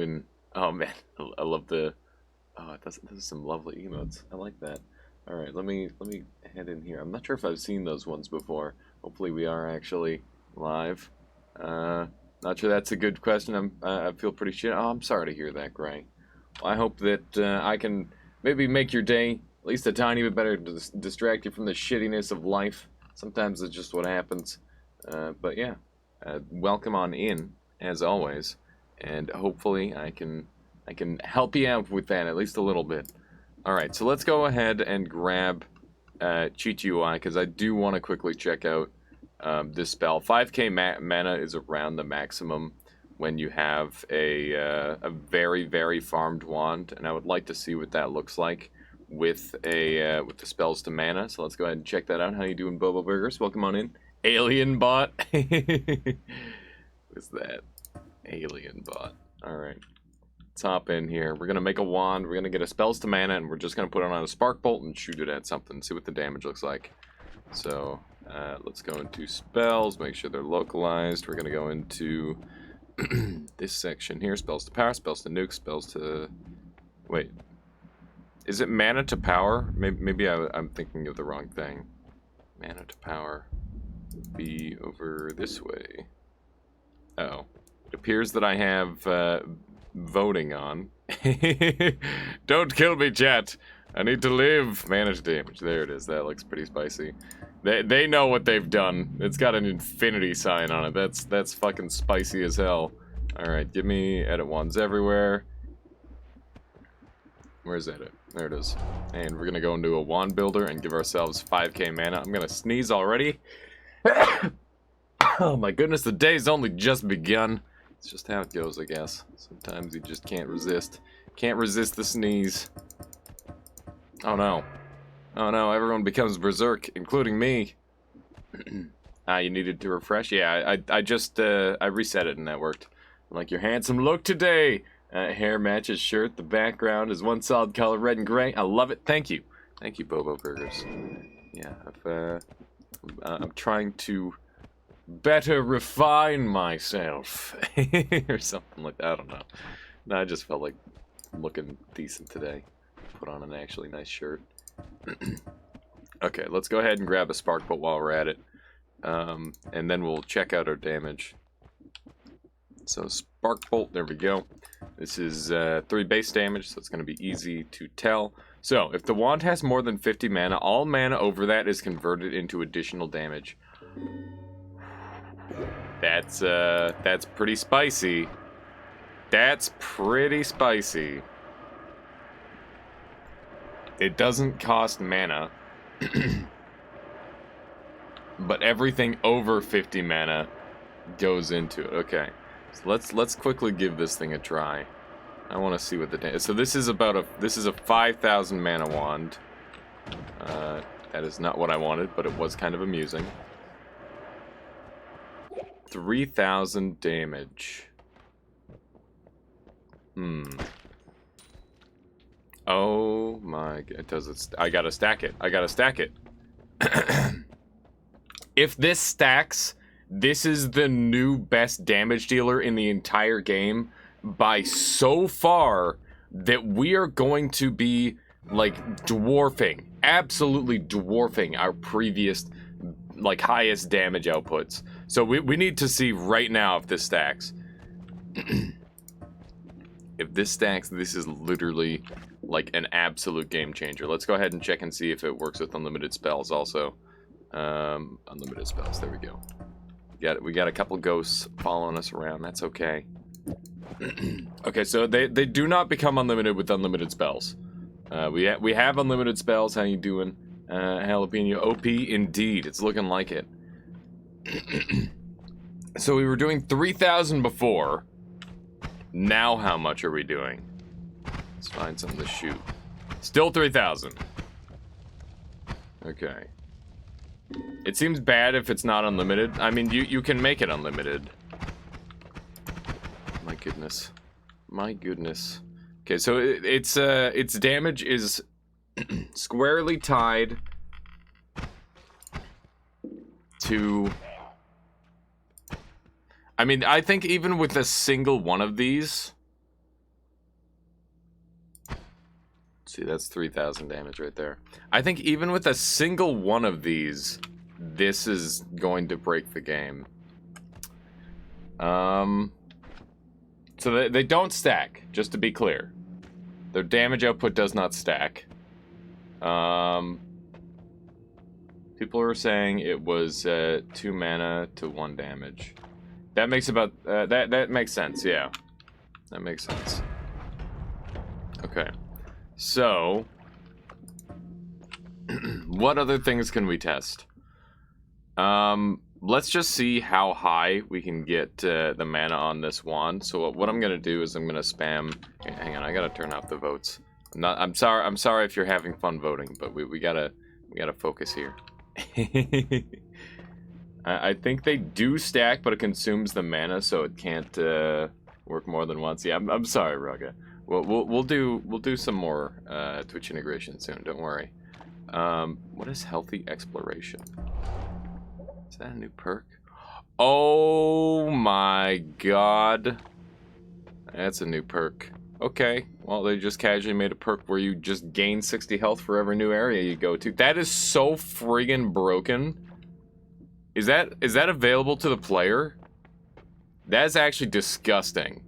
And, oh man, I love the. Oh, that's some lovely emotes. I like that. All right, let me head in here. I'm not sure if I've seen those ones before. Hopefully, we are actually live. Uh, Not sure that's a good question. I feel pretty shit. Oh, I'm sorry to hear that, Gray. Well, I hope that I can maybe make your day at least a tiny bit better to distract you from the shittiness of life. Sometimes it's just what happens. But yeah, welcome on in as always, and hopefully I can help you out with that at least a little bit. All right, so let's go ahead and grab Cheat UI because I do want to quickly check out this spell. 5k mana is around the maximum when you have a very farmed wand, and I would like to see what that looks like with with the spells to mana. So let's go ahead and check that out. How you doing, Bobo Burgers? Welcome on in. Alien bot. What's that? Alien bot. All right. Let's hop in here. We're gonna make a wand. We're gonna get a spells to mana, and we're just gonna put it on a spark bolt and shoot it at something. See what the damage looks like. So let's go into spells. Make sure they're localized. We're gonna go into this section here. Spells to power. Spells to nuke. Spells to. Wait. Is it mana to power? Maybe I'm thinking of the wrong thing. Mana to power would be over this way. Oh. It appears that I have voting on. Don't kill me, chat. I need to live. Manage damage. There it is. That looks pretty spicy. They know what they've done. It's got an infinity sign on it. That's fucking spicy as hell. Alright, give me edit wands everywhere. Where's edit? There it is. And we're gonna go into a wand builder and give ourselves 5k mana. I'm gonna sneeze already. Oh my goodness, the day's only just begun. It's just how it goes, I guess. Sometimes you just can't resist. Can't resist the sneeze. Oh no. Oh no, everyone becomes berserk, including me. You needed to refresh? Yeah, I just, I reset it and that worked. I like your handsome look today. Hair matches shirt. The background is one solid color, red and gray. I love it. Thank you. Thank you, Bobo Burgers. Yeah, I'm trying to better refine myself. Or something like that. I don't know. No, I just felt like looking decent today. Put on an actually nice shirt. Okay, let's go ahead and grab a spark bolt while we're at it. And then we'll check out our damage. So spark bolt, there we go. This is 3 base damage, so it's going to be easy to tell. So if the wand has more than 50 mana, all mana over that is converted into additional damage. That's pretty spicy. That's pretty spicy. It doesn't cost mana. But everything over 50 mana goes into it. Okay. So let's quickly give this thing a try. I want to see what the so this is a 5,000 mana wand. That is not what I wanted, but it was kind of amusing. 3,000 damage. Oh my god, does it I gotta stack it. I gotta stack it. If this stacks, this is the new best damage dealer in the entire game by so far that we are going to be like dwarfing, absolutely dwarfing our previous like highest damage outputs. So we need to see right now if this stacks. If this stacks, this is literally like an absolute game changer. Let's go ahead and check and see if it works with unlimited spells also. Unlimited spells, there we go. We got a couple ghosts following us around. That's okay. Okay, so they do not become unlimited with unlimited spells. We have unlimited spells. How you doing, Jalapeno? OP indeed. It's looking like it. So we were doing 3,000 before. Now how much are we doing? Let's find something to shoot. Still 3,000. Okay. It seems bad if it's not unlimited. I mean, you can make it unlimited. My goodness. My goodness. Okay, so its damage is squarely tied to... I mean, I think even with a single one of these, See, that's 3,000 damage right there. I think even with a single one of these, this is going to break the game. So they don't stack, just to be clear. Their damage output does not stack. People are saying it was 2 mana to 1 damage. That makes about that makes sense. Yeah, that makes sense. Okay, so what other things can we test? Let's just see how high we can get the mana on this wand. So what I'm gonna do is I'm gonna spam. Hang on, I gotta turn off the votes. I'm sorry if you're having fun voting, but we gotta focus here. I think they do stack, but it consumes the mana, so it can't work more than once. Yeah, I'm sorry, Raga. We'll do some more Twitch integration soon. Don't worry. What is Healthy Exploration? Is that a new perk? Oh my god. That's a new perk. Okay, well, they just casually made a perk where you just gain 60 health for every new area you go to. That is so friggin' broken. Is that available to the player? That is actually disgusting.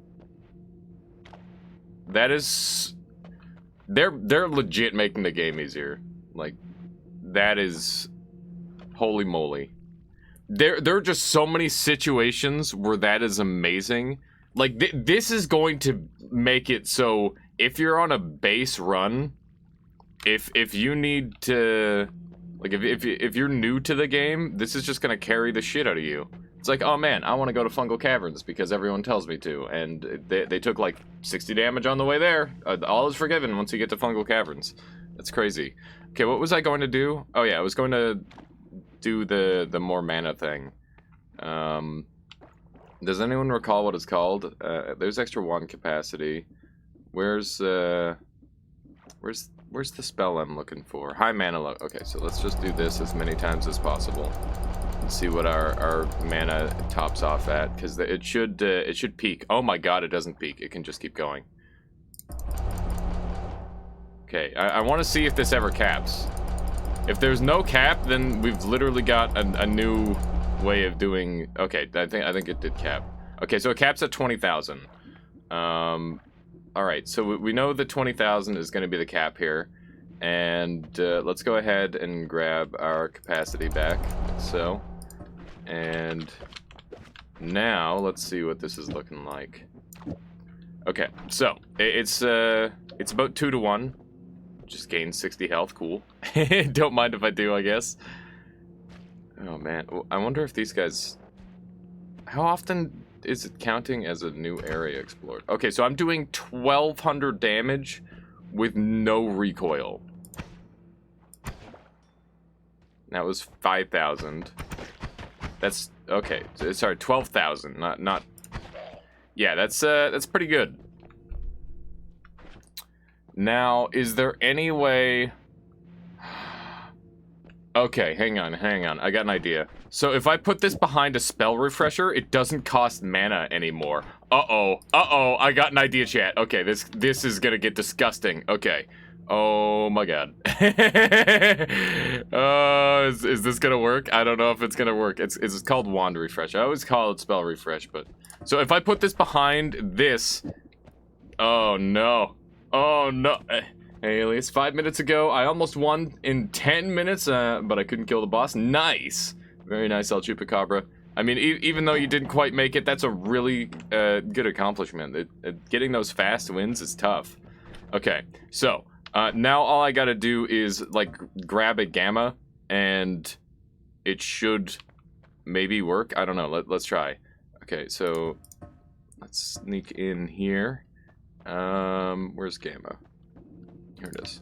That is... They're legit making the game easier. Like, that is... Holy moly. There are just so many situations where that is amazing. Like, this is going to make it so if you're on a base run, if you need to, like, if you're new to the game, this is just gonna carry the shit out of you. It's like, oh man, I want to go to Fungal Caverns because everyone tells me to, and they took like 60 damage on the way there. All is forgiven once you get to Fungal Caverns. That's crazy. Okay, what was I going to do? Oh yeah, I was going to do the more mana thing. Does anyone recall what it's called? There's extra wand capacity. Where's the spell I'm looking for? High mana low. Okay, so let's just do this as many times as possible and see what our mana tops off at, because it should peak. Oh my god, it doesn't peak. It can just keep going. Okay, I want to see if this ever caps. If there's no cap, then we've literally got a new way of doing. Okay, I think it did cap. Okay, so it caps at 20,000. All right, so we know that 20,000 is going to be the cap here, and let's go ahead and grab our capacity back, like so. And now let's see what this is looking like. Okay, so it's about 2 to 1. Just gain 60 health. Cool. Don't mind if I do, I guess. Oh man, I wonder if these guys... How often is it counting as a new area explored? Okay, so I'm doing 1,200 damage with no recoil. That was 5,000. That's... Okay, sorry, 12,000, not... Yeah, that's pretty good. Now, is there any way... Okay, hang on. I got an idea. So if I put this behind a spell refresher, it doesn't cost mana anymore. Uh-oh, I got an idea, chat. Okay, this is gonna get disgusting. Okay. Oh my god. Is this gonna work? I don't know if it's gonna work. It's called wand refresh. I always call it spell refresh, but... So if I put this behind this... Oh no. Oh no. Hey, Alias, 5 minutes ago, I almost won in 10 minutes, but I couldn't kill the boss. Nice! Very nice, El Chupacabra. I mean, even though you didn't quite make it, that's a really good accomplishment. Getting those fast wins is tough. Okay, so, now all I gotta do is, like, grab a Gamma, and it should maybe work. I don't know, let's try. Okay, so, let's sneak in here. Where's Gamma? Here it is.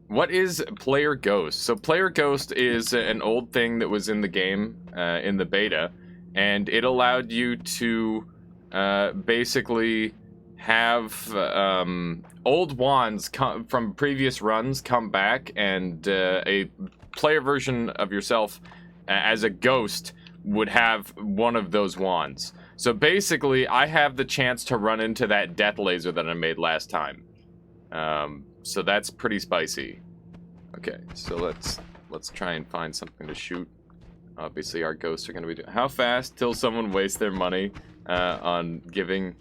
What is Player Ghost? So Player Ghost is an old thing that was in the game, in the beta, and it allowed you to basically have old wands from previous runs come back, and a player version of yourself as a ghost would have one of those wands. So basically, I have the chance to run into that death laser that I made last time. So that's pretty spicy. Okay, so let's try and find something to shoot. Obviously, our ghosts are going to be doing... How fast till someone wastes their money on giving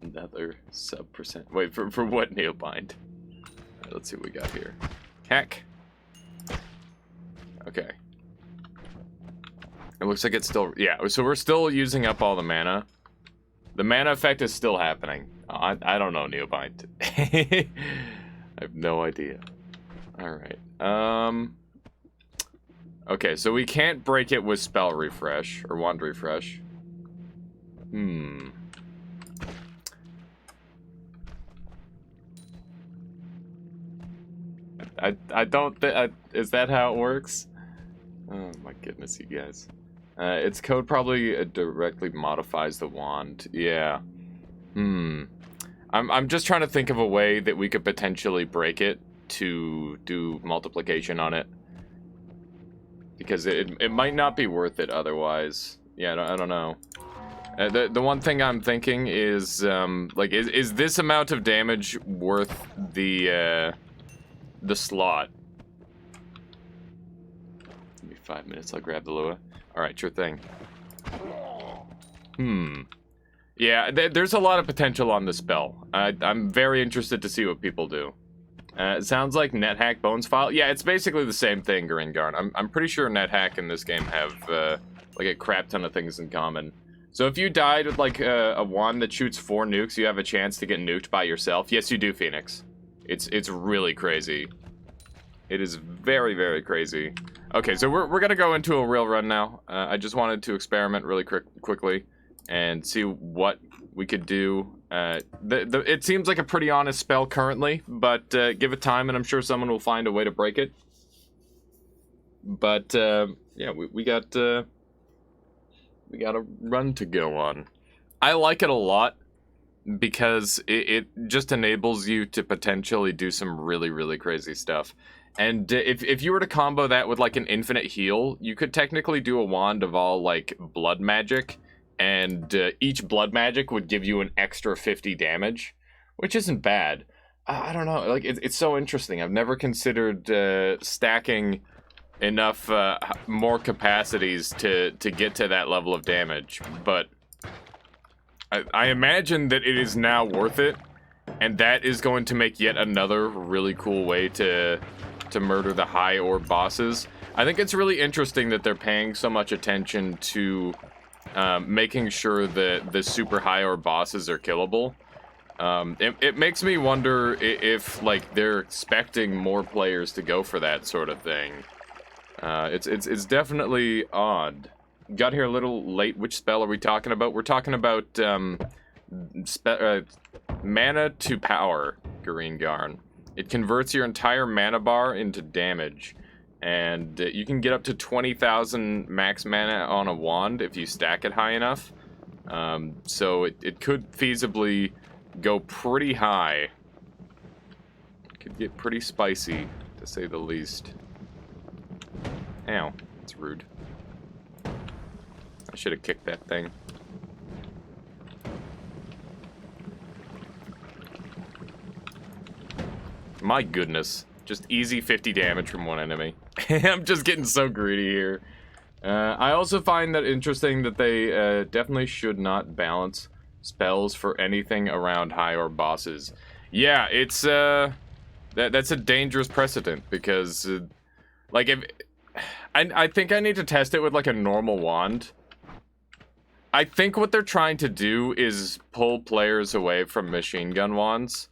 another sub%? Wait, for what, Neobind? Let's see what we got here. Heck. Okay. It looks like it's still... Yeah, so we're still using up all the mana. The mana effect is still happening. I don't know, Neobind. I have no idea. Alright. Okay, so we can't break it with spell refresh or wand refresh. I don't think... Is that how it works? Oh my goodness, you guys. Its code probably directly modifies the wand. Yeah. I'm just trying to think of a way that we could potentially break it to do multiplication on it. Because it might not be worth it otherwise. Yeah, I don't know. The one thing I'm thinking is, like, is this amount of damage worth the slot? Give me 5 minutes, I'll grab the Lua. Alright, sure thing. Yeah, there's a lot of potential on this spell. I'm very interested to see what people do. It sounds like NetHack Bones File. Yeah, it's basically the same thing, Garingarn. I'm pretty sure NetHack and this game have, like, a crap ton of things in common. So if you died with, like, a wand that shoots 4 nukes, you have a chance to get nuked by yourself. Yes, you do, Phoenix. It's really crazy. It is very, very crazy. Okay, so we're gonna go into a real run now. I just wanted to experiment really quickly and see what we could do. It seems like a pretty honest spell currently, but give it time and I'm sure someone will find a way to break it. But yeah, we got a run to go on. I like it a lot because it just enables you to potentially do some really, really crazy stuff. And if you were to combo that with like an infinite heal, you could technically do a wand of all like blood magic, and each blood magic would give you an extra 50 damage, which isn't bad. I don't know, like it's so interesting. I've never considered stacking enough more capacities to get to that level of damage, but I imagine that it is now worth it, and that is going to make yet another really cool way to murder the high orb bosses. I think it's really interesting that they're paying so much attention to making sure that the super high orb bosses are killable. It makes me wonder if like they're expecting more players to go for that sort of thing. It's definitely odd. Got here a little late. Which spell are we talking about? We're talking about mana to power, Garingarn. It converts your entire mana bar into damage, and you can get up to 20,000 max mana on a wand if you stack it high enough. So it could feasibly go pretty high. It could get pretty spicy, to say the least. Ow, that's rude. I should have kicked that thing. My goodness. Just easy 50 damage from one enemy. I'm just getting so greedy here. I also find that interesting that they definitely should not balance spells for anything around high orb bosses. Yeah, it's that's a dangerous precedent because like if I think I need to test it with like a normal wand. I think what they're trying to do is pull players away from machine gun wands.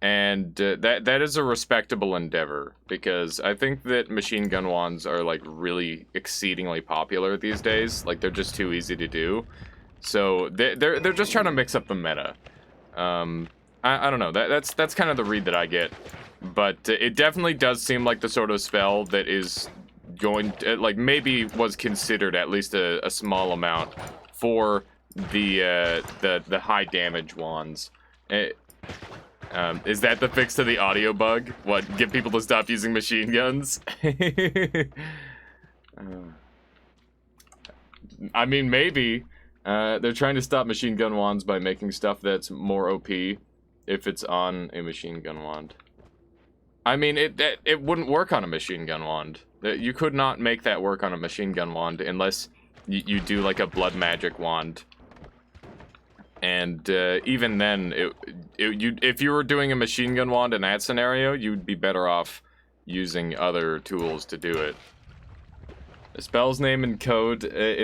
And that is a respectable endeavor, because I think that machine gun wands are like really exceedingly popular these days. Like they're just too easy to do. So they're just trying to mix up the meta. I don't know. That's kind of the read that I get. But it definitely does seem like the sort of spell that is going to, like maybe was considered at least a small amount for the high damage wands. Is that the fix to the audio bug? What, get people to stop using machine guns? I mean, maybe. They're trying to stop machine gun wands by making stuff that's more OP. if it's on a machine gun wand. I mean, it wouldn't work on a machine gun wand. You could not make that work on a machine gun wand unless you do like a blood magic wand. And even then, if you were doing a machine gun wand in that scenario, you'd be better off using other tools to do it. The spell's name in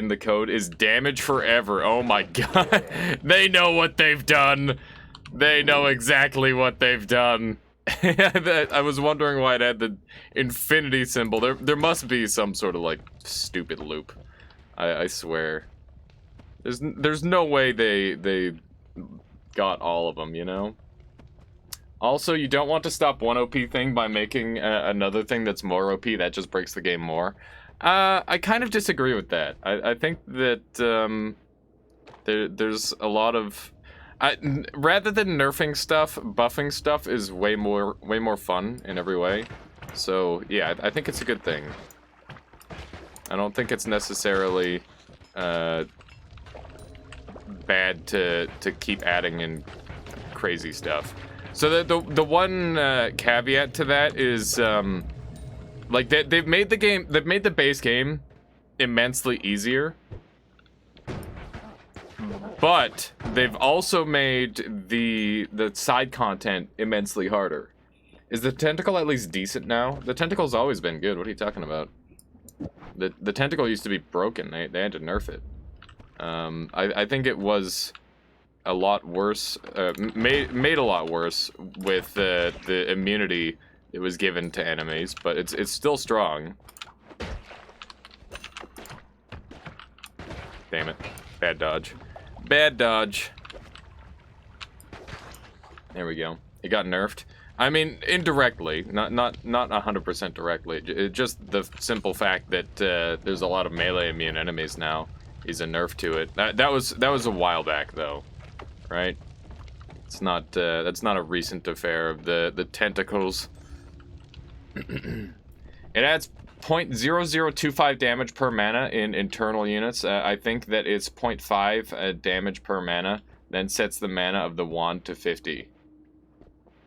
the code is Damage Forever. Oh my god. They know what they've done. They know exactly what they've done. I was wondering why it had the infinity symbol. There must be some sort of like stupid loop. I swear. There's no way they got all of them, you know? Also, you don't want to stop one OP thing by making another thing that's more OP. That just breaks the game more. I kind of disagree with that. I think that there's a lot of... rather than nerfing stuff, buffing stuff is way more fun in every way. So yeah, I think it's a good thing. I don't think it's necessarily bad to keep adding in crazy stuff. So the one caveat to that is like they've made the base game immensely easier. But they've also made the side content immensely harder. Is the tentacle at least decent now? The tentacle's always been good. What are you talking about? The tentacle used to be broken. They had to nerf it. I think it was a lot worse. Made a lot worse with the immunity it was given to enemies, but it's still strong. Damn it! Bad dodge. Bad dodge. There we go. It got nerfed. I mean, indirectly, not 100% directly. It just the simple fact that there's a lot of melee immune enemies now is a nerf to it. That was a while back though, right? It's not that's not a recent affair of the tentacles. It adds 0.0025 damage per mana in internal units. I think that it's 0.5 damage per mana, then sets the mana of the wand to 50.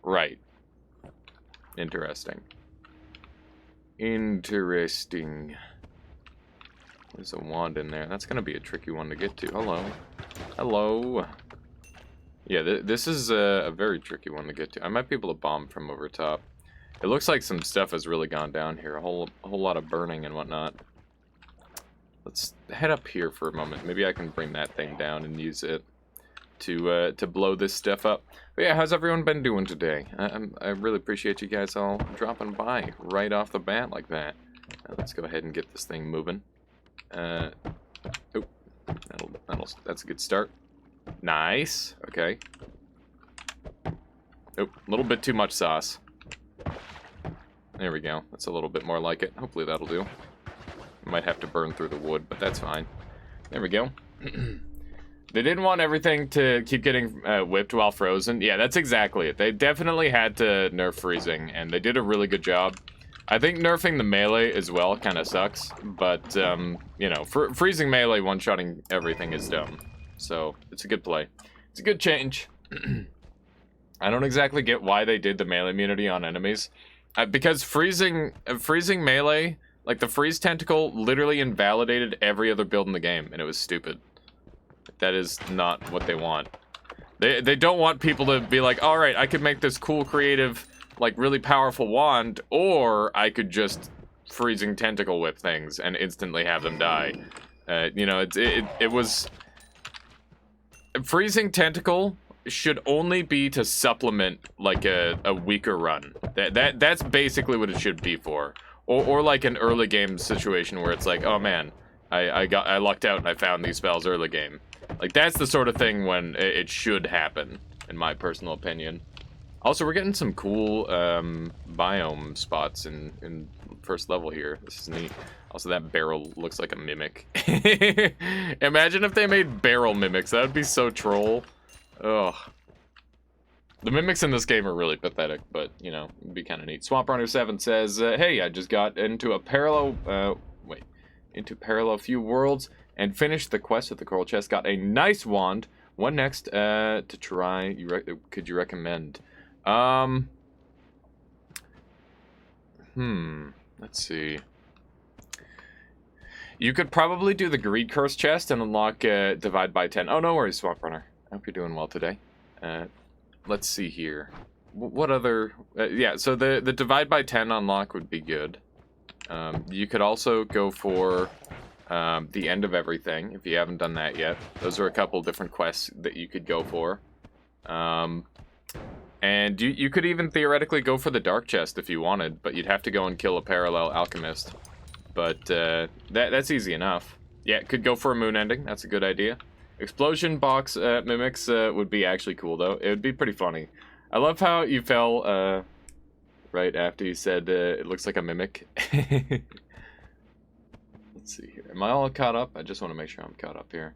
Right. Interesting. Interesting. There's a wand in there. That's gonna be a tricky one to get to. Hello. Hello. Yeah, this is a very tricky one to get to. I might be able to bomb from over top. It looks like some stuff has really gone down here. A whole lot of burning and whatnot. Let's head up here for a moment. Maybe I can bring that thing down and use it to blow this stuff up. But yeah, how's everyone been doing today? I really appreciate you guys all dropping by right off the bat like that. Let's go ahead and get this thing moving. Oh, that's a good start. Nice. Okay. Oh, a little bit too much sauce. There we go. That's a little bit more like it. Hopefully that'll do. Might have to burn through the wood, but that's fine. There we go. They didn't want everything to keep getting whipped while frozen. Yeah, that's exactly it. They definitely had to nerf freezing, and they did a really good job. I think nerfing the melee as well kind of sucks, but, you know, freezing melee one-shotting everything is dumb. So, it's a good play. It's a good change. I don't exactly get why they did the melee immunity on enemies. Because freezing melee, like the freeze tentacle literally invalidated every other build in the game, and it was stupid. That is not what they want. They don't want people to be like, alright, I could make this cool, creative, like really powerful wand, or I could just freezing tentacle whip things and instantly have them die. You know, it was... Freezing tentacle should only be to supplement like a weaker run. That's basically what it should be for. Or like an early game situation where it's like, oh man, I lucked out and I found these spells early game. Like that's the sort of thing when it should happen, in my personal opinion. Also, we're getting some cool biome spots in first level here. This is neat. Also, that barrel looks like a mimic. Imagine if they made barrel mimics. That would be so troll. Ugh. The mimics in this game are really pathetic, but, you know, it'd be kind of neat. Swamp Runner 7 says, hey, I just got into parallel Few Worlds and finished the quest with the Coral Chest. Got a nice wand What next to try? Could you recommend? Let's see. You could probably do the Greed Curse chest and unlock Divide by 10. Oh, no worries, Swamp Runner. I hope you're doing well today. Let's see here. What other... yeah, so the Divide by 10 unlock would be good. You could also go for the End of Everything, if you haven't done that yet. Those are a couple different quests that you could go for. And you could even theoretically go for the Dark Chest if you wanted, but you'd have to go and kill a Parallel Alchemist. But that's easy enough. Yeah, could go for a moon ending. That's a good idea. Explosion box mimics would be actually cool, though. It would be pretty funny. I love how you fell right after you said it looks like a mimic. Let's see here. Am I all caught up? I just want to make sure I'm caught up here.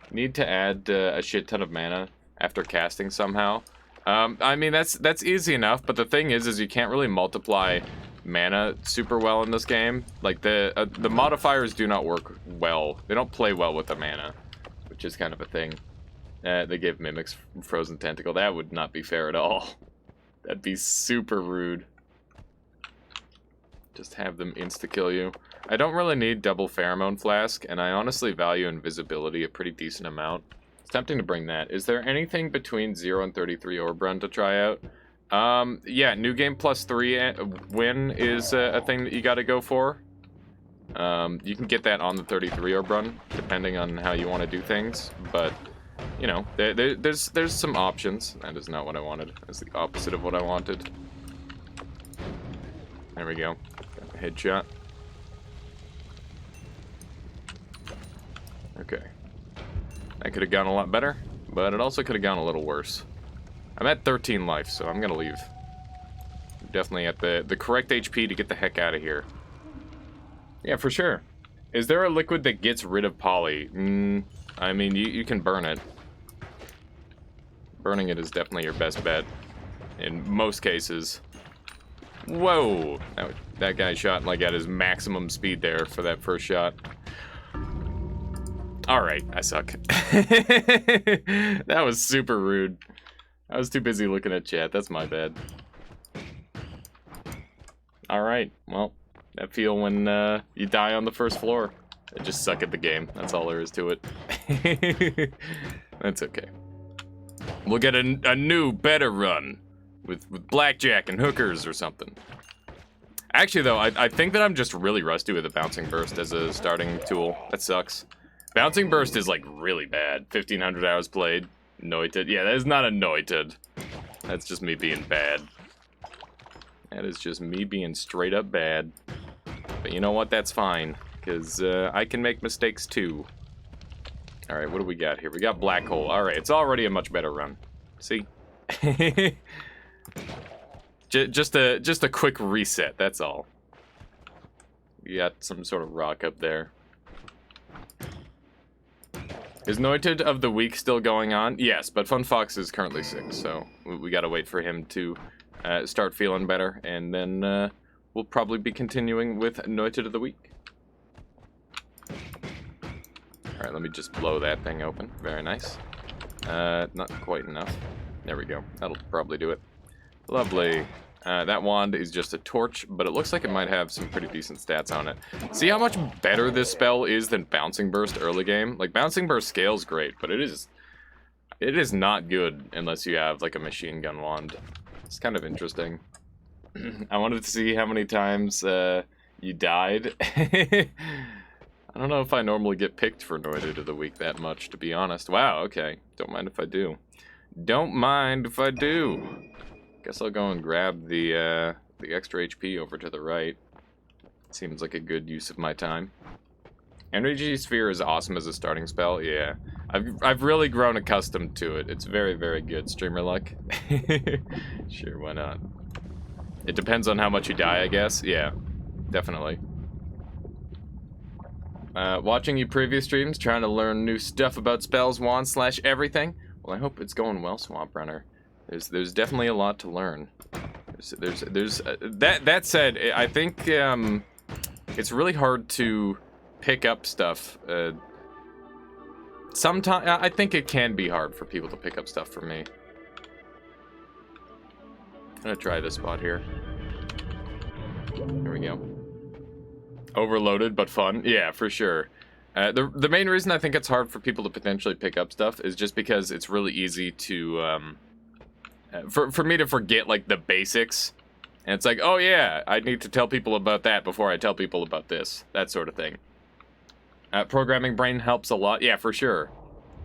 Need to add a shit ton of mana after casting somehow. I mean, that's easy enough, but the thing is you can't really multiply mana super well in this game. Like, the modifiers do not work well. They don't play well with the mana, which is kind of a thing. They give mimics Frozen Tentacle. That would not be fair at all. That'd be super rude. Just have them insta-kill you. I don't really need double Pheromone Flask, and I honestly value Invisibility a pretty decent amount. It's tempting to bring that. Is there anything between 0 and 33 Orb Run to try out? Yeah, New Game +3 win is a thing that you gotta go for. You can get that on the 33 Orb Run, depending on how you want to do things, but, you know, there's some options. That is not what I wanted. That's the opposite of what I wanted. There we go. Got a headshot. Okay. That could have gone a lot better, but it also could have gone a little worse. I'm at 13 life, so I'm gonna leave. Definitely at the correct HP to get the heck out of here. Yeah, for sure. Is there a liquid that gets rid of poly? I mean, you can burn it. Burning it is definitely your best bet. In most cases. Whoa! That guy shot like at his maximum speed there for that first shot. Alright, I suck. That was super rude. I was too busy looking at chat. That's my bad. Alright, well, that feel when you die on the first floor. I just suck at the game. That's all there is to it. That's okay. We'll get a new, better run with blackjack and hookers or something. Actually, though, I think that I'm just really rusty with a Bouncing Burst as a starting tool. That sucks. Bouncing Burst is, like, really bad. 1,500 hours played. Anointed. Yeah, that is not anointed. That's just me being bad. That is just me being straight up bad. But you know what? That's fine. Because I can make mistakes, too. Alright, what do we got here? We got Black Hole. Alright, it's already a much better run. See? Just a quick reset, that's all. You got some sort of rock up there. Is Noited of the Week still going on? Yes, but Fun Fox is currently sick, so we gotta wait for him to start feeling better, and then we'll probably be continuing with Noited of the Week. Alright, let me just blow that thing open. Very nice. Not quite enough. There we go. That'll probably do it. Lovely. That wand is just a torch, but it looks like it might have some pretty decent stats on it. See how much better this spell is than Bouncing Burst early game? Like, Bouncing Burst scales great, but it is not good unless you have, like, a machine gun wand. It's kind of interesting. I wanted to see how many times you died. I don't know if I normally get picked for Noited of the Week that much, to be honest. Wow, okay. Don't mind if I do. Don't mind if I do. Guess I'll go and grab the extra HP over to the right. Seems like a good use of my time. Energy Sphere is awesome as a starting spell, yeah. I've really grown accustomed to it. It's very, very good. Streamer luck? Sure, why not? It depends on how much you die, I guess. Yeah, definitely. Watching you previous streams, trying to learn new stuff about spells, wands, / everything. Well, I hope it's going well, Swamp Runner. There's definitely a lot to learn. That said, I think it's really hard to pick up stuff sometimes I think it can be hard for people to pick up stuff for me. I'm gonna try this spot here. Here we go. Overloaded, but fun. Yeah, for sure. The main reason I think it's hard for people to potentially pick up stuff is just because it's really easy to, for me to forget, like, the basics. And it's like, oh yeah, I need to tell people about that before I tell people about this. That sort of thing. Programming brain helps a lot. Yeah, for sure.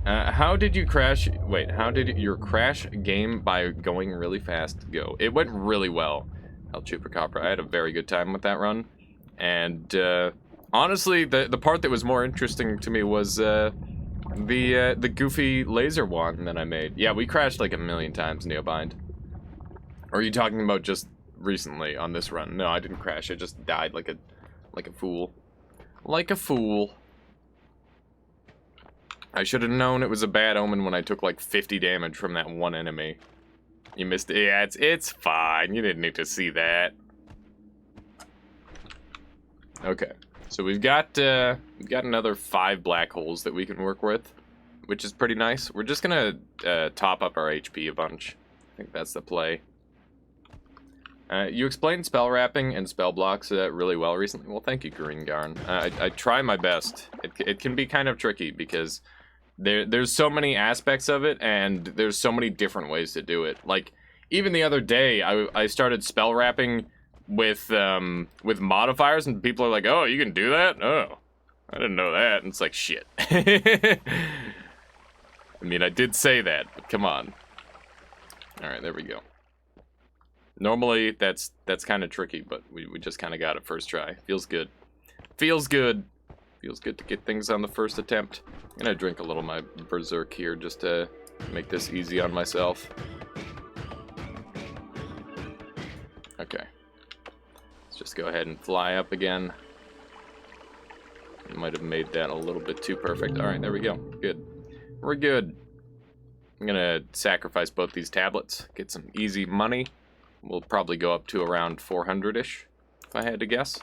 How did you crash? Wait, how did your crash game by going really fast go? It went really well. El Chupacabra. I had a very good time with that run. And, honestly, the part that was more interesting to me was, the goofy laser wand that I made. Yeah, we crashed like a million times, Neobind. Or are you talking about just recently on this run? No, I didn't crash. I just died like a fool. Like a fool. I should have known it was a bad omen when I took like 50 damage from that one enemy. You missed it. Yeah, it's fine. You didn't need to see that. Okay. So we've got another 5 black holes that we can work with, which is pretty nice. We're just gonna top up our HP a bunch. I think that's the play. You explained spell wrapping and spell blocks really well recently. Well, thank you, Greengarn. I try my best. It can be kind of tricky because there's so many aspects of it, and there's so many different ways to do it. Like, even the other day, I started spell wrapping with modifiers, and people are like, oh, you can do that? Oh, I didn't know that. And it's like, shit. I mean, I did say that, but come on. Alright, there we go. Normally, that's kind of tricky, but we just kind of got it first try. Feels good. Feels good. Feels good to get things on the first attempt. I'm gonna drink a little of my Berserk here just to make this easy on myself. Okay. Let's just go ahead and fly up again. Might have made that a little bit too perfect. Alright, there we go. Good. We're good. I'm gonna sacrifice both these tablets, get some easy money. We'll probably go up to around 400-ish, if I had to guess.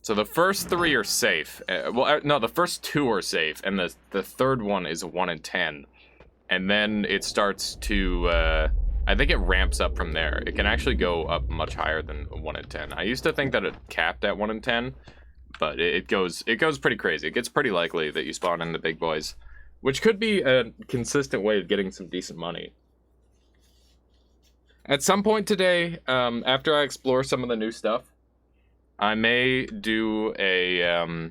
So the first 3 are safe. No, the first 2 are safe, and the third one is 1 in 10. And then it starts to, I think it ramps up from there. It can actually go up much higher than 1 in 10. I used to think that it capped at 1 in 10, but it goes pretty crazy. It gets pretty likely that you spawn in the big boys, which could be a consistent way of getting some decent money. At some point today, after I explore some of the new stuff, I may do a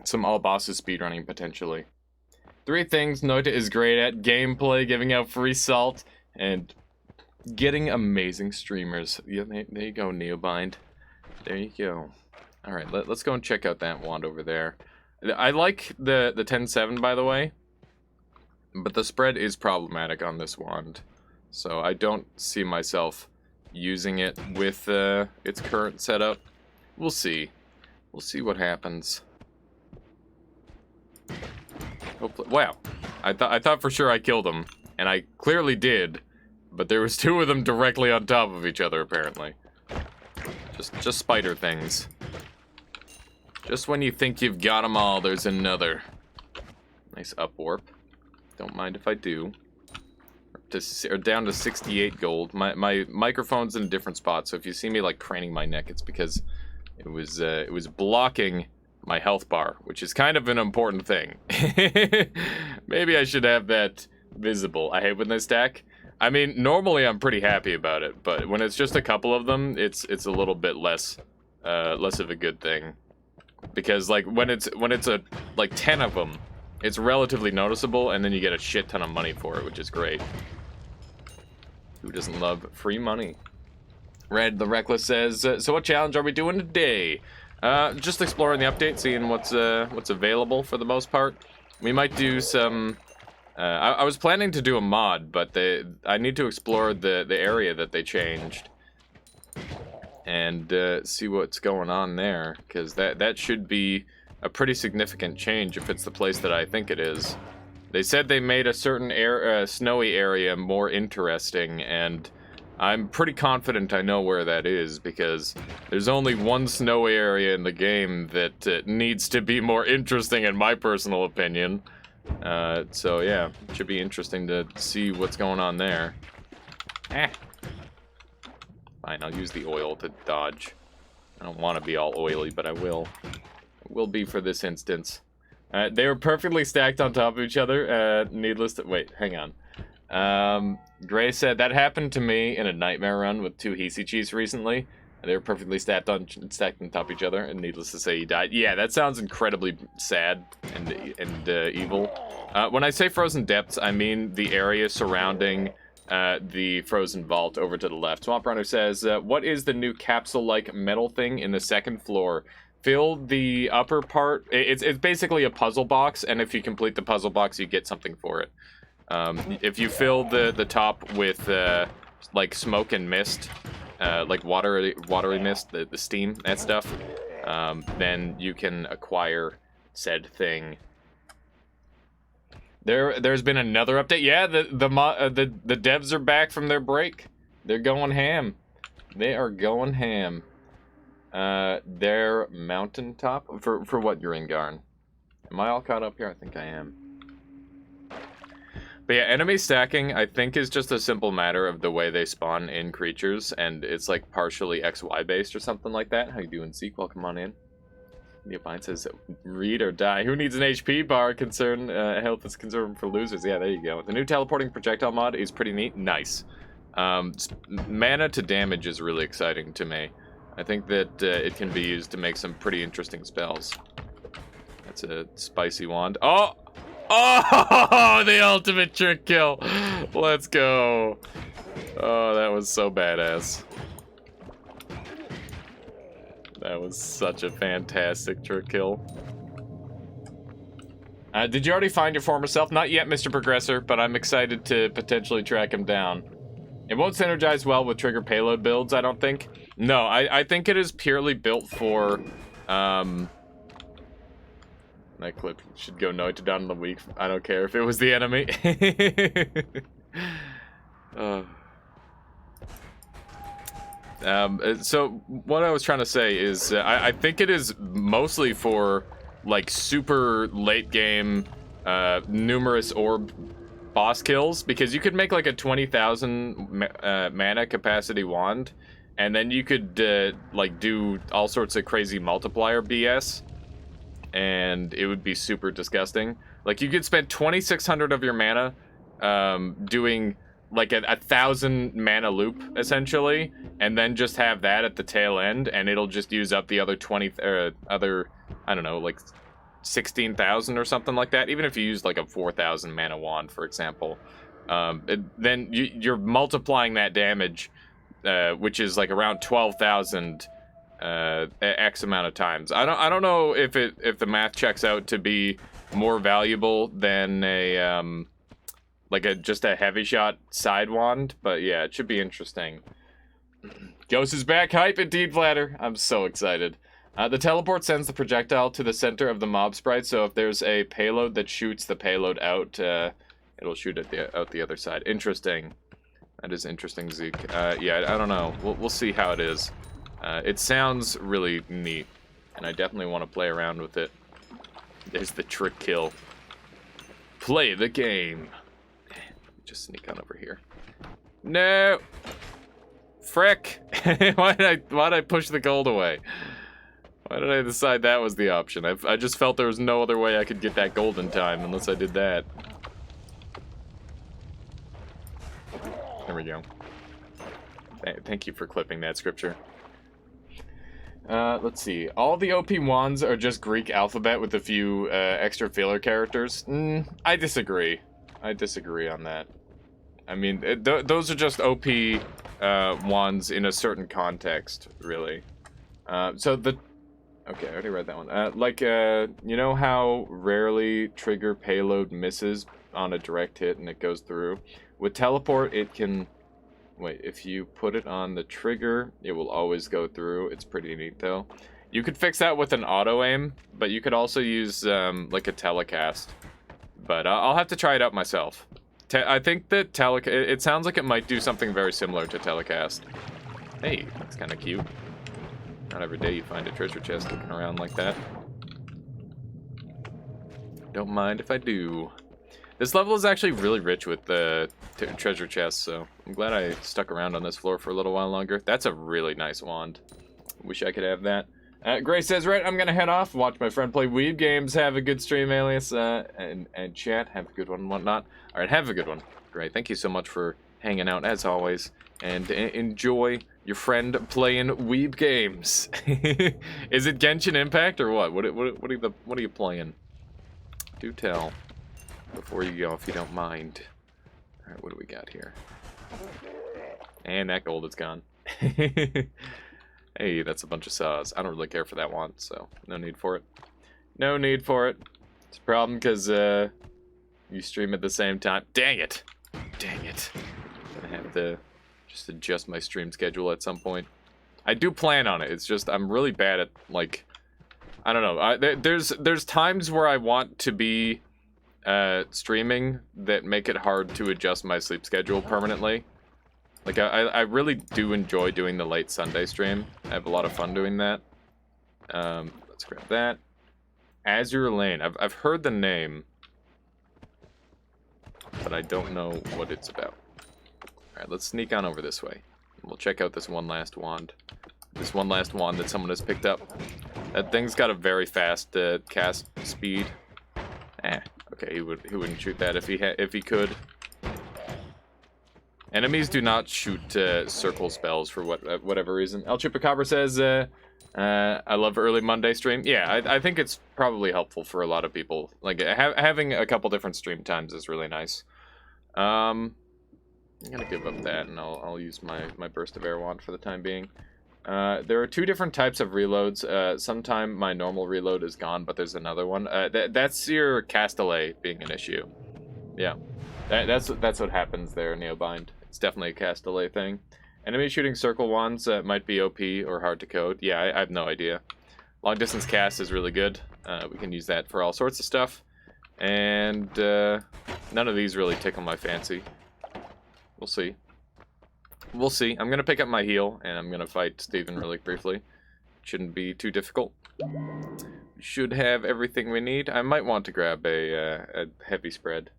some all bosses speedrunning potentially. 3 things Noita is great at: gameplay, giving out free salt, and getting amazing streamers. Yeah, there you go, Neobind. There you go. Alright, let's go and check out that wand over there. I like the 10-7, by the way, but the spread is problematic on this wand. So I don't see myself using it with its current setup. We'll see. We'll see what happens. Hopefully, wow. I thought for sure I killed him, and I clearly did, but there was 2 of them directly on top of each other, apparently. Just spider things. Just when you think you've got them all, there's another. Nice up warp. Don't mind if I do. Or down to 68 gold. My microphone's in a different spot, so if you see me like craning my neck, it's because it was blocking my health bar, which is kind of an important thing. Maybe I should have that visible. I hate when they stack. I mean, normally I'm pretty happy about it, but when it's just a couple of them, it's a little bit less of a good thing. Because like when it's like 10 of them, it's relatively noticeable, and then you get a shit ton of money for it, which is great. Who doesn't love free money? Red the Reckless says, so what challenge are we doing today? Just exploring the update, seeing what's available for the most part. We might do some. I was planning to do a mod, but I need to explore the area that they changed and see what's going on there, because that should be a pretty significant change if it's the place that I think it is. They said they made a certain snowy area more interesting, and I'm pretty confident I know where that is, because there's only one snowy area in the game that needs to be more interesting, in my personal opinion. So yeah, it should be interesting to see what's going on there. Fine, I'll use the oil to dodge. I don't want to be all oily, but I will. It will be for this instance. They were perfectly stacked on top of each other. Needless to... Wait, hang on. Gray said, that happened to me in a nightmare run with 2 Hisi-Chis recently. They were perfectly stacked on top of each other, and needless to say, he died. Yeah, that sounds incredibly sad and evil. When I say frozen depths, I mean the area surrounding the frozen vault over to the left. Swamp Runner says, what is the new capsule-like metal thing in the 2nd floor? Fill the upper part. It's basically a puzzle box, and if you complete the puzzle box, you get something for it. If you fill the top with like smoke and mist, like watery mist, the steam, that stuff, then you can acquire said thing. There's been another update. Yeah, the devs are back from their break. They're going ham. They are going ham. Their mountaintop for what you're in, Garn? Am I all caught up here? I think I am. But yeah, enemy stacking, I think, is just a simple matter of the way they spawn in creatures, and it's like partially XY based or something like that. How you doing, Zeke? Welcome on in. Neopine says, read or die. Who needs an HP bar? Health is concern for losers. Yeah, there you go. The new teleporting projectile mod is pretty neat. Nice. Mana to damage is really exciting to me. I think that it can be used to make some pretty interesting spells. That's a spicy wand. Oh! Oh, the ultimate trick kill. Let's go. Oh, that was so badass. That was such a fantastic trick kill. Did you already find your former self? Not yet, Mr. Progressor, but I'm excited to potentially track him down. It won't synergize well with trigger payload builds, I don't think. No, I think it is purely built for... That clip should go noted down in the week. I don't care if it was the enemy. So what I was trying to say is I think it is mostly for like super late game numerous orb boss kills, because you could make like a 20,000 mana capacity wand, and then you could like do all sorts of crazy multiplier BS, and it would be super disgusting. Like you could spend 2,600 of your mana doing like a 1,000 mana loop essentially, and then just have that at the tail end, and it'll just use up the other I don't know, like 16,000 or something like that. Even if you use like a 4,000 mana wand, for example, then you're multiplying that damage, which is like around 12,000 X amount of times. I don't know if the math checks out to be more valuable than a like just a heavy shot side wand, but yeah, it should be interesting. Ghost is back. Hype indeed, Flatter. I'm so excited. The teleport sends the projectile to the center of the mob sprite, so if there's a payload that shoots the payload out, it'll shoot it out the other side. Interesting. That is interesting, Zeke. Yeah, I don't know. We'll see how it is. It sounds really neat, and I definitely want to play around with it. There's the trick kill. Play the game. Just sneak on over here. No! Frick! Why did I push the gold away? Why did I decide that was the option? I just felt there was no other way I could get that gold in time unless I did that. There we go. Thank you for clipping that scripture. Let's see. All the OP wands are just Greek alphabet with a few extra filler characters. I disagree. I disagree on that. I mean, those are just OP wands in a certain context, really. Okay, I already read that one. You know how rarely trigger payload misses on a direct hit and it goes through? With teleport, it can... Wait, if you put it on the trigger, it will always go through. It's pretty neat, though. You could fix that with an auto-aim, but you could also use, like, a telecast. But I'll have to try it out myself. I think that it sounds like it might do something very similar to Telecast. Hey, that's kind of cute. Not every day you find a treasure chest looking around like that. Don't mind if I do. This level is actually really rich with the treasure chests, so I'm glad I stuck around on this floor for a little while longer. That's a really nice wand. Wish I could have that. Gray says, right, I'm gonna head off, watch my friend play Weeb games, have a good stream, Alias, and chat, have a good one and whatnot. Alright, have a good one. Great, thank you so much for hanging out, as always, and enjoy your friend playing Weeb games. Is it Genshin Impact, or what? What are you playing? Do tell, before you go, if you don't mind. Alright, what do we got here? And that gold is gone. Hey, that's a bunch of saws. I don't really care for that one, so no need for it. No need for it. It's a problem because you stream at the same time. Dang it! Dang it. I'm gonna have to just adjust my stream schedule at some point. I do plan on it. It's just I'm really bad at, like, I don't know. There's times where I want to be streaming that make it hard to adjust my sleep schedule permanently. Like, I really do enjoy doing the late Sunday stream. I have a lot of fun doing that. Let's grab that. Azure Lane. I've heard the name, but I don't know what it's about. Alright, let's sneak on over this way. We'll check out this one last wand. This one last wand that someone has picked up. That thing's got a very fast cast speed. Okay, he wouldn't shoot that if he could. Enemies do not shoot circle spells for whatever reason. El Chupacabra says, I love early Monday stream. Yeah, I think it's probably helpful for a lot of people. Like, having a couple different stream times is really nice. I'm gonna give up that, and I'll use my Burst of Air wand for the time being. There are two different types of reloads. Sometime my normal reload is gone, but there's another one. That's your Castellet being an issue. Yeah, that's what happens there, Neobind. It's definitely a Castellet thing. Enemy shooting circle wands might be OP or hard to code. Yeah, I have no idea. Long distance cast is really good. We can use that for all sorts of stuff. And none of these really tickle my fancy. We'll see. We'll see. I'm going to pick up my heal, and I'm going to fight Steven really briefly. Shouldn't be too difficult. We should have everything we need. I might want to grab a heavy spread.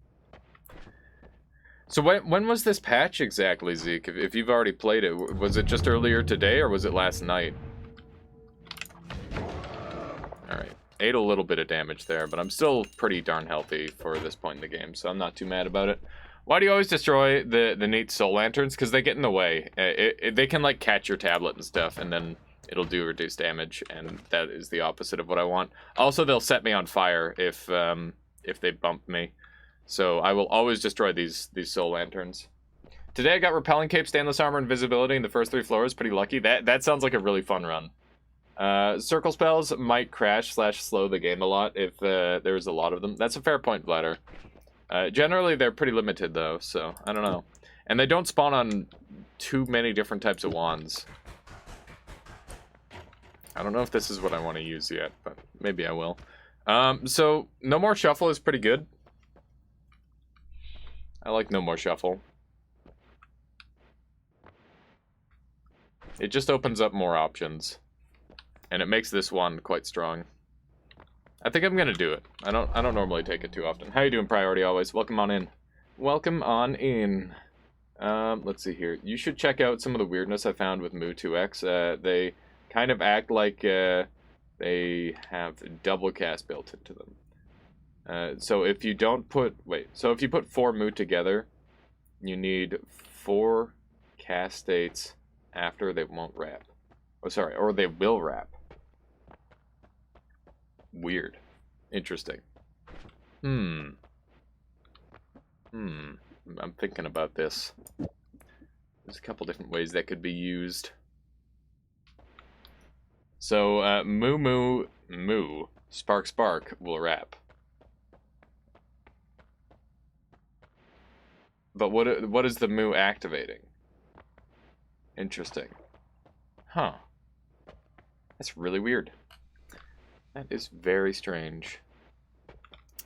So when was this patch exactly, Zeke? If you've already played it, was it just earlier today, or was it last night? Alright. Ate a little bit of damage there, but I'm still pretty darn healthy for this point in the game, so I'm not too mad about it. Why do you always destroy the neat soul lanterns? Because they get in the way. They can, like, catch your tablet and stuff, and then it'll do reduced damage, and that is the opposite of what I want. Also, they'll set me on fire if they bump me. So I will always destroy these soul lanterns. Today I got repelling cape, stainless armor, and visibility in the first 3 floors. Pretty lucky. That sounds like a really fun run. Circle spells might crash/slow the game a lot if there's a lot of them. That's a fair point, Vladder. Generally, they're pretty limited, though, so I don't know. And they don't spawn on too many different types of wands. I don't know if this is what I want to use yet, but maybe I will. So, No More Shuffle is pretty good. I like No More Shuffle. It just opens up more options. And it makes this one quite strong. I think I'm gonna do it. I don't normally take it too often. How you doing, Priority Always? Welcome on in. Welcome on in. Let's see here. You should check out some of the weirdness I found with Mu2X. They kind of act like they have double cast built into them. So if you don't put... Wait. So if you put 4 Mu together, you need 4 cast states after they won't wrap. Oh, sorry. Or they will wrap. Weird. Interesting. I'm thinking about this. There's a couple different ways that could be used. So, Moo, Spark will wrap. But what is the Moo activating? Interesting. Huh. That's really weird. That is very strange.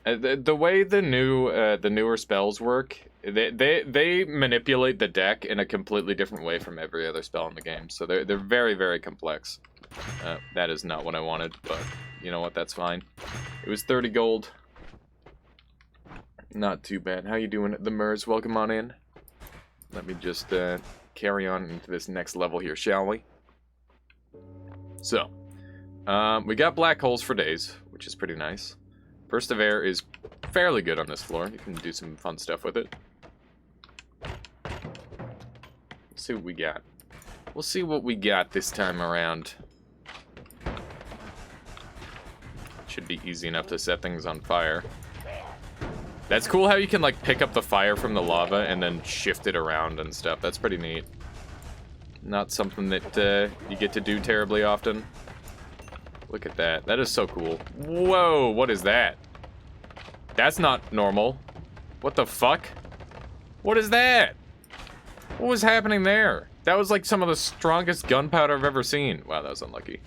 The way the newer spells work, they manipulate the deck in a completely different way from every other spell in the game. So they're very, very complex. That is not what I wanted, but you know what? That's fine. It was 30 gold. Not too bad. How you doing, the Murs? Welcome on in. Let me just carry on into this next level here, shall we? So, we got black holes for days, which is pretty nice. Burst of air is fairly good on this floor. You can do some fun stuff with it. Let's see what we got. We'll see what we got this time around. Should be easy enough to set things on fire. That's cool how you can, like, pick up the fire from the lava and then shift it around and stuff. That's pretty neat. Not something that you get to do terribly often. Look at that. That is so cool. Whoa, what is that? That's not normal. What the fuck? What is that? What was happening there? That was like some of the strongest gunpowder I've ever seen. Wow, that was unlucky.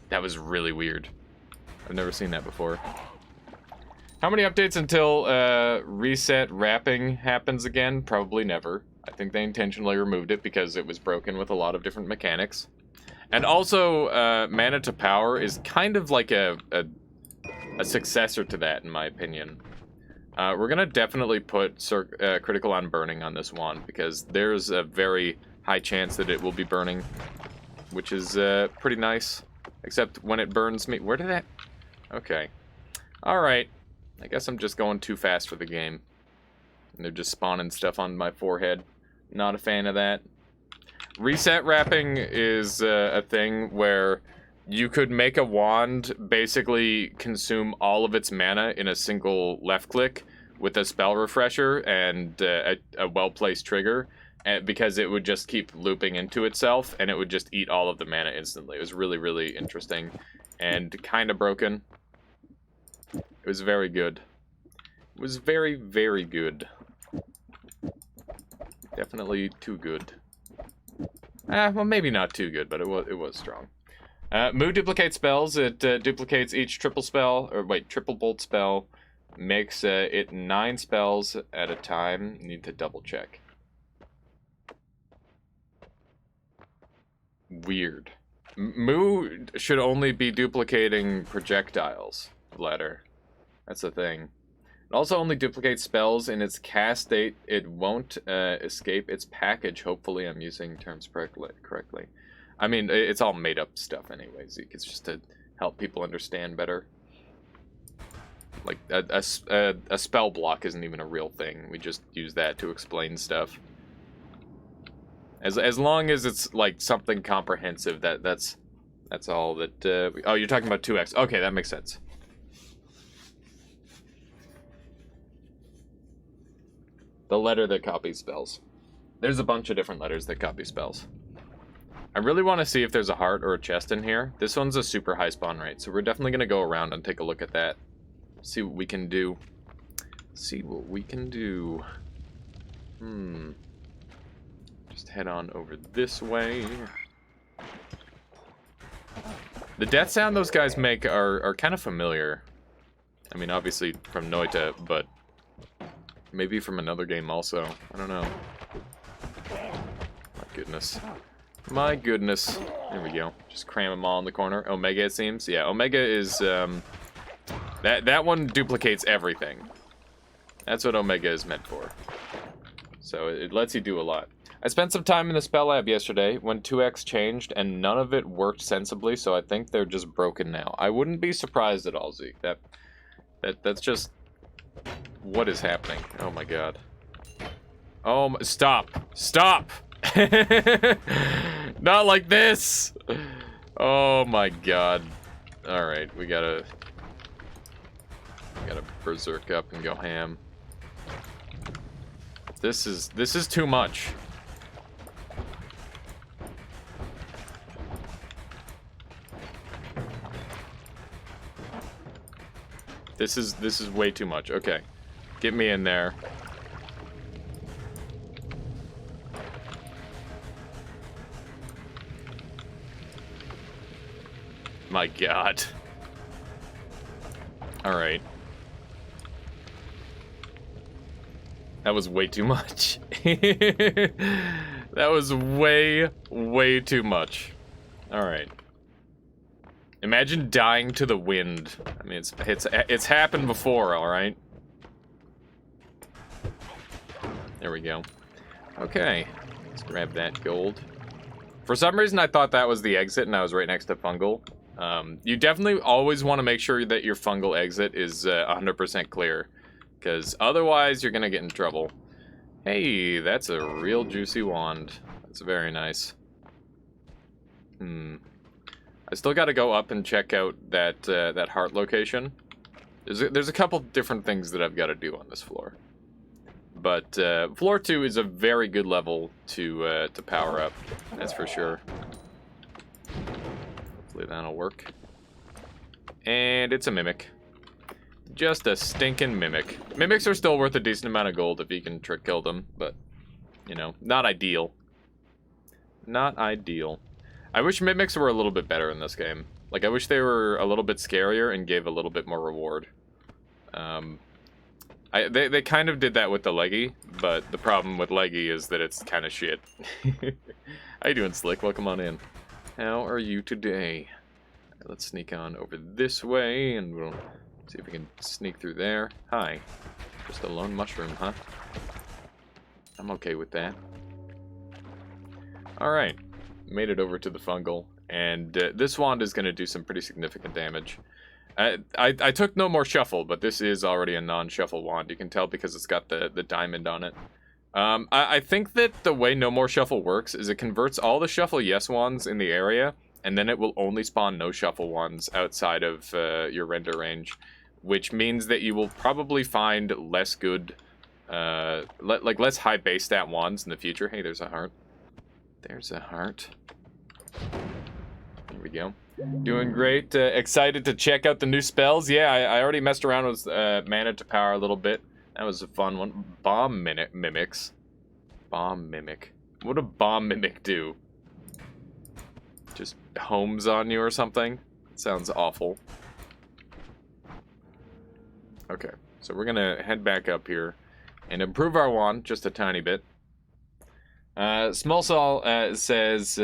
That was really weird. I've never seen that before. How many updates until reset wrapping happens again? Probably never. I think they intentionally removed it because it was broken with a lot of different mechanics. And also, Mana to Power is kind of like a successor to that, in my opinion. We're gonna definitely put Critical on Burning on this wand, because there's a very high chance that it will be burning, which is pretty nice. Except when it burns me... Where did that... Okay. Alright. I guess I'm just going too fast for the game. And they're just spawning stuff on my forehead. Not a fan of that. Reset wrapping is a thing where you could make a wand basically consume all of its mana in a single left click with a spell refresher and a well-placed trigger, because it would just keep looping into itself and it would just eat all of the mana instantly. It was really, really interesting and kind of broken. It was very good. It was very, very good. Definitely too good. Well, maybe not too good, but it was strong. Moo duplicates spells. It duplicates each triple bolt spell. Makes it 9 spells at a time. Need to double check. Weird. Moo should only be duplicating projectiles. Letter. That's the thing. It also only duplicates spells in its cast state. It won't escape its package. Hopefully I'm using terms correctly. I mean, it's all made up stuff anyways. It's just to help people understand better. Like, a spell block isn't even a real thing. We just use that to explain stuff. As long as it's, like, something comprehensive, that's all that... oh, you're talking about 2x. Okay, that makes sense. The letter that copies spells. There's a bunch of different letters that copy spells. I really want to see if there's a heart or a chest in here. This one's a super high spawn rate, so we're definitely going to go around and take a look at that. See what we can do. See what we can do. Just head on over this way. The death sound those guys make are kind of familiar. I mean, obviously from Noita, but... maybe from another game also. I don't know. My goodness. My goodness. There we go. Just cram them all in the corner. Omega, it seems. Yeah, Omega is... that one duplicates everything. That's what Omega is meant for. So it lets you do a lot. I spent some time in the spell lab yesterday when 2x changed and none of it worked sensibly, so I think they're just broken now. I wouldn't be surprised at all, Zeke. That's just... what is happening? Oh my god. Oh, stop. Stop! Not like this! Oh my god. Alright, we gotta berserk up and go ham. This is too much. This is way too much. Okay. Get me in there. My god. Alright. That was way too much. That was way too much. Alright. Imagine dying to the wind. I mean, it's happened before, alright? There we go. Okay. Let's grab that gold. For some reason, I thought that was the exit, and I was right next to fungal. You definitely always want to make sure that your fungal exit is 100% clear, because otherwise you're going to get in trouble. Hey, that's a real juicy wand. That's very nice. I still got to go up and check out that that heart location. There's a couple different things that I've got to do on this floor. But floor 2 is a very good level to power up, that's for sure. Hopefully that'll work. And it's a mimic. Just a stinking mimic. Mimics are still worth a decent amount of gold if you can trick kill them, but, you know, not ideal. Not ideal. I wish mimics were a little bit better in this game. Like, I wish they were a little bit scarier and gave a little bit more reward. They kind of did that with the leggy, but the problem with leggy is that it's kind of shit. How you doing, Slick? Welcome on in. How are you today? Let's sneak on over this way, and we'll see if we can sneak through there. Hi. Just a lone mushroom, huh? I'm okay with that. Alright. Made it over to the fungal, and this wand is going to do some pretty significant damage. I took no more shuffle, but this is already a non-shuffle wand. You can tell because it's got the diamond on it. I think that the way no more shuffle works is it converts all the shuffle yes wands in the area, and then it will only spawn no shuffle ones outside of your render range, which means that you will probably find less good, like less high base stat wands in the future. Hey, there's a heart. There's a heart. There we go. Doing great. Excited to check out the new spells. Yeah, I already messed around with Mana to Power a little bit. That was a fun one. Bomb mimics. Bomb mimic. What would a bomb mimic do? Just homes on you or something? Sounds awful. Okay, so we're gonna head back up here and improve our wand just a tiny bit. Small Sol says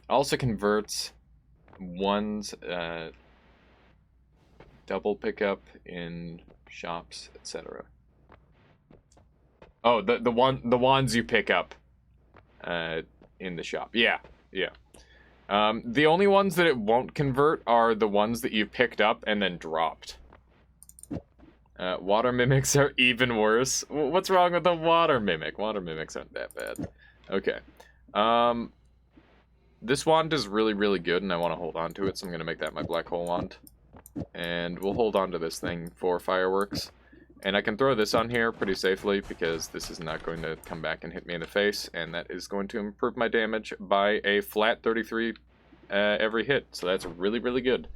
also converts one's double pickup in shops, etc. Oh, the wands you pick up in the shop. Yeah. The only ones that it won't convert are the ones that you picked up and then dropped. Water mimics are even worse. What's wrong with the water mimic? Water mimics aren't that bad. Okay. This wand is really, really good, and I want to hold on to it, so I'm going to make that my black hole wand. And we'll hold on to this thing for fireworks. And I can throw this on here pretty safely, because this is not going to come back and hit me in the face, and that is going to improve my damage by a flat 33 every hit. So that's really, really good.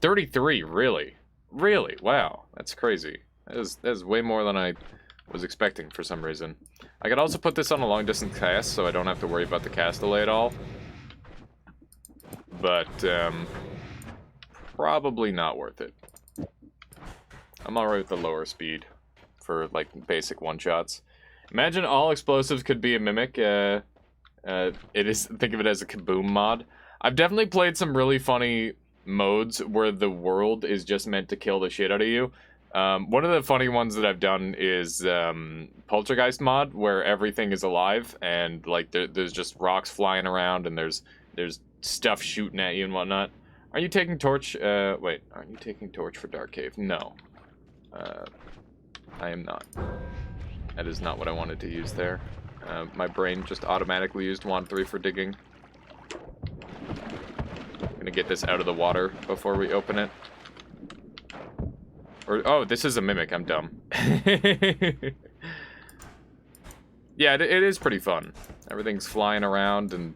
33, really? Really? Wow, that's crazy. That is way more than I was expecting for some reason. I could also put this on a long distance cast, so I don't have to worry about the cast delay at all. But, probably not worth it. I'm alright with the lower speed for, like, basic one-shots. Imagine all explosives could be a mimic. Think of it as a Kaboom mod. I've definitely played some really funny modes where the world is just meant to kill the shit out of you. One of the funny ones that I've done is Poltergeist mod, where everything is alive, and like there's just rocks flying around, and there's stuff shooting at you and whatnot. Are you taking torch? Wait, aren't you taking torch for Dark Cave? No. I am not. That is not what I wanted to use there. My brain just automatically used wand 3 for digging. I'm gonna get this out of the water before we open it. Or, oh, this is a mimic, I'm dumb. Yeah, it is pretty fun. Everything's flying around, and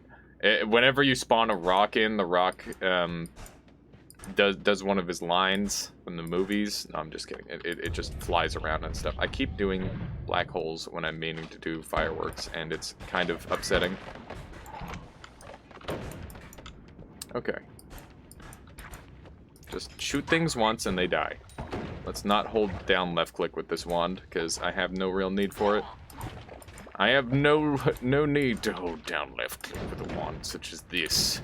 whenever you spawn a rock in, the rock does one of his lines from the movies. No, I'm just kidding. It just flies around and stuff. I keep doing black holes when I'm meaning to do fireworks, and it's kind of upsetting. Okay. Just shoot things once and they die. Let's not hold down left click with this wand, because I have no real need for it. I have no need to hold down left click with a wand such as this.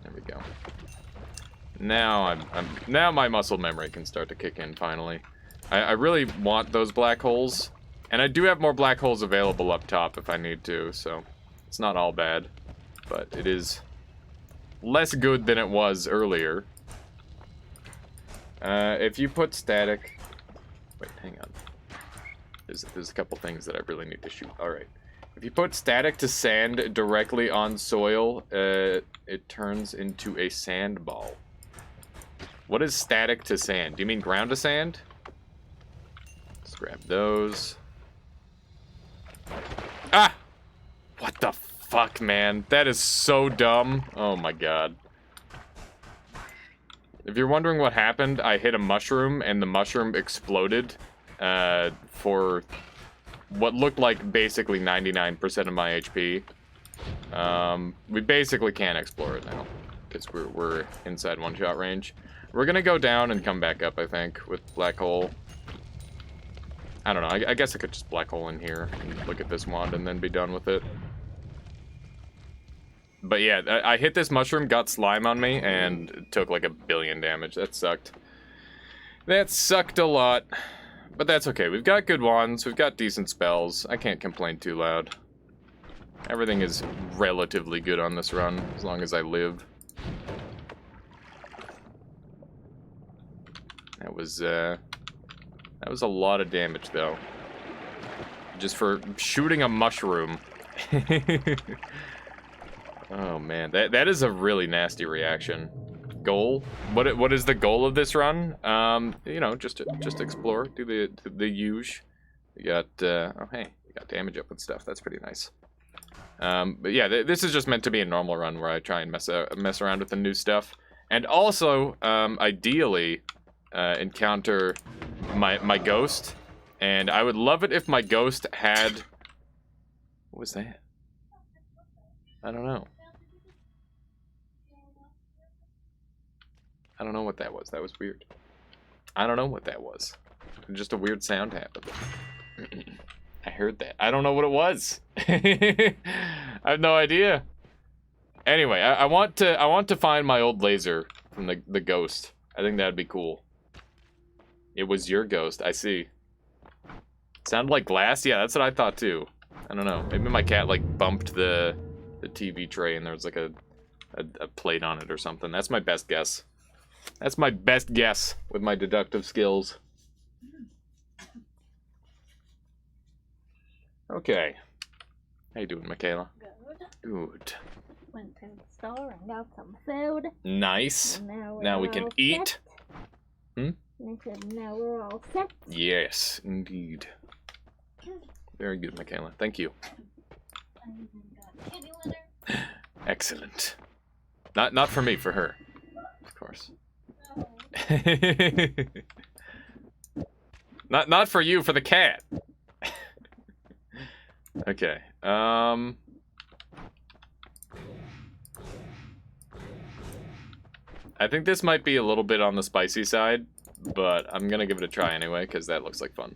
There we go. Now now my muscle memory can start to kick in finally. I really want those black holes, and I do have more black holes available up top if I need to, so it's not all bad, but it is less good than it was earlier. If you put static, wait, hang on. There's a couple things that I really need to shoot. All right. If you put static to sand directly on soil, it turns into a sand ball. What is static to sand? Do you mean ground to sand? Let's grab those. Ah! What the fuck, man? That is so dumb. Oh my god. If you're wondering what happened, I hit a mushroom and the mushroom exploded for what looked like basically 99% of my HP. We basically can't explore it now because we're inside one-shot range. We're gonna go down and come back up, I think, with black hole. I don't know, I guess I could just black hole in here and look at this wand and then be done with it. But yeah, I hit this mushroom, got slime on me, and took like 1 billion damage. That sucked. That sucked a lot. But that's okay, we've got good wands, we've got decent spells. I can't complain too loud. Everything is relatively good on this run, as long as I live. That was a lot of damage, though. Just for shooting a mushroom. Oh, man. That is a really nasty reaction. Goal? What is the goal of this run? You know, just explore. Do the usual. You got, oh, hey. You got damage up and stuff. That's pretty nice. But yeah, this is just meant to be a normal run where I try and mess around with the new stuff. And also, ideally... encounter my ghost, and I would love it if my ghost had... What was that? I don't know. I don't know what that was. That was weird. I don't know what that was. Just a weird sound happened. I heard that. I don't know what it was. I have no idea. Anyway, I want to find my old laser from the ghost. I think that'd be cool. It was your ghost, I see. Sounded like glass? Yeah, that's what I thought too. I don't know. Maybe my cat like bumped the TV tray and there was like a plate on it or something. That's my best guess. That's my best guess with my deductive skills. Okay. How you doing, Michaela? Good. Good. Went to the store and got some food. Nice. Now we can all eat. set. Hmm? And I said, now we're all set. Yes, indeed. Very good, Michaela. Thank you. I even got kitty litter. Excellent. Not for me, for her. Of course. not for you, for the cat. Okay. I think this might be a little bit on the spicy side, but I'm gonna give it a try anyway, because that looks like fun.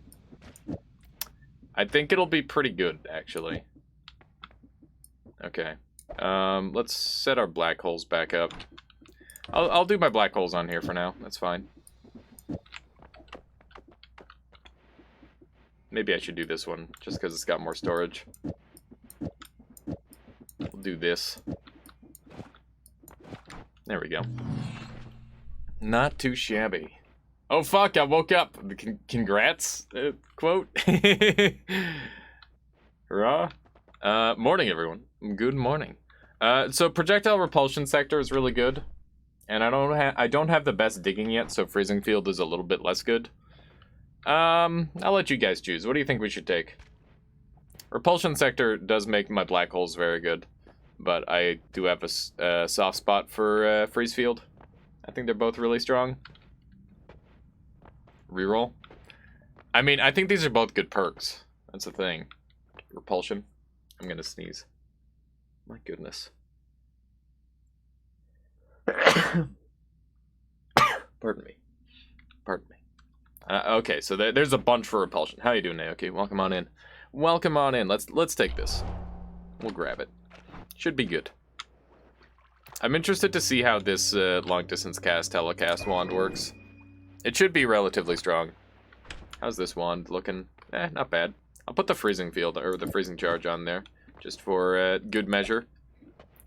I think it'll be pretty good, actually. Okay. Let's set our black holes back up. I'll do my black holes on here for now. That's fine. Maybe I should do this one, just because it's got more storage. We'll do this. There we go. Not too shabby. Oh fuck, I woke up. Congrats, quote. Hurrah. Morning, everyone. Good morning. So projectile repulsion sector is really good. And I don't have the best digging yet, so freezing field is a little bit less good. I'll let you guys choose. What do you think we should take? Repulsion sector does make my black holes very good, but I do have a soft spot for freeze field. I think they're both really strong. Reroll. I mean, I think these are both good perks. That's the thing. Repulsion. I'm gonna sneeze. My goodness. Pardon me. Pardon me. Okay, so there's a bunch for repulsion. How you doing, Naoki? Welcome on in. Welcome on in. Let's take this. We'll grab it. Should be good. I'm interested to see how this long distance cast telecast wand works. It should be relatively strong. How's this wand looking? Not bad. I'll put the freezing field or the freezing charge on there just for good measure.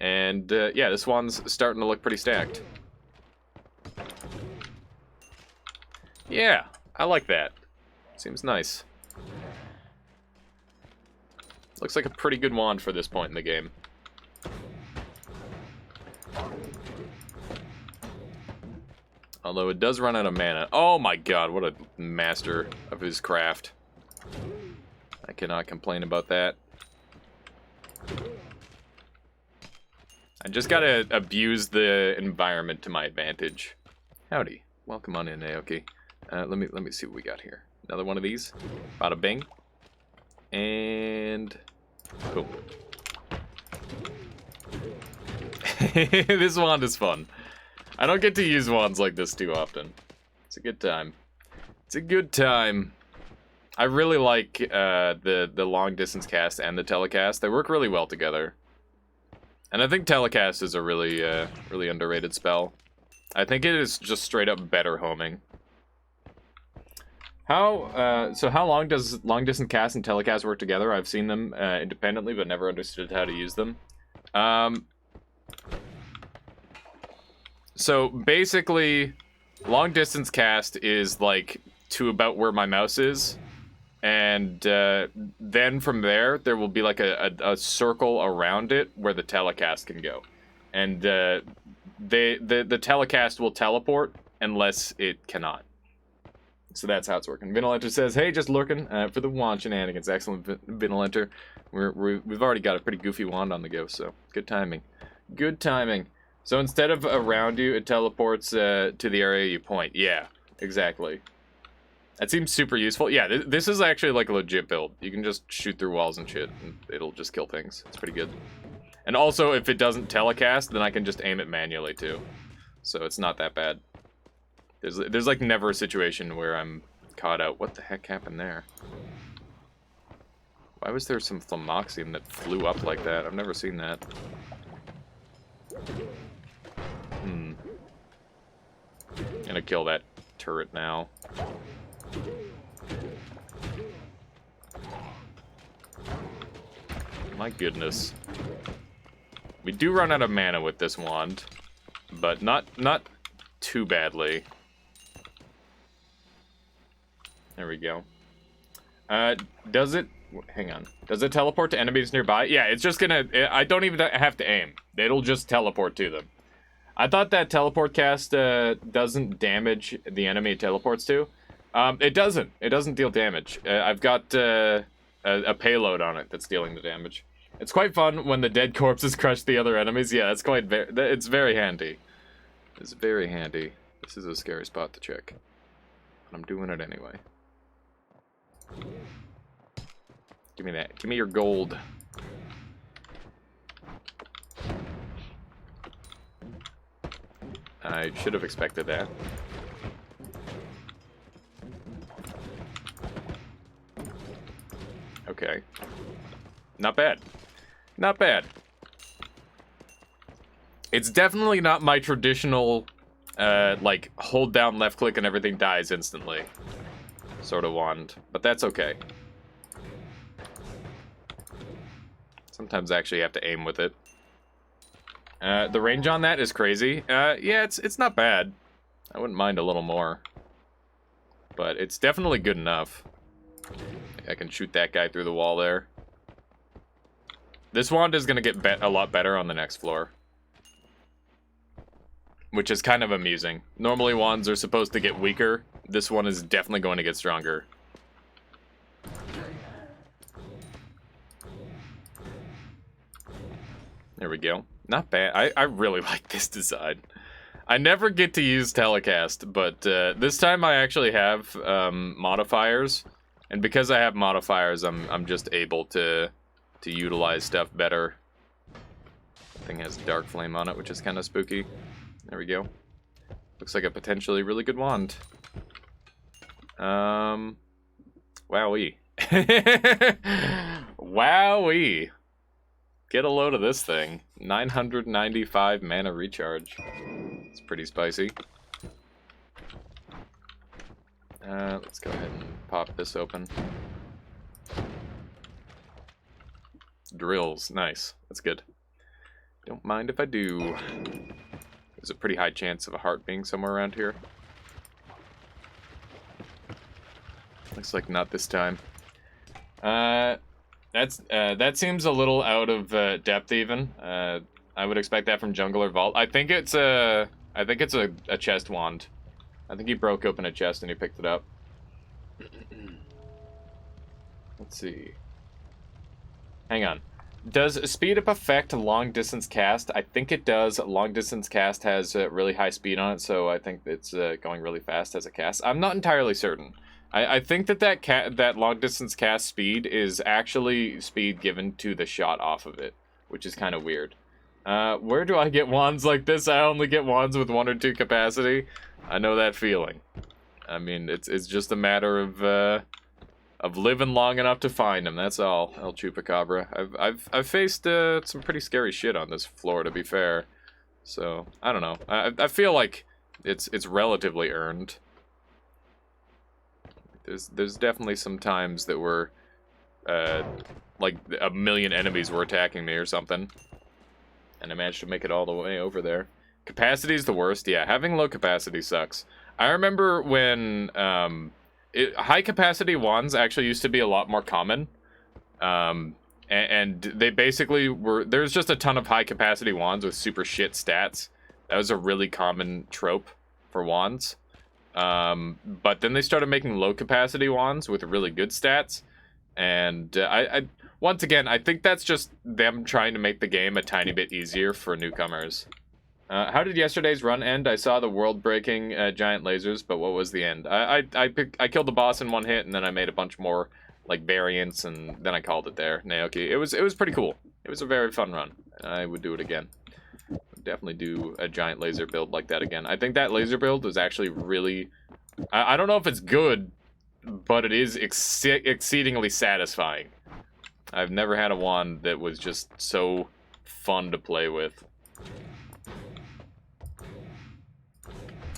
And yeah, this wand's starting to look pretty stacked. Yeah, I like that. Seems nice. Looks like a pretty good wand for this point in the game. Although it does run out of mana. Oh my god, what a master of his craft. I cannot complain about that. I just gotta abuse the environment to my advantage. Howdy. Welcome on in, Naoki. Let me see what we got here. Another one of these. Bada bing. And boom. This wand is fun. I don't get to use wands like this too often. It's a good time. It's a good time. I really like the long distance cast and the telecast. They work really well together. And I think telecast is a really really underrated spell. I think it is just straight up better homing. So how long does long distance cast and telecast work together? I've seen them independently, but never understood how to use them. So basically, long distance cast is like to about where my mouse is, and then from there will be like a circle around it where the telecast can go, and the telecast will teleport unless it cannot. So that's how it's working. Vinolenter says, "Hey, just lurking for the wand shenanigans." Excellent, Vinolenter. We've already got a pretty goofy wand on the go, so good timing. Good timing. So instead of around you, it teleports to the area you point. Yeah, exactly. That seems super useful. Yeah, this is actually like a legit build. You can just shoot through walls and shit, and it'll just kill things. It's pretty good. And also, if it doesn't telecast, then I can just aim it manually too. So it's not that bad. There's like never a situation where I'm caught out. What the heck happened there? Why was there some Thlamoxium that flew up like that? I've never seen that. Gonna kill that turret now. My goodness. We do run out of mana with this wand, but not too badly. There we go. Does it... Hang on. Does it teleport to enemies nearby? Yeah, it's just gonna... I don't even have to aim. It'll just teleport to them. I thought that teleport cast doesn't damage the enemy it teleports to. It doesn't. It doesn't deal damage. I've got a payload on it that's dealing the damage. It's quite fun when the dead corpses crush the other enemies. Yeah, that's quite... It's very handy. It's very handy. This is a scary spot to check. But I'm doing it anyway. Give me that. Give me your gold. I should have expected that. Okay. Not bad. Not bad. It's definitely not my traditional, like, hold down left click and everything dies instantly sort of wand, but that's okay. Sometimes I actually have to aim with it. The range on that is crazy. Yeah, it's not bad. I wouldn't mind a little more. But it's definitely good enough. I can shoot that guy through the wall there. This wand is going to get a lot better on the next floor. Which is kind of amusing. Normally wands are supposed to get weaker. This one is definitely going to get stronger. There we go. Not bad. I really like this design. I never get to use telecast, but this time I actually have modifiers. And because I have modifiers, I'm just able to utilize stuff better. Thing has Dark Flame on it, which is kind of spooky. There we go. Looks like a potentially really good wand. Wowee. Wowee. Get a load of this thing. 995 mana recharge. It's pretty spicy. Let's go ahead and pop this open. Drills, nice. That's good. Don't mind if I do. There's a pretty high chance of a heart being somewhere around here. Looks like not this time. That seems a little out of depth even. I would expect that from jungle or vault. I think it's a chest wand. I think he broke open a chest and he picked it up. Let's see. Hang on. Does speed up affect long distance cast? I think it does. Long distance cast has really high speed on it, so I think it's going really fast as a cast. I'm not entirely certain. I think that long distance cast speed is actually speed given to the shot off of it, which is kind of weird. Where do I get wands like this? I only get wands with 1 or 2 capacity. I know that feeling. I mean, it's just a matter of living long enough to find them. That's all. El Chupacabra. I've faced some pretty scary shit on this floor, to be fair. So I don't know. I feel like it's relatively earned. There's definitely some times that were like a million enemies were attacking me or something, and I managed to make it all the way over there. Capacity is the worst. Yeah, having low capacity sucks. I remember when high capacity wands actually used to be a lot more common, and they basically were. There's just a ton of high capacity wands with super shit stats. That was a really common trope for wands. But then they started making low capacity wands with really good stats, and I once again, I think that's just them trying to make the game a tiny bit easier for newcomers. How did yesterday's run end? I saw the world-breaking giant lasers, but what was the end? I killed the boss in 1 hit, and then I made a bunch more like variants, and then I called it there. Naoki. It was pretty cool. It was a very fun run. I would do it again. Definitely do a giant laser build like that again. I think that laser build was actually really... I don't know if it's good, but it is exceedingly satisfying. I've never had a wand that was just so fun to play with.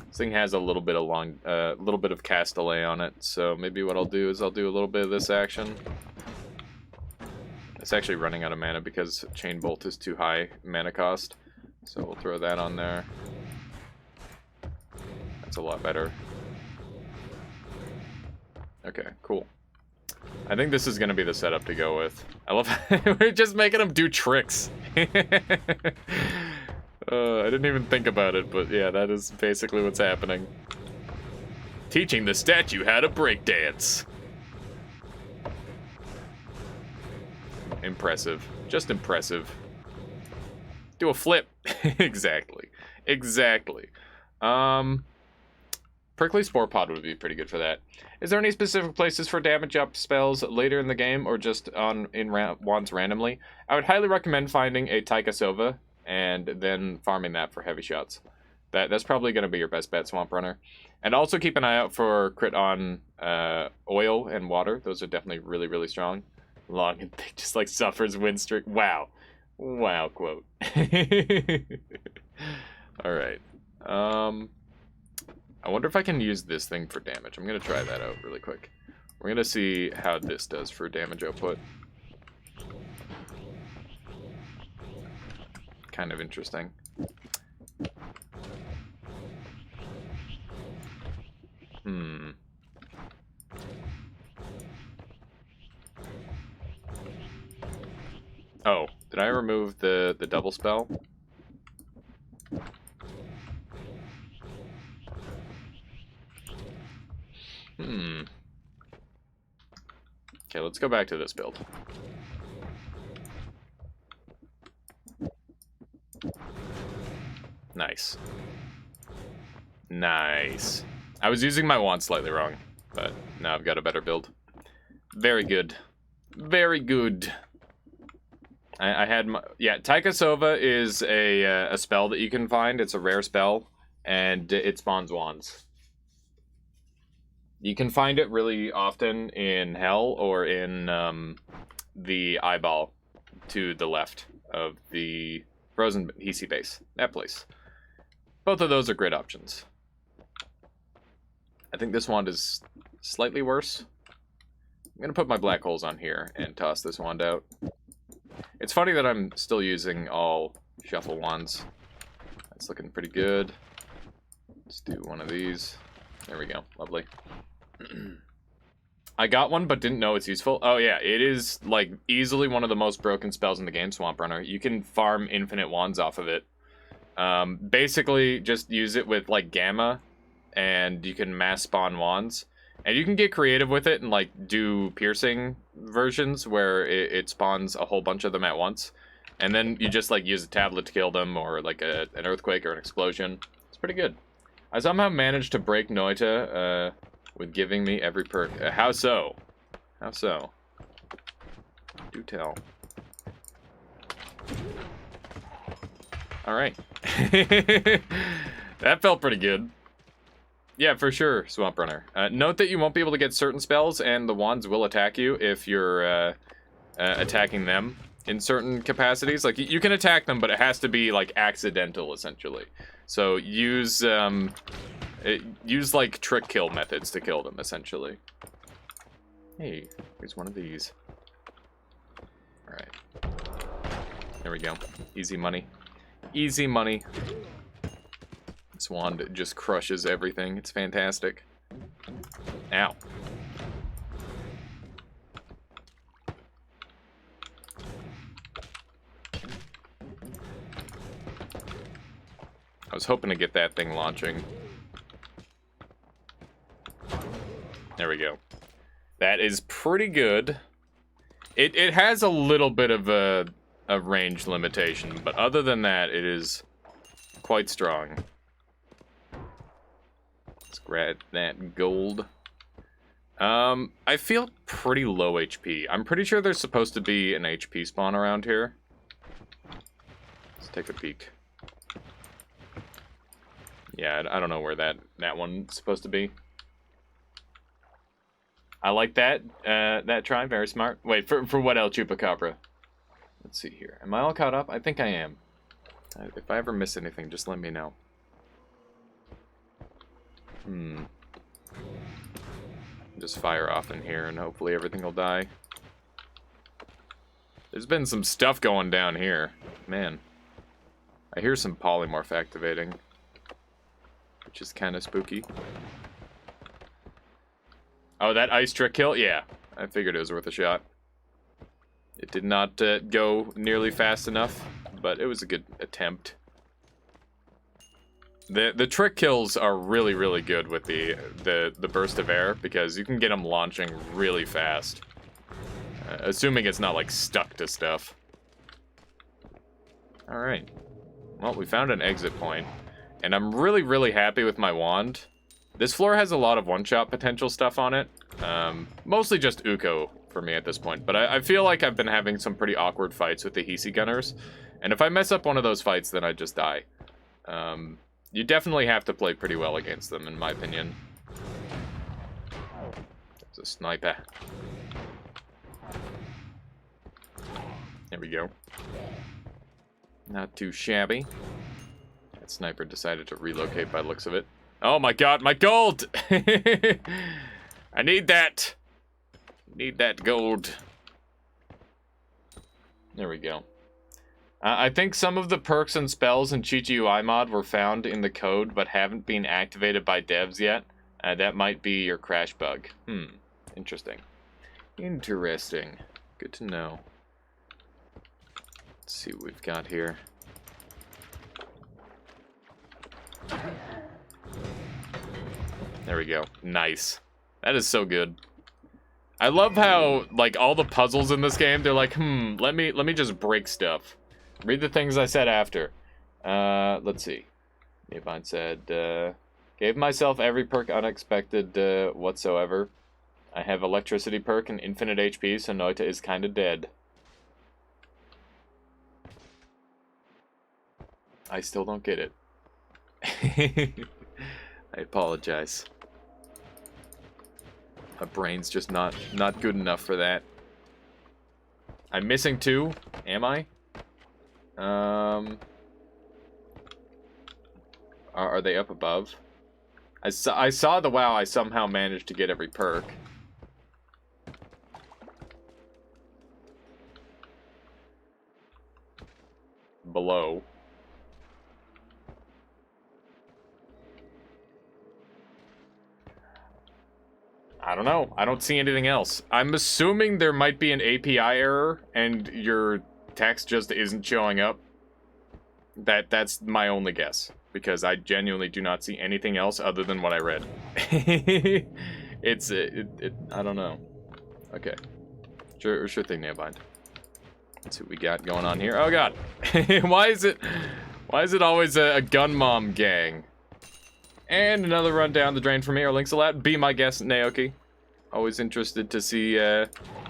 This thing has a little bit of cast delay on it, so maybe what I'll do is I'll do a little bit of this action. It's actually running out of mana because Chain Bolt is too high mana cost. So we'll throw that on there. That's a lot better. Okay, cool. I think this is going to be the setup to go with. I love we're just making them do tricks. I didn't even think about it, but yeah, that is basically what's happening. Teaching the statue how to breakdance. Impressive. Just impressive. Do a flip. Exactly. Prickly Spore Pod would be pretty good for that. Is there any specific places for damage up spells later in the game, or just in wands randomly? I would highly recommend finding a Taika Sova and then farming that for heavy shots. That's probably going to be your best bet, Swamp Runner. And also keep an eye out for crit on oil and water. Those are definitely really, really strong. Long and thick, just like suffers wind streak. Wow. Wow, quote. Alright. I wonder if I can use this thing for damage. I'm going to try that out really quick. We're going to see how this does for damage output. Kind of interesting. Oh, did I remove the double spell? Okay, let's go back to this build. Nice. Nice. I was using my wand slightly wrong, but now I've got a better build. Very good. Very good. I had my... Yeah, Taika Sova is a spell that you can find. It's a rare spell, and it spawns wands. You can find it really often in Hell or in the eyeball to the left of the Frozen Hisi base. That place. Both of those are great options. I think this wand is slightly worse. I'm going to put my black holes on here and toss this wand out. It's funny that I'm still using all shuffle wands. That's looking pretty good. Let's do one of these. There we go. Lovely. I got one but didn't know it's useful. Oh yeah, it is like easily one of the most broken spells in the game, Swamp Runner. You can farm infinite wands off of it. Basically, just use it with like Gamma, and you can mass spawn wands. And you can get creative with it and like do piercing versions where it spawns a whole bunch of them at once. And then you just like use a tablet to kill them, or like an earthquake or an explosion. It's pretty good. I somehow managed to break Noita with giving me every perk. How so? How so? Do tell. Alright. That felt pretty good. Yeah, for sure, Swamp Runner. Note that you won't be able to get certain spells, and the wands will attack you if you're attacking them in certain capacities. Like, you can attack them, but it has to be, like, accidental, essentially. So use like, trick kill methods to kill them, essentially. Hey, here's one of these. Alright. There we go. Easy money. Easy money. This wand just crushes everything. It's fantastic. Ow. I was hoping to get that thing launching. There we go. That is pretty good. It has a little bit of a range limitation, but other than that, it is quite strong. Let's grab that gold. I feel pretty low HP. I'm pretty sure there's supposed to be an HP spawn around here. Let's take a peek. Yeah, I don't know where that one's supposed to be. I like that that try. Very smart. Wait, for what, El Chupacabra? Let's see here. Am I all caught up? I think I am. If I ever miss anything, just let me know. Just fire off in here and hopefully everything will die. There's been some stuff going down here. Man. I hear some polymorph activating, which is kind of spooky. Oh, that ice trick kill? Yeah, I figured it was worth a shot. It did not go nearly fast enough, but it was a good attempt. The trick kills are really, really good with the burst of air, because you can get them launching really fast. Assuming it's not, like, stuck to stuff. Alright. Well, we found an exit point, and I'm really, really happy with my wand. This floor has a lot of one-shot potential stuff on it. Mostly just Uko for me at this point, but I feel like I've been having some pretty awkward fights with the Hisi Gunners, and if I mess up one of those fights, then I just die. You definitely have to play pretty well against them, in my opinion. There's a sniper. There we go. Not too shabby. That sniper decided to relocate by the looks of it. Oh my god, my gold! I need that! Need that gold. There we go. I think some of the perks and spells in Chichi UI mod were found in the code but haven't been activated by devs yet. That might be your crash bug. Interesting. Interesting. Good to know. Let's see what we've got here. There we go. Nice. That is so good. I love how, like, all the puzzles in this game, they're like, let me just break stuff. Read the things I said after. Let's see. Navine said, gave myself every perk unexpected whatsoever. I have electricity perk and infinite HP, so Noita is kinda dead. I still don't get it. I apologize. My brain's just not good enough for that. I'm missing 2. Am I? Are they up above? I saw the WoW. I somehow managed to get every perk. Below. I don't know. I don't see anything else. I'm assuming there might be an API error and your text just isn't showing up. That's my only guess, because I genuinely do not see anything else other than what I read. I don't know. Okay. Sure thing, Nailbind. Let's see what we got going on here. Oh god. Why is it always a gun mom gang? And another run down the drain for me, or Link's a lot. Be my guest, Naoki. Always interested to see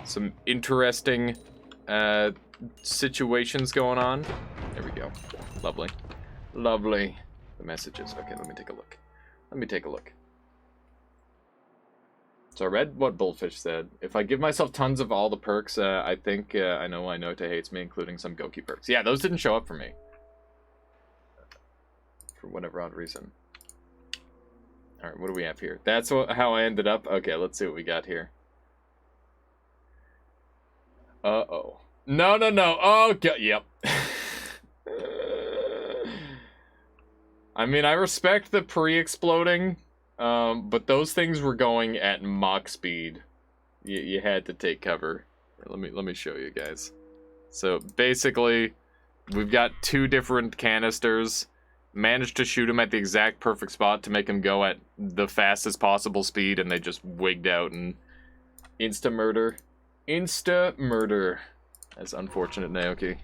some interesting situations going on. There we go. Lovely. Lovely. The messages. Okay, let me take a look. So I read what Bullfish said. If I give myself tons of all the perks, I think I know Nota hates me, including some Goki perks. Yeah, those didn't show up for me. For whatever odd reason. Alright, what do we have here? That's how I ended up? Okay, let's see what we got here. Uh-oh. No. Oh, God. Yep. I mean, I respect the pre-exploding, but those things were going at Mach speed. You had to take cover. Let me show you guys. So, basically, we've got 2 different canisters. Managed to shoot him at the exact perfect spot to make him go at the fastest possible speed, and they just wigged out and insta-murder. Insta-murder. That's unfortunate, Naoki.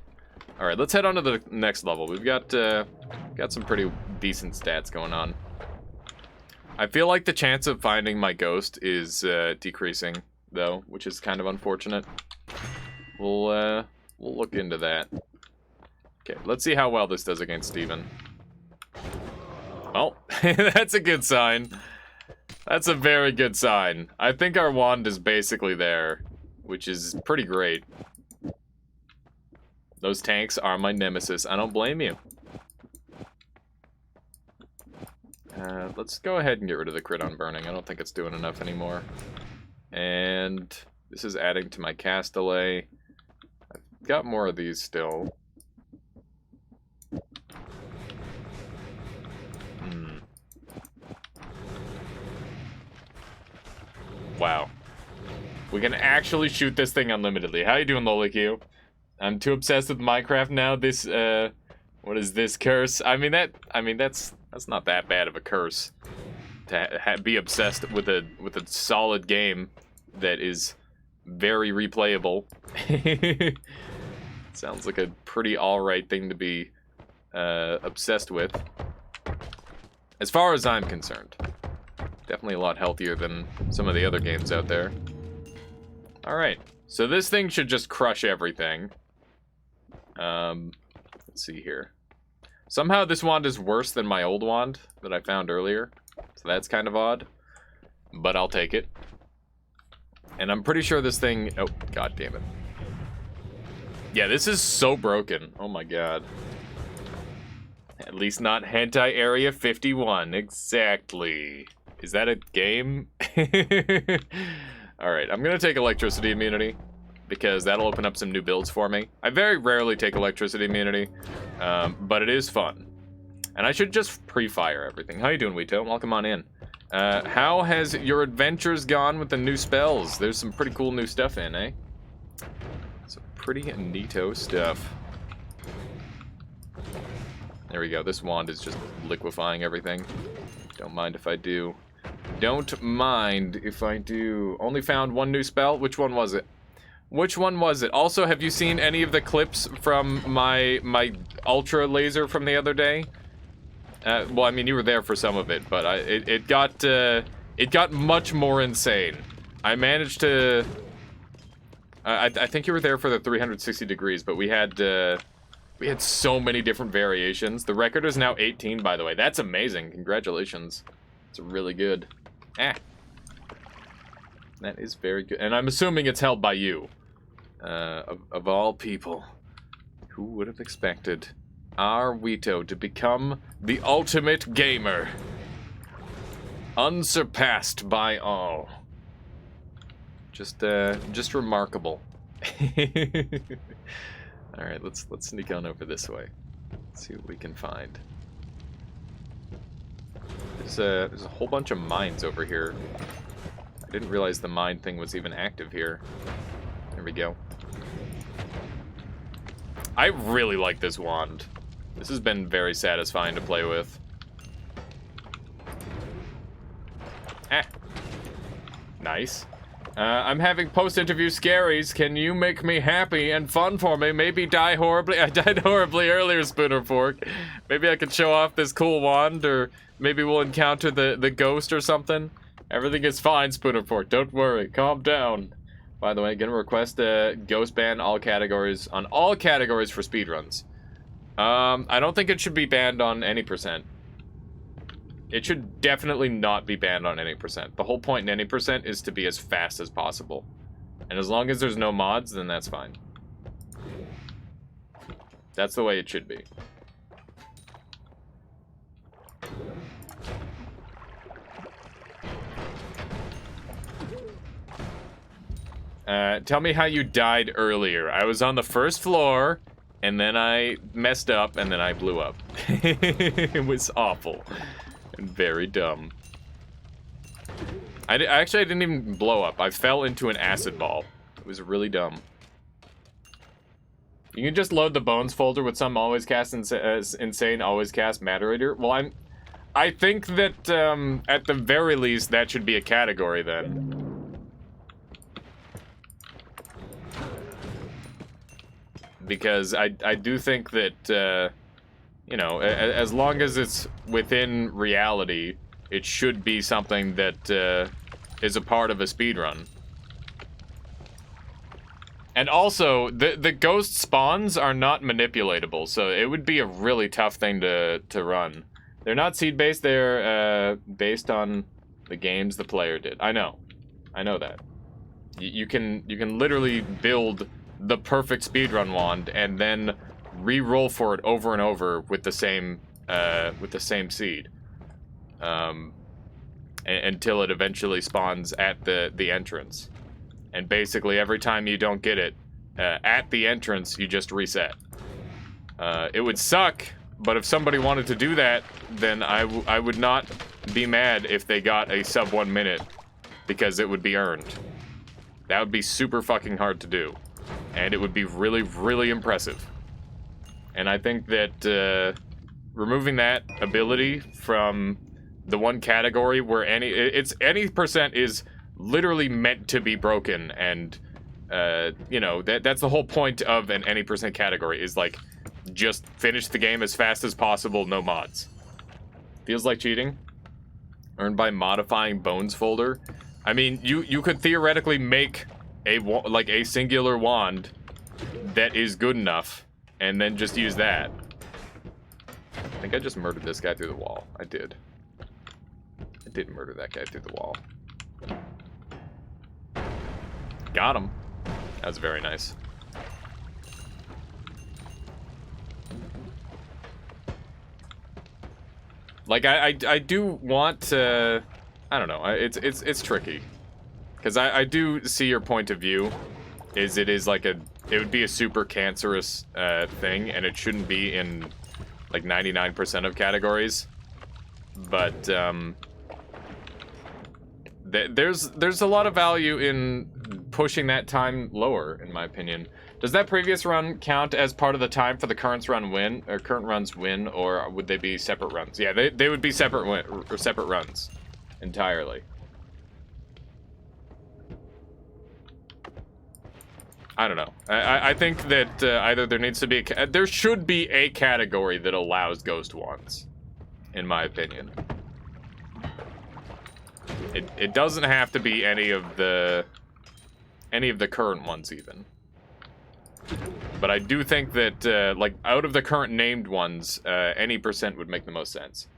Alright, let's head on to the next level. We've got some pretty decent stats going on. I feel like the chance of finding my ghost is decreasing, though, which is kind of unfortunate. We'll look into that. Okay, let's see how well this does against Steven. Well, that's a good sign. That's a very good sign. I think our wand is basically there, which is pretty great. Those tanks are my nemesis. I don't blame you. Let's go ahead and get rid of the crit on burning. I don't think it's doing enough anymore. And this is adding to my cast delay. I've got more of these still. Wow. We can actually shoot this thing unlimitedly. How you doing, Loliq? I'm too obsessed with Minecraft now. This, what is this curse? I mean, that's not that bad of a curse. To be obsessed with a solid game that is very replayable. Sounds like a pretty alright thing to be obsessed with. As far as I'm concerned. Definitely a lot healthier than some of the other games out there. Alright, so this thing should just crush everything. Let's see here. Somehow this wand is worse than my old wand that I found earlier. So that's kind of odd. But I'll take it. And I'm pretty sure this thing... Oh, god damn it. Yeah, this is so broken. Oh my god. At least not Hentai Area 51. Exactly. Is that a game? Alright, I'm gonna take electricity immunity, because that'll open up some new builds for me. I very rarely take electricity immunity, but it is fun. And I should just pre-fire everything. How you doing, Weeto? Welcome on in. How has your adventures gone with the new spells? There's some pretty cool new stuff in, eh? Some pretty neato stuff. There we go. This wand is just liquefying everything. Don't mind if I do. Don't mind if I do. Only found one new spell. Which one was it? Which one was it? Also, have you seen any of the clips from my ultra laser from the other day? Well, I mean, you were there for some of it, but it got much more insane. I managed to. I think you were there for the 360 degrees, but we had so many different variations. The record is now 18, by the way. That's amazing. Congratulations. It's really good. That is very good. And I'm assuming it's held by you. Of all people. Who would have expected our Wito to become the ultimate gamer? Unsurpassed by all. Just remarkable. Alright, let's sneak on over this way. Let's see what we can find. There's a whole bunch of mines over here. I didn't realize the mine thing was even active here. There we go. I really like this wand. This has been very satisfying to play with. Nice. I'm having post-interview scaries. Can you make me happy and fun for me? Maybe die horribly. I died horribly earlier, Spooner Fork. Maybe I could show off this cool wand, or maybe we'll encounter the ghost or something. Everything is fine, Spooner Fork. Don't worry. Calm down. By the way, gonna request a ghost ban all categories on all categories for speedruns. I don't think it should be banned on any percent. It should definitely not be banned on any percent. The whole point in any percent is to be as fast as possible. And as long as there's no mods, then that's fine. That's the way it should be. Tell me how you died earlier. I was on the first floor, and then I messed up, and then I blew up. It was awful. And very dumb. I didn't even blow up. I fell into an acid ball. It was really dumb. You can just load the bones folder with some always cast insane always cast Materator. Well, I think that at the very least that should be a category then. Because I do think that you know, as long as it's within reality, it should be something that is a part of a speedrun. And also, the ghost spawns are not manipulatable, so it would be a really tough thing to run. They're not seed-based, they're based on the games the player did. I know that. You can literally build the perfect speedrun wand and then re-roll for it over and over with the same seed, until it eventually spawns at the entrance. And basically, every time you don't get it at the entrance, you just reset. It would suck, but if somebody wanted to do that, then I would not be mad if they got a sub 1 minute, because it would be earned. That would be super fucking hard to do, and it would be really, really impressive. And I think that removing that ability from the one category where any percent is literally meant to be broken, and you know, that's the whole point of an any percent category, is like just finish the game as fast as possible, no mods. Feels like cheating. Earned by modifying bones folder. I mean, you could theoretically make a singular wand that is good enough, and then just use that. I think I just murdered this guy through the wall. I did. I did murder that guy through the wall. Got him. That was very nice. Like, I do want to... I don't know. It's tricky. Because I do see your point of view. It is like it would be a super cancerous thing, and it shouldn't be in like 99% of categories. But there's a lot of value in pushing that time lower, in my opinion. Does that previous run count as part of the time for the current run's win, or would they be separate runs? Yeah, they would be separate runs entirely. I don't know. I think that either there needs to be there should be a category that allows ghost wands, in my opinion. It doesn't have to be any of the current ones even. But I do think that like out of the current named ones, any percent would make the most sense.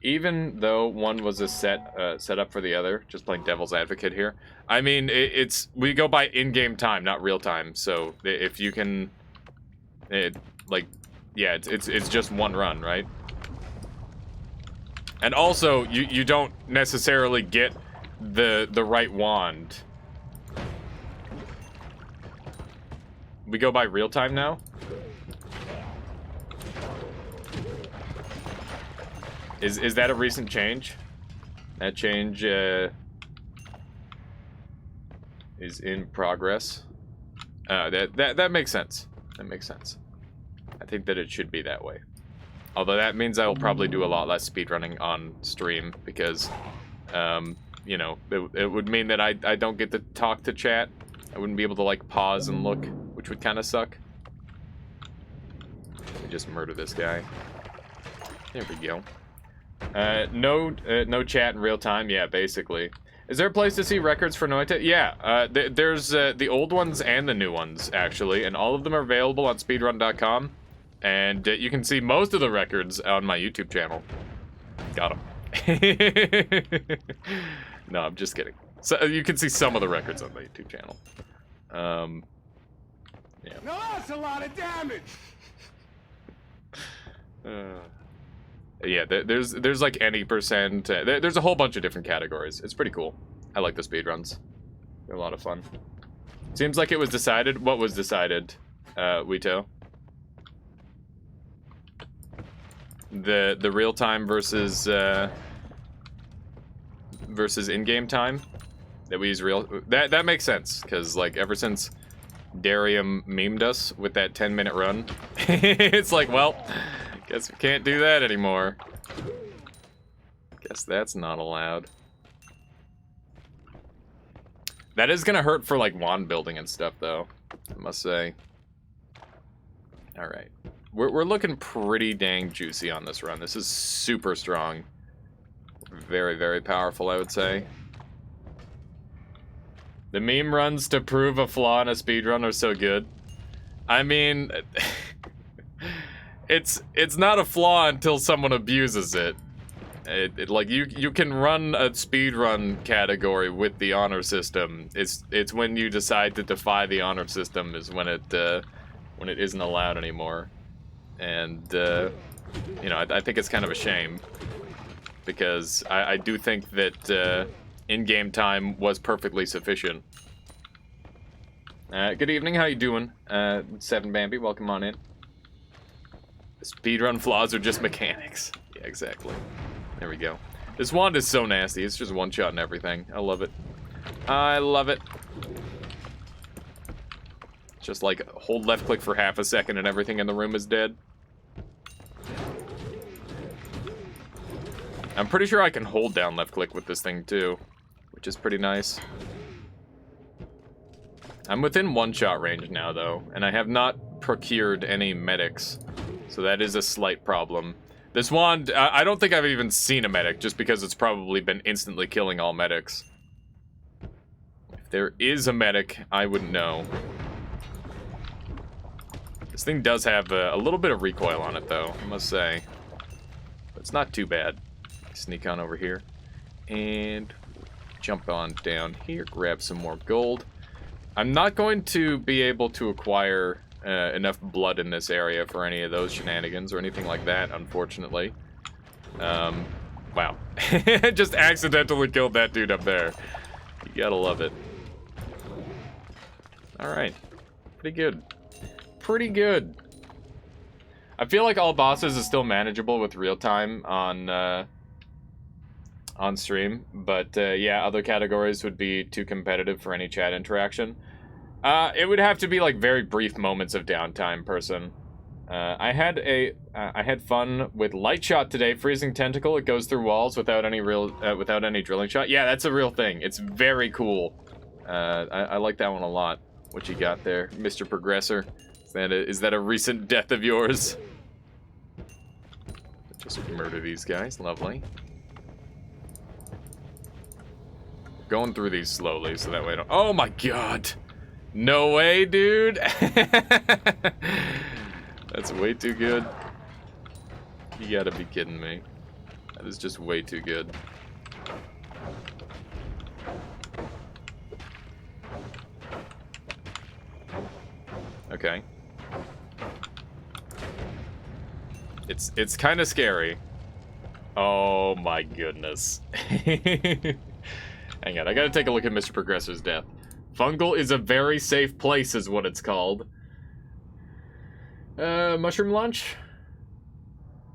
even though one was a set up for the other, just playing devil's advocate here. I mean, we go by in-game time, not real time. So if you can, yeah, it's just one run, right? And also, you don't necessarily get the right wand. We go by real time now? Is that a recent change? That change is in progress. That makes sense. That makes sense. I think that it should be that way. Although that means I will probably do a lot less speedrunning on stream because, you know, it would mean that I don't get to talk to chat. I wouldn't be able to like pause and look, which would kind of suck. Let me just murder this guy. There we go. No chat in real time. Yeah, basically. Is there a place to see records for Noita? Yeah, there's the old ones and the new ones actually, and all of them are available on speedrun.com. And you can see most of the records on my YouTube channel. Got them. No, I'm just kidding. So you can see some of the records on my YouTube channel. Yeah. No, that's a lot of damage. Yeah, there's like any percent. There's a whole bunch of different categories. It's pretty cool. I like the speedruns. They're a lot of fun. Seems like it was decided. What was decided, Wito? The real time versus in-game time that we use real. That makes sense because like ever since Darium memed us with that 10-minute run, it's like, well, guess we can't do that anymore. Guess that's not allowed. That is gonna hurt for like wand building and stuff though, I must say. All right. We're looking pretty dang juicy on this run. This is super strong. Very, very powerful, I would say. The meme runs to prove a flaw in a speedrun are so good. I mean, it's not a flaw until someone abuses it. Like you can run a speedrun category with the honor system. It's when you decide to defy the honor system is when it isn't allowed anymore. And, you know, I think it's kind of a shame because I do think that in-game time was perfectly sufficient. Good evening, how you doing? Seven Bambi, welcome on in. Speedrun flaws are just mechanics. Yeah, exactly. There we go. This wand is so nasty, it's just one shot and everything. I love it. I love it. Just like hold left click for half a second and everything in the room is dead. I'm pretty sure I can hold down left click with this thing too, which is pretty nice. I'm within one-shot range now though, and I have not procured any medics, so that is a slight problem. This wand, I don't think I've even seen a medic, just because it's probably been instantly killing all medics. If there is a medic, I wouldn't know. This thing does have a little bit of recoil on it though, I must say. But it's not too bad. Sneak on over here and jump on down here, grab some more gold. I'm not going to be able to acquire enough blood in this area for any of those shenanigans or anything like that, unfortunately. Wow. Just accidentally killed that dude up there. You gotta love it. Alright. Pretty good. Pretty good. I feel like all bosses is still manageable with real time on stream, but yeah, other categories would be too competitive for any chat interaction. It would have to be like very brief moments of downtime, person. I had fun with Light Shot today. Freezing Tentacle. It goes through walls without any drilling shot. Yeah, that's a real thing. It's very cool. I like that one a lot. What you got there, Mr. Progressor? Is that a recent death of yours? Just murder these guys. Lovely. Going through these slowly so that way I don't... Oh my god! No way, dude! That's way too good. You gotta be kidding me. That is just way too good. Okay. It's kind of scary. Oh my goodness. Hang on, I gotta take a look at Mr. Progressor's death. Fungal is a very safe place is what it's called. Mushroom launch?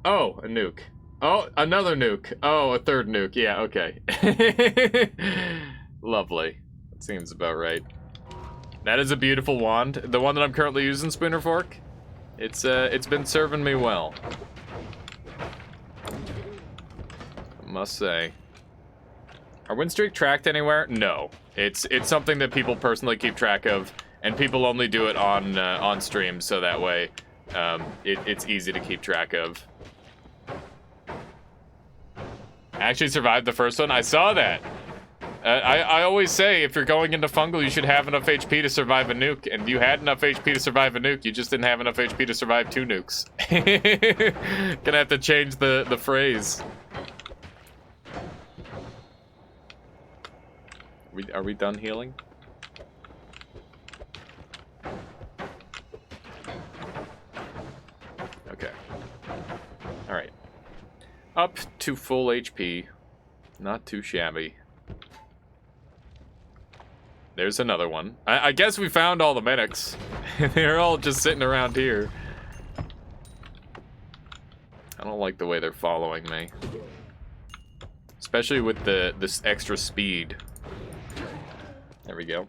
Oh, a nuke. Oh, another nuke. Oh, a third nuke. Yeah, okay. Lovely. That seems about right. That is a beautiful wand. The one that I'm currently using, Spooner Fork. It's been serving me well. I must say. Are win streak tracked anywhere? No. It's something that people personally keep track of, and people only do it on stream, so that way it's easy to keep track of. I actually survived the first one. I saw that. I always say if you're going into fungal, you should have enough HP to survive a nuke, and you had enough HP to survive a nuke. You just didn't have enough HP to survive 2 nukes. Gonna have to change the phrase. Are we done healing? Okay. Alright. Up to full HP. Not too shabby. There's another one. I guess we found all the medics. They're all just sitting around here. I don't like the way they're following me. Especially with this extra speed. There we go.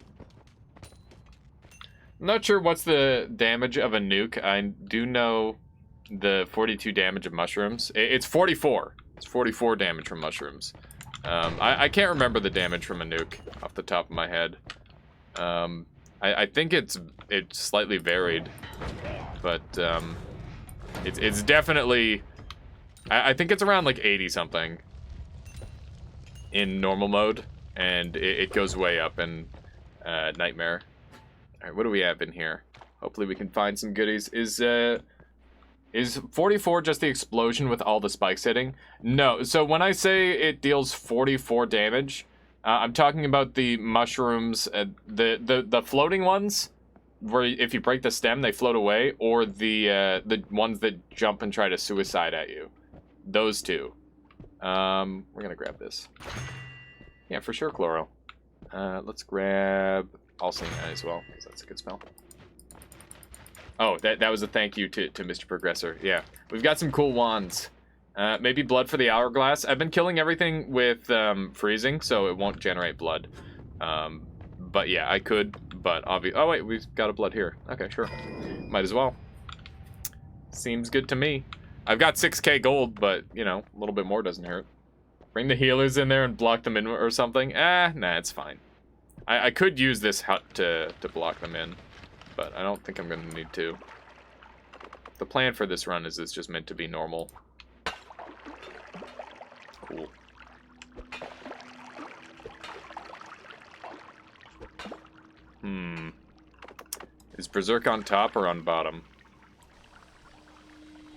I'm not sure what's the damage of a nuke. I do know the 42 damage of mushrooms. It's 44. It's 44 damage from mushrooms. I can't remember the damage from a nuke off the top of my head. I think it's slightly varied, but it's definitely. I think it's around like 80 something in normal mode, and it goes way up in Nightmare. All right, what do we have in here? Hopefully we can find some goodies. Is 44 just the explosion with all the spikes hitting? No. So when I say it deals 44 damage, I'm talking about the mushrooms, the floating ones, where if you break the stem they float away, or the ones that jump and try to suicide at you. Those two. We're gonna grab this. Yeah, for sure, Chloro. Let's grab All-Seeing Eye as well, because that's a good spell. Oh, that was a thank you to Mr. Progressor. Yeah, we've got some cool wands. Maybe blood for the hourglass. I've been killing everything with freezing, so it won't generate blood. But yeah, I could, but obviously... Oh wait, we've got a blood here. Okay, sure. Might as well. Seems good to me. I've got 6k gold, but, you know, a little bit more doesn't hurt. Bring the healers in there and block them in or something. Nah, it's fine. I could use this hut to block them in, but I don't think I'm going to need to. The plan for this run is it's just meant to be normal. Cool. Is Berserk on top or on bottom?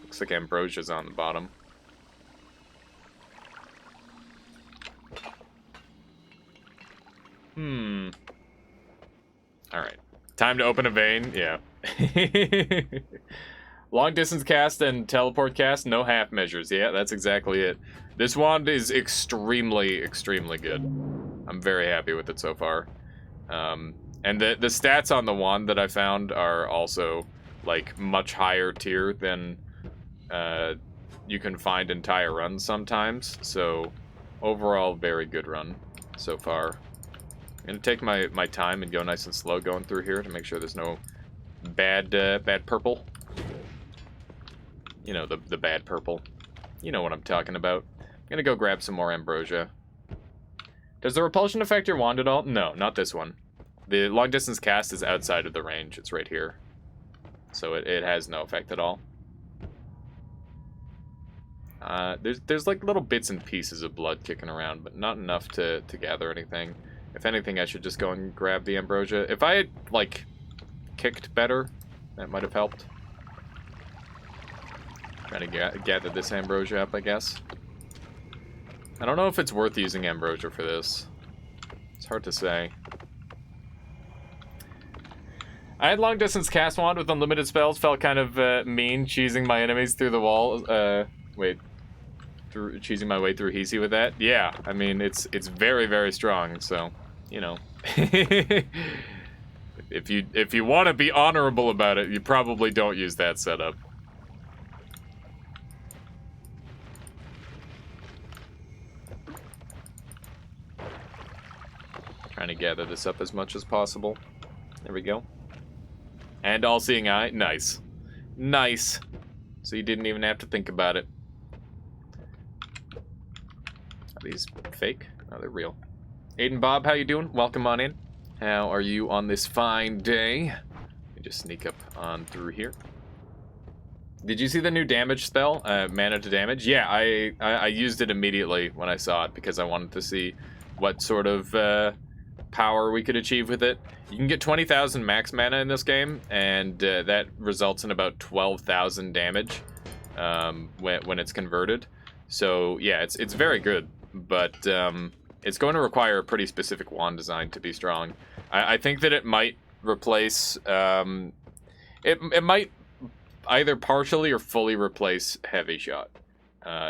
Looks like Ambrosia's on the bottom. Alright. Time to open a vein? Yeah. Long distance cast and teleport cast, no half measures. Yeah, that's exactly it. This wand is extremely, extremely good. I'm very happy with it so far. And the stats on the wand that I found are also, like, much higher tier than you can find entire runs sometimes. So, overall, very good run so far. I'm gonna take my time and go nice and slow going through here to make sure there's no bad purple. You know, the bad purple. You know what I'm talking about. I'm gonna go grab some more ambrosia. Does the repulsion affect your wand at all? No, not this one. The long distance cast is outside of the range. It's right here. So it has no effect at all. There's like little bits and pieces of blood kicking around, but not enough to gather anything. If anything, I should just go and grab the ambrosia. If I had, like, kicked better, that might have helped. Trying to gather this ambrosia up, I guess. I don't know if it's worth using Ambrosia for this. It's hard to say. I had long distance cast wand with unlimited spells. Felt kind of mean cheesing my enemies through the wall. Cheesing my way through Hisi with that. Yeah, I mean it's very, very strong. So, you know, if you want to be honorable about it, you probably don't use that setup. Trying to gather this up as much as possible. There we go. And all-seeing eye. Nice. Nice. So you didn't even have to think about it. Are these fake? No, they're real. Aiden Bob, how you doing? Welcome on in. How are you on this fine day? Let me just sneak up on through here. Did you see the new damage spell? Mana to damage? Yeah, I used it immediately when I saw it because I wanted to see what sort of power we could achieve with it. You can get 20,000 max mana in this game, and that results in about 12,000 damage when it's converted. So yeah, it's very good, but it's going to require a pretty specific wand design to be strong. I think that it might replace it might either partially or fully replace Heavy Shot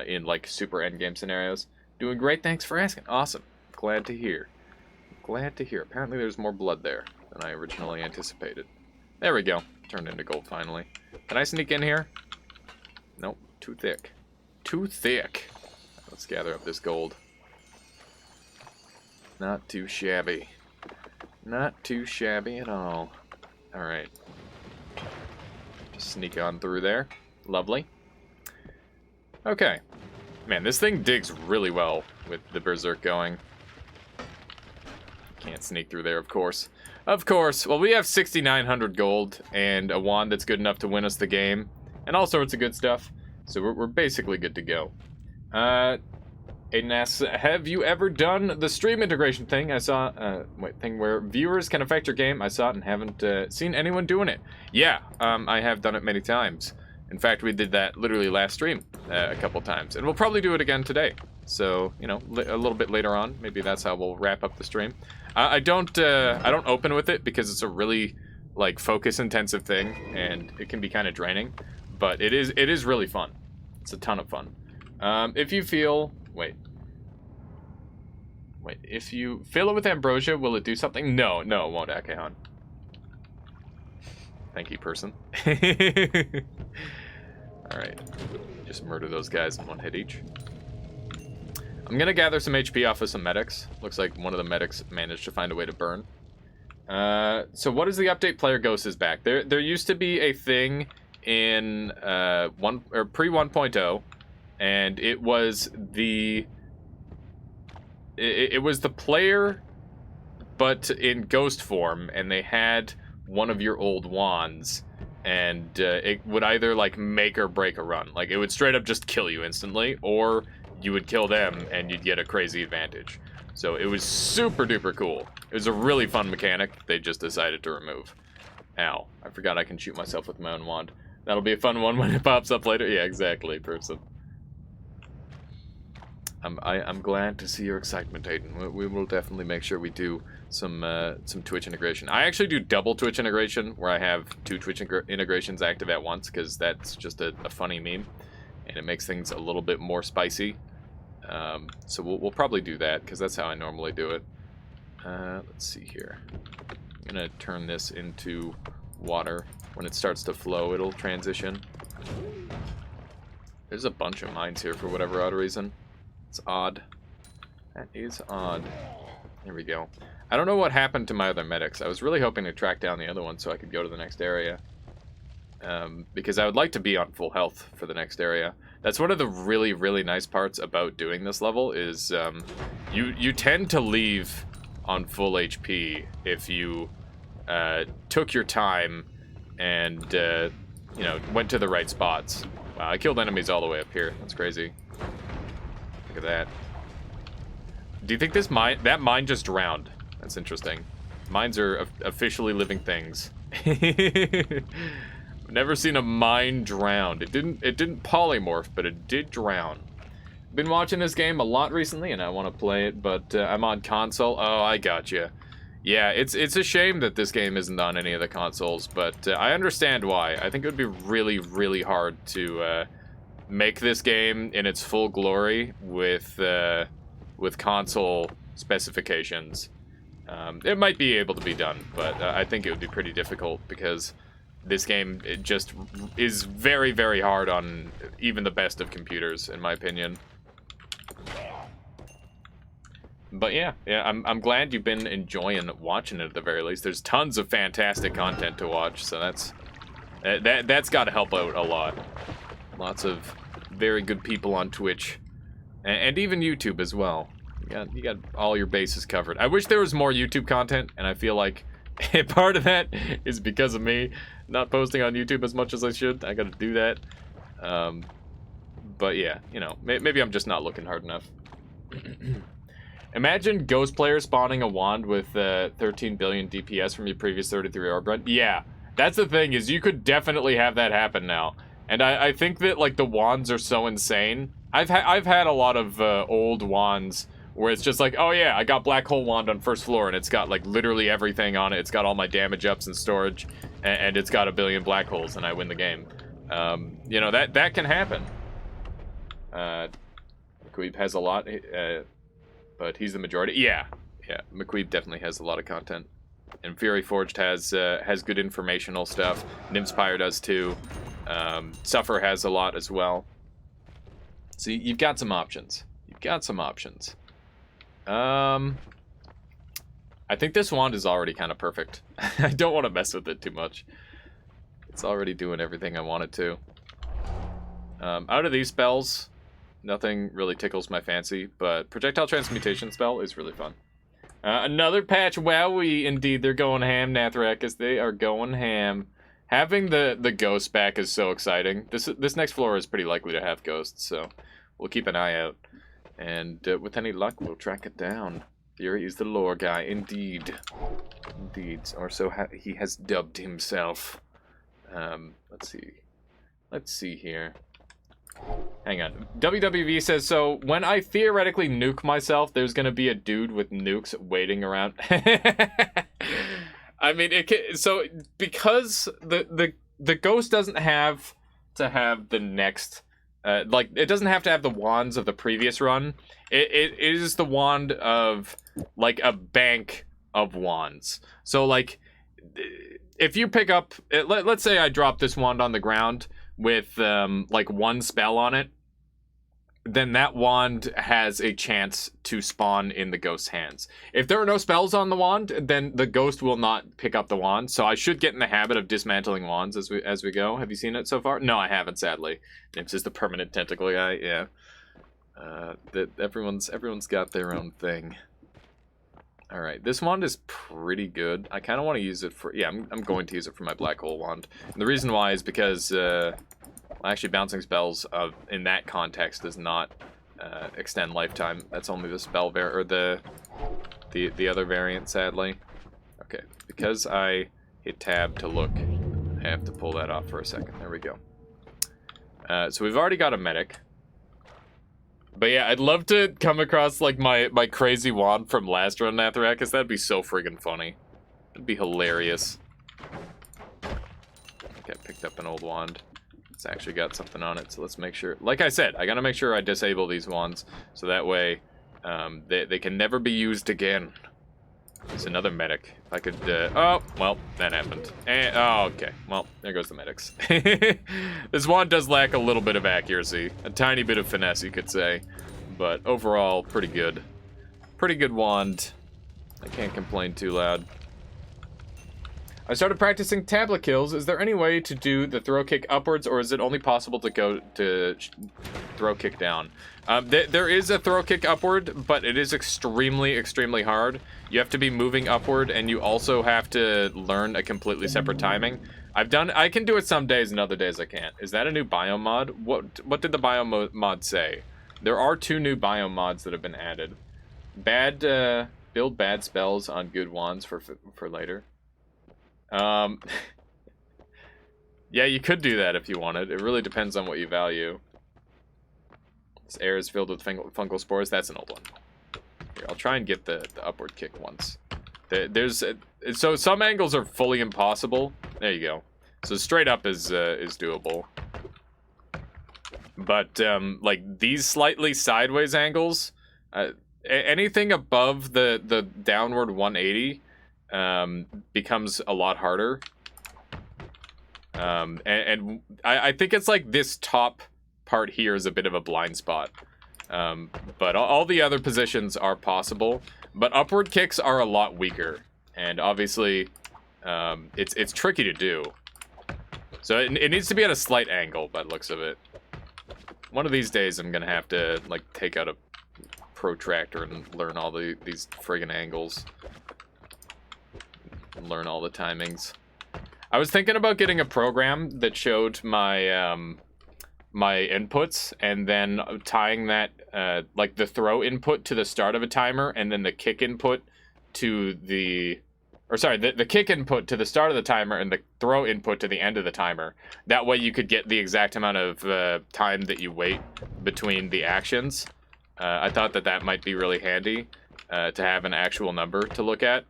in like super endgame scenarios. Doing great, thanks for asking. Awesome, glad to hear. Glad to hear. Apparently there's more blood there than I originally anticipated. There we go. Turned into gold finally. Can I sneak in here? Nope. Too thick. Too thick. Let's gather up this gold. Not too shabby. Not too shabby at all. Alright. Just sneak on through there. Lovely. Okay. Man, this thing digs really well with the Berserk going. Can't sneak through there, of course. Of course. Well, we have 6,900 gold and a wand that's good enough to win us the game. And all sorts of good stuff. So we're basically good to go. Aiden asks, have you ever done the stream integration thing? I saw, thing where viewers can affect your game. I saw it and haven't seen anyone doing it. Yeah, I have done it many times. In fact, we did that literally last stream a couple times. And we'll probably do it again today. So, you know, a little bit later on, maybe that's how we'll wrap up the stream. I don't open with it because it's a really, like, focus-intensive thing, and it can be kind of draining. But it is really fun. It's a ton of fun. If you feel... Wait, if you fill it with ambrosia, will it do something? No, it won't, Akehan. Thank you, person. Alright. Just murder those guys in one hit each. I'm gonna gather some HP off of some medics. Looks like one of the medics managed to find a way to burn. So what is the update? Player Ghost is back. There used to be a thing in pre 1.0, and it was the player, but in ghost form, and they had one of your old wands, and it would either like make or break a run. Like it would straight up just kill you instantly, or you would kill them and you'd get a crazy advantage. So it was super duper cool. It was a really fun mechanic they just decided to remove. Ow, I forgot I can shoot myself with my own wand. That'll be a fun one when it pops up later. Yeah, exactly, person. I'm glad to see your excitement, Aiden. We will definitely make sure we do some Twitch integration. I actually do double Twitch integration, where I have 2 Twitch integrations active at once, because that's just a funny meme, and it makes things a little bit more spicy. So we'll probably do that, because that's how I normally do it. Let's see here. I'm gonna turn this into water. When it starts to flow, it'll transition. There's a bunch of mines here for whatever odd reason. It's odd. That is odd. There we go. I don't know what happened to my other medics. I was really hoping to track down the other one so I could go to the next area. Because I would like to be on full health for the next area. That's one of the really, really nice parts about doing this level is you tend to leave on full HP if you took your time and you know, went to the right spots. Wow, I killed enemies all the way up here. That's crazy. Look at that. Do you think this mine, that mine just drowned? That's interesting. Mines are officially living things. I've never seen a mine drown. It didn't polymorph, but it did drown. been watching this game a lot recently, and I want to play it, but I'm on console. Oh, I gotcha. Yeah, it's a shame that this game isn't on any of the consoles, but I understand why. I think it would be really, really hard to make this game in its full glory with console specifications. It might be able to be done, but I think it would be pretty difficult because this game it just is very, very hard on even the best of computers, in my opinion. But yeah, I'm glad you've been enjoying watching it at the very least. There's tons of fantastic content to watch, so that's got to help out a lot. Lots of very good people on Twitch, and even YouTube as well. You got all your bases covered. I wish there was more YouTube content, and I feel like part of that is because of me not posting on YouTube as much as I should. I got to do that. But yeah, you know, maybe I'm just not looking hard enough. Imagine Ghost Player spawning a wand with 13 billion DPS from your previous 33 orb run. Yeah, that's the thing, is you could definitely have that happen now. And I think that, like, the wands are so insane. I've had a lot of old wands where it's just like, oh yeah, I got Black Hole Wand on first floor, and it's got, like, literally everything on it. It's got all my damage ups and storage, and it's got a billion black holes, and I win the game. You know, that can happen. Queep has a lot, but he's the majority. Yeah, McQueeb definitely has a lot of content, and Fury Forged has good informational stuff. Nymspire does too. Suffer has a lot as well. So you've got some options. I think this wand is already kind of perfect. I don't want to mess with it too much. It's already doing everything I want it to. Out of these spells, nothing really tickles my fancy, but Projectile Transmutation spell is really fun. Another patch. Wowie, indeed, they're going ham, Nathrakis. They are going ham. Having the ghost back is so exciting. This next floor is pretty likely to have ghosts, so we'll keep an eye out. And with any luck, we'll track it down. Fury is the lore guy, indeed. Indeed, or so he has dubbed himself. Let's see here. Hang on. WWV says, so when I theoretically nuke myself, there's gonna be a dude with nukes waiting around. I mean, so because the ghost doesn't have to have the next, like, it doesn't have to have the wands of the previous run. It is the wand of, like, a bank of wands. So, like, if you pick up, let's say I drop this wand on the ground with, like, one spell on it, then that wand has a chance to spawn in the ghost's hands. If there are no spells on the wand, then the ghost will not pick up the wand. So I should get in the habit of dismantling wands as we go. Have you seen it so far? No, I haven't, sadly. It's just the permanent tentacle guy. Yeah. Everyone's got their own thing. All right, this wand is pretty good. I kind of want to use it for, yeah, I'm going to use it for my black hole wand. And the reason why is because actually bouncing spells in that context does not extend lifetime. That's only the spell or the other variant, sadly. Okay, because I hit tab to look, I have to pull that off for a second. There we go. So we've already got a medic. But yeah, I'd love to come across, like, my crazy wand from last run, Nathrakis. That'd be so friggin' funny. It'd be hilarious. Okay, picked up an old wand. It's actually got something on it, so let's make sure. Like I said, I gotta make sure I disable these wands, so that way they can never be used again. There's another medic. If I could, oh, well, that happened. And, oh, okay. Well, there goes the medics. This wand does lack a little bit of accuracy. A tiny bit of finesse, you could say. But overall, pretty good. Pretty good wand. I can't complain too loud. I started practicing tablet kills. Is there any way to do the throw kick upwards, or is it only possible to go to throw kick down? There is a throw kick upward, but it is extremely, extremely hard. You have to be moving upward, and you also have to learn a completely separate timing. I can do it some days, and other days I can't. Is that a new biome mod? What did the biome mod say? There are 2 new biome mods that have been added. Build bad spells on good wands for later. Yeah, you could do that if you wanted. It really depends on what you value. This air is filled with fungal spores. That's an old one. Here, I'll try and get the upward kick once. So some angles are fully impossible. There you go. So straight up is doable. But like these slightly sideways angles, anything above the downward 180 becomes a lot harder. And I think it's like this top part here is a bit of a blind spot. But all the other positions are possible. But upward kicks are a lot weaker. And obviously, it's tricky to do. So it needs to be at a slight angle by the looks of it. One of these days I'm going to have to like take out a protractor and learn all these friggin' angles. Learn all the timings. I was thinking about getting a program that showed my my inputs and then tying that like the throw input to the start of a timer and then the kick input to the kick input to the start of the timer and the throw input to the end of the timer. That way you could get the exact amount of time that you wait between the actions. I thought that might be really handy to have an actual number to look at.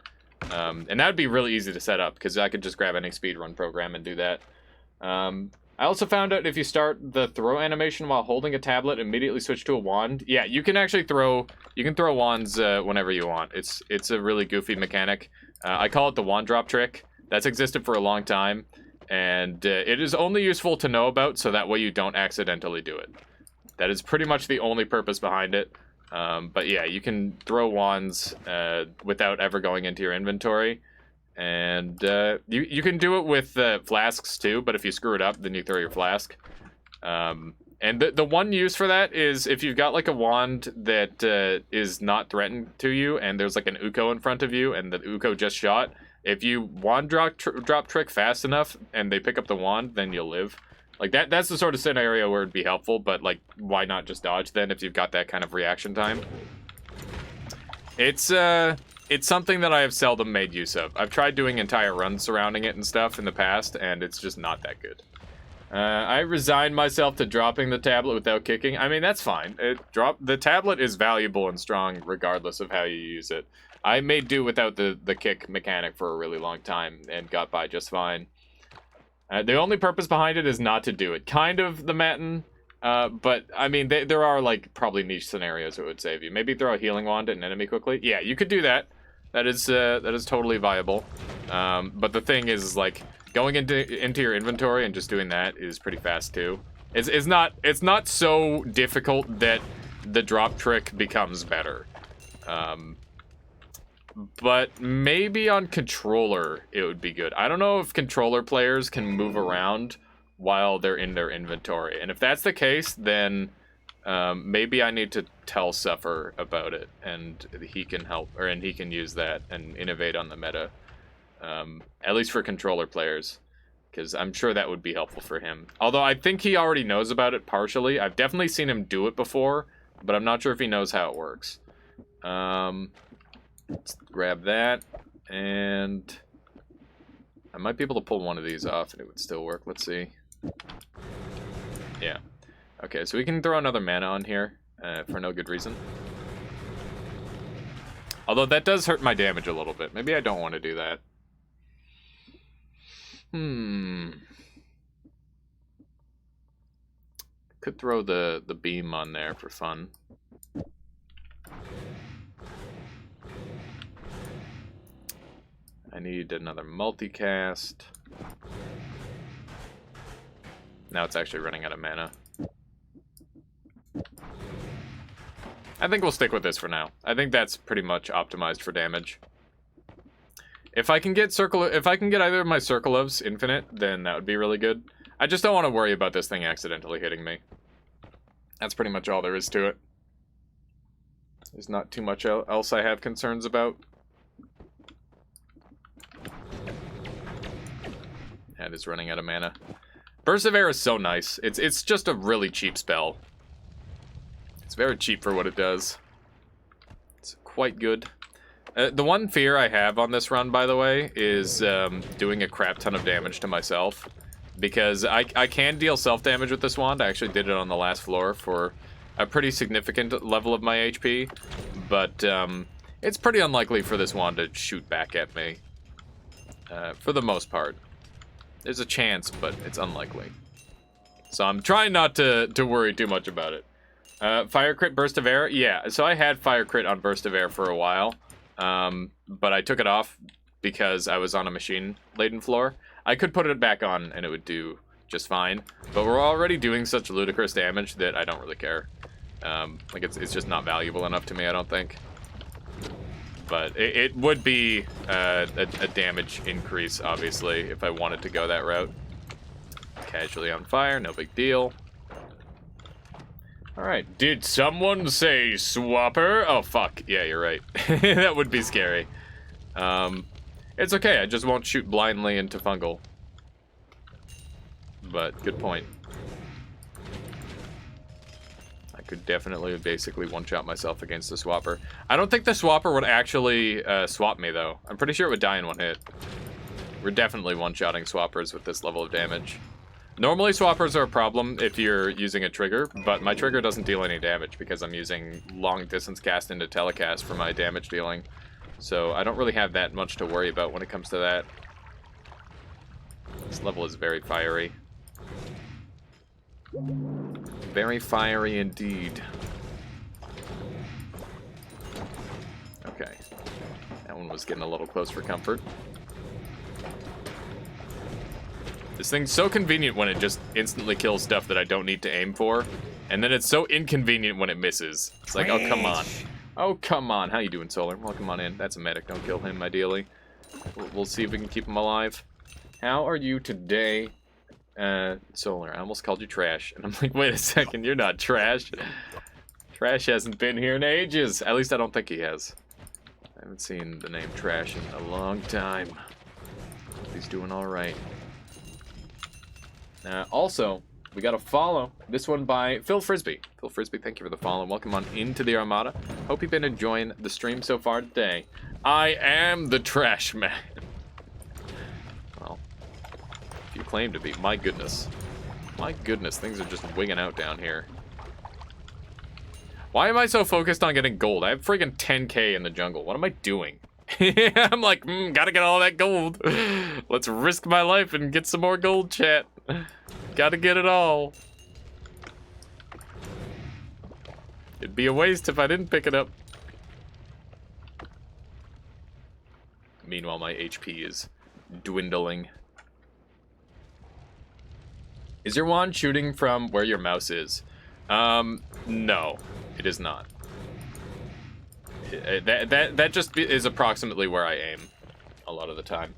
And that would be really easy to set up because I could just grab any speedrun program and do that. I also found out if you start the throw animation while holding a tablet, immediately switch to a wand. Yeah, you can actually throw wands whenever you want. It's a really goofy mechanic. I call it the wand drop trick. That's existed for a long time, and it is only useful to know about so that way you don't accidentally do it. That is pretty much the only purpose behind it. But yeah, you can throw wands without ever going into your inventory. And you can do it with flasks too, but if you screw it up, then you throw your flask. And the one use for that is if you've got like a wand that is not threatened to you, and there's like an Uko in front of you, and the Uko just shot. If you wand drop trick fast enough, and they pick up the wand, then you'll live. Like that's the sort of scenario where it'd be helpful, but like why not just dodge then if you've got that kind of reaction time? It's something that I have seldom made use of. I've tried doing entire runs surrounding it and stuff in the past, and it's just not that good. I resigned myself to dropping the tablet without kicking. I mean, that's fine. The tablet is valuable and strong regardless of how you use it. I made do without the kick mechanic for a really long time and got by just fine. The only purpose behind it is not to do it. Kind of the Matin, but I mean, there are like probably niche scenarios that would save you. Maybe throw a healing wand at an enemy quickly. Yeah, you could do that. That is totally viable. But the thing is like going into your inventory and just doing that is pretty fast too. It's not so difficult that the drop trick becomes better. But maybe on controller it would be good. I don't know if controller players can move around while they're in their inventory. And if that's the case, then maybe I need to tell Suffer about it, and he can help, and he can use that and innovate on the meta. At least for controller players, because I'm sure that would be helpful for him. Although I think he already knows about it partially. I've definitely seen him do it before, but I'm not sure if he knows how it works. Let's grab that, and I might be able to pull one of these off and it would still work. Let's see. Yeah. Okay, so we can throw another mana on here for no good reason. Although that does hurt my damage a little bit. Maybe I don't want to do that. Could throw the beam on there for fun. I need another multicast. Now it's actually running out of mana. I think we'll stick with this for now. I think that's pretty much optimized for damage. If I can get either of my Circle ofs infinite, then that would be really good. I just don't want to worry about this thing accidentally hitting me. That's pretty much all there is to it. There's not too much else I have concerns about. That is running out of mana. Burst of Air is so nice. It's just a really cheap spell. It's very cheap for what it does. It's quite good. The one fear I have on this run, by the way, is doing a crap ton of damage to myself. Because I can deal self-damage with this wand. I actually did it on the last floor for a pretty significant level of my HP, but it's pretty unlikely for this wand to shoot back at me. For the most part. There's a chance, but it's unlikely. So I'm trying not to worry too much about it. Fire crit, burst of air? Yeah, so I had fire crit on burst of air for a while, but I took it off because I was on a machine-laden floor. I could put it back on and it would do just fine, but we're already doing such ludicrous damage that I don't really care. Like, it's just not valuable enough to me, I don't think. But it would be a damage increase, obviously, if I wanted to go that route. Casually on fire, no big deal. Alright, did someone say swapper? Oh, fuck. Yeah, you're right. That would be scary. It's okay, I just won't shoot blindly into fungal. But, good point. I could definitely basically one-shot myself against the swapper. I don't think the swapper would actually swap me, though. I'm pretty sure it would die in one hit. We're definitely one-shotting swappers with this level of damage. Normally, swappers are a problem if you're using a trigger, but my trigger doesn't deal any damage because I'm using long-distance cast into telecast for my damage dealing. So I don't really have that much to worry about when it comes to that. This level is very fiery. Very fiery indeed. Okay. That one was getting a little close for comfort. This thing's so convenient when it just instantly kills stuff that I don't need to aim for. And then it's so inconvenient when it misses. It's like, oh, come on. Oh, come on. How you doing, Solar? Welcome on in. That's a medic. Don't kill him, ideally. We'll see if we can keep him alive. How are you today? Solar, I almost called you trash. And I'm like, wait a second, you're not trash. Trash hasn't been here in ages. At least I don't think he has. I haven't seen the name Trash in a long time. He's doing alright. Also, we got a follow. This one by Phil Frisbee. Phil Frisbee, thank you for the follow. Welcome on into the Armada. Hope you've been enjoying the stream so far today. I am the Trash Man. Well, if you claim to be, my goodness. My goodness, things are just wigging out down here. Why am I so focused on getting gold? I have friggin' 10k in the jungle. What am I doing? I'm like, gotta get all that gold. Let's risk my life and get some more gold, chat. Gotta get it all. It'd be a waste if I didn't pick it up. Meanwhile, my HP is dwindling. Is your wand shooting from where your mouse is? No, it is not. That just is approximately where I aim a lot of the time.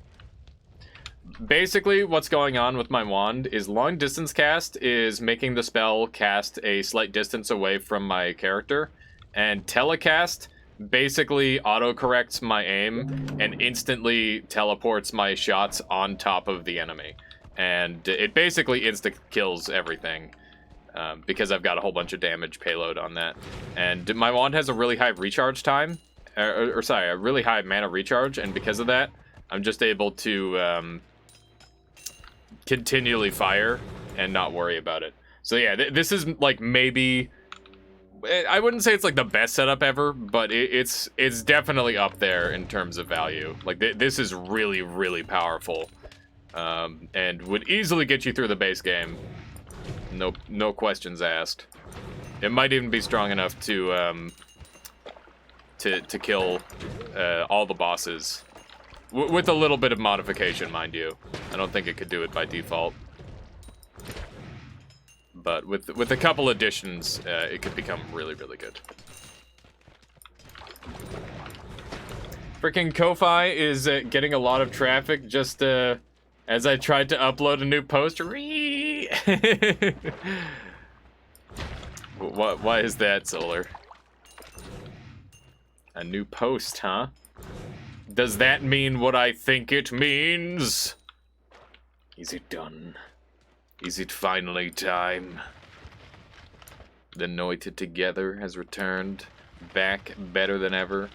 Basically, what's going on with my wand is long distance cast is making the spell cast a slight distance away from my character, and telecast basically autocorrects my aim and instantly teleports my shots on top of the enemy. And it basically insta-kills everything. Because I've got a whole bunch of damage payload on that. And my wand has a really high recharge time. Sorry, a really high mana recharge. And because of that, I'm just able to continually fire and not worry about it. So yeah, this is like maybe... I wouldn't say it's like the best setup ever, but it's definitely up there in terms of value. Like this is really, really powerful. And would easily get you through the base game. No questions asked. It might even be strong enough to kill all the bosses with a little bit of modification, mind you. I don't think it could do it by default, but with a couple additions, it could become really, really good. Freaking Ko-Fi is getting a lot of traffic just as I tried to upload a new post. Why is that, Solar? A new post, huh? Does that mean what I think it means? Is it done? Is it finally time? The Noited Together has returned, back better than ever.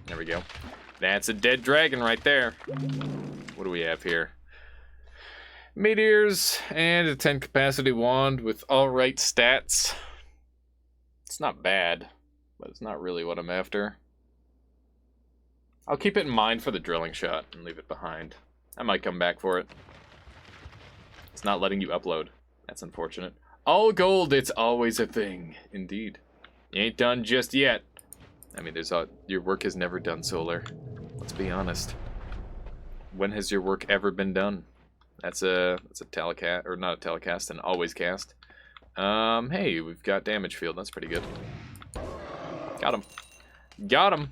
There we go. That's a dead dragon right there. What do we have here? Meteors and a 10 capacity wand with alright stats. It's not bad, but it's not really what I'm after. I'll keep it in mind for the drilling shot and leave it behind. I might come back for it. It's not letting you upload. That's unfortunate. All gold, it's always a thing. Indeed. You ain't done just yet. I mean, your work is never done, Solar. Let's be honest. When has your work ever been done? That's a telecast, or not a telecast, an always cast. Hey, we've got damage field. That's pretty good. Got him. Got him.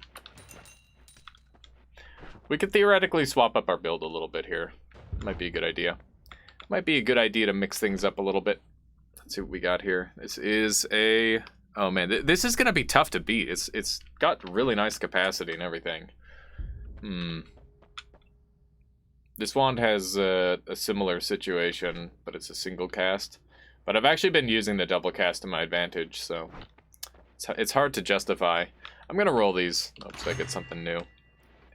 We could theoretically swap up our build a little bit here. Might be a good idea. Might be a good idea to mix things up a little bit. Let's see what we got here. This is a... Oh man, this is gonna be tough to beat. It's got really nice capacity and everything. This wand has a similar situation, but it's a single cast. But I've actually been using the double cast to my advantage, so it's hard to justify. I'm gonna roll these. Hopes I get something new.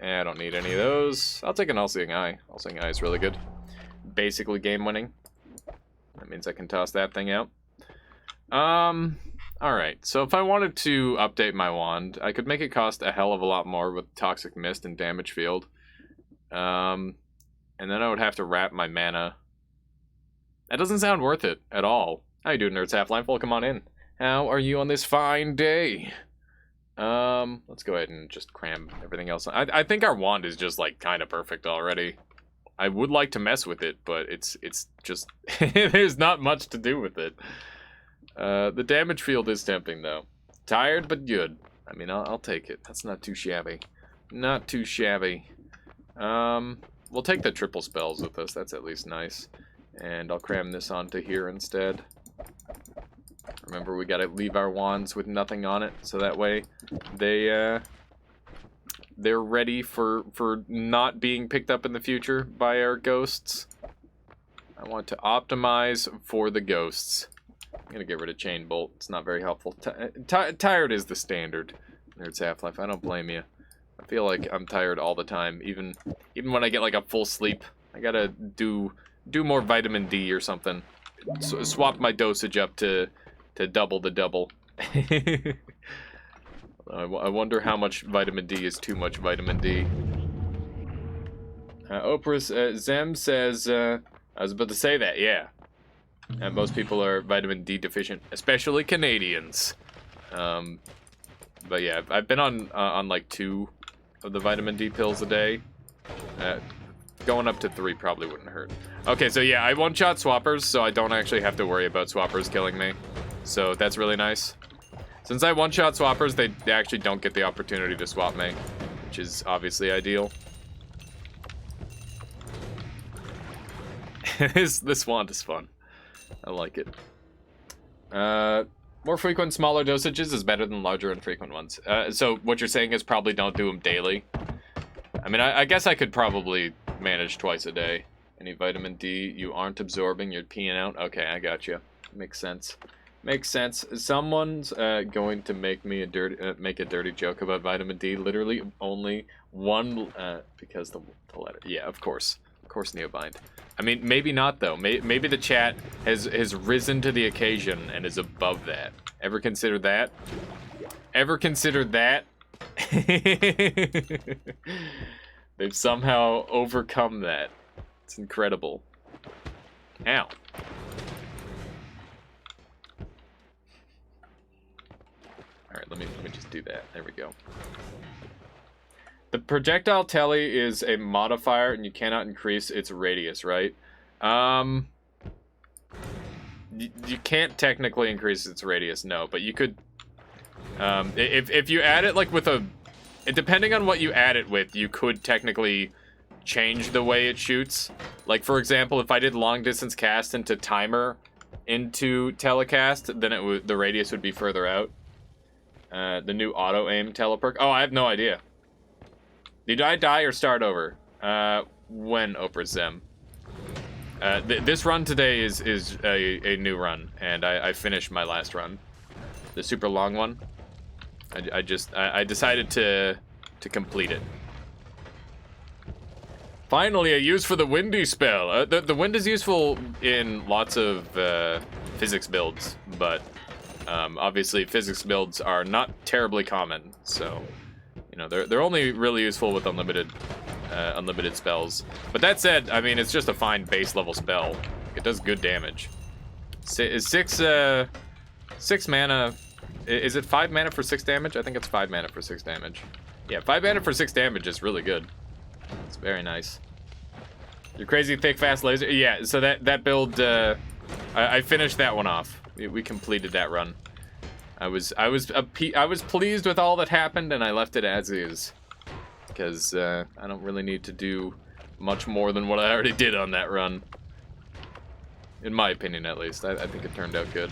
I don't need any of those. I'll take an All-Seeing Eye. All-Seeing Eye is really good. Basically game winning. That means I can toss that thing out. Alright, so if I wanted to update my wand, I could make it cost a hell of a lot more with Toxic Mist and Damage Field. And then I would have to wrap my mana. That doesn't sound worth it at all. How you doing, Nerds Half-Life? Welcome on in. How are you on this fine day? Let's go ahead and just cram everything else. I think our wand is just, like, kind of perfect already. I would like to mess with it, but it's just... there's not much to do with it. The damage field is tempting, though. Tired, but good. I mean, I'll take it. That's not too shabby. Not too shabby. We'll take the triple spells with us. That's at least nice. And I'll cram this onto here instead. Remember, we gotta leave our wands with nothing on it, so that way they're ready for not being picked up in the future by our ghosts. I want to optimize for the ghosts. I'm gonna get rid of Chain Bolt. It's not very helpful. Tired is the standard. Nerds Half-Life. I don't blame you. I feel like I'm tired all the time, even when I get like a full sleep. I gotta do more vitamin D or something. Swap my dosage up to double the double. I wonder how much vitamin D is too much vitamin D. Oprah Zem says, I was about to say that, yeah. And most people are vitamin D deficient, especially Canadians. But yeah, I've been on like 2 of the vitamin D pills a day. Going up to 3 probably wouldn't hurt. Okay, so yeah, I one-shot swappers, so I don't actually have to worry about swappers killing me. So that's really nice. Since I one-shot swappers, they actually don't get the opportunity to swap me, which is obviously ideal. This wand is fun. I like it. More frequent, smaller dosages is better than larger and frequent ones. So what you're saying is probably don't do them daily. I mean, I guess I could probably manage twice a day. Any vitamin D you aren't absorbing, you're peeing out? Okay, I got you. Makes sense. Makes sense. Someone's going to make me make a dirty joke about vitamin D. Literally only one, because the letter. Yeah, of course. Of course, Neobind. I mean, maybe not, though. Maybe the chat has risen to the occasion and is above that. Ever consider that? Ever consider that? They've somehow overcome that. It's incredible. Ow. Alright, let me just do that. There we go. The projectile telly is a modifier and you cannot increase its radius, right? You can't technically increase its radius, no, but you could... if you add it like with a... Depending on what you add it with, you could technically change the way it shoots. Like, for example, if I did long distance cast into timer into telecast, then the radius would be further out. The new auto aim teleperk. Oh, I have no idea. Did I die or start over? When Oprah Zem? This run today is a new run, and I finished my last run, the super long one. I decided to complete it. Finally, a use for the windy spell. The wind is useful in lots of physics builds, but obviously physics builds are not terribly common. So, you know, they're only really useful with unlimited spells. But that said, I mean, it's just a fine base level spell. It does good damage. Is 6 mana? Is it 5 mana for 6 damage? I think it's 5 mana for 6 damage. Yeah, 5 mana for 6 damage is really good. It's very nice. Your crazy thick fast laser. Yeah, so that build, I finished that one off. We completed that run. I was pleased with all that happened, and I left it as is, because I don't really need to do much more than what I already did on that run. In my opinion, at least. I think it turned out good.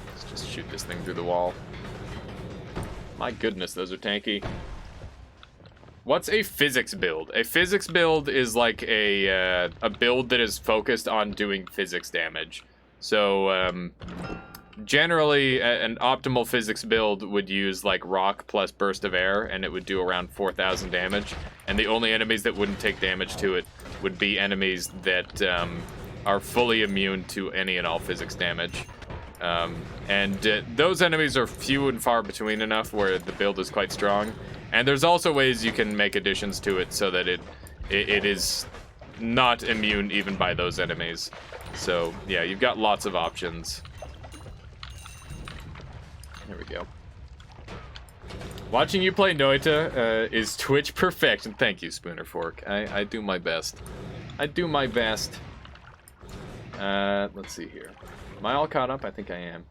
Let's just shoot this thing through the wall. My goodness, those are tanky. What's a physics build? A physics build is like a build that is focused on doing physics damage. So, generally, an optimal physics build would use like rock plus burst of air, and it would do around 4,000 damage. And the only enemies that wouldn't take damage to it would be enemies that are fully immune to any and all physics damage. Those enemies are few and far between enough where the build is quite strong. And there's also ways you can make additions to it so that it is not immune even by those enemies. So yeah, you've got lots of options. There we go. Watching you play Noita is Twitch perfection. Thank you, Spooner Fork. I do my best. I do my best. Let's see here. Am I all caught up? I think I am.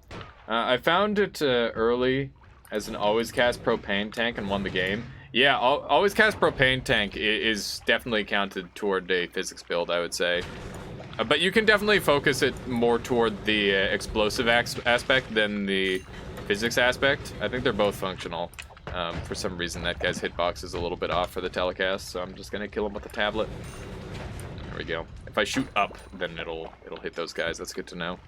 I found it early as an always cast propane tank and won the game. Yeah, always cast propane tank is definitely counted toward a physics build, I would say. But you can definitely focus it more toward the explosive aspect than the physics aspect. I think they're both functional. For some reason, that guy's hitbox is a little bit off for the telecast, so I'm just gonna kill him with the tablet. There we go. If I shoot up, then it'll hit those guys. That's good to know.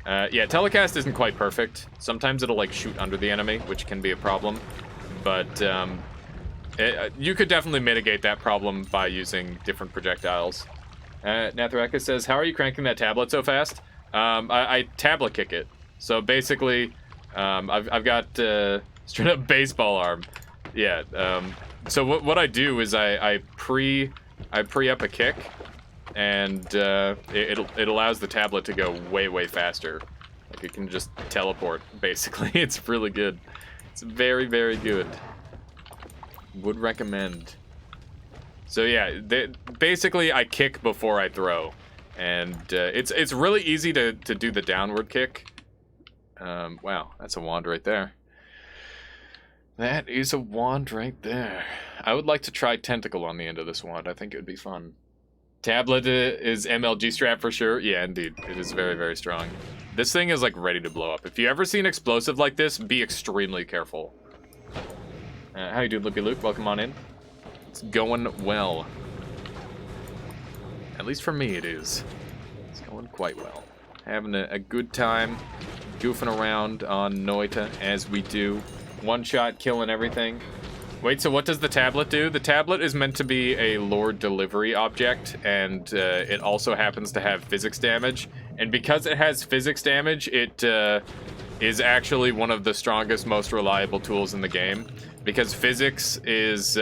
Yeah, telecast isn't quite perfect. Sometimes it'll like shoot under the enemy, which can be a problem. But you could definitely mitigate that problem by using different projectiles. Nathraka says, "How are you cranking that tablet so fast?" I tablet kick it. So basically, I've got straight up baseball arm. Yeah. So what I do is I pre up a kick. And it allows the tablet to go way faster. Like it can just teleport, basically. It's really good. It's very good. Would recommend. So yeah, basically I kick before I throw, and it's really easy to do the downward kick. Wow, that's a wand right there. That is a wand right there. I would like to try tentacle on the end of this wand. I think it would be fun. Tablet is MLG strap for sure. Yeah, indeed. It is very strong. This thing is like ready to blow up. If you ever see an explosive like this, be extremely careful. How you doing, Lippy Luke? Welcome on in. It's going well. At least for me it is. It's going quite well. Having a good time goofing around on Noita as we do. One shot killing everything. Wait, so what does the tablet do? The tablet is meant to be a lore delivery object, and it also happens to have physics damage. And because it has physics damage, it is actually one of the strongest, most reliable tools in the game. Because physics is...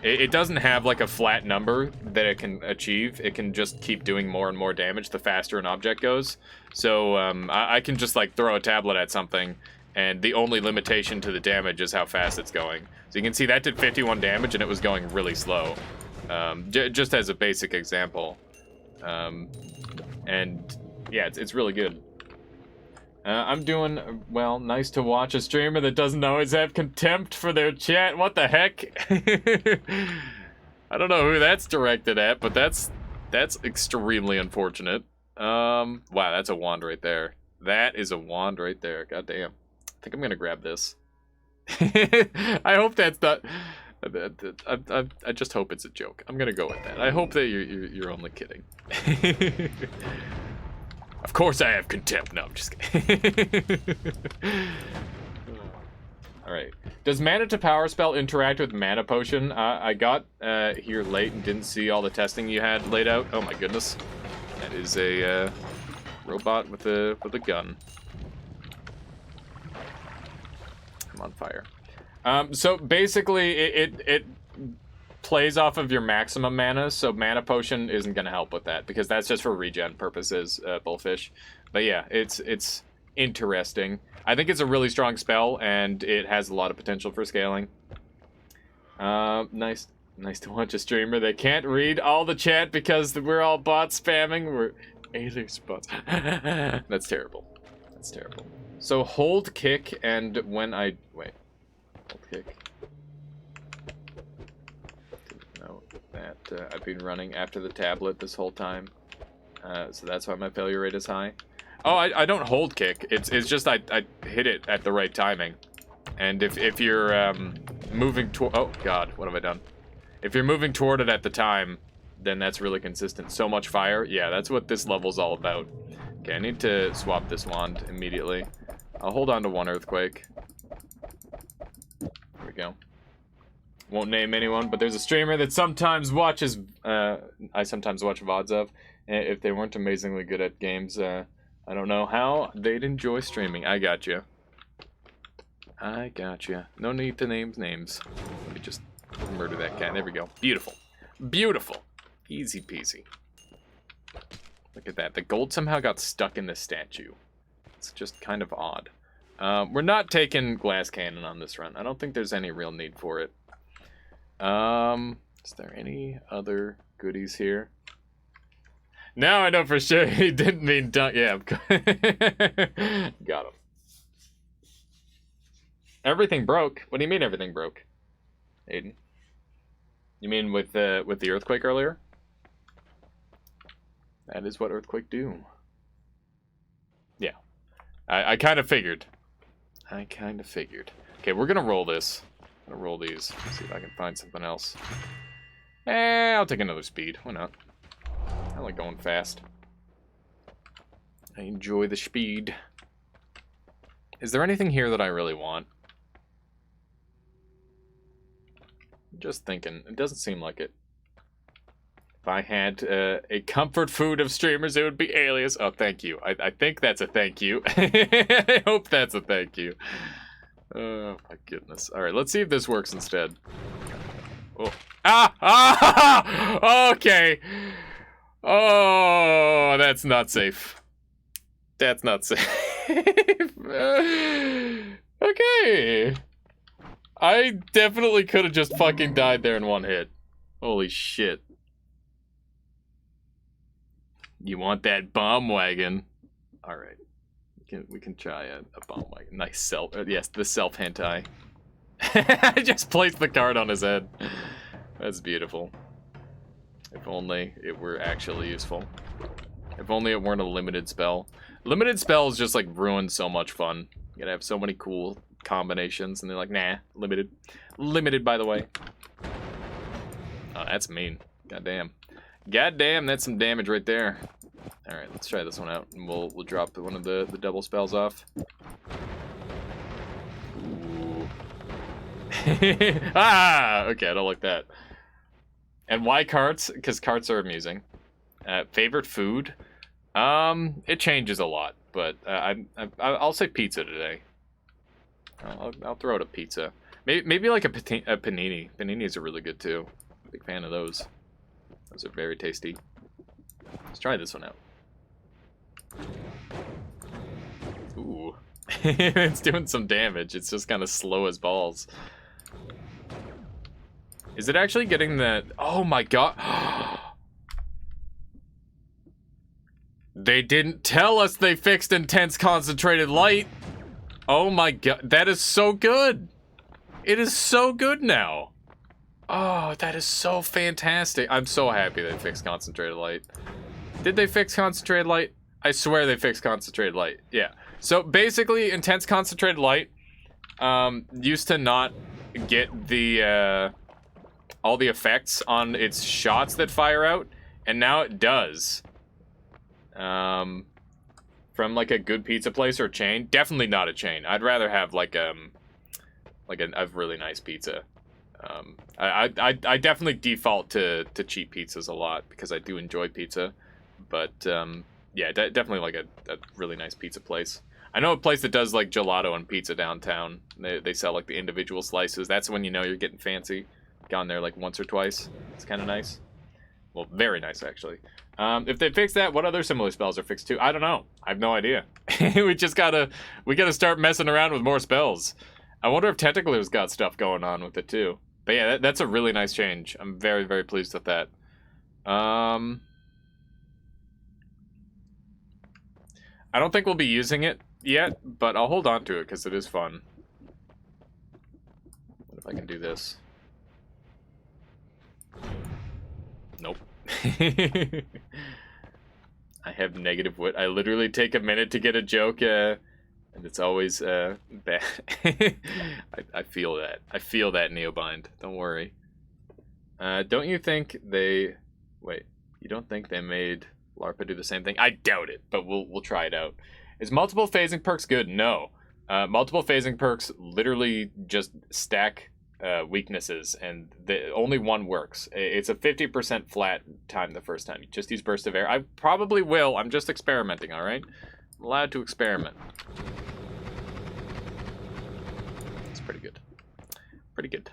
it doesn't have like a flat number that it can achieve. It can just keep doing more and more damage the faster an object goes. So I can just like throw a tablet at something, and the only limitation to the damage is how fast it's going. So you can see that did 51 damage, and it was going really slow. Just as a basic example. And yeah, it's really good. I'm doing well. Nice to watch a streamer that doesn't always have contempt for their chat. What the heck? I don't know who that's directed at, but that's extremely unfortunate. Wow, that's a wand right there. That is a wand right there. God damn. I think I'm gonna grab this. I hope that's not. I just hope it's a joke. I'm gonna go with that. I hope that you're only kidding. Of course I have contempt. No, I'm just kidding. Alright. Does mana to power spell interact with mana potion? I got here late and didn't see all the testing you had laid out. Oh my goodness. That is a robot with a gun. I'm on fire. So basically it plays off of your maximum mana, so mana potion isn't gonna help with that because that's just for regen purposes, Bullfish. But yeah, it's interesting. I think it's a really strong spell, and it has a lot of potential for scaling. Nice to watch a streamer that can't read all the chat because we're all bot spamming. We're alias bots. That's terrible. That's terrible. So hold kick, and when I wait, hold kick. Didn't know that I've been running after the tablet this whole time, so that's why my failure rate is high. Oh, I don't hold kick. It's just I hit it at the right timing. And if you're moving toward... Oh, God, what have I done? If you're moving toward it at the time, then that's really consistent. So much fire. Yeah, that's what this level's all about. Okay, I need to swap this wand immediately. I'll hold on to one earthquake. There we go. Won't name anyone, but there's a streamer that sometimes watches... I sometimes watch VODs of. If they weren't amazingly good at games... I don't know how they'd enjoy streaming. I got you. I got you. No need to name names. Let me just murder that guy. There we go. Beautiful. Beautiful. Easy peasy. Look at that. The gold somehow got stuck in the statue. It's just kind of odd. We're not taking glass cannon on this run. I don't think there's any real need for it. Is there any other goodies here? Now I know for sure he didn't mean dunk. Yeah, got him. Everything broke. What do you mean everything broke, Aiden? You mean with the earthquake earlier? That is what earthquake do. Yeah, I kind of figured. Okay, we're gonna roll this. I'm gonna roll these. See if I can find something else. I'll take another speed. Why not? I like going fast. I enjoy the speed. Is there anything here that I really want? Just thinking. It doesn't seem like it. If I had a comfort food of streamers, it would be Alias. Oh, thank you. I think that's a thank you. I hope that's a thank you. Oh, my goodness. All right, let's see if this works instead. Oh. Ah! Okay. Oh, that's not safe. That's not safe. Okay. I definitely could have just fucking died there in one hit. Holy shit. You want that bomb wagon? Alright. We can try a bomb wagon. Nice self. Yes, the self hentai. I just placed the card on his head. That's beautiful. If only it were actually useful. If only it weren't a limited spell. Limited spells just like ruin so much fun. You gotta have so many cool combinations, and they're like, nah, limited. Limited, by the way. Oh, that's mean. Goddamn. Goddamn, that's some damage right there. Alright, let's try this one out, and we'll drop one of the double spells off. Ooh. Ah! Okay, I don't like that. And why carts? Because carts are amusing. Favorite food? It changes a lot, but I'll say pizza today. I'll throw out a pizza. Maybe like a panini. Paninis are really good too. Big fan of those. Those are very tasty. Let's try this one out. Ooh. It's doing some damage. It's just kind of slow as balls. Is it actually getting that? Oh my god. They didn't tell us they fixed intense concentrated light. Oh my god. That is so good. It is so good now. Oh, that is so fantastic. I'm so happy they fixed concentrated light. Did they fix concentrated light? I swear they fixed concentrated light. Yeah. So basically, intense concentrated light used to not get the all the effects on its shots that fire out, and now it does. From like a good pizza place or chain. Definitely not a chain. I'd rather have like like a really nice pizza. I definitely default to cheap pizzas a lot because I do enjoy pizza, but yeah, definitely like a really nice pizza place. I know a place that does like gelato and pizza downtown. They sell like the individual slices. That's when you know you're getting fancy. Gone there like once or twice. It's kind of nice. Well, very nice actually. If they fix that, what other similar spells are fixed too? I don't know. I have no idea. we gotta start messing around with more spells. I wonder if Tentacler's got stuff going on with it too. But yeah, that's a really nice change. I'm very, very pleased with that. I don't think we'll be using it yet, but I'll hold on to it because it is fun. What if I can do this? Nope. I have negative wit. I literally take a minute to get a joke, and it's always bad. I feel that. I feel that, Neobind. Don't worry. Don't you think they... Wait. You don't think they made LARPA do the same thing? I doubt it, but we'll try it out. Is multiple phasing perks good? No. Multiple phasing perks literally just stack weaknesses, and only one works. It's a 50% flat time the first time. You just use Burst of Air. I probably will. I'm just experimenting, alright? I'm allowed to experiment. It's pretty good. Pretty good.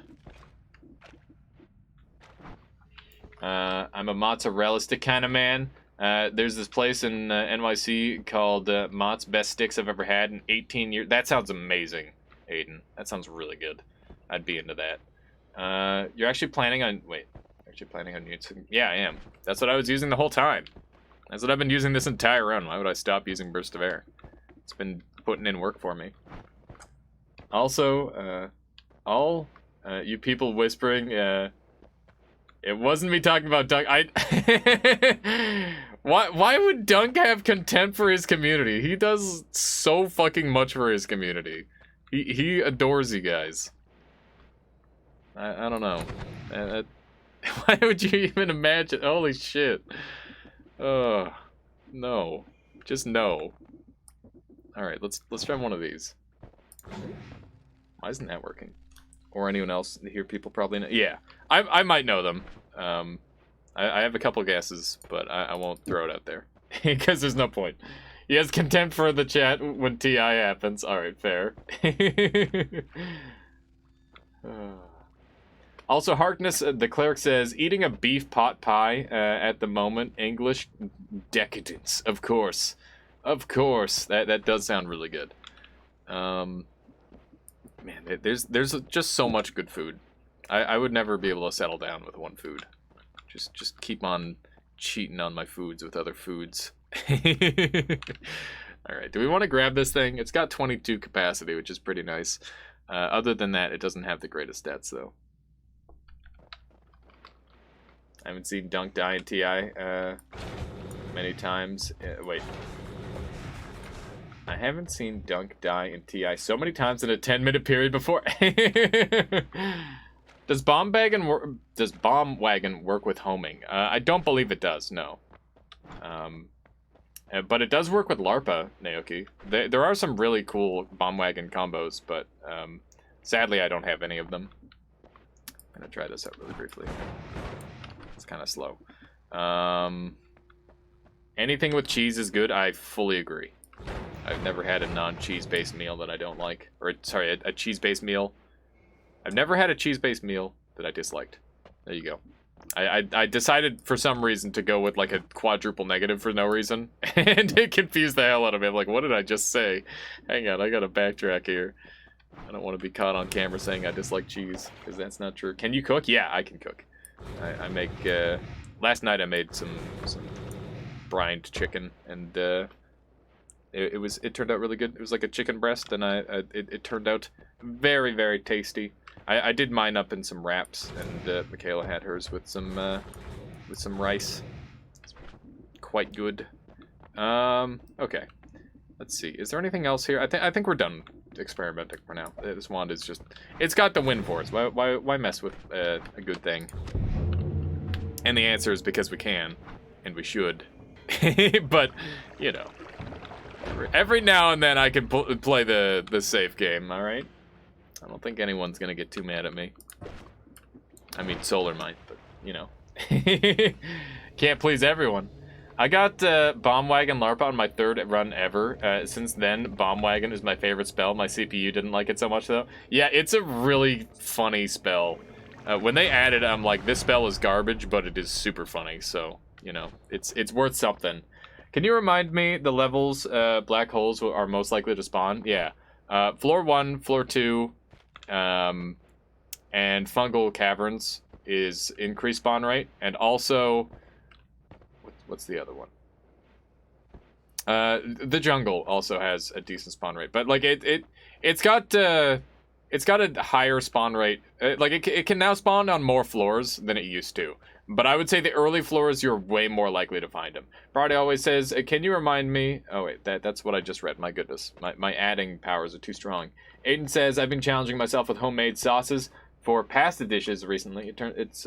I'm a mozzarella stick kind of man. There's this place in NYC called Mott's Best Sticks I've Ever Had in 18 years. That sounds amazing, Aiden. That sounds really good. I'd be into that. You're actually planning on... Wait. Actually planning on using... Yeah, I am. That's what I was using the whole time. That's what I've been using this entire run. Why would I stop using Burst of Air? It's been putting in work for me. Also, all you people whispering... It wasn't me talking about Dunk. Why would Dunk have contempt for his community? He does so fucking much for his community. He adores you guys. I don't know. Why would you even imagine? Holy shit. No. Just no. Alright, let's try one of these. Why isn't that working? Or anyone else here? People probably know. Yeah, I might know them. I have a couple guesses, but I won't throw it out there because there's no point. He has contempt for the chat when TI happens. All right, fair. Also, Harkness, the cleric says, eating a beef pot pie at the moment. English decadence, of course, of course. That does sound really good. Man, there's just so much good food. I would never be able to settle down with one food. Just keep on cheating on my foods with other foods. Alright, do we want to grab this thing? It's got 22 capacity, which is pretty nice. Other than that, it doesn't have the greatest stats, though. I haven't seen Dunk die in TI many times. Wait. I haven't seen Dunk die in TI so many times in a 10-minute period before. Does Bomb Wagon work with homing? I don't believe it does, no. But it does work with LARPA, Naoki. There are some really cool Bomb Wagon combos, but sadly I don't have any of them. I'm gonna try this out really briefly. It's kind of slow. Anything with cheese is good, I fully agree. I've never had a non-cheese-based meal that I don't like. Or, sorry, a cheese-based meal. I've never had a cheese-based meal that I disliked. There you go. I decided for some reason to go with like a quadruple negative for no reason. And it confused the hell out of me. I'm like, what did I just say? Hang on, I gotta backtrack here. I don't want to be caught on camera saying I dislike cheese, because that's not true. Can you cook? Yeah, I can cook. I make, last night I made some brined chicken, and it turned out really good. It was like a chicken breast, and it turned out very, very tasty. I did mine up in some wraps, and Michaela had hers with some rice. It's quite good. Okay. Let's see. Is there anything else here? I think we're done experimenting for now. This wand is just... It's got the win for us. Why mess with a good thing? And the answer is because we can, and we should. But, you know. Every now and then I can play the safe game, alright? I don't think anyone's gonna get too mad at me. I mean, Solar might, but, you know. Can't please everyone. I got Bomb Wagon LARP on my 3rd run ever. Since then, Bomb Wagon is my favorite spell. My CPU didn't like it so much, though. Yeah, it's a really funny spell. When they added it, I'm like, this spell is garbage, but it is super funny. So, you know, it's worth something. Can you remind me the levels black holes are most likely to spawn? Yeah. Floor 1, Floor 2, and Fungal Caverns is increased spawn rate. And also... What's the other one? The jungle also has a decent spawn rate, but like it's got a higher spawn rate. Like it can now spawn on more floors than it used to. But I would say the early floors you're way more likely to find them. Brody always says, "Can you remind me?" Oh wait, that's what I just read. My goodness, my adding powers are too strong. Aiden says, "I've been challenging myself with homemade sauces for pasta dishes recently. It's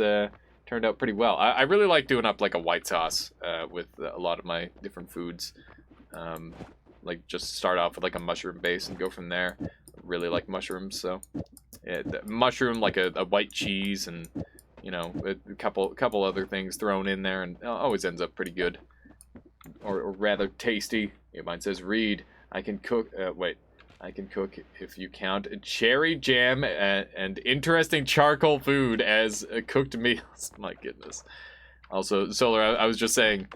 turned out pretty well. I really like doing up like a white sauce with a lot of my different foods. Like just start off with like a mushroom base and go from there. Really like mushrooms, so yeah, mushroom like a white cheese and you know a couple other things thrown in there, and it always ends up pretty good or rather tasty. Yeah, mine says Reed. I can cook. Wait. I can cook if you count cherry jam and interesting charcoal food as cooked meals. My goodness. Also, Solar, I was just saying,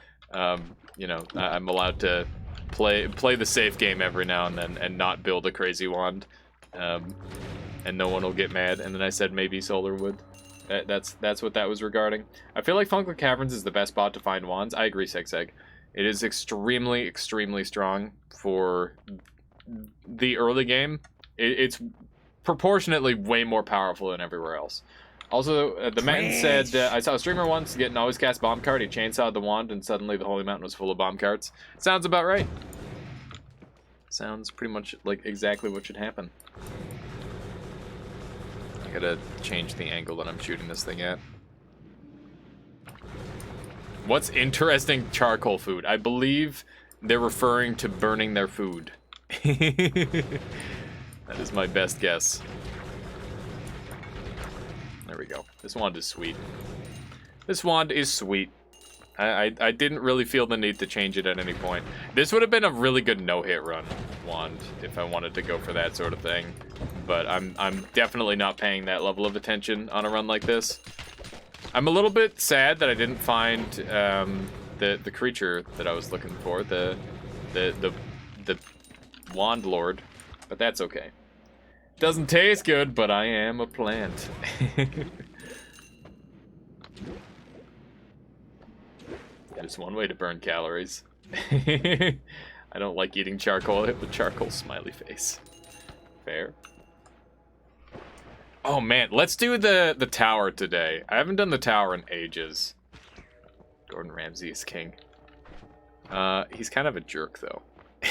you know, I'm allowed to play the safe game every now and then and not build a crazy wand, and no one will get mad. And then I said maybe Solar would. That's what that was regarding. I feel like Fungal Caverns is the best spot to find wands. I agree, Sexegg. It is extremely, extremely strong for the early game. It's proportionately way more powerful than everywhere else. Also, the man said, I saw a streamer once get an always cast bomb cart. He chainsawed the wand and suddenly the holy mountain was full of bomb carts. Sounds about right. Sounds pretty much like exactly what should happen. I gotta change the angle that I'm shooting this thing at. What's interesting charcoal food? I believe they're referring to burning their food. That is my best guess. There we go. This wand is sweet. This wand is sweet. I didn't really feel the need to change it at any point. This would have been a really good no-hit run wand if I wanted to go for that sort of thing. But I'm definitely not paying that level of attention on a run like this. I'm a little bit sad that I didn't find the creature that I was looking for, the Wand Lord, but that's okay. Doesn't taste good, but I am a plant. There's one way to burn calories. I don't like eating charcoal. I hit the charcoal smiley face. Fair. Oh man, let's do the tower today. I haven't done the tower in ages. Gordon Ramsay is king. He's kind of a jerk though.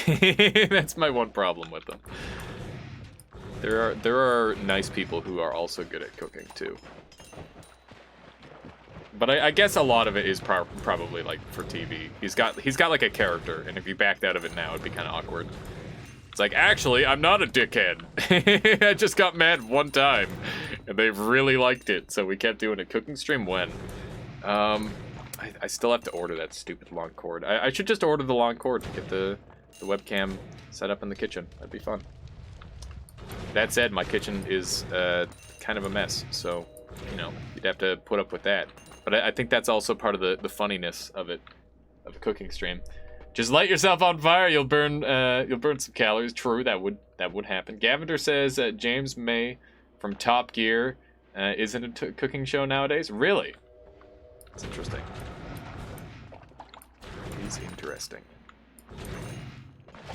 That's my one problem with them. There are nice people who are also good at cooking too. But I guess a lot of it is probably like for TV. He's got like a character, and if you backed out of it now, it'd be kind of awkward. It's like, actually, I'm not a dickhead. I just got mad one time, and they really liked it, so we kept doing a cooking stream when. I still have to order that stupid long cord. I should just order the long cord to get the webcam set up in the kitchen. That'd be fun. That said, my kitchen is kind of a mess, so, you know, you'd have to put up with that. But I think that's also part of the funniness of it, of a cooking stream. Just light yourself on fire, you'll burn some calories. True, that would happen. Gavender says James May from Top Gear isn't a cooking show nowadays. Really? That's interesting. It's interesting.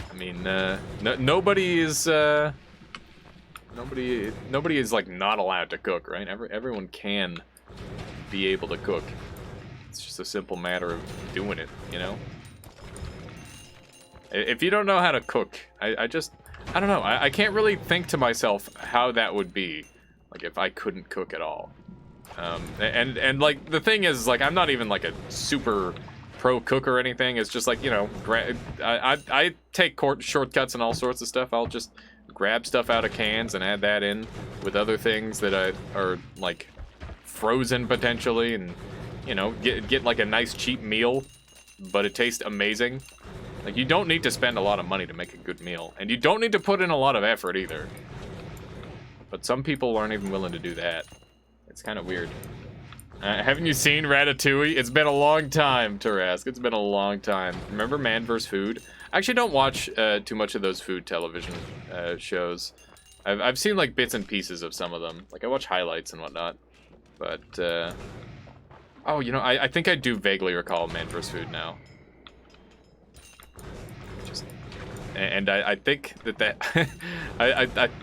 I mean, nobody is like not allowed to cook, right? Everyone can be able to cook. It's just a simple matter of doing it, you know? If you don't know how to cook, I don't know. I can't really think to myself how that would be, like if I couldn't cook at all. And like the thing is, like I'm not even like a super pro cook or anything. It's just like, you know, I take shortcuts and all sorts of stuff. I'll just grab stuff out of cans and add that in with other things that are like frozen potentially, and you know, get like a nice cheap meal, but it tastes amazing. Like, you don't need to spend a lot of money to make a good meal, and you don't need to put in a lot of effort either. But some people aren't even willing to do that. It's kind of weird. Haven't you seen Ratatouille? It's been a long time, Tarask. It's been a long time. Remember Man vs. Food? I actually don't watch too much of those food television shows. I've seen like bits and pieces of some of them. Like, I watch highlights and whatnot. But, oh, you know, I think I do vaguely recall Man vs. Food now. And I think that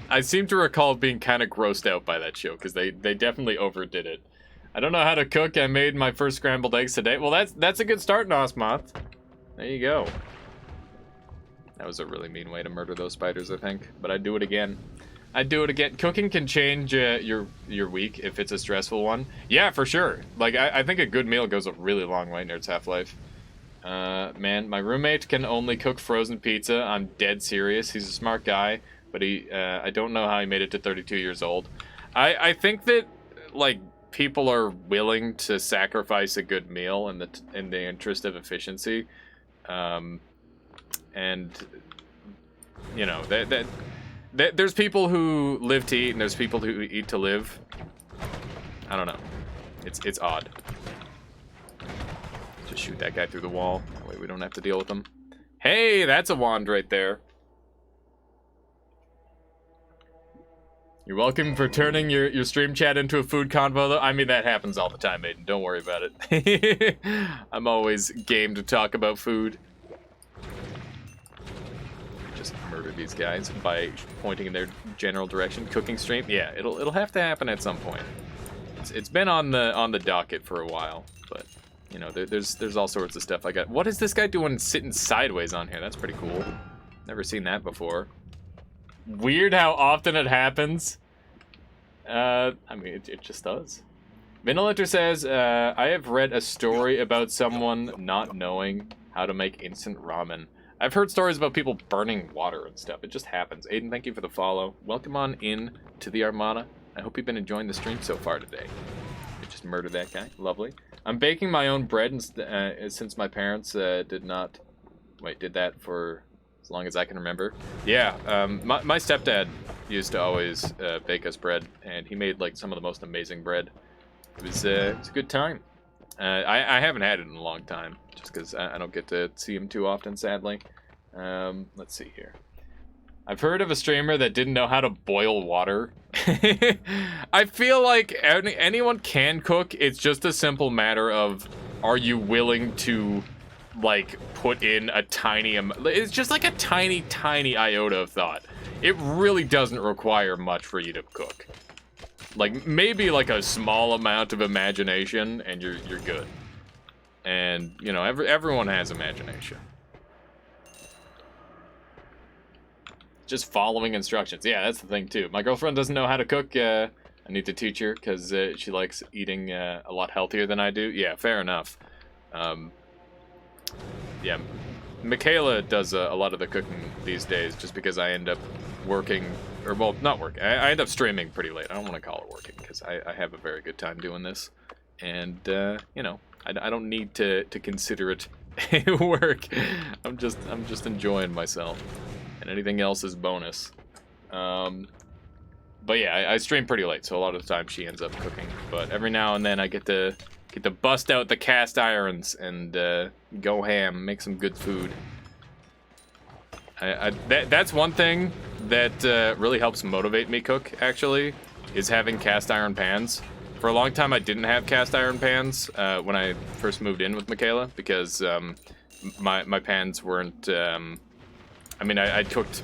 I seem to recall being kind of grossed out by that show, because they definitely overdid it. I don't know how to cook. I made my first scrambled eggs today. Well, that's a good start, Nosmoth. There you go. That was a really mean way to murder those spiders, I think. But I'd do it again. I'd do it again. Cooking can change your week if it's a stressful one. Yeah, for sure. Like, I think a good meal goes a really long way, Nerds Half-Life. Man, my roommate can only cook frozen pizza. I'm dead serious. He's a smart guy, but I don't know how he made it to 32 years old. I think that, like, people are willing to sacrifice a good meal in the interest of efficiency. And, you know, there's people who live to eat, and there's people who eat to live. I don't know. It's odd. Just shoot that guy through the wall. That way we don't have to deal with him. Hey, that's a wand right there. You're welcome for turning your stream chat into a food convo, though. I mean, that happens all the time, Aiden. Don't worry about it. I'm always game to talk about food. Just murder these guys by pointing in their general direction. Cooking stream? Yeah, it'll have to happen at some point. It's been on the docket for a while, but you know, there's all sorts of stuff I got. What is this guy doing sitting sideways on here? That's pretty cool. Never seen that before. Weird how often it happens. I mean, it just does. Vinolator says, I have read a story about someone not knowing how to make instant ramen. I've heard stories about people burning water and stuff. It just happens. Aiden, thank you for the follow. Welcome on in to the Armada. I hope you've been enjoying the stream so far today. I just murdered that guy. Lovely. I'm baking my own bread since my parents did that for as long as I can remember. Yeah, my stepdad used to always bake us bread, and he made like some of the most amazing bread. It's a good time. I haven't had it in a long time, just because I don't get to see him too often, sadly. Let's see here. I've heard of a streamer that didn't know how to boil water. I feel like anyone can cook. It's just a simple matter of, are you willing to, like, put in a tiny amount. It's just like a tiny iota of thought. It really doesn't require much for you to cook. Like, maybe like a small amount of imagination and you're good. And, you know, everyone has imagination. Just following instructions. Yeah, that's the thing too. My girlfriend doesn't know how to cook. I need to teach her because she likes eating a lot healthier than I do. Yeah, fair enough. Yeah, Michaela does a lot of the cooking these days just because I end up working, or well, not working. I end up streaming pretty late. I don't want to call it working because I have a very good time doing this. And, you know, I don't need to consider it work. I'm just enjoying myself. And anything else is bonus. But yeah, I stream pretty late, so a lot of the time she ends up cooking. But every now and then I get to bust out the cast irons and go ham, make some good food. That's one thing that really helps motivate me cook, actually, is having cast iron pans. For a long time I didn't have cast iron pans when I first moved in with Michaela, because my pans weren't... I mean, I cooked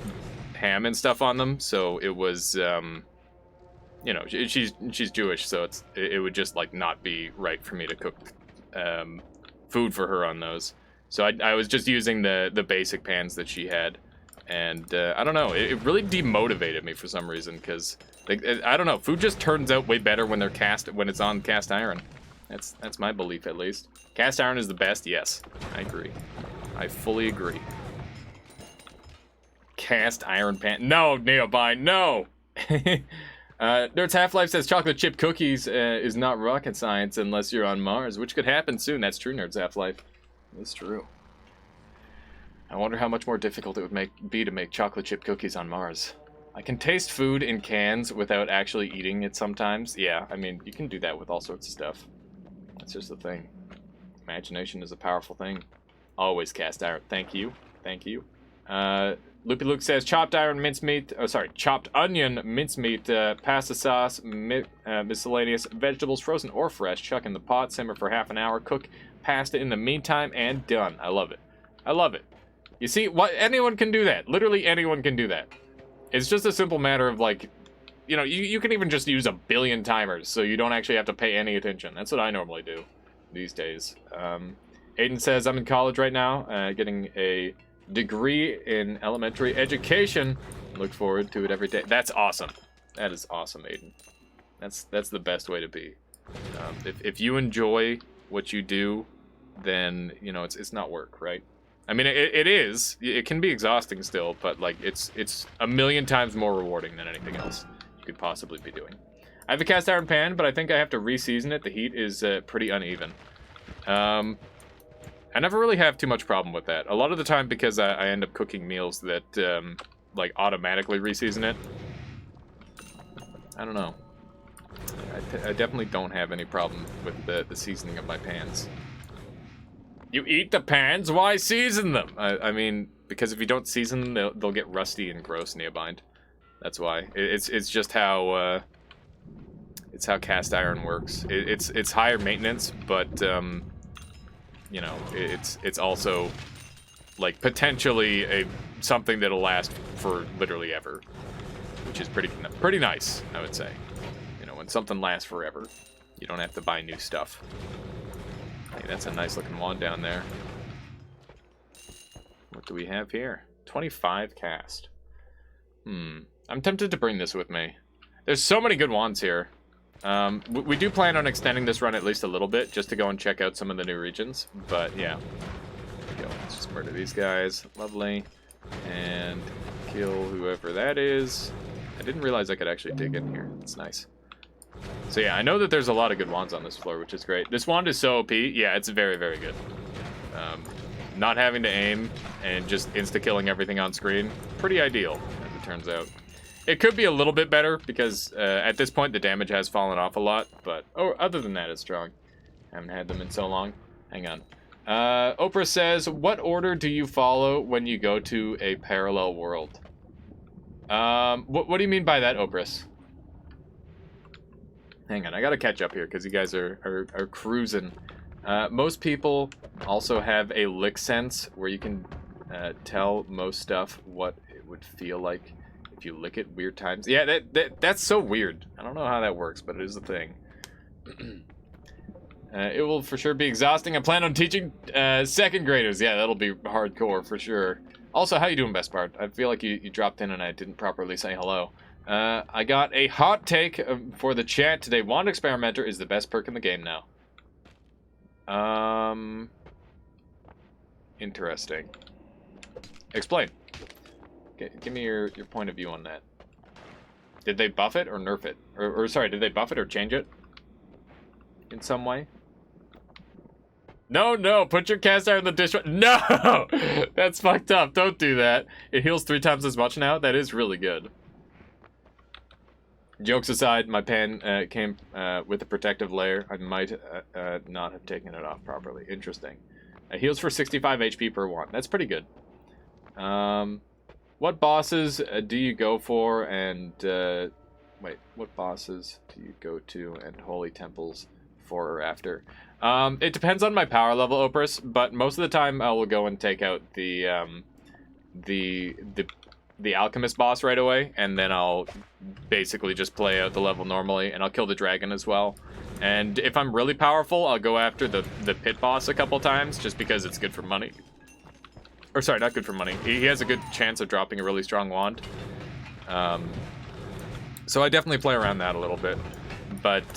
ham and stuff on them, so it was, you know, she's Jewish, so it would just like not be right for me to cook food for her on those. So I was just using the basic pans that she had, and I don't know, it really demotivated me for some reason, because like, I don't know, food just turns out way better when it's on cast iron. That's my belief, at least. Cast iron is the best. Yes, I agree. I fully agree. cast iron pan. No, Neobind, no! Nerds Half-Life says chocolate chip cookies is not rocket science unless you're on Mars, which could happen soon. That's true, Nerds Half-Life. That's true. I wonder how much more difficult it would be to make chocolate chip cookies on Mars. I can taste food in cans without actually eating it sometimes. Yeah, I mean, you can do that with all sorts of stuff. That's just the thing. Imagination is a powerful thing. Always cast iron. Thank you. Thank you. Loopy Luke says chopped onion mincemeat, pasta sauce, miscellaneous vegetables, frozen or fresh, chuck in the pot, simmer for half an hour, cook pasta in the meantime, and done. I love it. I love it. You see, anyone can do that. Literally anyone can do that. It's just a simple matter of, like, you know, you can even just use a billion timers, so you don't actually have to pay any attention. That's what I normally do these days. Aiden says, I'm in college right now, getting a degree in elementary education. Look forward to it every day. That's awesome. That is awesome, Aiden. That's the best way to be. If you enjoy what you do, then, you know, it's not work, right? I mean, it is. It can be exhausting still, but, like, it's a million times more rewarding than anything else you could possibly be doing. I have a cast iron pan, but I think I have to re-season it. The heat is pretty uneven. I never really have too much problem with that. A lot of the time because I end up cooking meals that, like, automatically re-season it. I don't know. I definitely don't have any problem with the seasoning of my pans. You eat the pans? Why season them? I mean, because if you don't season them, they'll get rusty and gross, Neobind. That's why. It's just how it's how cast iron works. It's higher maintenance, but you know, it's also, like, potentially something that'll last for literally ever, which is pretty nice, I would say. You know, when something lasts forever, you don't have to buy new stuff. Hey, that's a nice looking wand down there. What do we have here? 25 cast. I'm tempted to bring this with me. There's so many good wands here. We do plan on extending this run at least a little bit, just to go and check out some of the new regions. But yeah, there we go. Let's just murder these guys. Lovely. And kill whoever that is. I didn't realize I could actually dig in here. That's nice. So yeah, I know that there's a lot of good wands on this floor, which is great. This wand is so OP. Yeah, it's very, very good. Not having to aim and just insta-killing everything on screen. Pretty ideal, as it turns out. It could be a little bit better, because at this point the damage has fallen off a lot. But other than that, it's strong. Haven't had them in so long. Hang on. Oprah says, what order do you follow when you go to a parallel world? What do you mean by that, Oprah? Hang on, I gotta catch up here because you guys are cruising. Most people also have a lick sense where you can tell most stuff what it would feel like if you lick it weird times. Yeah, that's so weird. I don't know how that works, but it is a thing. It will for sure be exhausting. I plan on teaching second graders. Yeah, that'll be hardcore for sure. Also, how you doing, Best Part? I feel like you dropped in and I didn't properly say hello. I got a hot take for the chat today. Wand Experimenter is the best perk in the game now. Interesting. Explain. Give me your point of view on that. Did they buff it or nerf it? Or sorry, did they buff it or change it? In some way? No, put your cast iron in the dishwasher. No! That's fucked up. Don't do that. It heals 3 times as much now. That is really good. Jokes aside, my pan came with a protective layer. I might not have taken it off properly. Interesting. It heals for 65 HP per one. That's pretty good. What bosses do you go for and... wait, what bosses do you go to and holy temples for or after? It depends on my power level, Oprah, but most of the time I will go and take out the alchemist boss right away, and then I'll basically just play out the level normally, and I'll kill the dragon as well. And if I'm really powerful, I'll go after the pit boss a couple times, just because it's good for money. Or sorry, not good for money. He has a good chance of dropping a really strong wand. So I definitely play around that a little bit. But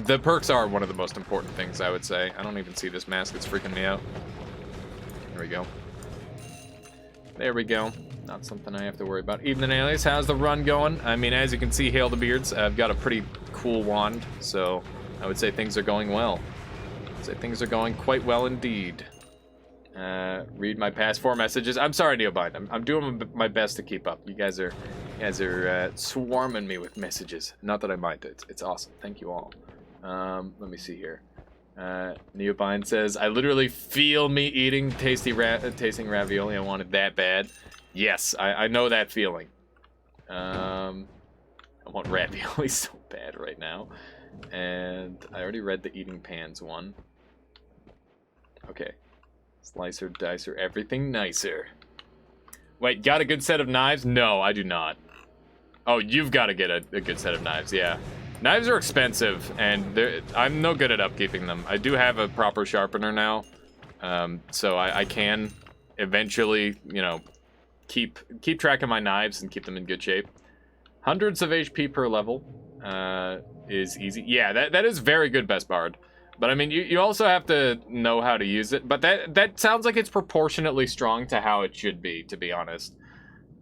the perks are one of the most important things, I would say. I don't even see this mask. It's freaking me out. There we go. There we go. Not something I have to worry about. Evening, Alias. How's the run going? I mean, as you can see, Hail the Beards. I've got a pretty cool wand, so I would say things are going well. I'd say things are going quite well indeed. Read my past 4 messages. I'm sorry, Neobind. I'm doing my best to keep up. You guys are swarming me with messages. Not that I mind it. It's awesome. Thank you all. Let me see here. Neobind says, I literally feel me eating tasting ravioli. I want it that bad. Yes, I know that feeling. I want ravioli so bad right now. And I already read the eating pans one. Okay. Slicer, dicer, everything nicer. Wait, got a good set of knives? No, I do not. Oh, you've got to get a good set of knives, yeah. Knives are expensive, and I'm no good at upkeeping them. I do have a proper sharpener now, so I can eventually, you know, keep track of my knives and keep them in good shape. Hundreds of HP per level is easy. Yeah, that is very good, Best Bard. But I mean, you also have to know how to use it. But that sounds like it's proportionately strong to how it should be, to be honest.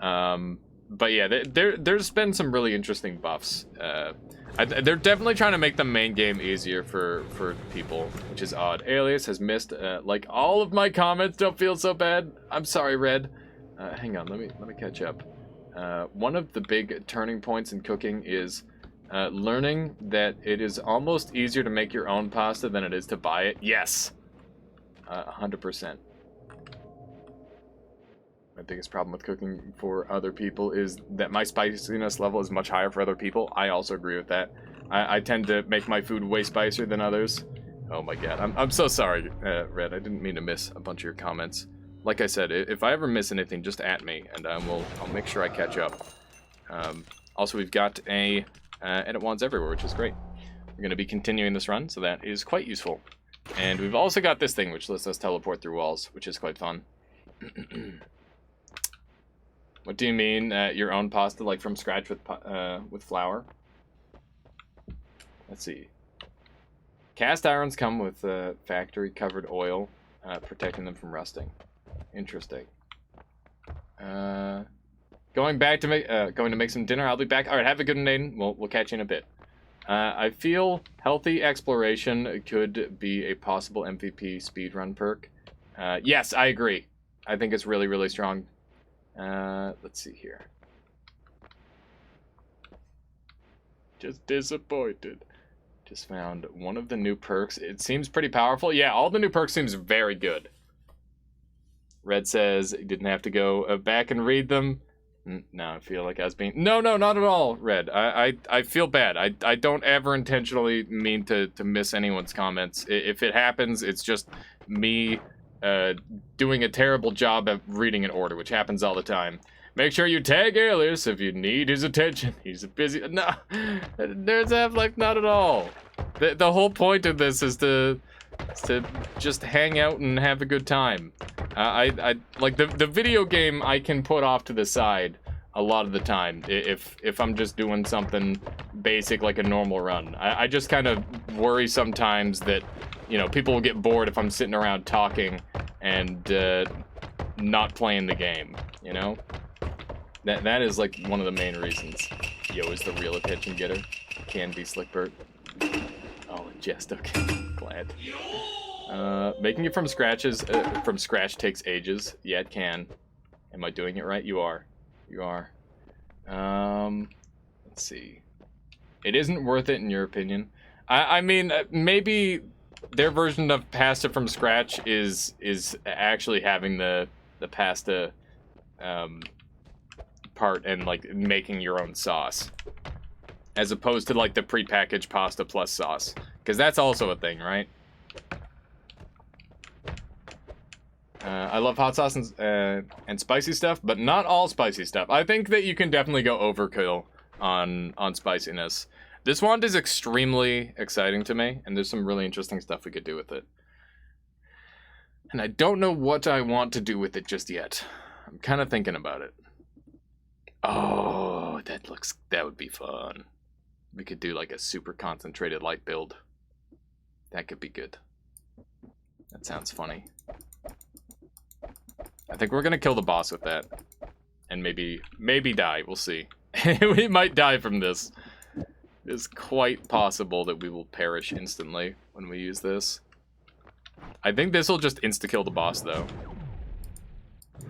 But yeah, there's been some really interesting buffs. They're definitely trying to make the main game easier for people, which is odd. Alias has missed like all of my comments. Don't feel so bad. I'm sorry, Red. Hang on, let me catch up. One of the big turning points in cooking is learning that it is almost easier to make your own pasta than it is to buy it. Yes, 100%. My biggest problem with cooking for other people is that my spiciness level is much higher for other people. I also agree with that. I tend to make my food way spicier than others. Oh my god, I'm so sorry, Red. I didn't mean to miss a bunch of your comments. Like I said, if I ever miss anything, just at me, and I'll make sure I catch up. Also, we've got a edit wands everywhere, which is great. We're going to be continuing this run, so that is quite useful. And we've also got this thing, which lets us teleport through walls, which is quite fun. What do you mean, your own pasta, like from scratch with flour? Let's see. Cast irons come with factory-covered oil, protecting them from rusting. Interesting. Going to make some dinner. I'll be back. All right, have a good one, Aiden. We'll catch you in a bit. I feel healthy exploration could be a possible MVP speedrun perk. Yes, I agree. I think it's really, really strong. Let's see here. Just disappointed. Just found one of the new perks. It seems pretty powerful. Yeah, all the new perks seems very good. Red says he didn't have to go back and read them. No, I feel like I was being... No, not at all, Red. I feel bad. I don't ever intentionally mean to miss anyone's comments. If it happens, it's just me doing a terrible job at reading in order, which happens all the time. Make sure you tag Alias if you need his attention. He's a busy... No, there's Half-Life not at all. The whole point of this is to just hang out and have a good time. I like the video game I can put off to the side a lot of the time if I'm just doing something basic like a normal run. I just kind of worry sometimes that, you know, people will get bored if I'm sitting around talking and not playing the game, you know? That is like one of the main reasons. Yo is the real attention getter. Can be Slickbert. Oh, jest, okay. Glad. Making it from scratch takes ages. Yeah, it can. Am I doing it right? You are. You are. Let's see. It isn't worth it in your opinion. I mean, maybe their version of pasta from scratch is actually having the pasta part and like making your own sauce, as opposed to like the prepackaged pasta plus sauce, because that's also a thing, right? I love hot sauce and spicy stuff, but not all spicy stuff. I think that you can definitely go overkill on spiciness. This wand is extremely exciting to me, and there's some really interesting stuff we could do with it. And I don't know what I want to do with it just yet. I'm kind of thinking about it. Oh, that would be fun. We could do like a super concentrated light build. That could be good. That sounds funny. I think we're gonna kill the boss with that. And maybe die, we'll see. We might die from this. It's quite possible that we will perish instantly when we use this. I think this will just insta-kill the boss, though. Do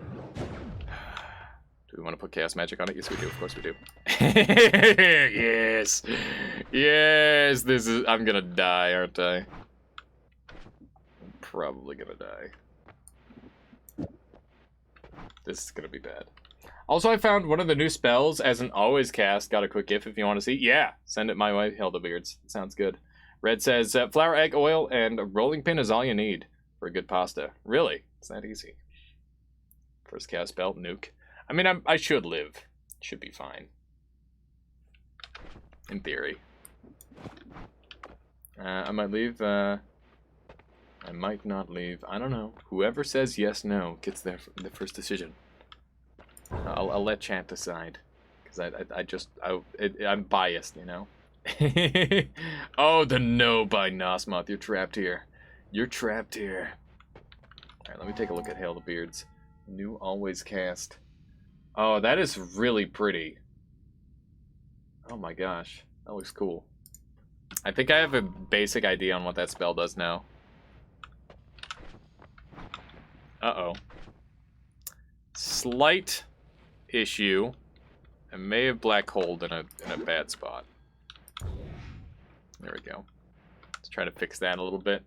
we want to put chaos magic on it? Yes, we do. Of course we do. Yes! Yes! This is... I'm gonna die, aren't I? I'm probably gonna die. This is gonna be bad. Also, I found one of the new spells as an always cast. Got a quick gif if you want to see. Yeah, send it my way, Hildebeards. Sounds good. Red says, flour, egg, oil, and a rolling pin is all you need for a good pasta. Really? It's that easy. First cast spell, nuke. I mean, I should live. Should be fine. In theory. I might leave. I might not leave. I don't know. Whoever says yes, no, gets the first decision. I'll let chat decide, because I'm biased, you know. Oh, the no by Nosmoth. You're trapped here. You're trapped here. All right, let me take a look at Hail the Beards. New always cast. Oh, that is really pretty. Oh my gosh, that looks cool. I think I have a basic idea on what that spell does now. Uh-oh. Slight issue. I may have black holed in a bad spot. There we go. Let's try to fix that a little bit.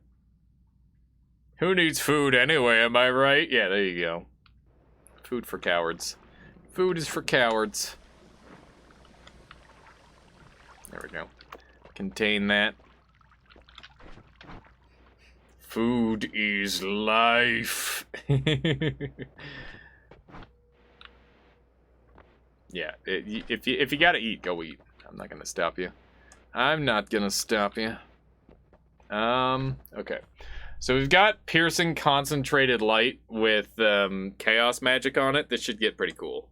Who needs food anyway, am I right? Yeah, there you go. Food for cowards. Food is for cowards. There we go. Contain that. Food is life. Yeah, if you gotta eat, go eat. I'm not gonna stop you. I'm not gonna stop you. Okay. So we've got piercing concentrated light with chaos magic on it. This should get pretty cool.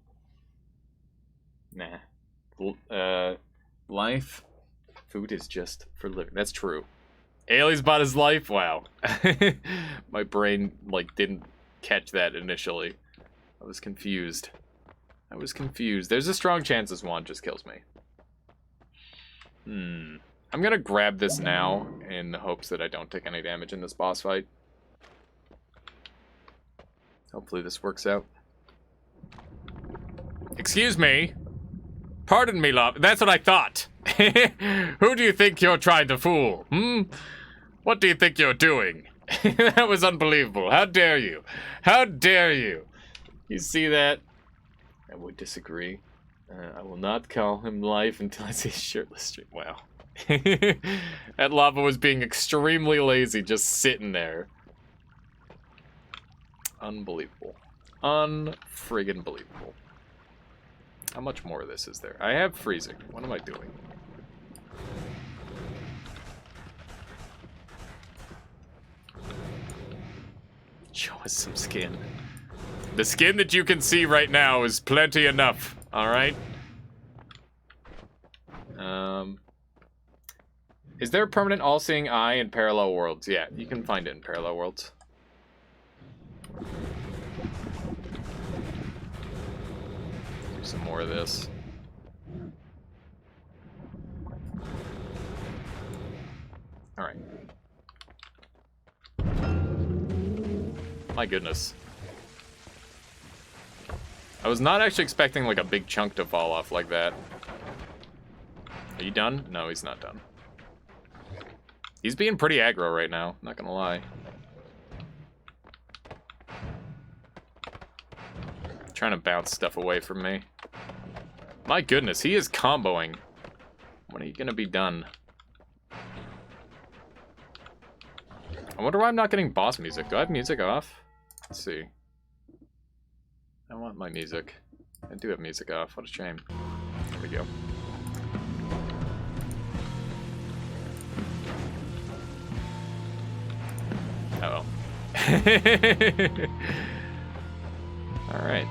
Nah. Life. Food is just for living. That's true. Ailey's bought his life? Wow. My brain, like, didn't catch that initially. I was confused. There's a strong chance this wand just kills me. I'm gonna grab this now in the hopes that I don't take any damage in this boss fight. Hopefully this works out. Excuse me. Pardon me, love. That's what I thought. Who do you think you're trying to fool? What do you think you're doing? That was unbelievable. How dare you? How dare you? You see that? I would disagree. I will not call him life until I see a shirtless stream. Wow. That lava was being extremely lazy, just sitting there. Unbelievable. Unfriggin' believable. How much more of this is there? I have freezing. What am I doing? Show us some skin. The skin that you can see right now is plenty enough, alright? Is there a permanent all-seeing eye in Parallel Worlds? Yeah, you can find it in Parallel Worlds. Do some more of this. Alright. My goodness. I was not actually expecting like a big chunk to fall off like that. Are you done? No, he's not done. He's being pretty aggro right now, not gonna lie. Trying to bounce stuff away from me. My goodness, he is comboing. When are you gonna be done? I wonder why I'm not getting boss music. Do I have music off? Let's see. I want my music. I do have music off. What a shame. There we go. Uh-oh. Alright.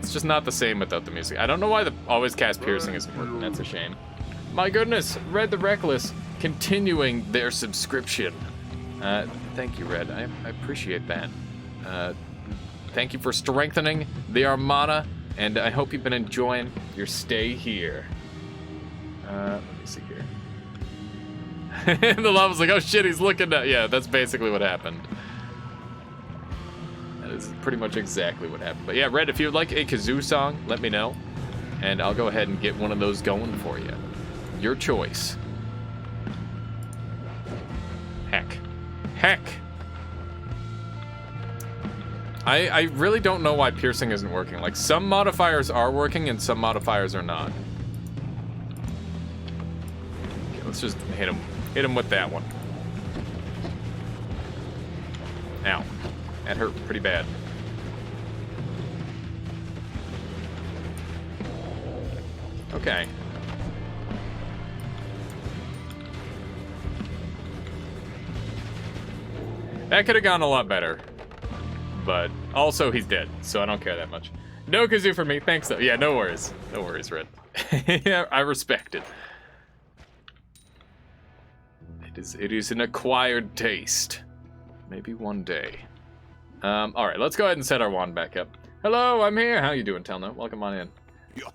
It's just not the same without the music. I don't know why the always cast piercing isn't working. That's a shame. My goodness, Red the Reckless continuing their subscription. Thank you, Red. I appreciate that. Thank you for strengthening the Armada, and I hope you've been enjoying your stay here. Let me see here. The lava's like, oh shit, he's looking at... Yeah, that's basically what happened. That is pretty much exactly what happened. But yeah, Red, if you would like a kazoo song, let me know. And I'll go ahead and get one of those going for you. Your choice. Heck. Heck! I really don't know why piercing isn't working. Like, some modifiers are working and some modifiers are not. Okay, let's just hit him. Hit him with that one. Ow. That hurt pretty bad. Okay. That could have gone a lot better. But also he's dead, so I don't care that much. No kazoo for me, thanks though. Yeah, no worries. No worries, Red. Yeah, I respect it. It is an acquired taste. Maybe one day. Alright, let's go ahead and set our wand back up. Hello, I'm here. How you doing, Telno? Welcome on in.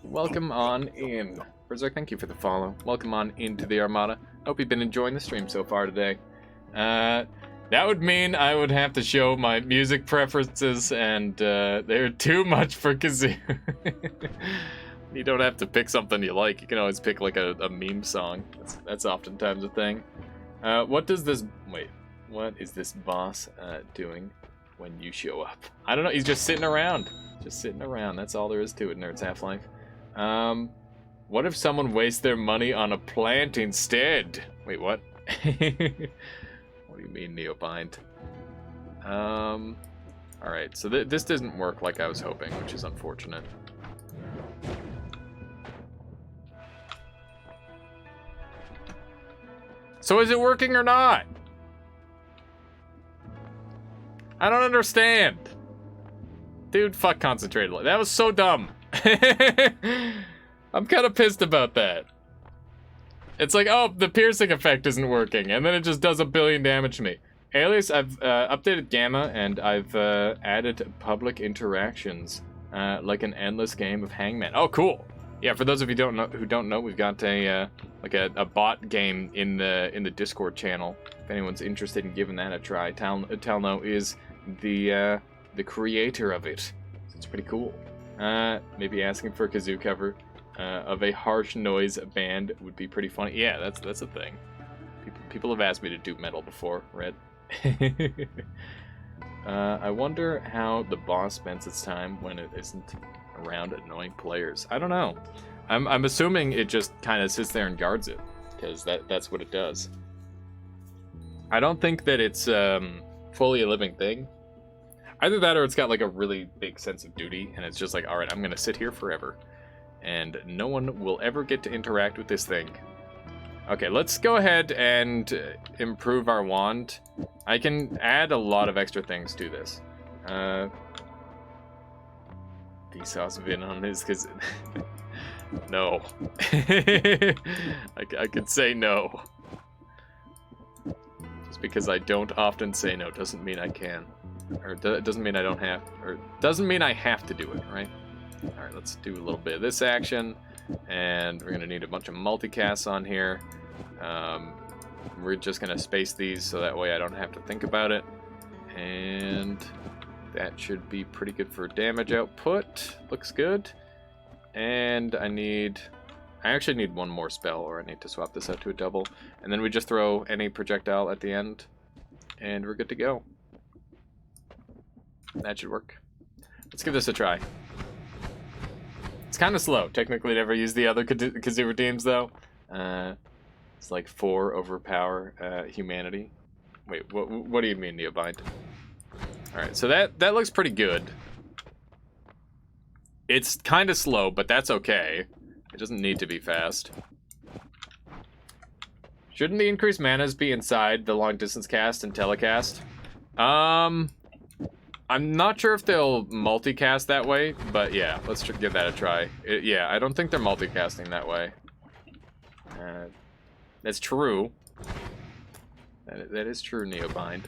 Welcome on in. Berserk, thank you for the follow. Welcome on into the Armada. Hope you've been enjoying the stream so far today. That would mean I would have to show my music preferences, and they're too much for kazoo. You don't have to pick something you like. You can always pick like a meme song. That's oftentimes a thing. What does this... Wait. What is this boss doing when you show up? I don't know. He's just sitting around. Just sitting around. That's all there is to it, Nerds Half-Life. What if someone wastes their money on a plant instead? Wait, what? What do you mean, Neobind? Alright, so this doesn't work like I was hoping, which is unfortunate. So is it working or not? I don't understand. Dude, fuck concentrated. That was so dumb. I'm kind of pissed about that. It's like, oh, the piercing effect isn't working, and then it just does 1 billion damage to me. Alias, I've updated Gamma, and I've added public interactions, like an endless game of Hangman. Oh, cool. Yeah, for those of you who don't know, we've got a like a bot game in the Discord channel. If anyone's interested in giving that a try, Telno is the creator of it. So it's pretty cool. Maybe asking for a kazoo cover of a harsh noise band would be pretty funny. Yeah, that's a thing. People have asked me to do metal before, Red. I wonder how the boss spends its time when it isn't around annoying players. I don't know. I'm assuming it just kind of sits there and guards it, because that's what it does. I don't think that it's fully a living thing. Either that or it's got like a really big sense of duty, and it's just like, alright, I'm gonna sit here forever. And no one will ever get to interact with this thing. Okay, let's go ahead and improve our wand. I can add a lot of extra things to this. Vsauce Vin on this, because... no. I could say no. Just because I don't often say no doesn't mean I can. Or doesn't mean I don't have... Or doesn't mean I have to do it, right? Alright, let's do a little bit of this action, and we're going to need a bunch of multicasts on here. We're just going to space these so that way I don't have to think about it. And that should be pretty good for damage output. Looks good. And I actually need one more spell, or I need to swap this out to a double. And then we just throw any projectile at the end, and we're good to go. That should work. Let's give this a try. It's kind of slow. Technically, never used the other kazoo redeems, though. It's like 4 overpower humanity. Wait, what do you mean, Neobind? Alright, so that looks pretty good. It's kind of slow, but that's okay. It doesn't need to be fast. Shouldn't the increased manas be inside the long distance cast and telecast? I'm not sure if they'll multicast that way, but yeah, let's give that a try. Yeah, I don't think they're multicasting that way. That's true. That is true, Neobind.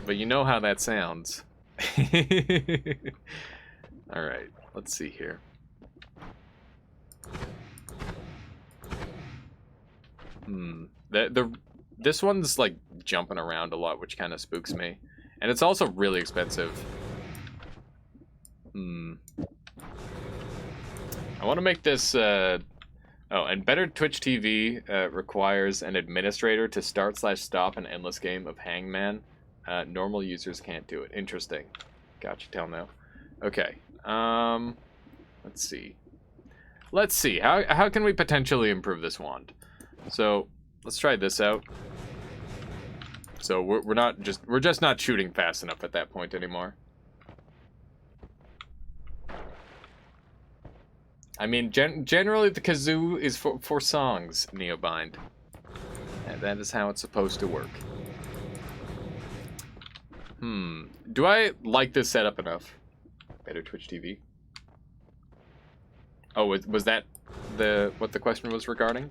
but you know how that sounds. Alright, let's see here. This one's like jumping around a lot, which kind of spooks me. And it's also really expensive. I want to make this, oh, and better Twitch TV requires an administrator to start/stop an endless game of Hangman. Normal users can't do it. Interesting. Gotcha, tell now. Okay. Let's see. Let's see. How can we potentially improve this wand? So, let's try this out. So we're just not shooting fast enough at that point anymore. I mean, generally the kazoo is for songs, Neobind. And that is how it's supposed to work. Do I like this setup enough? Better Twitch TV. Oh, was that what the question was regarding?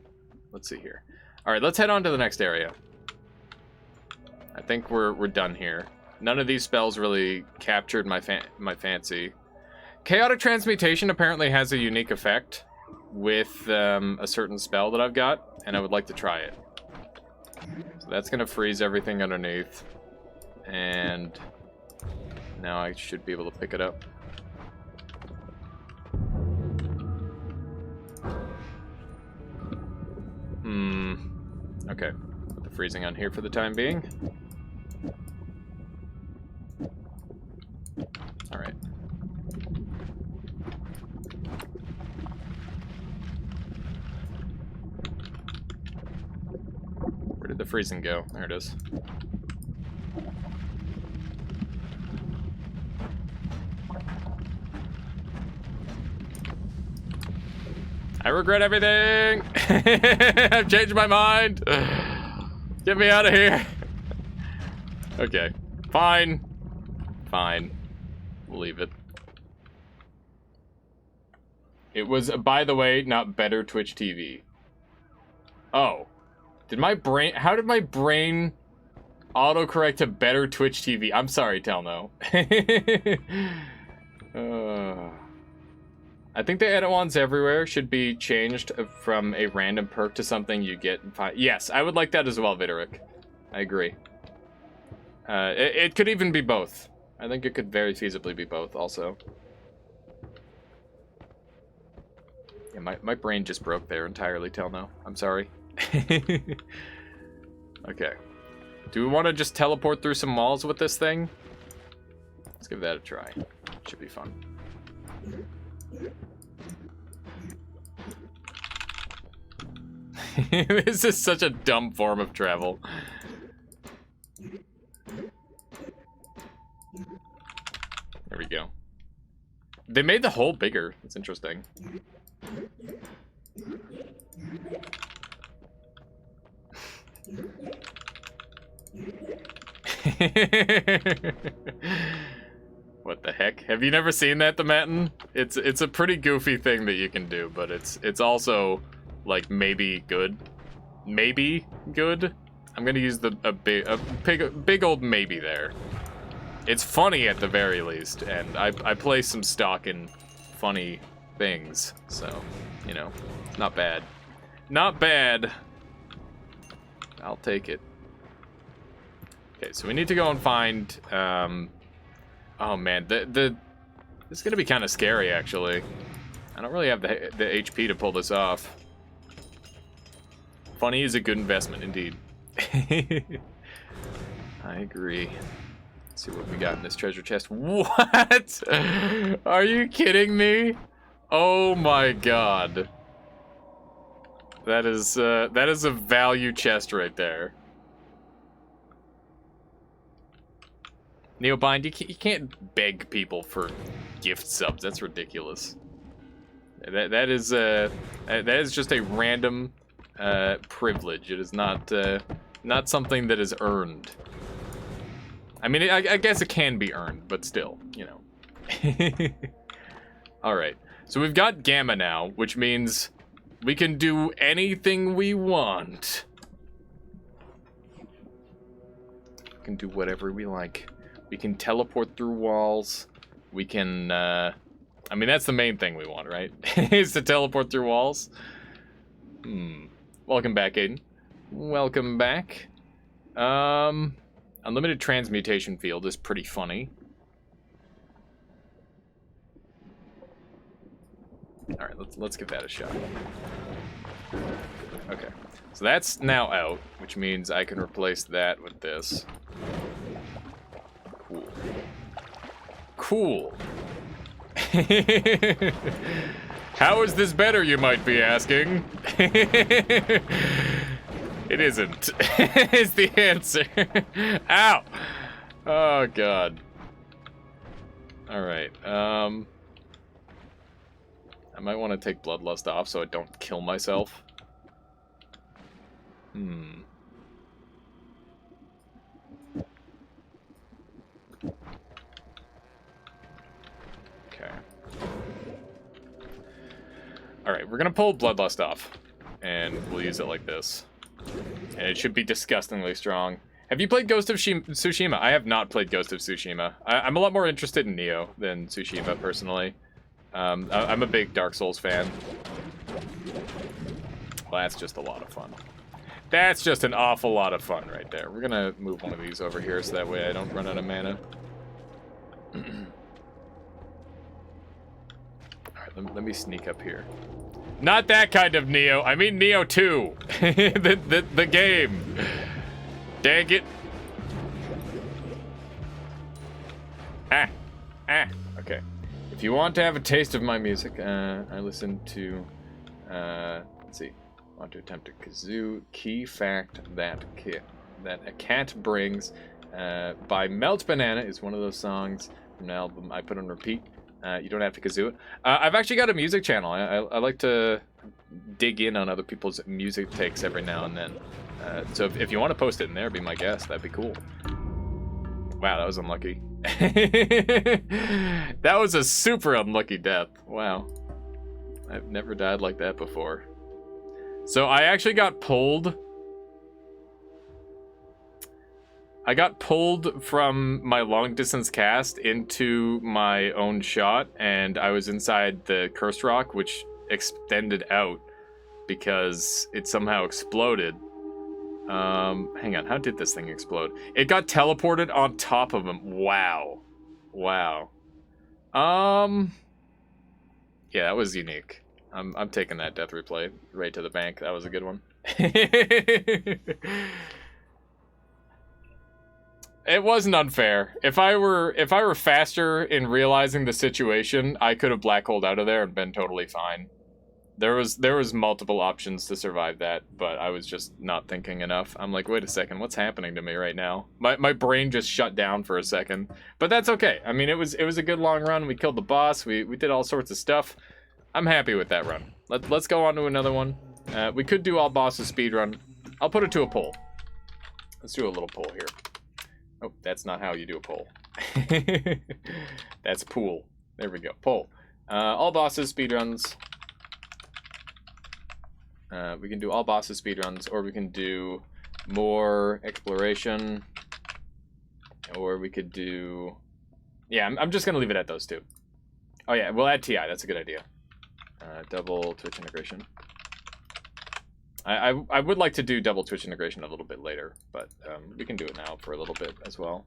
Let's see here. All right, let's head on to the next area. I think we're done here. None of these spells really captured my fancy. Chaotic Transmutation apparently has a unique effect with a certain spell that I've got, and I would like to try it. So that's gonna freeze everything underneath, and now I should be able to pick it up. Okay, put the freezing on here for the time being. Alright. Where did the freezing go? There it is. I regret everything! I've changed my mind! Get me out of here! Okay. Fine. Fine. We'll leave it. It was, by the way, not better Twitch TV. Oh. How did my brain autocorrect to better Twitch TV? I'm sorry, Telno. I think the edit ones everywhere should be changed from a random perk to something you get. Yes, I would like that as well, Videric. I agree. It could even be both. I think it could very feasibly be both also. Yeah, my brain just broke there entirely, Telno. I'm sorry. Okay. Do we want to just teleport through some walls with this thing? Let's give that a try. Should be fun. This is such a dumb form of travel. There we go. They made the hole bigger. That's interesting. What the heck? Have you never seen that, the Matin? It's a pretty goofy thing that you can do, but it's also like maybe good. Maybe good. I'm gonna use a big old maybe there. It's funny at the very least, and I play some stock in funny things, so you know, not bad. Not bad. I'll take it. Okay, so we need to go and find, oh man, this is gonna be kind of scary, actually. I don't really have the HP to pull this off. Funny is a good investment, indeed. I agree. Let's see what we got in this treasure chest. What? Are you kidding me? Oh my god. That is a value chest right there. Neobind, you can't beg people for gift subs. That's ridiculous. That is just a random privilege. It is not something that is earned. I mean, I guess it can be earned, but still, you know. All right, so we've got Gamma now, which means we can do anything we want. can do whatever we like. We can teleport through walls. We can, I mean, that's the main thing we want, right? Is to teleport through walls. Welcome back, Aiden. Welcome back. Unlimited transmutation field is pretty funny. Alright, let's give that a shot. Okay. So that's now out, which means I can replace that with this. Cool. Cool. How is this better, you might be asking? It isn't, is the answer. Ow! Oh, God. Alright, I might want to take Bloodlust off so I don't kill myself. Okay. Alright, we're gonna pull Bloodlust off. And we'll use it like this. And it should be disgustingly strong. Have you played Ghost of Tsushima? I have not played Ghost of Tsushima. I'm a lot more interested in Nioh than Tsushima, personally. I'm a big Dark Souls fan. Well, that's just a lot of fun. That's just an awful lot of fun right there. We're gonna move one of these over here so that way I don't run out of mana. Alright, let me sneak up here. Not that kind of Nioh. I mean Nioh 2. the game. Dang it. Okay. If you want to have a taste of my music, I listen to, let's see. Want to attempt a kazoo. Key fact that a cat brings by Melt Banana is one of those songs from an album I put on repeat. You don't have to kazoo it. I've actually got a music channel. I like to dig in on other people's music takes every now and then. So if you want to post it in there, be my guest. That'd be cool. Wow, that was unlucky. That was a super unlucky death. Wow. I've never died like that before. So I actually got pulled. I got pulled from my long distance cast into my own shot, and I was inside the cursed rock, which extended out because it somehow exploded. Hang on, how did this thing explode? It got teleported on top of him. Wow. Wow. Yeah, that was unique. I'm taking that death replay right to the bank. That was a good one. It wasn't unfair. If I were faster in realizing the situation, I could have black holed out of there and been totally fine. There was multiple options to survive that, but I was just not thinking enough. I'm like, wait a second, what's happening to me right now? My brain just shut down for a second. But that's okay. I mean, it was a good long run. We killed the boss. We did all sorts of stuff. I'm happy with that run. Let's go on to another one. We could do all bosses speedrun. I'll put it to a poll. Let's do a little poll here. Oh, that's not how you do a poll. That's pool. There we go. Poll. All bosses speedruns. We can do all bosses speedruns, or we can do more exploration, or we could do... Yeah, I'm just gonna leave it at those two. Oh yeah, we'll add TI. That's a good idea. Double Twitch integration. I would like to do double Twitch integration a little bit later, but we can do it now for a little bit as well.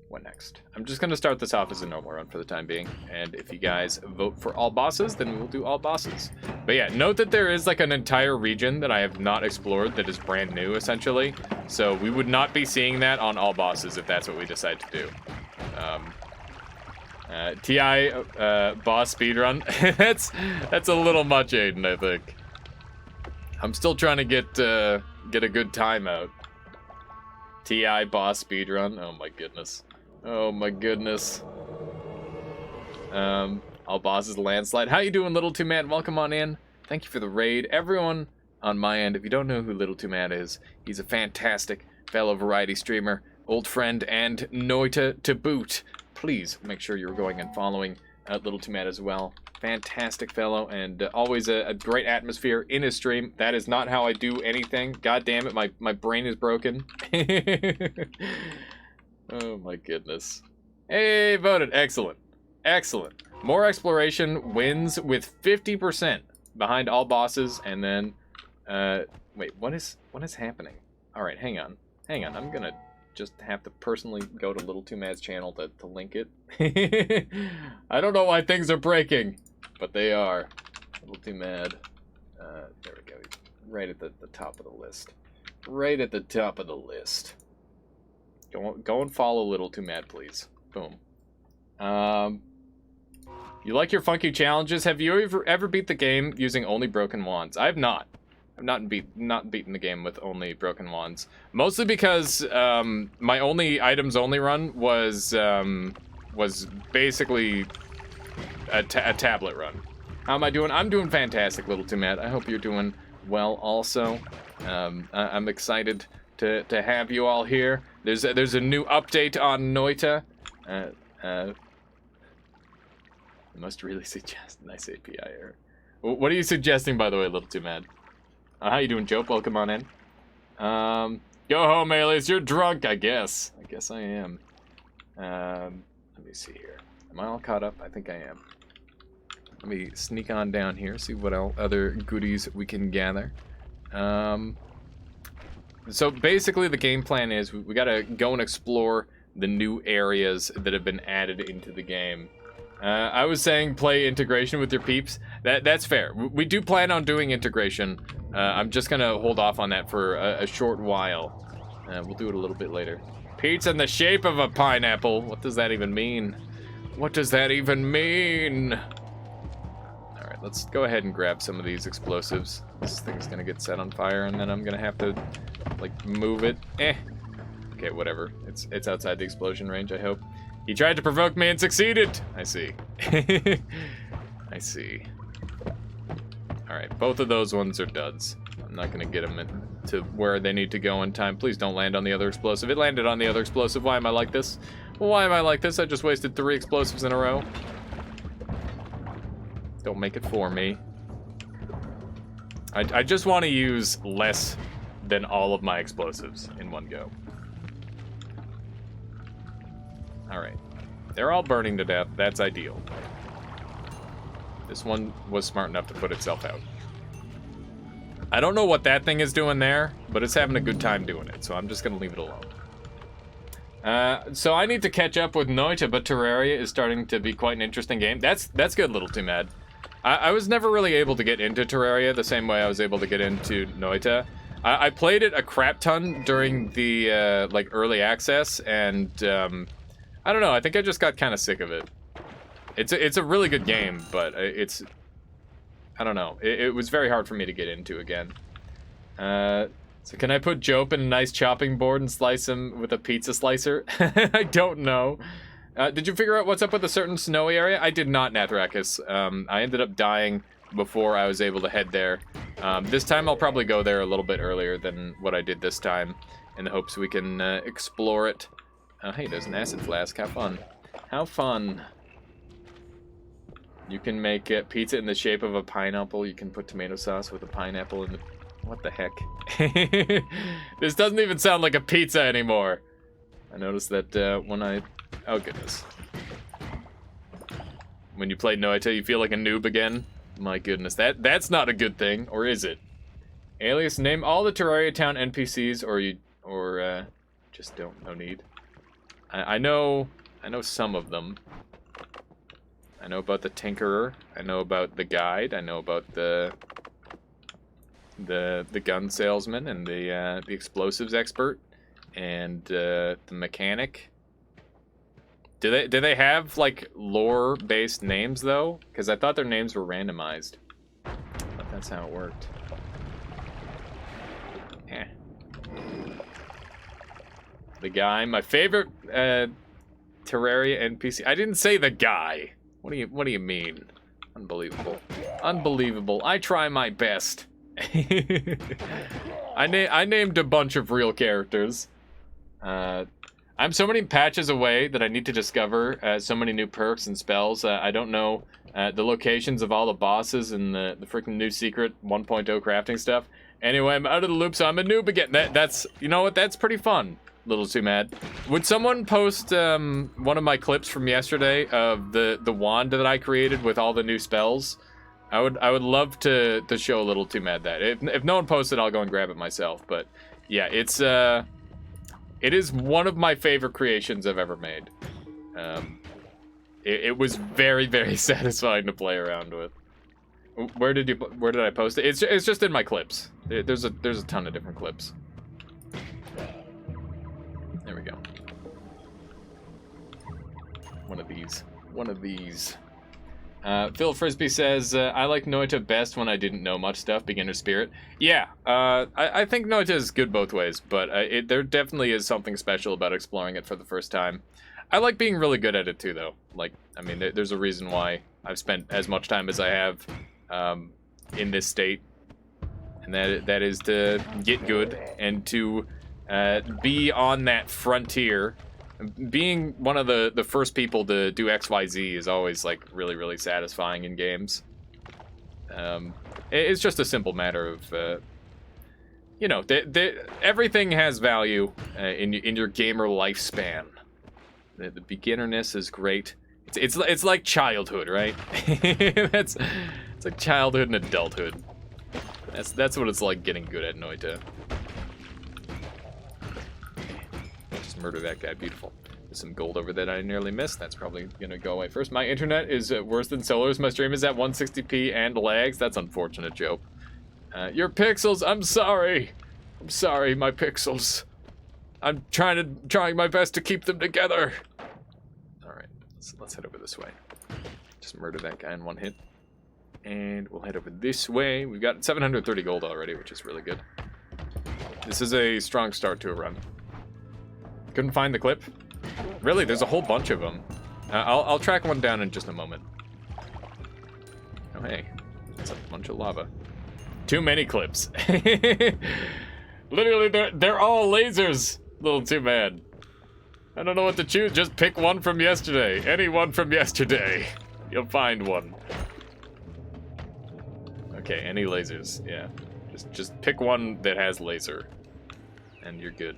What next? I'm just going to start this off as a normal run for the time being, and if you guys vote for all bosses, then we'll do all bosses. But yeah, note that there is like an entire region that I have not explored that is brand new, essentially. So we would not be seeing that on all bosses if that's what we decide to do. TI boss speedrun. that's a little much, Aiden, I think. I'm still trying to get a good time out. TI boss speedrun. Oh my goodness. Oh my goodness. All bosses landslide. How you doing, Little Two Man? Welcome on in. Thank you for the raid. Everyone on my end, if you don't know who Little Two Man is, he's a fantastic fellow variety streamer, old friend, and Noita to boot. Please make sure you're going and following Little Too Mad as well. Fantastic fellow, and always a great atmosphere in his stream. That is not how I do anything. God damn it, my brain is broken. Oh my goodness. Hey, voted. Excellent. Excellent. More exploration wins with 50% behind all bosses, and then wait, what is happening? Alright, hang on. Hang on, I'm gonna just have to personally go to Little Too Mad's channel to link it. I don't know why things are breaking, but they are. Little Too Mad. There we go. Right at the top of the list. Right at the top of the list. Go and follow Little Too Mad, please. Boom. You like your funky challenges? Have you ever beat the game using only broken wands? I have not. I've not beaten the game with only broken wands. Mostly because my only items only run was basically a tablet run. How am I doing? I'm doing fantastic, Little Too Mad. I hope you're doing well also. I'm excited to have you all here. There's a new update on Noita. I must really suggest nice API error. What are you suggesting, by the way, Little Too Mad? How you doing, Joe? Welcome on in. Go home, Alias. You're drunk, I guess. I guess I am. Let me see here. Am I all caught up? I think I am. Let me sneak on down here, see what other goodies we can gather. So basically the game plan is we gotta go and explore the new areas that have been added into the game. I was saying play integration with your peeps. That's fair. We do plan on doing integration. I'm just gonna hold off on that for a short while. We'll do it a little bit later. Pizza in the shape of a pineapple. What does that even mean? What does that even mean? Alright, let's go ahead and grab some of these explosives. This thing's gonna get set on fire, and then I'm gonna have to, like, move it. Okay, whatever. It's outside the explosion range, I hope. He tried to provoke me and succeeded! I see. I see. Alright, both of those ones are duds. I'm not gonna get them to where they need to go in time. Please don't land on the other explosive. It landed on the other explosive. Why am I like this? Why am I like this? I just wasted 3 explosives in a row. Don't make it for me. I just want to use less than all of my explosives in one go. Alright. They're all burning to death. That's ideal. This one was smart enough to put itself out. I don't know what that thing is doing there, but it's having a good time doing it, so I'm just gonna leave it alone. So I need to catch up with Noita, but Terraria is starting to be quite an interesting game. That's good, Little Too Mad. I was never really able to get into Terraria the same way I was able to get into Noita. I played it a crap ton during the like early access, and I don't know. I think I just got kind of sick of it. It's a really good game, but I don't know. It was very hard for me to get into again. So can I put Jope in a nice chopping board and slice him with a pizza slicer? I don't know. Did you figure out what's up with a certain snowy area? I did not, Nathrakis. I ended up dying before I was able to head there. This time I'll probably go there a little bit earlier than what I did this time, in the hopes we can explore it. Hey, there's an acid flask. How fun. How fun. You can make pizza in the shape of a pineapple. You can put tomato sauce with a pineapple in the... What the heck? This doesn't even sound like a pizza anymore. I noticed that when I... Oh, goodness. When you play Noita, you feel like a noob again? My goodness, that's not a good thing, or is it? Alias, name all the Terraria Town NPCs, or just don't, no need. I know some of them. I know about the Tinkerer. I know about the Guide. I know about the gun salesman and the explosives expert and the mechanic. Do they have like lore-based names though? Because I thought their names were randomized. But that's how it worked. Eh. The guy, my favorite Terraria NPC. I didn't say the guy. What do you mean? Unbelievable. Unbelievable. I try my best. I named a bunch of real characters. I'm so many patches away that I need to discover so many new perks and spells. I don't know the locations of all the bosses and the freaking new secret 1.0 crafting stuff. Anyway, I'm out of the loop, so I'm a noob again. That's, you know what, that's pretty fun. Little too mad. Would someone post one of my clips from yesterday of the wand that I created with all the new spells? I would love to show a Little Too Mad that. If no one posted, I'll go and grab it myself. But yeah, it is one of my favorite creations I've ever made. It was very, very satisfying to play around with. Where did I post it? It's just in my clips. There's a ton of different clips. There we go. One of these. Phil Frisbee says, I like Noita best when I didn't know much stuff, beginner spirit. Yeah, I think Noita is good both ways, but there definitely is something special about exploring it for the first time. I like being really good at it too, though. Like, I mean, there's a reason why I've spent as much time as I have in this state, and that is to get good and to be on that frontier. Being one of the first people to do XYZ is always like really, really satisfying in games. It's just a simple matter of, you know, everything has value in your gamer lifespan. The beginnerness is great. It's like childhood, right? It's like childhood and adulthood. That's what it's like getting good at Noita. Just murder that guy. Beautiful. There's some gold over that I nearly missed. That's probably gonna go away first. My internet is worse than Solar's. My stream is at 160p and lags. That's unfortunate, Joe. Your pixels. I'm sorry. I'm sorry, my pixels. I'm trying my best to keep them together. All right, let's head over this way. Just murder that guy in one hit, and we'll head over this way. We've got 730 gold already, which is really good. This is a strong start to a run. Couldn't find the clip. Really, there's a whole bunch of them. I'll track one down in just a moment. Oh hey, it's a bunch of lava. Too many clips. Literally, they're all lasers. Little too mad. I don't know what to choose. Just pick one from yesterday. Any one from yesterday. You'll find one. Okay, any lasers. Yeah. Just pick one that has laser. And you're good.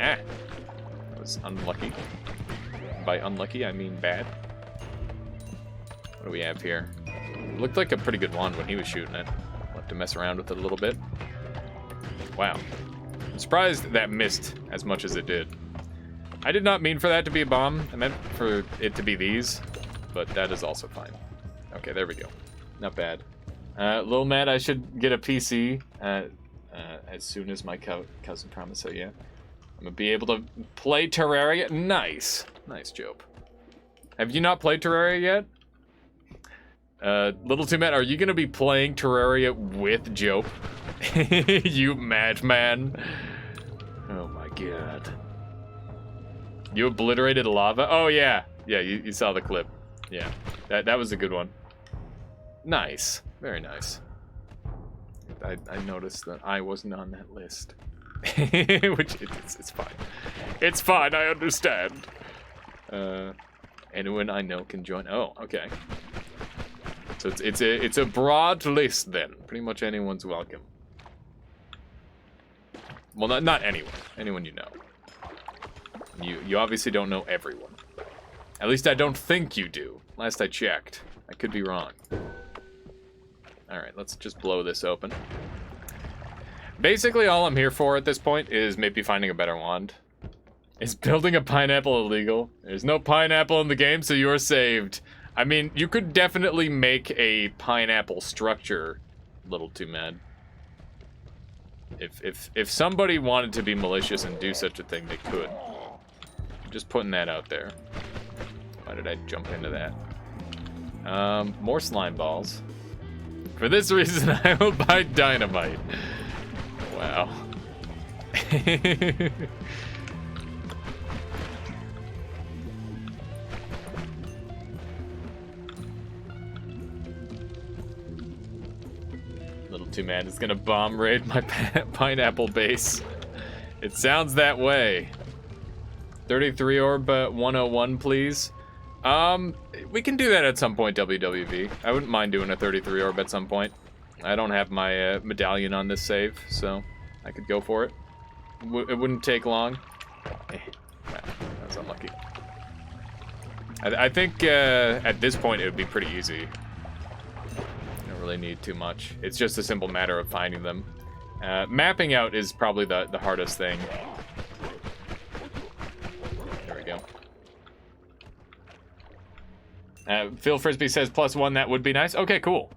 Ah. That was unlucky. By unlucky, I mean bad. What do we have here? Looked like a pretty good wand when he was shooting it. We'll have to mess around with it a little bit. Wow. I'm surprised that missed as much as it did. I did not mean for that to be a bomb. I meant for it to be these, but that is also fine. Okay, there we go. Not bad. Lil Matt, I should get a PC as soon as my cousin promised, so yeah. I'm gonna be able to play Terraria. Nice. Nice, Job. Have you not played Terraria yet? Little Too Mad, are you gonna be playing Terraria with Jope? You madman. Oh my god. You obliterated lava? Oh yeah. Yeah, you saw the clip. Yeah, that was a good one. Nice. Very nice. I noticed that I wasn't on that list. Which, it's fine. It's fine, I understand. Anyone I know can join. Oh, okay. So it's a broad list then. Pretty much anyone's welcome. Well, not anyone. Anyone you know. You obviously don't know everyone. At least I don't think you do. Last I checked. I could be wrong. Alright, let's just blow this open. Basically all I'm here for at this point is maybe finding a better wand. Is building a pineapple illegal? There's no pineapple in the game, so you're saved. I mean, you could definitely make a pineapple structure. Little too mad. If somebody wanted to be malicious and do such a thing, they could. Just putting that out there. Why did I jump into that? More slime balls. For this reason, I will buy dynamite. Wow. Little Two Man is gonna bomb raid my pineapple base. It sounds that way. 33 orb 101, please. We can do that at some point, WWV. I wouldn't mind doing a 33 orb at some point. I don't have my medallion on this save, so I could go for it. It wouldn't take long. Wow, that's unlucky. I think at this point it would be pretty easy. Don't really need too much. It's just a simple matter of finding them. Mapping out is probably the hardest thing. There we go. Phil Frisbee says +1, that would be nice. Okay, cool.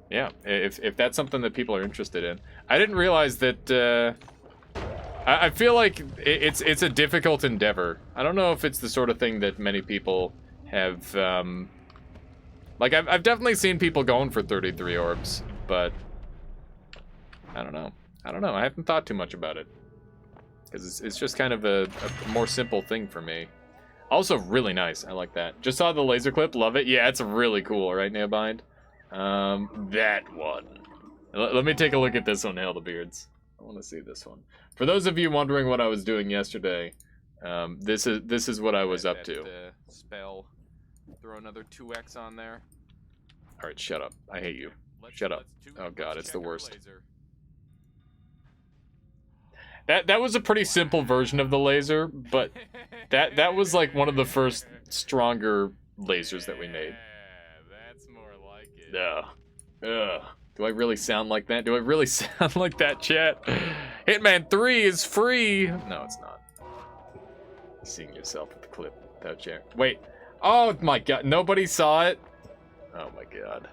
Yeah, if that's something that people are interested in. I didn't realize that, I feel like it's a difficult endeavor. I don't know if it's the sort of thing that many people have, like, I've definitely seen people going for 33 orbs, but I don't know. I haven't thought too much about it. Because it's just kind of a more simple thing for me. Also, really nice. I like that. Just saw the laser clip. Love it. Yeah, it's really cool, right, Nailbind? That one. Let me take a look at this one, Hail the Beards. I want to see this one. For those of you wondering what I was doing yesterday, this is what I was up to. Spell. Throw another 2x on there. All right, shut up. I hate you. Shut up. Oh god, it's the worst. That was a pretty simple version of the laser, but that was like one of the first stronger lasers that we made. That's more like it. Ugh. Do I really sound like that? Do I really sound like that, chat? Hitman 3 is free! No, it's not. Seeing yourself with the clip without chair. Wait. Oh my god, nobody saw it? Oh my god.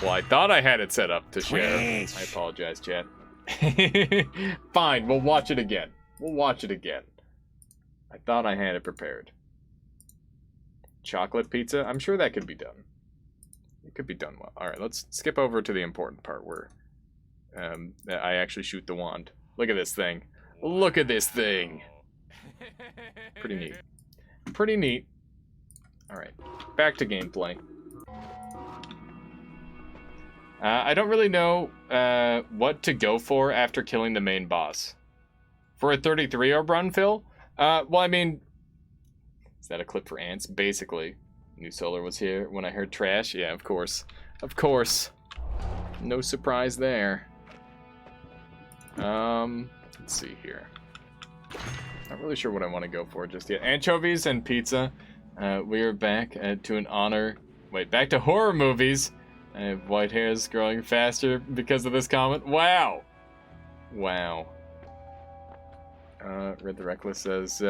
Well, I thought I had it set up to share. I apologize, chat. Fine, we'll watch it again. We'll watch it again. I thought I had it prepared. Chocolate pizza? I'm sure that could be done. It could be done well. Alright, let's skip over to the important part where I actually shoot the wand. Look at this thing. Look at this thing. Pretty neat. Pretty neat. Alright, back to gameplay. I don't really know what to go for after killing the main boss. For a 33 orb run, Phil? Well, I mean, is that a clip for ants? Basically. New Solar was here when I heard trash. Yeah, of course. Of course. No surprise there. Let's see here. Not really sure what I want to go for just yet. Anchovies and pizza. We are back to an honor. Wait, back to horror movies. I have white hairs growing faster because of this comment. Wow. Wow. Red the Reckless says,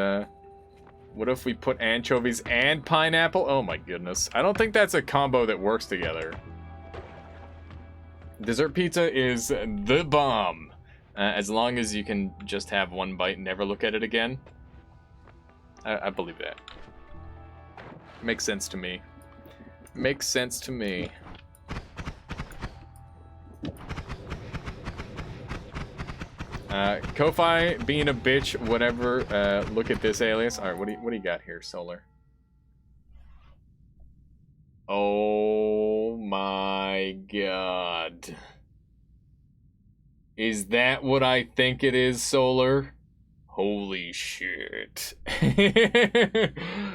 what if we put anchovies and pineapple? Oh my goodness. I don't think that's a combo that works together. Dessert pizza is the bomb. As long as you can just have one bite and never look at it again. I believe that. Makes sense to me. Makes sense to me. Ko-Fi being a bitch, whatever. Look at this alias. All right, what do you got here, Solar? Oh my god. Is that what I think it is, Solar? Holy shit.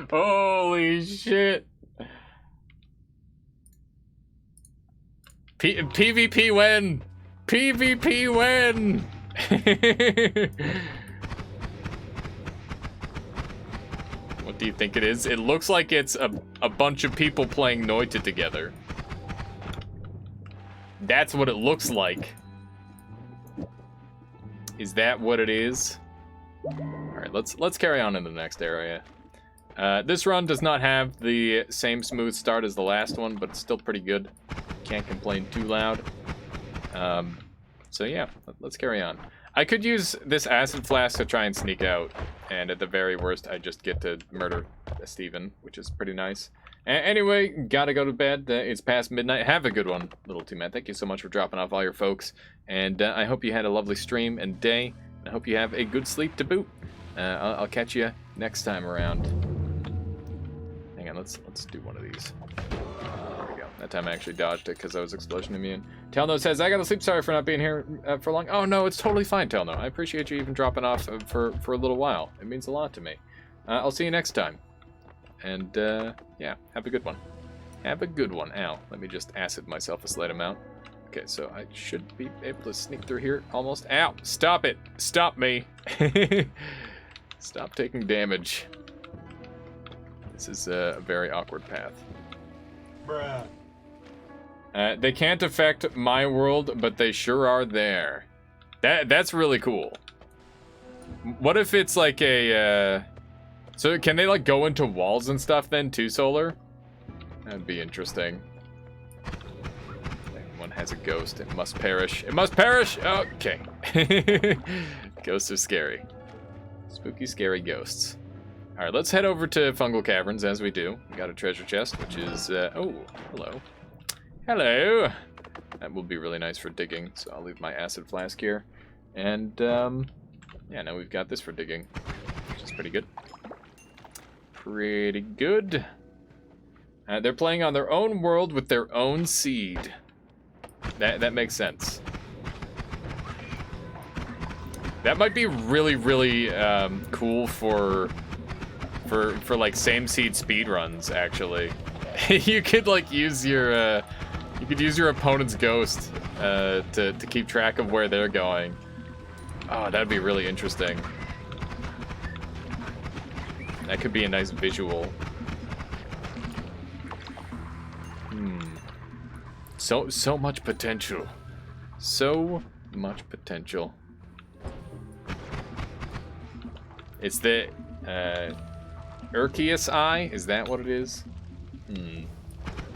Holy shit. PvP win! PvP win! What do you think it is? It looks like it's a bunch of people playing Noita together. That's what it looks like. Is that what it is? Alright, let's carry on in the next area. This run does not have the same smooth start as the last one, but it's still pretty good. Can't complain too loud. So yeah, let's carry on. I could use this acid flask to try and sneak out, and at the very worst, I just get to murder Steven, which is pretty nice. Anyway, gotta go to bed. It's past midnight. Have a good one, Little Two Man. Thank you so much for dropping off all your folks, and I hope you had a lovely stream and day. I hope you have a good sleep to boot. I'll catch you next time around. Hang on, let's do one of these. There we go. That time I actually dodged it because I was explosion immune. Telno says, I gotta sleep. Sorry for not being here for long. Oh, no, it's totally fine, Telno. I appreciate you even dropping off for a little while. It means a lot to me. I'll see you next time. And, yeah, have a good one. Have a good one. Ow, let me just acid myself a slight amount. Okay, so I should be able to sneak through here almost. Ow, stop it. Stop me. Stop taking damage. This is a very awkward path. Bruh. They can't affect my world, but they sure are there. That's really cool. What if it's like a, so can they like go into walls and stuff then too, Solar? That'd be interesting. One has a ghost. It must perish. It must perish! Okay. Ghosts are scary. Spooky, scary ghosts. Alright, let's head over to Fungal Caverns as we do. We got a treasure chest, which is, oh, hello. Hello! That will be really nice for digging, so I'll leave my acid flask here. And, yeah, now we've got this for digging, which is pretty good. Pretty good. They're playing on their own world with their own seed. That makes sense. That might be really, really cool for like same seed speedruns, actually. You could like use your you could use your opponent's ghost to keep track of where they're going. Oh, that'd be really interesting. That could be a nice visual. So much potential. So much potential. It's the Urkius eye? Is that what it is?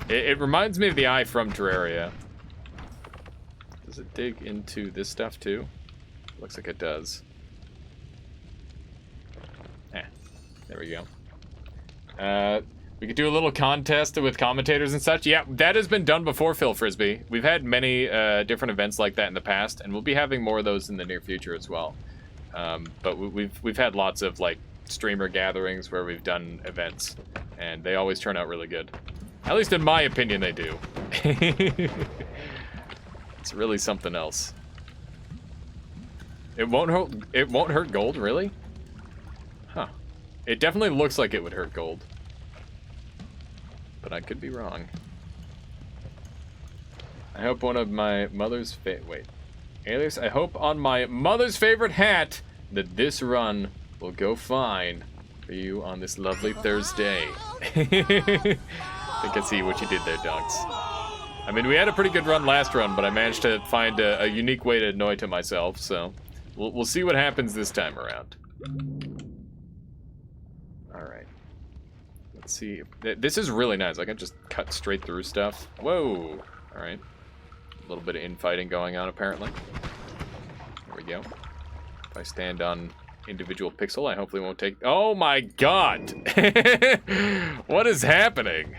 It reminds me of the eye from Terraria. Does it dig into this stuff too? Looks like it does. There we go. We could do a little contest with commentators and such. Yeah, that has been done before, Phil Frisbee. We've had many different events like that in the past, and we'll be having more of those in the near future as well. But we've had lots of like streamer gatherings where we've done events, and they always turn out really good. At least in my opinion, they do. It's really something else. It won't hurt gold, really? Huh. It definitely looks like it would hurt gold. But I could be wrong. I hope one of my mother's Alias, I hope on my mother's favorite hat that this run will go fine for you on this lovely Thursday. I can see what you did there, Dunks. I mean, we had a pretty good run last run, but I managed to find a unique way to annoy to myself, so we'll see what happens this time around. Alright. Let's see. This is really nice. I can just cut straight through stuff. Whoa! Alright. A little bit of infighting going on, apparently. There we go. If I stand on individual pixel, I hopefully won't take... Oh my god! What is happening?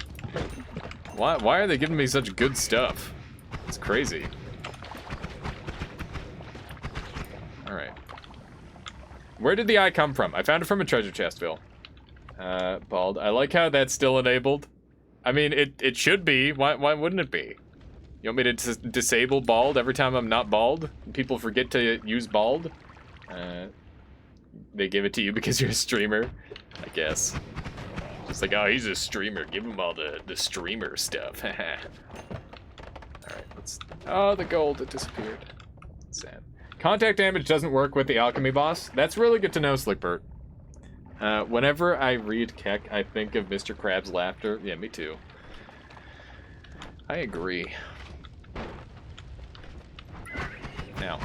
Why are they giving me such good stuff? It's crazy. Alright. Where did the eye come from? I found it from a treasure chest, Phil. Bald. I like how that's still enabled. I mean, it should be. Why wouldn't it be? You want me to disable bald every time I'm not bald? People forget to use bald? They give it to you because you're a streamer, I guess. Just like, oh, he's a streamer. Give him all the streamer stuff. Alright, let's... Oh, the gold, it disappeared. Sad. Contact damage doesn't work with the alchemy boss. That's really good to know, Slickbert. Whenever I read Keck, I think of Mr. Krabs' laughter. Yeah, me too. I agree. Now,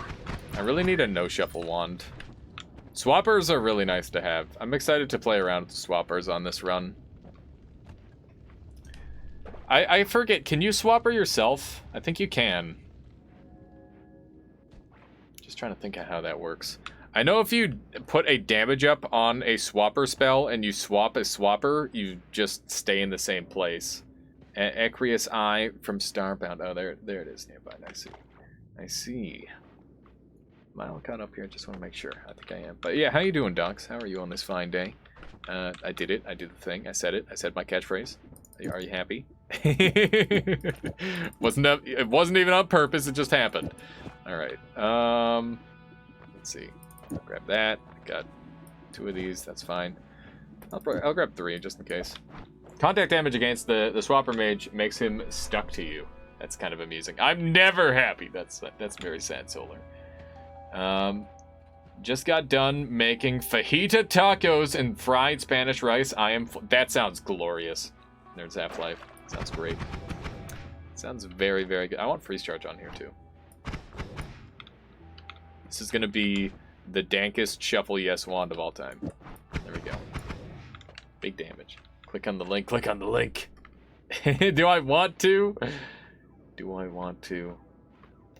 I really need a no-shuffle wand. Swappers are really nice to have. I'm excited to play around with the swappers on this run. I forget, can you swapper yourself? I think you can. Just trying to think of how that works. I know if you put a damage up on a swapper spell and you swap a swapper, you just stay in the same place. Ecrius Eye from Starbound. Oh, there it is nearby. I see. I see. Am I all caught up here? Just want to make sure. I think I am. But yeah, how you doing, Docs? How are you on this fine day? I did it. I did the thing. I said it. I said my catchphrase. Are you happy? It wasn't even on purpose, it just happened. Alright, let's see. I'll grab that. I got 2 of these, that's fine. I'll grab 3 just in case. Contact damage against the swapper mage makes him stuck to you. That's kind of amusing. I'm never happy. That's very sad, Solar. Just got done making fajita tacos and fried Spanish rice. That sounds glorious. There's Half-Life. Sounds great. Sounds very, very good. I want freeze charge on here too. This is gonna be the dankest shuffle yes wand of all time. There we go. Big damage. Click on the link. Click on the link. Do I want to? Do I want to?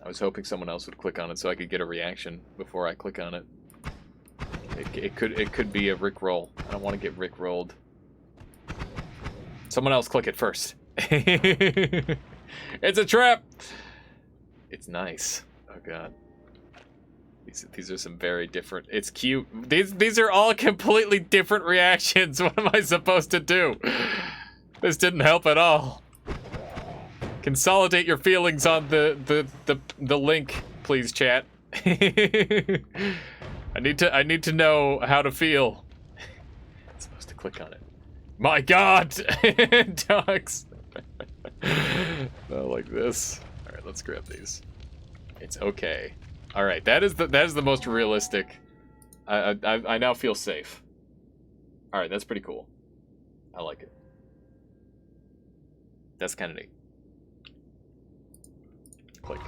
I was hoping someone else would click on it so I could get a reaction before I click on it. It could be a Rickroll. I don't want to get Rickrolled. Someone else click it first. It's a trap. It's nice. Oh god. These are some very different. It's cute. These are all completely different reactions. What am I supposed to do? This didn't help at all. Consolidate your feelings on the link, please, chat. I need to know how to feel. I'm supposed to click on it. My god! Dogs. Not like this. Alright, let's grab these. It's okay. Alright, that is the most realistic. I now feel safe. Alright, that's pretty cool. I like it. That's kind of neat. Click.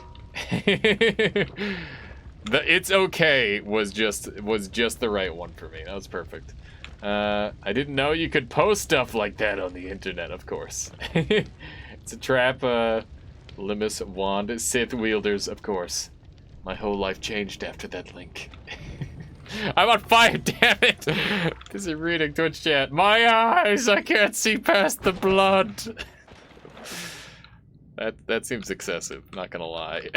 The it's okay was just the right one for me. That was perfect. I didn't know you could post stuff like that on the internet, of course. It's a trap, Limus wand, Sith wielders, of course. My whole life changed after that link. I'm on fire, damn it! Busy reading Twitch chat. My eyes, I can't see past the blood. That seems excessive, not gonna lie.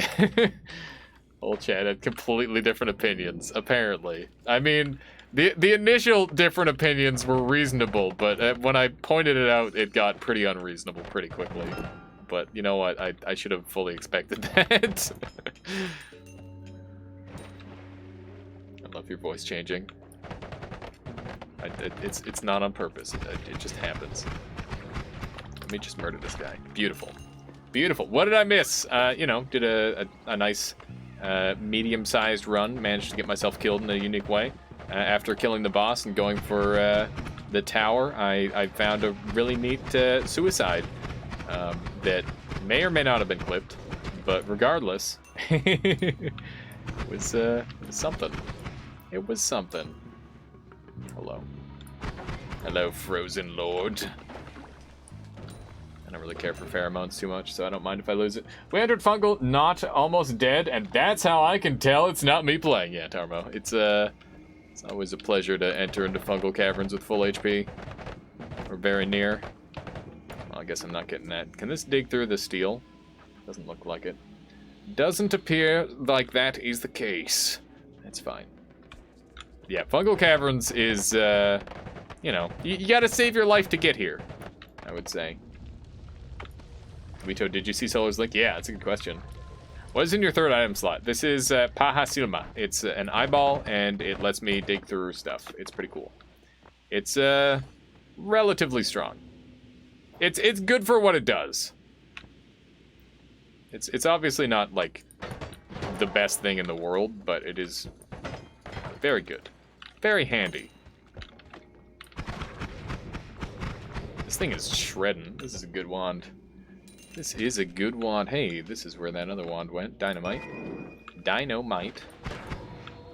Whole chat had completely different opinions, apparently. I mean, the initial different opinions were reasonable, but when I pointed it out, it got pretty unreasonable pretty quickly. But you know what? I should have fully expected that. I love your voice changing. It's not on purpose. It just happens. Let me just murder this guy. Beautiful. Beautiful. What did I miss? You know, did a nice medium-sized run. Managed to get myself killed in a unique way. After killing the boss and going for the tower, I found a really neat suicide that may or may not have been clipped, but regardless, it was something. It was something. Hello. Hello, Frozen Lord. I don't really care for pheromones too much, so I don't mind if I lose it. We entered Fungal, not almost dead, and that's how I can tell it's not me playing yet, Tarmo. It's always a pleasure to enter into Fungal Caverns with full HP. Or very near. Well, I guess I'm not getting that. Can this dig through the steel? Doesn't look like it. Doesn't appear like that is the case. That's fine. Yeah, Fungal Caverns is, you know, you gotta save your life to get here, I would say. Vito, did you see Solar's link? Yeah, that's a good question. What is in your third item slot? This is Paha Silma. It's an eyeball, and it lets me dig through stuff. It's pretty cool. It's relatively strong. It's good for what it does. It's obviously not, like, the best thing in the world, but it is very good. Very handy. This thing is shredding. This is a good wand. This is a good wand. Hey, this is where that other wand went. Dynamite. Dynamite.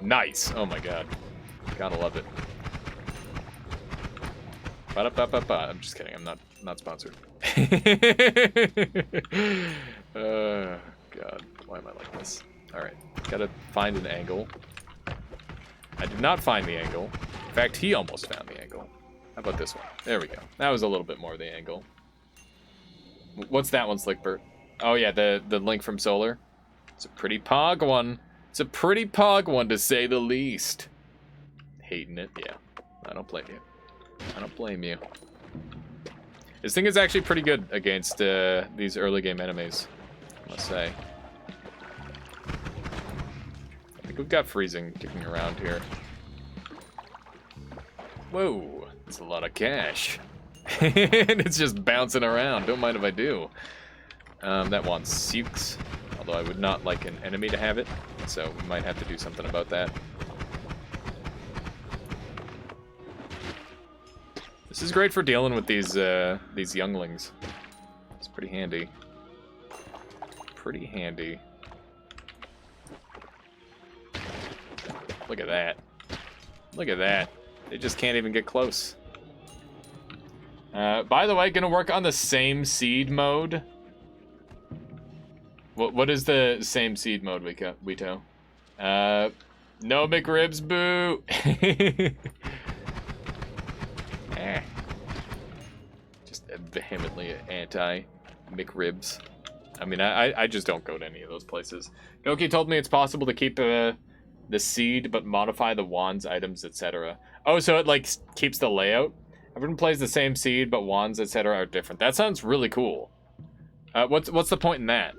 Nice. Oh my god. Gotta love it. Ba-da-ba-ba-ba. I'm just kidding. I'm not sponsored. God. Why am I like this? Alright. Gotta find an angle. I did not find the angle. In fact, he almost found the angle. How about this one? There we go. That was a little bit more of the angle. What's that one, Slickbert? Oh yeah, the link from Solar. It's a pretty pog one. It's a pretty pog one, to say the least. Hating it, yeah. I don't blame you. I don't blame you. This thing is actually pretty good against these early game enemies, I must say. I think we've got freezing kicking around here. Whoa, that's a lot of cash. And it's just bouncing around. Don't mind if I do. That wants Sukes, although I would not like an enemy to have it, so we might have to do something about that. This is great for dealing with these younglings. It's pretty handy. Pretty handy. Look at that. Look at that. They just can't even get close. By the way, gonna work on the same seed mode. What is the same seed mode, Wito? No McRibs, boo! Just vehemently anti-McRibs. I mean, I just don't go to any of those places. Goki told me it's possible to keep the seed, but modify the wands, items, etc. Oh, so it, like, keeps the layout? Everyone plays the same seed, but wands, etc. are different. That sounds really cool. What's the point in that?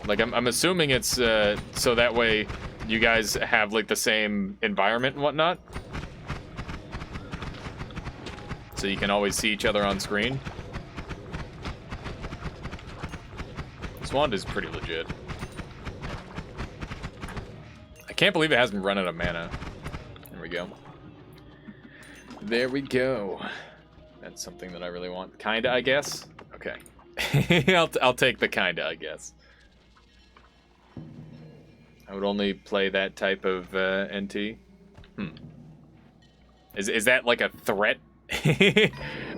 Like, I'm assuming it's so that way you guys have, like, the same environment and whatnot? So you can always see each other on screen? This wand is pretty legit. I can't believe it hasn't run out of mana. There we go. There we go. That's something that I really want. Kinda, I guess? Okay. I'll take the kinda, I guess. I would only play that type of NT. Is that like a threat?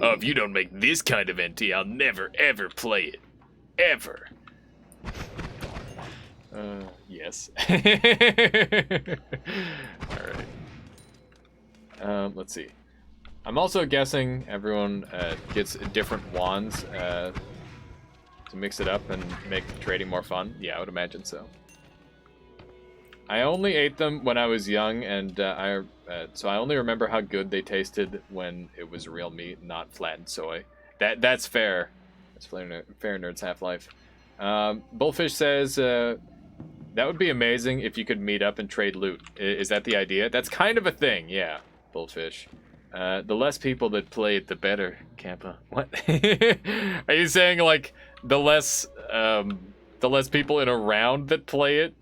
Oh, if you don't make this kind of NT, I'll never, ever play it. Ever. Yes. Alright. Let's see. I'm also guessing everyone gets different wands to mix it up and make trading more fun. Yeah, I would imagine so. I only ate them when I was young, and so I only remember how good they tasted when it was real meat, not flattened soy. That's fair. That's fair, Nerds Half-Life. Bullfish says that would be amazing if you could meet up and trade loot. Is that the idea? That's kind of a thing, yeah. Bullfish. The less people that play it, the better. Kappa. What? Are you saying like the less people in a round that play it?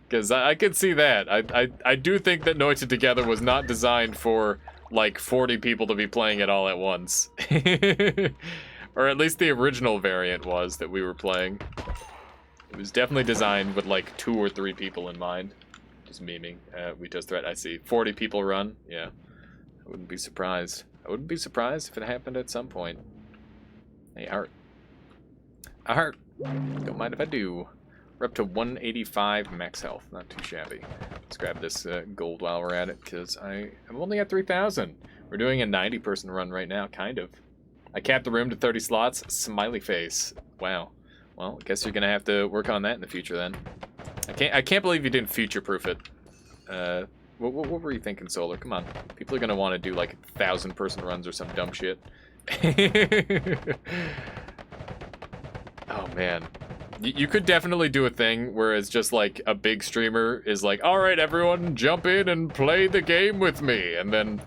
Because I could see that. I do think that Noite Together was not designed for like 40 people to be playing it all at once. Or at least the original variant was that we were playing. It was definitely designed with like 2 or 3 people in mind. Just memeing. Wito's threat, I see. 40 people run? Yeah. I wouldn't be surprised. I wouldn't be surprised if it happened at some point. Hey, Art. Art. Don't mind if I do. We're up to 185 max health. Not too shabby. Let's grab this gold while we're at it, because I'm only at 3,000. We're doing a 90-person run right now, kind of. I capped the room to 30 slots. Smiley face. Wow. Well, I guess you're gonna have to work on that in the future then. I can't believe you didn't future-proof it. What were you thinking, Solar? Come on. People are gonna want to do like 1,000-person runs or some dumb shit. Oh man. You could definitely do a thing where it's just like a big streamer is like, alright everyone, jump in and play the game with me. And then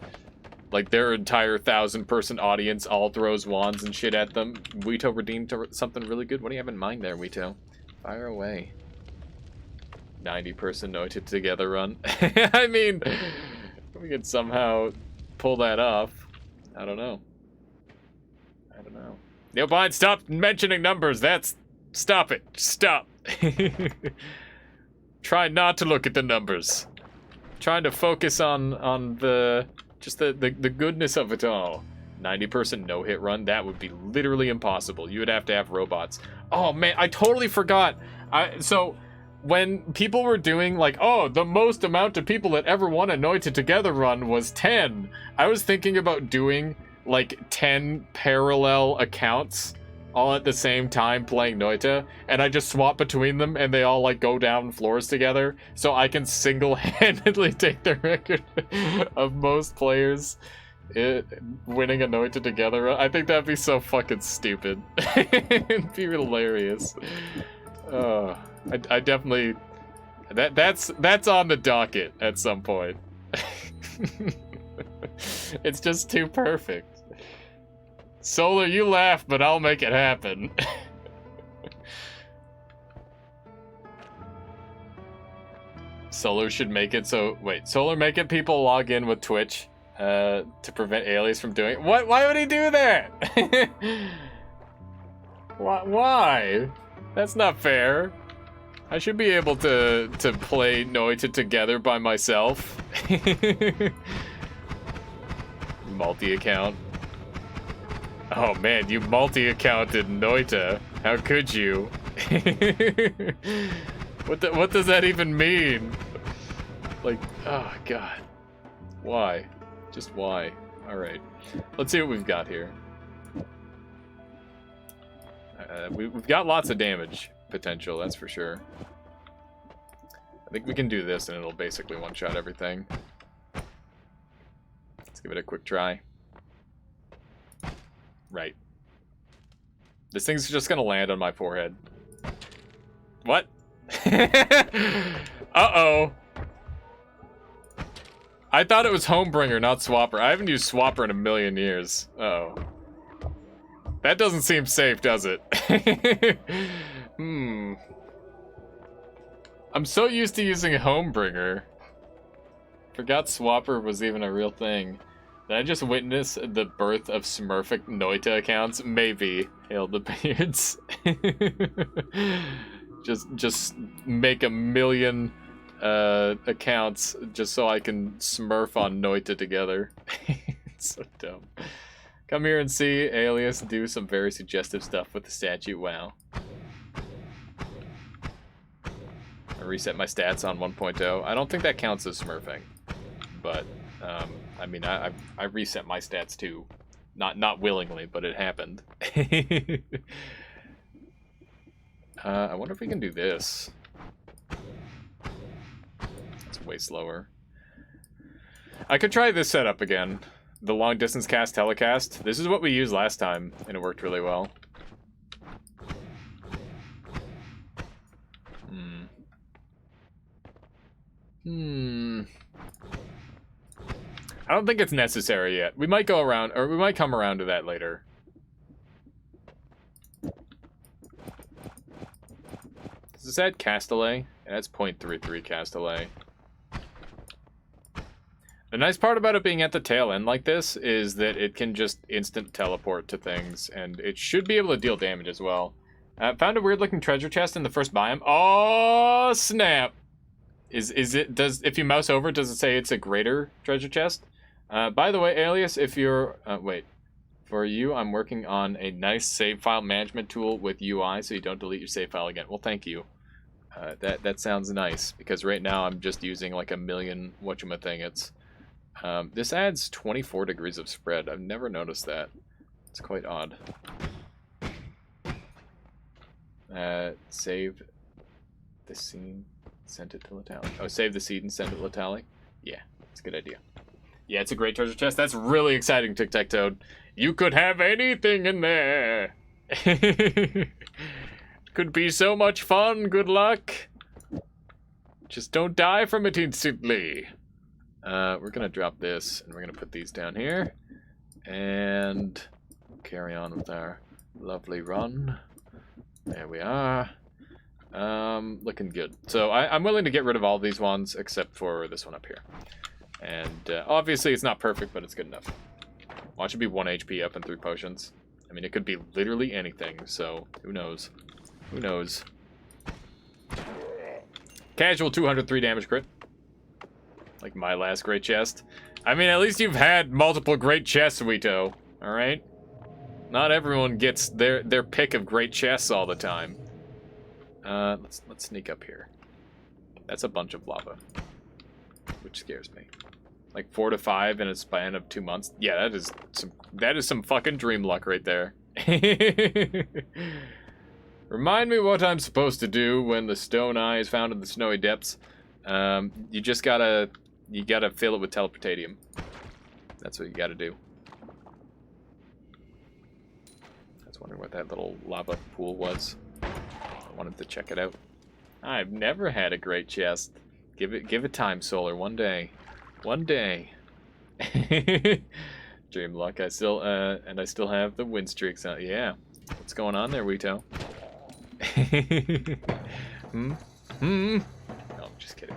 like their entire 1,000-person audience all throws wands and shit at them. Wito redeemed something really good. What do you have in mind there, Wito? Fire away. 90-person Noite Together run. I mean, we could somehow pull that off. I don't know. I don't know. Neopine, stop mentioning numbers. Stop it. Stop. Try not to look at the numbers. Trying to focus on the goodness of it all. 90-person no-hit run, that would be literally impossible. You would have to have robots. Oh man, I totally forgot. So when people were doing like, oh, the most amount of people that ever won a Noite Together run was 10. I was thinking about doing like 10 parallel accounts all at the same time playing Noita, and I just swap between them, and they all like go down floors together, so I can single-handedly take the record of most players winning a Noita together. I think that'd be so fucking stupid. It'd be hilarious. I definitely that's on the docket at some point. It's just too perfect. Solar, you laugh, but I'll make it happen. Solar should make it so... Wait, Solar make it people log in with Twitch to prevent Alias from doing... What? Why would he do that? Why? That's not fair. I should be able to play Noita together by myself. Multi-account. Oh man, you multi-accounted Noita. How could you? What does that even mean? Like, oh god. Why? Just why? Alright. Let's see what we've got here. We've got lots of damage potential, that's for sure. I think we can do this and it'll basically one-shot everything. Let's give it a quick try. Right. This thing's just gonna land on my forehead. What? Uh-oh. I thought it was Homebringer, not Swapper. I haven't used Swapper in a million years. Uh-oh. That doesn't seem safe, does it? I'm so used to using Homebringer. Forgot Swapper was even a real thing. Did I just witness the birth of Smurfic Noita accounts? Maybe. Hail the Beards. just make a million accounts just so I can Smurf on Noita together. It's so dumb. Come here and see Alias do some very suggestive stuff with the statue. Wow. I reset my stats on 1.0. I don't think that counts as Smurfing, but I mean, I reset my stats too, not willingly, but it happened. I wonder if we can do this. It's way slower. I could try this setup again. The long distance cast telecast. This is what we used last time, and it worked really well. I don't think it's necessary yet. We might go around, or we might come around to that later. Does this add cast delay? Yeah, that's 0.33 cast delay. The nice part about it being at the tail end like this is that it can just instant teleport to things, and it should be able to deal damage as well. Found a weird looking treasure chest in the first biome. Oh snap! If you mouse over, does it say it's a greater treasure chest? By the way, Alias, if you're... wait. For you, I'm working on a nice save file management tool with UI so you don't delete your save file again. Well, thank you. That sounds nice, because right now I'm just using like a million whatchamacallits. This adds 24 degrees of spread. I've never noticed that. It's quite odd. Save the scene, send it to Litalic. Oh, save the seed and send it to Litalic? Yeah, it's a good idea. Yeah, it's a great treasure chest. That's really exciting, Tic-Tac-Toad. You could have anything in there. Could be so much fun. Good luck. Just don't die from it instantly. We're gonna drop this, and we're gonna put these down here. And carry on with our lovely run. There we are. Looking good. So I'm willing to get rid of all these ones, except for this one up here. And obviously it's not perfect, but it's good enough. Watch it be 1 HP up and 3 potions. I mean, it could be literally anything, so who knows? Who knows? Casual 203 damage crit. Like my last great chest. I mean, at least you've had multiple great chests, Wito. Alright? Not everyone gets their pick of great chests all the time. Let's sneak up here. That's a bunch of lava. Which scares me. Like 4 to 5 in a span of 2 months. Yeah, that is some fucking dream luck right there. Remind me what I'm supposed to do when the stone eye is found in the snowy depths. You just gotta fill it with teleportatium. That's what you gotta do. I was wondering what that little lava pool was. I wanted to check it out. I've never had a great chest. Give it time, Solar. One day. One day. Dream luck. I still have the win streaks out. Yeah. What's going on there, Wito? No, I'm just kidding.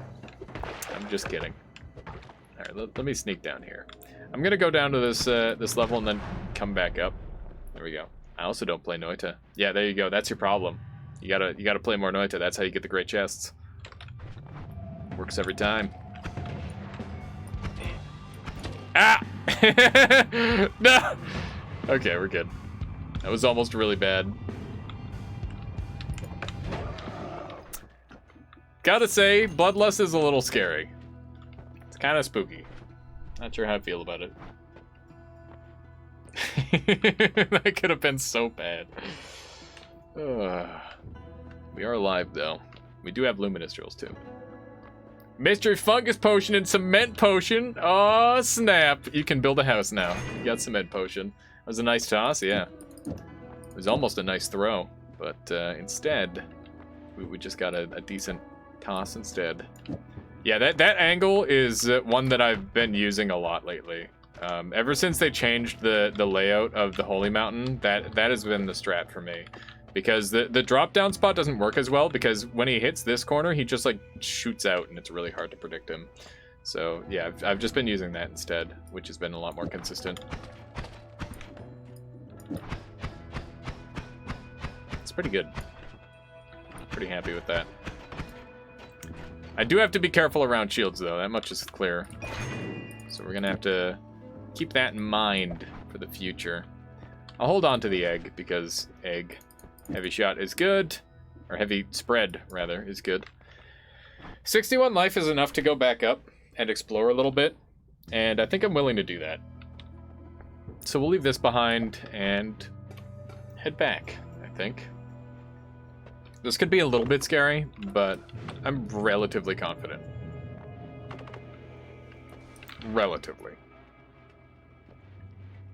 I'm just kidding. Alright, let me sneak down here. I'm gonna go down to this this level and then come back up. There we go. I also don't play Noita. Yeah, there you go. That's your problem. You gotta play more Noita. That's how you get the great chests. Works every time. Ah! No! Okay, we're good. That was almost really bad. Gotta say, Bloodlust is a little scary. It's kind of spooky. Not sure how I feel about it. That could have been so bad. We are alive, though. We do have Luminous Drills, too. Mystery Fungus Potion and Cement Potion. Oh, snap. You can build a house now. You got Cement Potion. That was a nice toss, yeah. It was almost a nice throw, but instead, we just got a decent toss instead. Yeah, that angle is one that I've been using a lot lately. Ever since they changed the layout of the Holy Mountain, that has been the strat for me. Because the drop down spot doesn't work as well, because when he hits this corner, he just like shoots out and it's really hard to predict him. So yeah, I've just been using that instead, which has been a lot more consistent. It's pretty good. Pretty happy with that. I do have to be careful around shields though, that much is clear. So we're gonna have to keep that in mind for the future. I'll hold on to the egg, because egg. Heavy shot is good. Or heavy spread, rather, is good. 61 life is enough to go back up and explore a little bit. And I think I'm willing to do that. So we'll leave this behind and head back, I think. This could be a little bit scary, but I'm relatively confident. Relatively.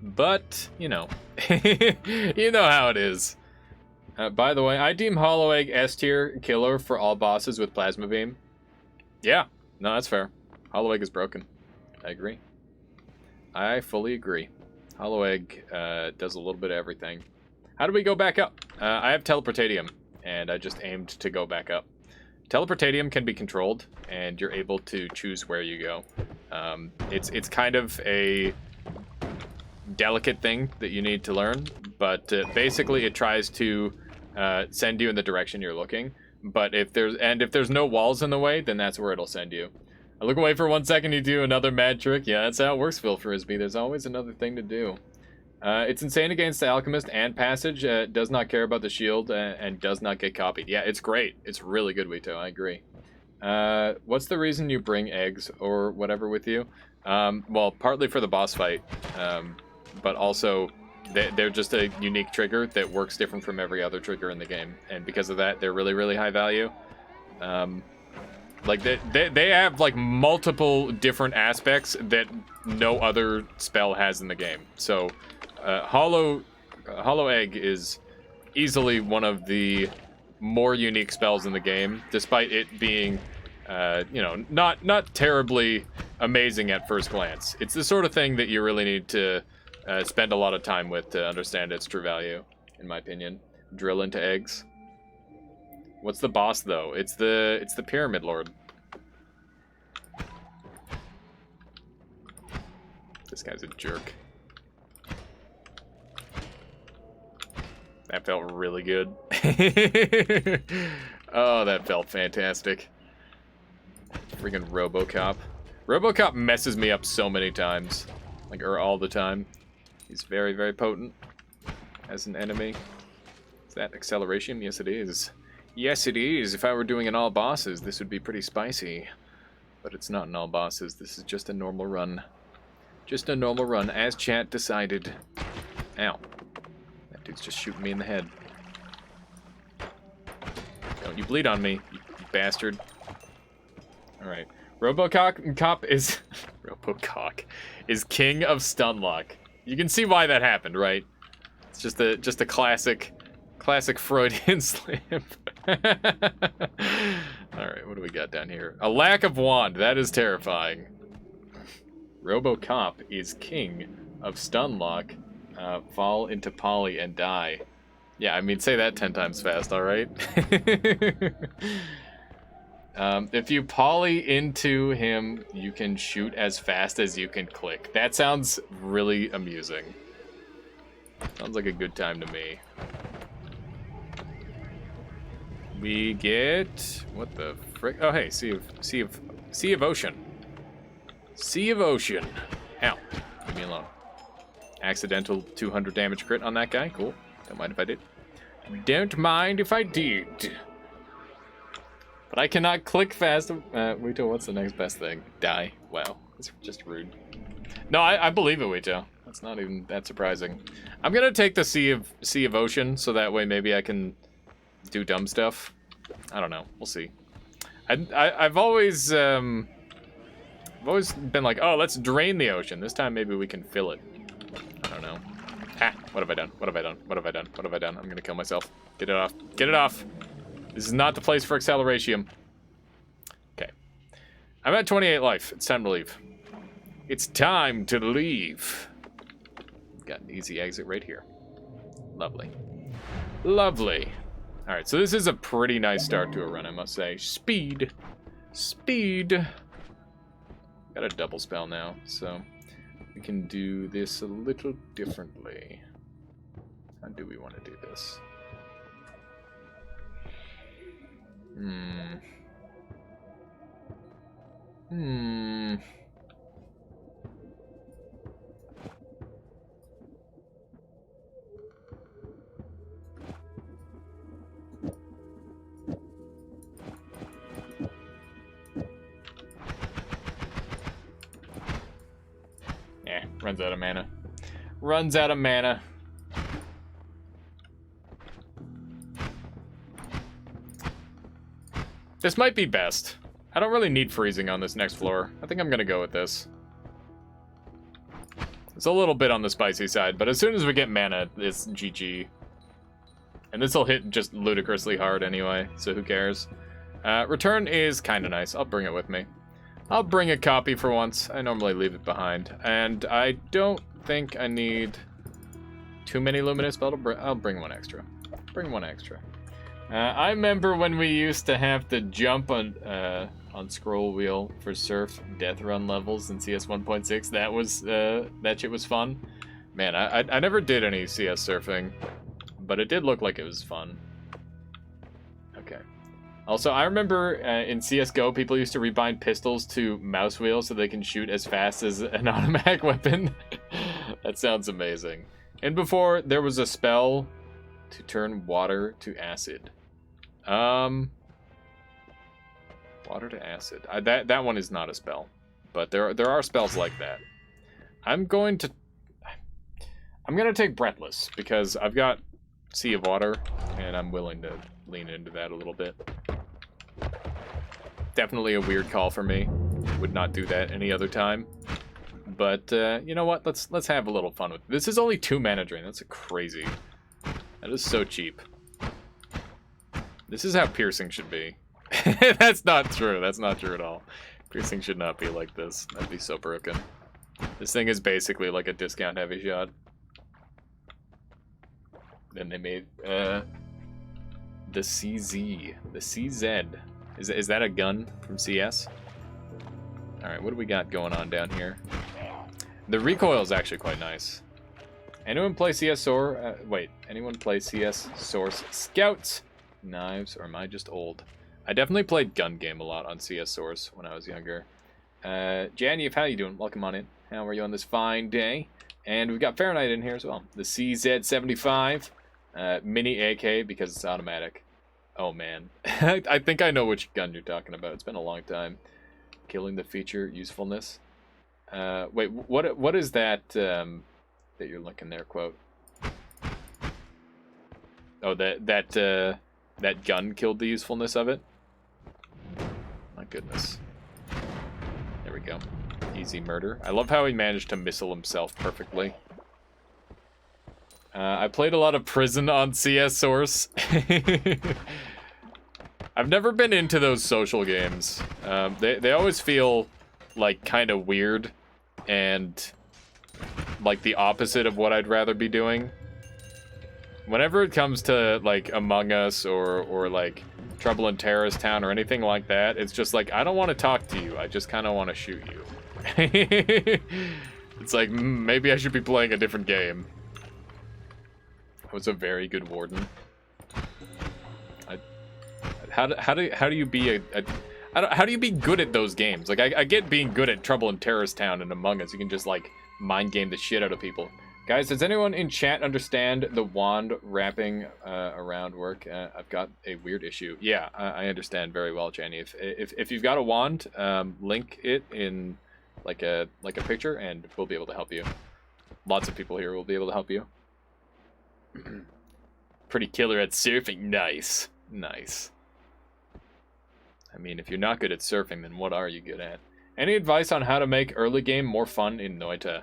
But, you know. You know how it is. By the way, I deem Hollow Egg S tier killer for all bosses with Plasma Beam. Yeah, no, that's fair. Hollow Egg is broken. I agree. I fully agree. Hollow Egg does a little bit of everything. How do we go back up? I have Teleportatium, and I just aimed to go back up. Teleportatium can be controlled, and you're able to choose where you go. It's kind of a delicate thing that you need to learn, but basically it tries to send you in the direction you're looking. But if there's no walls in the way, then that's where it'll send you. I look away for 1 second, you do another mad trick. Yeah, that's how it works, Phil Frisbee. There's always another thing to do. It's insane against the Alchemist and Passage. Does not care about the shield and does not get copied. Yeah, it's great. It's really good, Wito. I agree. What's the reason you bring eggs or whatever with you? Well, partly for the boss fight, but also they're just a unique trigger that works different from every other trigger in the game, and because of that, they're really, really high value. Like they have like multiple different aspects that no other spell has in the game. So, Hollow Egg is easily one of the more unique spells in the game, despite it being, you know, not terribly amazing at first glance. It's the sort of thing that you really need to spend a lot of time with to understand its true value, in my opinion. Drill into eggs. What's the boss though? It's the Pyramid Lord. This guy's a jerk. That felt really good. Oh, that felt fantastic. Freaking RoboCop. RoboCop messes me up so many times. Like, all the time. He's very, very potent as an enemy. Is that acceleration? Yes, it is. Yes, it is. If I were doing an all bosses, this would be pretty spicy. But it's not an all bosses. This is just a normal run. Just a normal run, as chat decided. Ow. That Dude's just shooting me in the head. Don't you bleed on me, you bastard. Alright. Cop is... Robocock is king of Stunlock. You can see why that happened, right? It's just a classic Freudian slip. Alright, what do we got down here? A lack of wand. That is terrifying. Robocop is king of Stunlock. Fall into Polly and die. Yeah, I mean, say that 10 times fast, alright? If you Polly into him, you can shoot as fast as you can click. That sounds really amusing. Sounds like a good time to me. We get... what the frick? Oh, hey, Sea of Ocean. Sea of Ocean. Ow. Leave me alone. Accidental 200 damage crit on that guy. Cool. Don't mind if I did. Don't mind if I did. But I cannot click fast. Wito, what's the next best thing? Die. Wow. That's just rude. No, I believe it, Wito. That's not even that surprising. I'm gonna take the Sea of Ocean, so that way maybe I can do dumb stuff. I don't know. We'll see. I've always been like, oh, let's drain the ocean. This time maybe we can fill it. I don't know. Ah, what have I done? What have I done? What have I done? What have I done? I'm gonna kill myself. Get it off. Get it off. This is not the place for acceleration. Okay. I'm at 28 life. It's time to leave. It's time to leave. Got an easy exit right here. Lovely. Lovely. Alright, so this is a pretty nice start to a run, I must say. Speed. Speed. Got a double spell now, so we can do this a little differently. How do we want to do this? Yeah, runs out of mana. Runs out of mana. This might be best. I don't really need freezing on this next floor. I think I'm gonna go with this. It's a little bit on the spicy side, but as soon as we get mana, it's GG. And this will hit just ludicrously hard anyway, so who cares? Return is kind of nice. I'll bring it with me. I'll bring a copy for once. I normally leave it behind. And I don't think I need too many luminous, but I'll bring one extra. Bring one extra. I remember when we used to have to jump on scroll wheel for surf death run levels in CS 1.6. That was that shit was fun. Man, I never did any CS surfing, but it did look like it was fun. Okay. Also, I remember in CSGO, people used to rebind pistols to mouse wheels so they can shoot as fast as an automatic weapon. That sounds amazing. And before, there was a spell to turn water to acid. Water to acid. That one is not a spell, but there are spells like that. I'm gonna take Breathless because I've got Sea of Water, and I'm willing to lean into that a little bit. Definitely a weird call for me. Would not do that any other time. But you know what? Let's have a little fun with it. This is only 2 mana drain. That's crazy. That is so cheap. This is how piercing should be. That's not true. That's not true at all. Piercing should not be like this. That'd be so broken. This thing is basically like a discount heavy shot. Then they made the CZ. The CZ. Is that a gun from CS? Alright, what do we got going on down here? The recoil is actually quite nice. Anyone play CS Source? Wait, anyone play CS Source Scouts? Knives, or am I just old? I definitely played gun game a lot on CS Source when I was younger. Janiev, how you doing? Welcome on in. How are you on this fine day? And we've got Fahrenheit in here as well. The CZ75 mini AK because it's automatic. Oh man, I think I know which gun you're talking about. It's been a long time. Killing the feature usefulness. Wait, what is that that you're looking there? Quote. Oh, that gun killed the usefulness of it. My goodness. There we go. Easy murder. I love how he managed to missile himself perfectly. I played a lot of Prison on CS Source. I've never been into those social games. They always feel like kind of weird and like the opposite of what I'd rather be doing. Whenever it comes to like Among Us or like Trouble in Terrorist Town or anything like that, it's just like, I don't want to talk to you. I just kind of want to shoot you. It's like, maybe I should be playing a different game. I was a very good warden. How do you be how do you be good at those games? Like, I get being good at Trouble in Terrorist Town and Among Us. You can just like mind game the shit out of people. Guys, does anyone in chat understand the wand wrapping around work? I've got a weird issue. Yeah, I understand very well, Jenny. If you've got a wand, link it in like a picture, and we'll be able to help you. Lots of people here will be able to help you. Pretty killer at surfing. Nice. Nice. I mean, if you're not good at surfing, then what are you good at? Any advice on how to make early game more fun in Noita?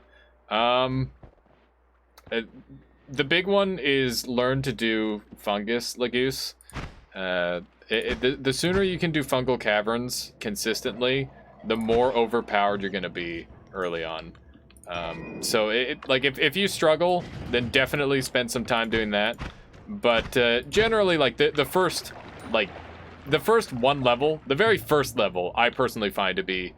The big one is learn to do Fungus Lagoose. The sooner you can do Fungal Caverns consistently, the more overpowered you're going to be early on. So like if you struggle, then definitely spend some time doing that. But generally, like the first one level, the very first level, I personally find to be,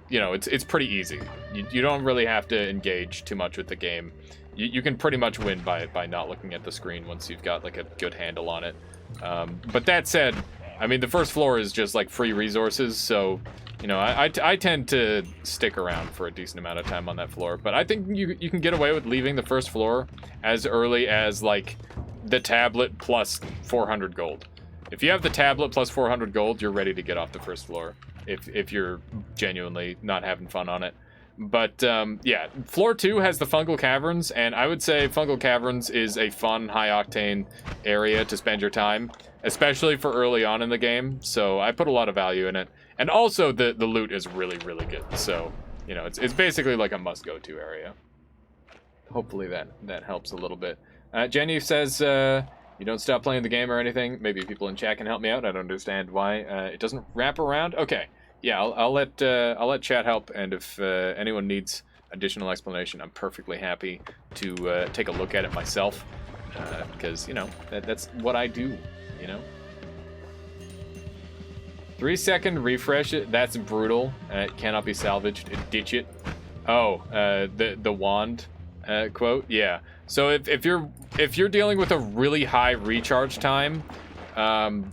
you know, it's pretty easy. You don't really have to engage too much with the game. You can pretty much win by not looking at the screen once you've got like a good handle on it. But that said, I mean, the first floor is just like free resources, so you know, I tend to stick around for a decent amount of time on that floor. But I think you can get away with leaving the first floor as early as like the tablet plus 400 gold. If you have the tablet plus 400 gold, you're ready to get off the first floor. If you're genuinely not having fun on it. But yeah, floor 2 has the Fungal Caverns, and I would say Fungal Caverns is a fun, high-octane area to spend your time, especially for early on in the game. So I put a lot of value in it. And also, the loot is really, really good. So, you know, it's basically like a must-go-to area. Hopefully that helps a little bit. Jenny says, you don't stop playing the game or anything. Maybe people in chat can help me out. I don't understand why it doesn't wrap around. Okay. Yeah, I'll let chat help, and if anyone needs additional explanation, I'm perfectly happy to take a look at it myself, because you know that's what I do, you know. 3-second refresh. That's brutal. It cannot be salvaged. Ditch it. Oh, the wand quote. Yeah. So if you're dealing with a really high recharge time,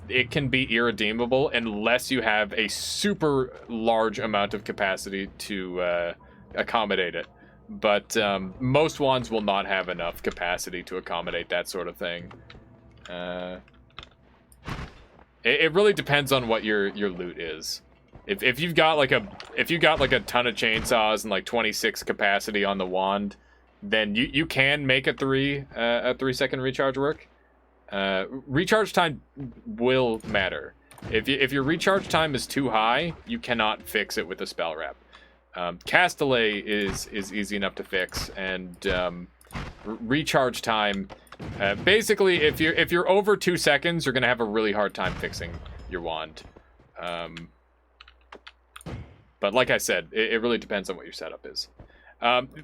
it can be irredeemable unless you have a super large amount of capacity to accommodate it. But most wands will not have enough capacity to accommodate that sort of thing. It really depends on what your loot is. If you've got like a ton of chainsaws and like 26 capacity on the wand, then you can make a 3-second recharge work. Recharge time will matter. If your recharge time is too high, you cannot fix it with a spell wrap. Cast delay is easy enough to fix, and recharge time. Basically, if you're over 2 seconds, you're gonna have a really hard time fixing your wand. But like I said, it really depends on what your setup is.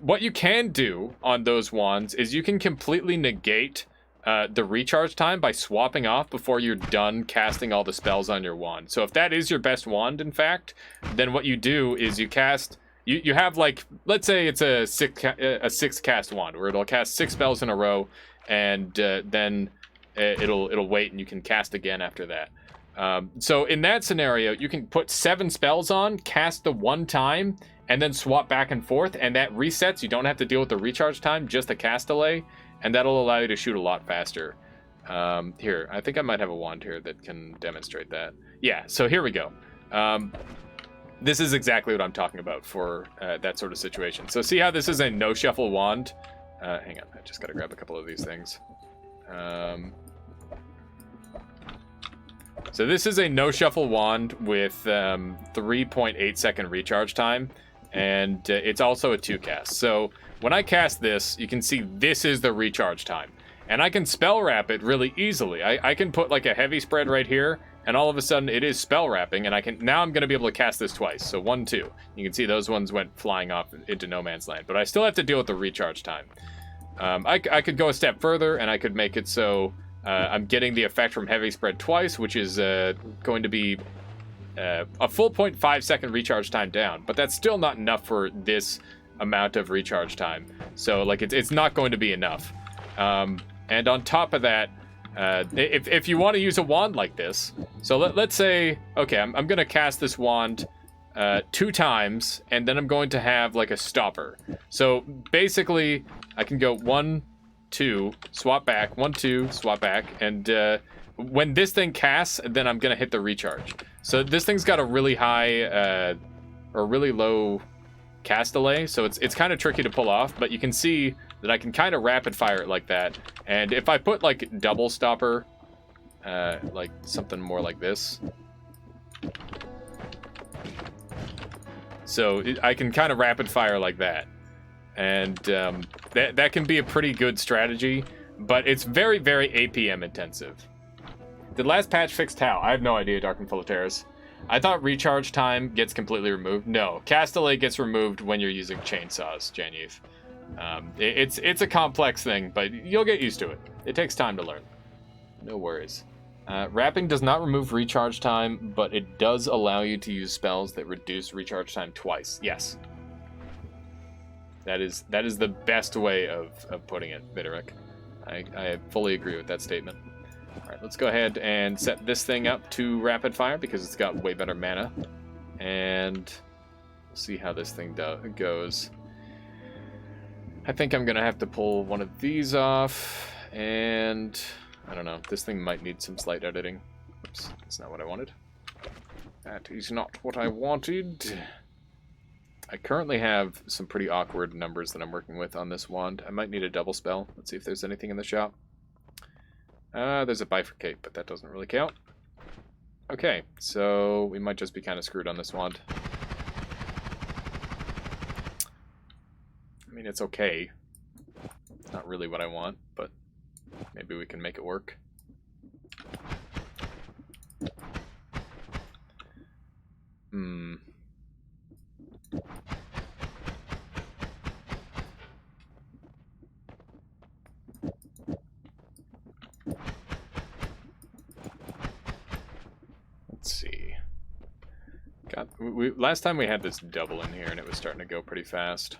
What you can do on those wands is you can completely negate the recharge time by swapping off before you're done casting all the spells on your wand. So if that is your best wand, in fact, then what you do is you cast. You have like, let's say it's a 6 cast wand where it'll cast 6 spells in a row, and then it'll wait and you can cast again after that. So in that scenario, you can put 7 spells on, cast the 1 time, and then swap back and forth, and that resets. You don't have to deal with the recharge time, just the cast delay, and that'll allow you to shoot a lot faster. Here, I think I might have a wand here that can demonstrate that. Yeah, so here we go. This is exactly what I'm talking about for that sort of situation. So see how this is a no-shuffle wand? Hang on, I just gotta grab a couple of these things. So this is a no-shuffle wand with 3.8 second recharge time, and it's also a 2-cast. So when I cast this, you can see this is the recharge time. And I can spell wrap it really easily. I can put like a heavy spread right here, and all of a sudden it is spell wrapping, and now I'm going to be able to cast this twice. So 1, 2. You can see those ones went flying off into no man's land, but I still have to deal with the recharge time. I could go a step further, and I could make it so I'm getting the effect from heavy spread twice, which is going to be a full 0.5 second recharge time down, but that's still not enough for this amount of recharge time. So like it's not going to be enough. And on top of that, if you want to use a wand like this, so let's say, okay, I'm going to cast this wand 2 times, and then I'm going to have like a stopper. So basically, I can go 1, 2, swap back, 1, 2, swap back, and when this thing casts, then I'm going to hit the recharge. So this thing's got a really high or really low cast delay, so it's kind of tricky to pull off, but you can see that I can kind of rapid fire it like that. And if I put like double stopper, like something more like this, so I can kind of rapid fire like that, and that can be a pretty good strategy, but it's very, very APM intensive. Did last patch fix how? I have no idea, Dark and Full of Terrors. I thought recharge time gets completely removed. No, cast delay gets removed when you're using chainsaws, Janyuth. It's a complex thing, but you'll get used to it. It takes time to learn. No worries. Wrapping does not remove recharge time, but it does allow you to use spells that reduce recharge time twice. Yes. That is the best way of putting it, Vitoric. I fully agree with that statement. Alright, let's go ahead and set this thing up to rapid fire because it's got way better mana. And we'll see how this thing goes. I think I'm going to have to pull one of these off, and I don't know, this thing might need some slight editing. Oops, that's not what I wanted. That is not what I wanted. I currently have some pretty awkward numbers that I'm working with on this wand. I might need a double spell. Let's see if there's anything in the shop. There's a bifurcate, but that doesn't really count. Okay, so we might just be kind of screwed on this wand. I mean, it's okay. Not really what I want, but maybe we can make it work. Let's see. Last time we had this double in here, and it was starting to go pretty fast.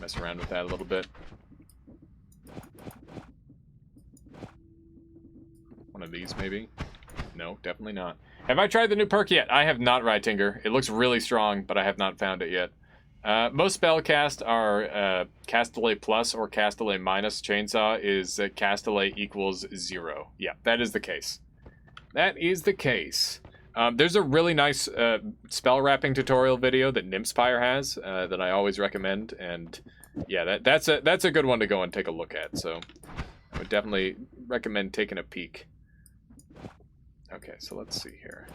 Mess around with that a little bit. One of these, maybe? No, definitely not. Have I tried the new perk yet? I have not, Rytinger. It looks really strong, but I have not found it yet. Most spell cast are cast delay plus or cast delay minus. Chainsaw is cast delay equals 0. Yeah, that is the case. That is the case. There's a really nice spell wrapping tutorial video that Nymphspire has that I always recommend, and yeah, that's a good one to go and take a look at. So I would definitely recommend taking a peek. Okay, so let's see here.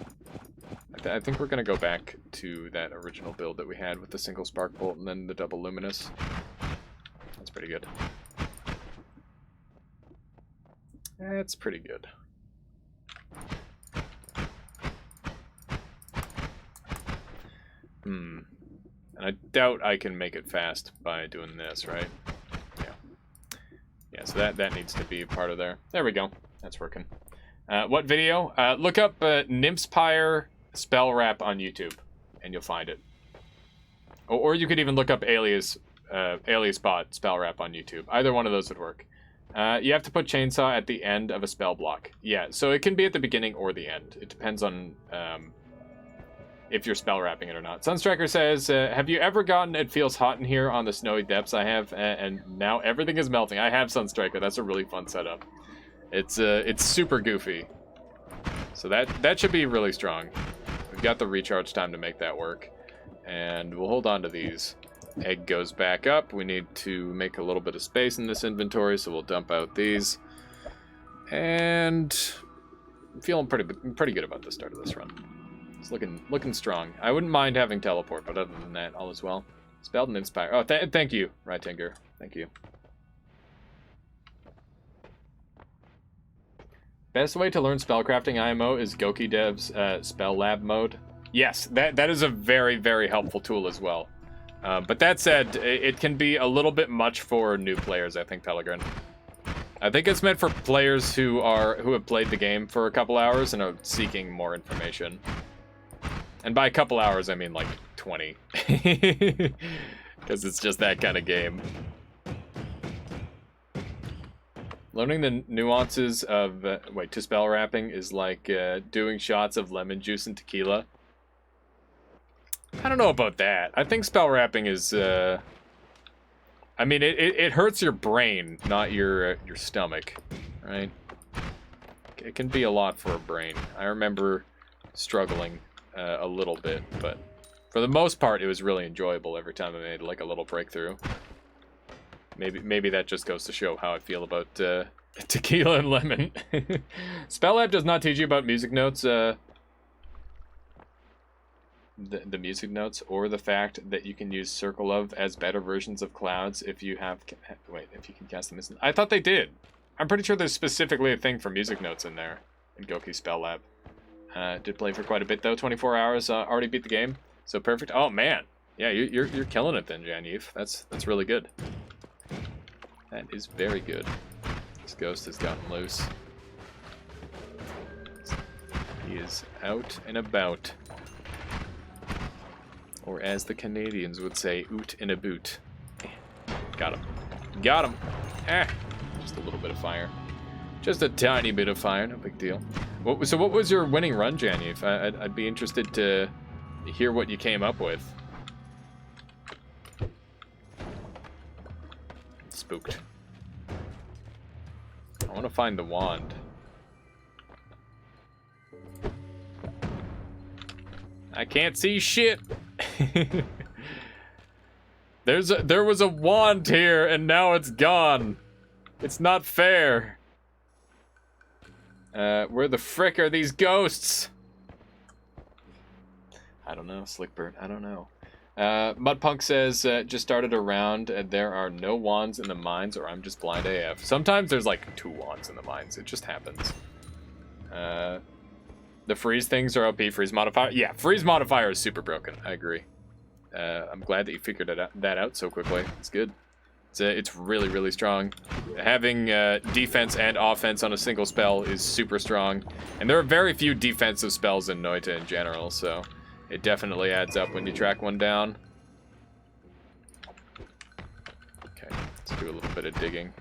I think we're gonna go back to that original build that we had with the single spark bolt and then the double luminous. That's pretty good. That's pretty good. And I doubt I can make it fast by doing this, right? Yeah. Yeah, so that needs to be part of there. There we go. That's working. What video? Look up Nymphspire spell wrap on YouTube, and you'll find it. Or you could even look up Alias bot spell wrap on YouTube. Either one of those would work. You have to put chainsaw at the end of a spell block. Yeah, so it can be at the beginning or the end. It depends on if you're spell wrapping it or not. Sunstriker says, have you ever gotten It Feels Hot in Here on the snowy depths? I have, and now everything is melting. I have Sunstriker. That's a really fun setup. It's super goofy. So that should be really strong. We've got the recharge time to make that work. And we'll hold on to these. Egg goes back up. We need to make a little bit of space in this inventory, so we'll dump out these. And feeling pretty good about the start of this run. It's looking strong. I wouldn't mind having teleport, but other than that, all is well. Spelled and inspire. Oh, thank you, Rytinger. Thank you. Best way to learn spellcrafting IMO is Goki Dev's Spell Lab mode. Yes, that is a very, very helpful tool as well. But that said, it can be a little bit much for new players, I think, Pellegrin. I think it's meant for players who have played the game for a couple hours and are seeking more information. And by a couple hours, I mean like 20. Because it's just that kind of game. Learning the nuances of, to spell wrapping is like doing shots of lemon juice and tequila. I don't know about that. I think spell wrapping is, I mean, it hurts your brain, not your stomach, right? It can be a lot for a brain. I remember struggling a little bit, but for the most part, it was really enjoyable every time I made like a little breakthrough. Maybe that just goes to show how I feel about tequila and lemon. Spell Lab does not teach you about music notes, the music notes, or the fact that you can use Circle of as better versions of clouds if you have... Wait, if you can cast them. I thought they did. I'm pretty sure there's specifically a thing for music notes in there, in Goki Spell Lab. Did play for quite a bit, though. 24 hours, already beat the game. So perfect. Oh, man. Yeah, you're killing it then, Janyv. That's really good. That is very good. This ghost has gotten loose. He is out and about. Or as the Canadians would say, oot in a boot. Got him. Got him. Just a little bit of fire. Just a tiny bit of fire, no big deal. So what was your winning run, Janyv? I'd be interested to hear what you came up with. Spooked. I want to find the wand. I can't see shit. There was a wand here and now it's gone. It's not fair. Where the frick are these ghosts? I don't know, Slickbird. I don't know. Mudpunk says, just started a round and there are no wands in the mines, or I'm just blind AF. Sometimes there's like 2 wands in the mines. It just happens. The freeze things are OP. Freeze modifier. Yeah, freeze modifier is super broken. I agree. I'm glad that you figured that out so quickly. It's good. It's really, really strong. Having defense and offense on a single spell is super strong. And there are very few defensive spells in Noita in general, so it definitely adds up when you track one down. Okay, let's do a little bit of digging.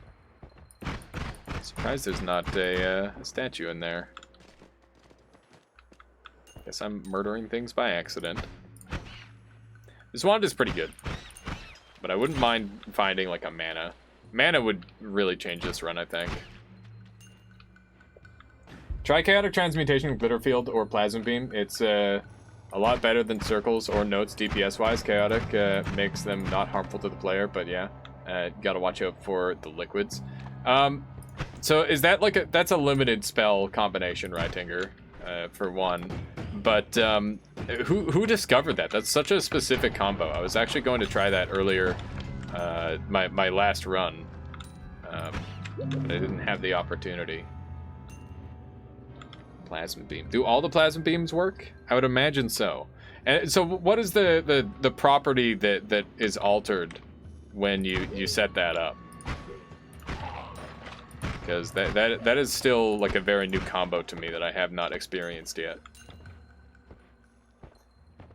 Surprised there's not a statue in there. Guess I'm murdering things by accident. This wand is pretty good. But I wouldn't mind finding like a mana. Mana would really change this run, I think. Try Chaotic Transmutation, Glitterfield, or Plasma Beam. It's a lot better than Circles or Notes DPS-wise. Chaotic makes them not harmful to the player, but yeah, gotta watch out for the liquids. So is that like that's a limited spell combination, right, Tinger? For one. But who discovered that? That's such a specific combo. I was actually going to try that earlier, my last run, but I didn't have the opportunity. Plasma Beam. Do all the Plasma Beams work? I would imagine so. And so what is the property that is altered when you set that up? Because that is still like a very new combo to me that I have not experienced yet.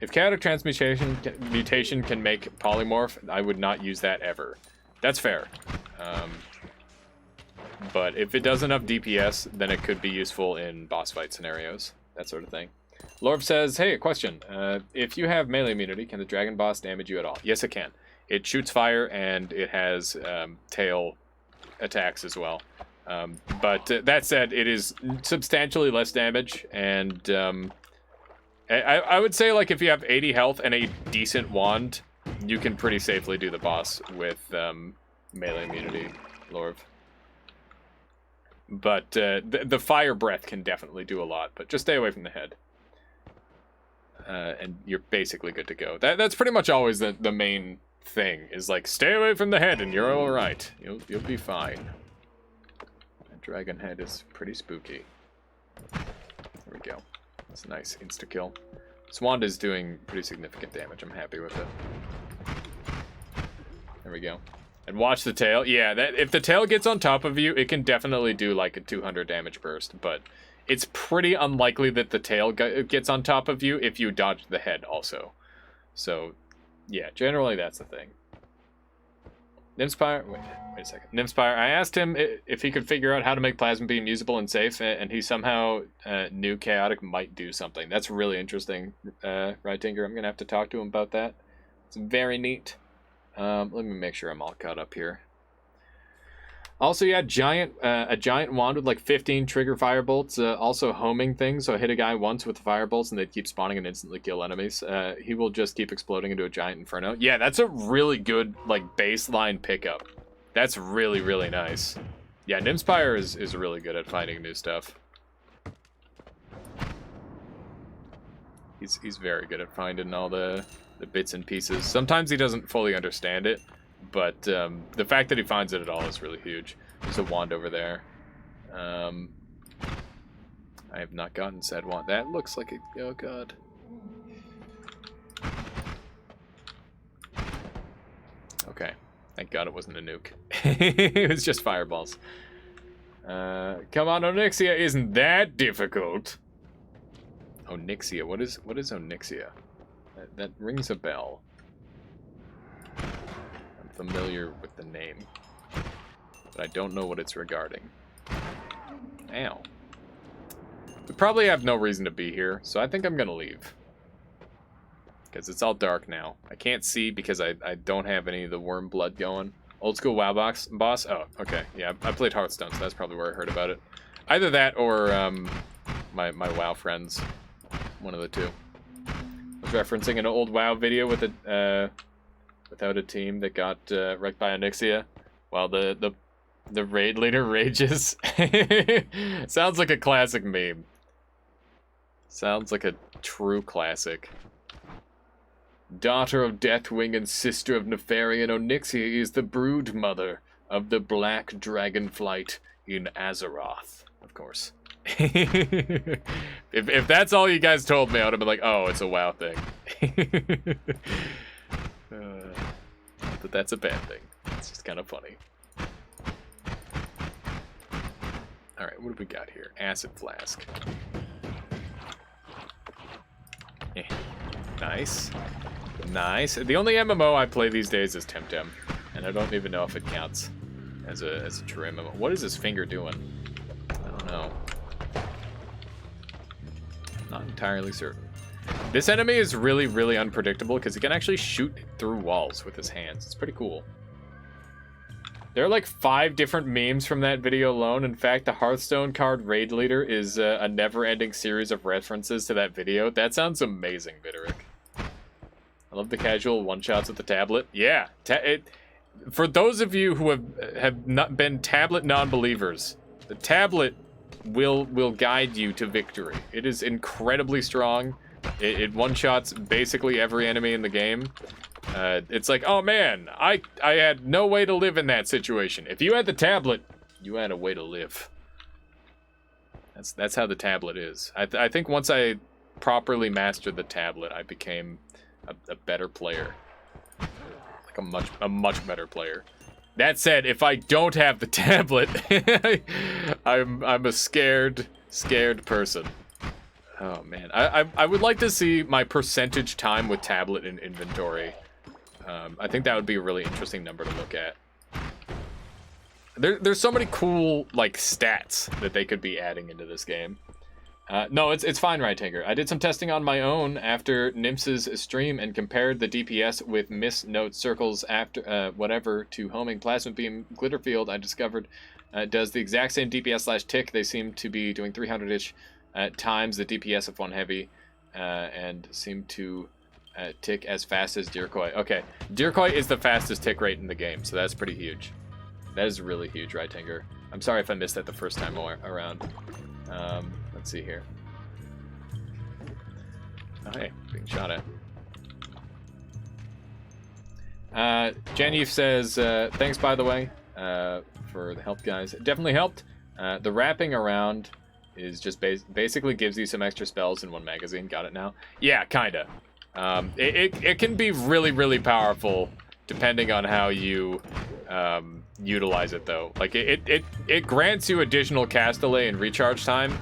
If Chaotic Transmutation can make Polymorph, I would not use that ever. That's fair. But if it does enough DPS, then it could be useful in boss fight scenarios. That sort of thing. Lorv says, hey, a question. If you have melee immunity, can the dragon boss damage you at all? Yes, it can. It shoots fire and it has tail attacks as well. But that said, it is substantially less damage, and I would say, like, if you have 80 health and a decent wand, you can pretty safely do the boss with melee immunity, Lorv. But the fire breath can definitely do a lot, but just stay away from the head. And you're basically good to go. That's pretty much always the main thing, is like, stay away from the head and you're alright. You'll be fine. That dragon head is pretty spooky. There we go. That's a nice insta-kill. Swand is doing pretty significant damage. I'm happy with it. There we go. And watch the tail. Yeah, if the tail gets on top of you, it can definitely do like a 200 damage burst, but it's pretty unlikely that the tail gets on top of you if you dodge the head also. So, yeah, generally that's the thing. Nymspire, wait a second. Nymspire, I asked him if he could figure out how to make Plasma Beam usable and safe, and he somehow knew Chaotic might do something. That's really interesting, right, Tinker? I'm going to have to talk to him about that. It's very neat. Let me make sure I'm all caught up here. Also, yeah, a giant wand with like 15 trigger firebolts, also homing things. So I hit a guy once with the firebolts and they'd keep spawning and instantly kill enemies. He will just keep exploding into a giant inferno. Yeah, that's a really good like baseline pickup. That's really, really nice. Yeah, Nymspire is really good at finding new stuff. He's very good at finding all the bits and pieces. Sometimes he doesn't fully understand it, but the fact that he finds it at all is really huge. There's a wand over there. I have not gotten said wand. That looks like a... Oh, God. Okay. Thank God it wasn't a nuke. It was just fireballs. Come on, Onyxia isn't that difficult. Onyxia. What is Onyxia? That rings a bell. I'm familiar with the name, but I don't know what it's regarding. Ow. We probably have no reason to be here, so I think I'm gonna leave. Because it's all dark now. I can't see because I don't have any of the worm blood going. Old school WoW boss? Oh, okay. Yeah, I played Hearthstone, so that's probably where I heard about it. Either that or my WoW friends. One of the two. I was referencing an old WoW video with a without a team that got wrecked by Onyxia while the raid leader rages. Sounds like a classic meme. Sounds like a true classic. Daughter of Deathwing and sister of Nefarian, Onyxia is the brood mother of the Black Dragonflight in Azeroth. Of course. if that's all you guys told me, I would have been like, oh, it's a WoW thing. But that's a bad thing. It's just kind of funny. Alright, what do we got here? Acid Flask. Nice. Nice. The only MMO I play these days is Temtem, and I don't even know if it counts as a true MMO. What is his finger doing? I don't know. Not entirely certain. This enemy is really, really unpredictable because he can actually shoot through walls with his hands. It's pretty cool. There are like 5 different memes from that video alone. In fact, the Hearthstone card Raid Leader is a never-ending series of references to that video. That sounds amazing, Viteric. I love the casual one-shots with the tablet. Yeah, for those of you who have not been tablet non-believers, the tablet will guide you to victory. It is incredibly strong. It one-shots basically every enemy in the game. It's like, oh man, I had no way to live in that situation. If you had the tablet, you had a way to live. That's how the tablet is. I think once I properly mastered the tablet, I became a better player. Like a much better player. That said, if I don't have the tablet, I'm a scared person. Oh man, I would like to see my percentage time with tablet in inventory. I think that would be a really interesting number to look at. There's so many cool like stats that they could be adding into this game. No, it's fine, right, Tinker. I did some testing on my own after Nymph's stream and compared the DPS with miss note circles after whatever to homing plasma beam glitter field. I discovered does the exact same DPS / tick. They seem to be doing 300-ish times the DPS of one heavy and seem to tick as fast as Deerkoi. Okay, Deerkoi is the fastest tick rate in the game, so that's pretty huge. That is really huge, right, Tinker? I'm sorry if I missed that the first time around. Let's see here. Oh, hey, being shot at. Genevieve says, thanks, by the way, for the help, guys. It definitely helped. The wrapping around is just basically gives you some extra spells in one magazine. Got it now? Yeah, kinda. It can be really, really powerful depending on how you utilize it, though. Like, it grants you additional cast delay and recharge time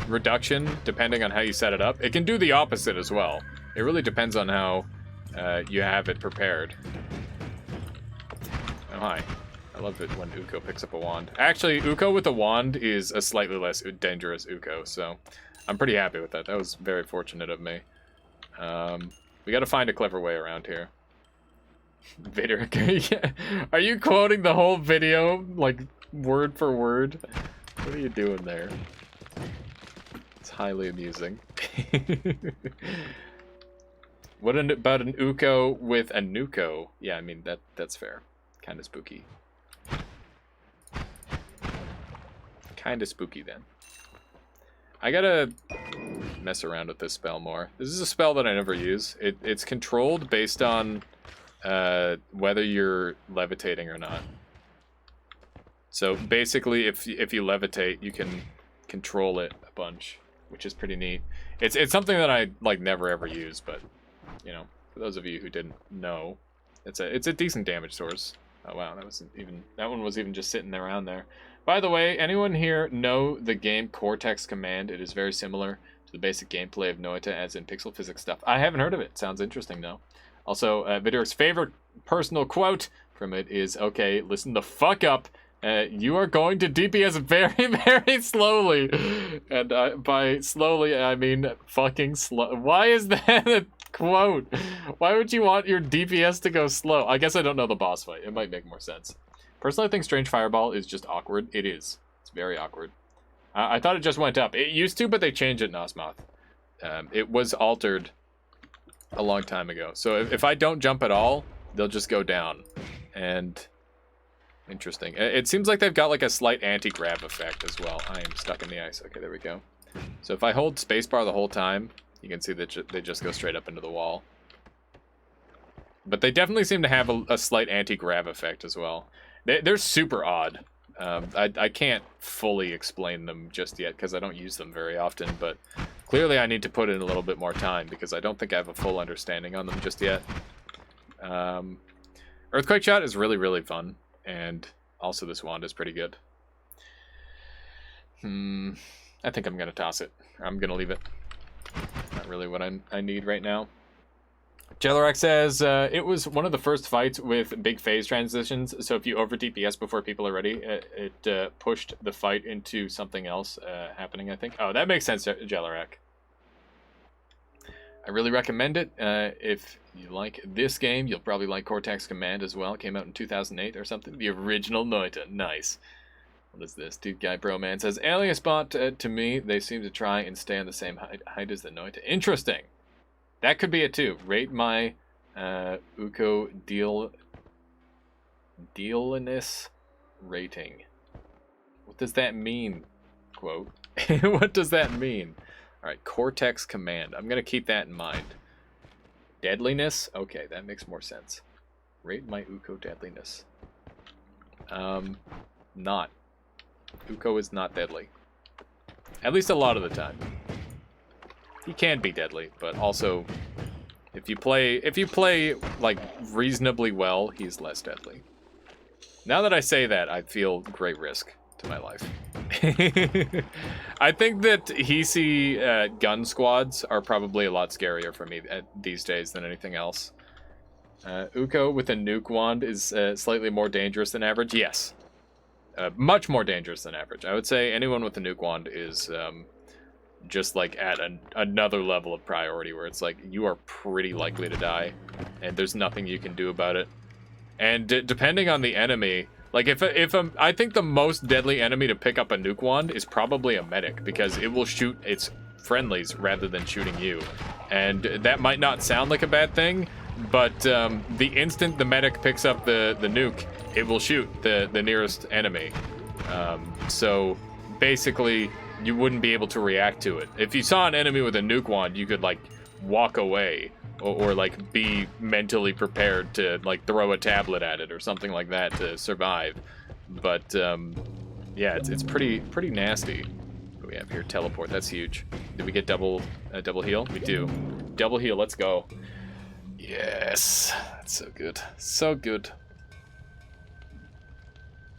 reduction depending on how you set it up. It can do the opposite as well. It really depends on how you have it prepared. Oh, hi. I love it when Uko picks up a wand. Actually, Uko with a wand is a slightly less dangerous Uko, so I'm pretty happy with that. That was very fortunate of me. We gotta find a clever way around here. Video. Are you quoting the whole video, like, word for word? What are you doing there? It's highly amusing. What about an Uko with a Nuko? Yeah, I mean, that's fair. Kind of spooky. Kind of spooky, then. I gotta mess around with this spell more. This is a spell that I never use. It's controlled based on whether you're levitating or not. So basically, if you levitate, you can control it a bunch, which is pretty neat. It's something that I like never ever use, but you know, for those of you who didn't know, it's a decent damage source. Oh wow, that one was even just sitting around there. By the way, anyone here know the game Cortex Command? It is very similar to the basic gameplay of Noita, as in pixel physics stuff. I haven't heard of it. Sounds interesting though. Also, Vidoric's favorite personal quote from it is, "Okay, listen the fuck up. You are going to DPS very, very slowly." And by slowly, I mean fucking slow. Why is that a quote? Why would you want your DPS to go slow? I guess I don't know the boss fight. It might make more sense. Personally, I think Strange Fireball is just awkward. It is. It's very awkward. I thought it just went up. It used to, but they changed it in Osmoth. It was altered a long time ago. So if I don't jump at all, they'll just go down. And interesting. It seems like they've got like a slight anti-grab effect as well. I am stuck in the ice. Okay, there we go. So if I hold spacebar the whole time, you can see that they just go straight up into the wall. But they definitely seem to have a slight anti-grab effect as well. They're super odd. I can't fully explain them just yet because I don't use them very often, but clearly I need to put in a little bit more time because I don't think I have a full understanding on them just yet. Earthquake Shot is really, really fun, and also this wand is pretty good. I think I'm going to toss it. I'm going to leave it. Not really what I need right now. Jellerak says, it was one of the first fights with big phase transitions, so if you over DPS before people are ready, it pushed the fight into something else happening, I think. Oh, that makes sense, Jellerak. I really recommend it. If you like this game, you'll probably like Cortex Command as well. It came out in 2008 or something. The original Noita. Nice. What is this? Dude Guy Bro Man says, Alias Bot, to me, they seem to try and stay on the same height as the Noita. Interesting. That could be it too. Rate my Uko dealiness rating. What does that mean? Quote. What does that mean? Alright, Cortex Command. I'm going to keep that in mind. Deadliness? Okay, that makes more sense. Rate my Uko deadliness. Not. Uko is not deadly. At least a lot of the time. He can be deadly, but also if you play like reasonably well, he's less deadly. Now that I say that, I feel great risk to my life. I think that Hisi gun squads are probably a lot scarier for me these days than anything else. Uko with a nuke wand is slightly more dangerous than average. Yes, much more dangerous than average. I would say anyone with a nuke wand is just like at another level of priority where it's like you are pretty likely to die and there's nothing you can do about it. And depending on the enemy, like I think the most deadly enemy to pick up a nuke wand is probably a medic, because it will shoot its friendlies rather than shooting you. And that might not sound like a bad thing, but the instant the medic picks up the nuke, it will shoot the nearest enemy. So basically, you wouldn't be able to react to it. If you saw an enemy with a nuke wand, you could like walk away or like be mentally prepared to like throw a tablet at it or something like that to survive. But yeah, it's pretty nasty. What do we have here? Teleport. That's huge. Did we get double heal? We do. Double heal. Let's go. Yes, that's so good. So good.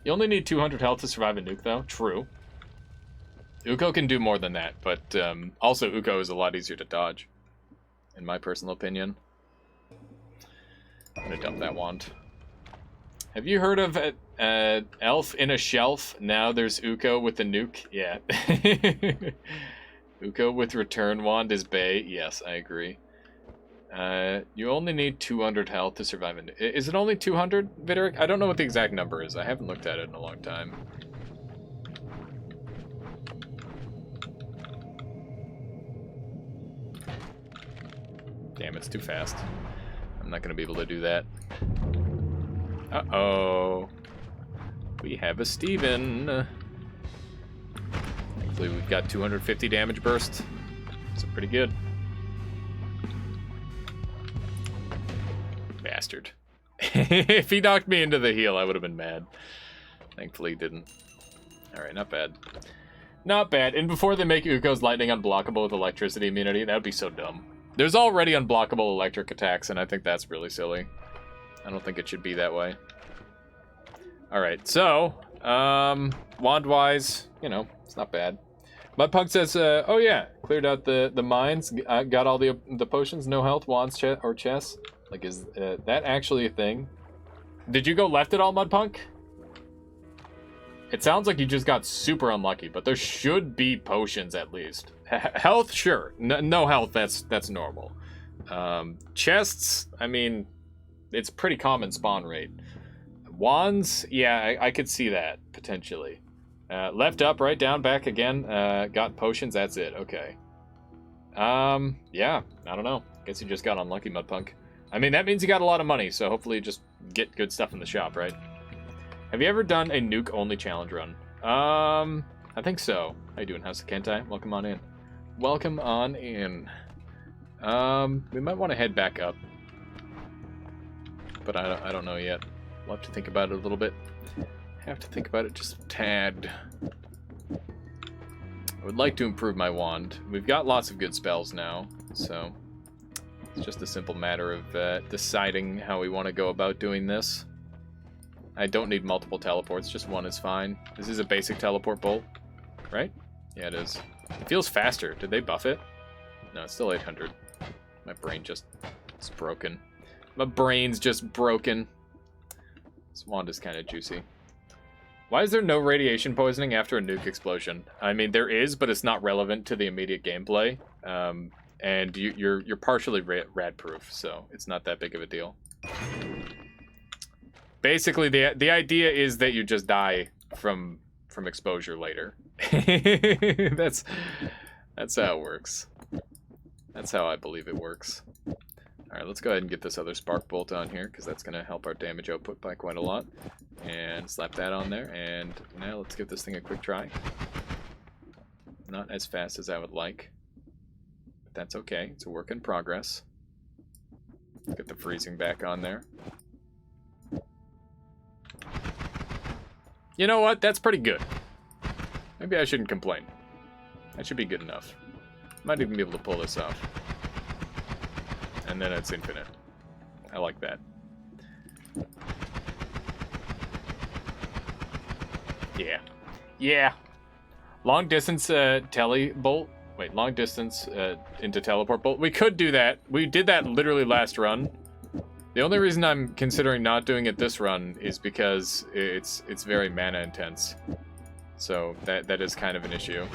You only need 200 health to survive a nuke, though. True. Uko can do more than that, but also Uko is a lot easier to dodge, in my personal opinion. I'm gonna dump that wand. Have you heard of Elf in a Shelf? Now there's Uko with the nuke. Yeah. Uko with return wand is bae. Yes, I agree. You only need 200 health to survive. Is it only 200, Videric? I don't know what the exact number is. I haven't looked at it in a long time. Damn, it's too fast. I'm not going to be able to do that. Uh-oh. We have a Steven. Thankfully, we've got 250 damage burst. So pretty good. Bastard. If he knocked me into the heal, I would have been mad. Thankfully, he didn't. Alright, not bad. Not bad. And before they make Uko's lightning unblockable with electricity immunity, that would be so dumb. There's already unblockable electric attacks, and I think that's really silly. I don't think it should be that way. Alright, so, wand-wise, you know, it's not bad. Mudpunk says, oh yeah, cleared out the mines, got all the potions, no health, wands, or chests. Like, is that actually a thing? Did you go left at all, Mudpunk? It sounds like you just got super unlucky, but there should be potions at least. Health, sure. No health, that's normal. Chests, I mean, it's pretty common spawn rate. Wands, yeah, I could see that, potentially. Left, up, right, down, back again. Got potions, that's it, okay. Yeah, I don't know. Guess you just got unlucky, Mudpunk. I mean, that means you got a lot of money, so hopefully you just get good stuff in the shop, right? Have you ever done a nuke-only challenge run? I think so. How you doing, House of Kentai? Welcome on in. Welcome on in. We might want to head back up. But I don't know yet. We'll have to think about it a little bit. Have to think about it just a tad. I would like to improve my wand. We've got lots of good spells now, so it's just a simple matter of deciding how we want to go about doing this. I don't need multiple teleports, just one is fine. This is a basic teleport bolt, right? Yeah, it is. It feels faster. Did they buff it? No, it's still 800. My brain just is broken. My brain's just broken. This wand is kind of juicy. Why is there no radiation poisoning after a nuke explosion? I mean, there is, but it's not relevant to the immediate gameplay. And you're partially rad-proof, so it's not that big of a deal. Basically, the idea is that you just die from exposure later. That's how it works. That's how I believe it works. Alright, let's go ahead and get this other spark bolt on here, because that's going to help our damage output by quite a lot. And slap that on there, and now let's give this thing a quick try. Not as fast as I would like, but that's okay. It's a work in progress. Get the freezing back on there. You know what? That's pretty good. Maybe I shouldn't complain. That should be good enough. Might even be able to pull this off. And then it's infinite. I like that. Yeah. Yeah. Long distance tele bolt. Wait, long distance into teleport bolt. We could do that. We did that literally last run. The only reason I'm considering not doing it this run is because it's very mana intense. So that is kind of an issue.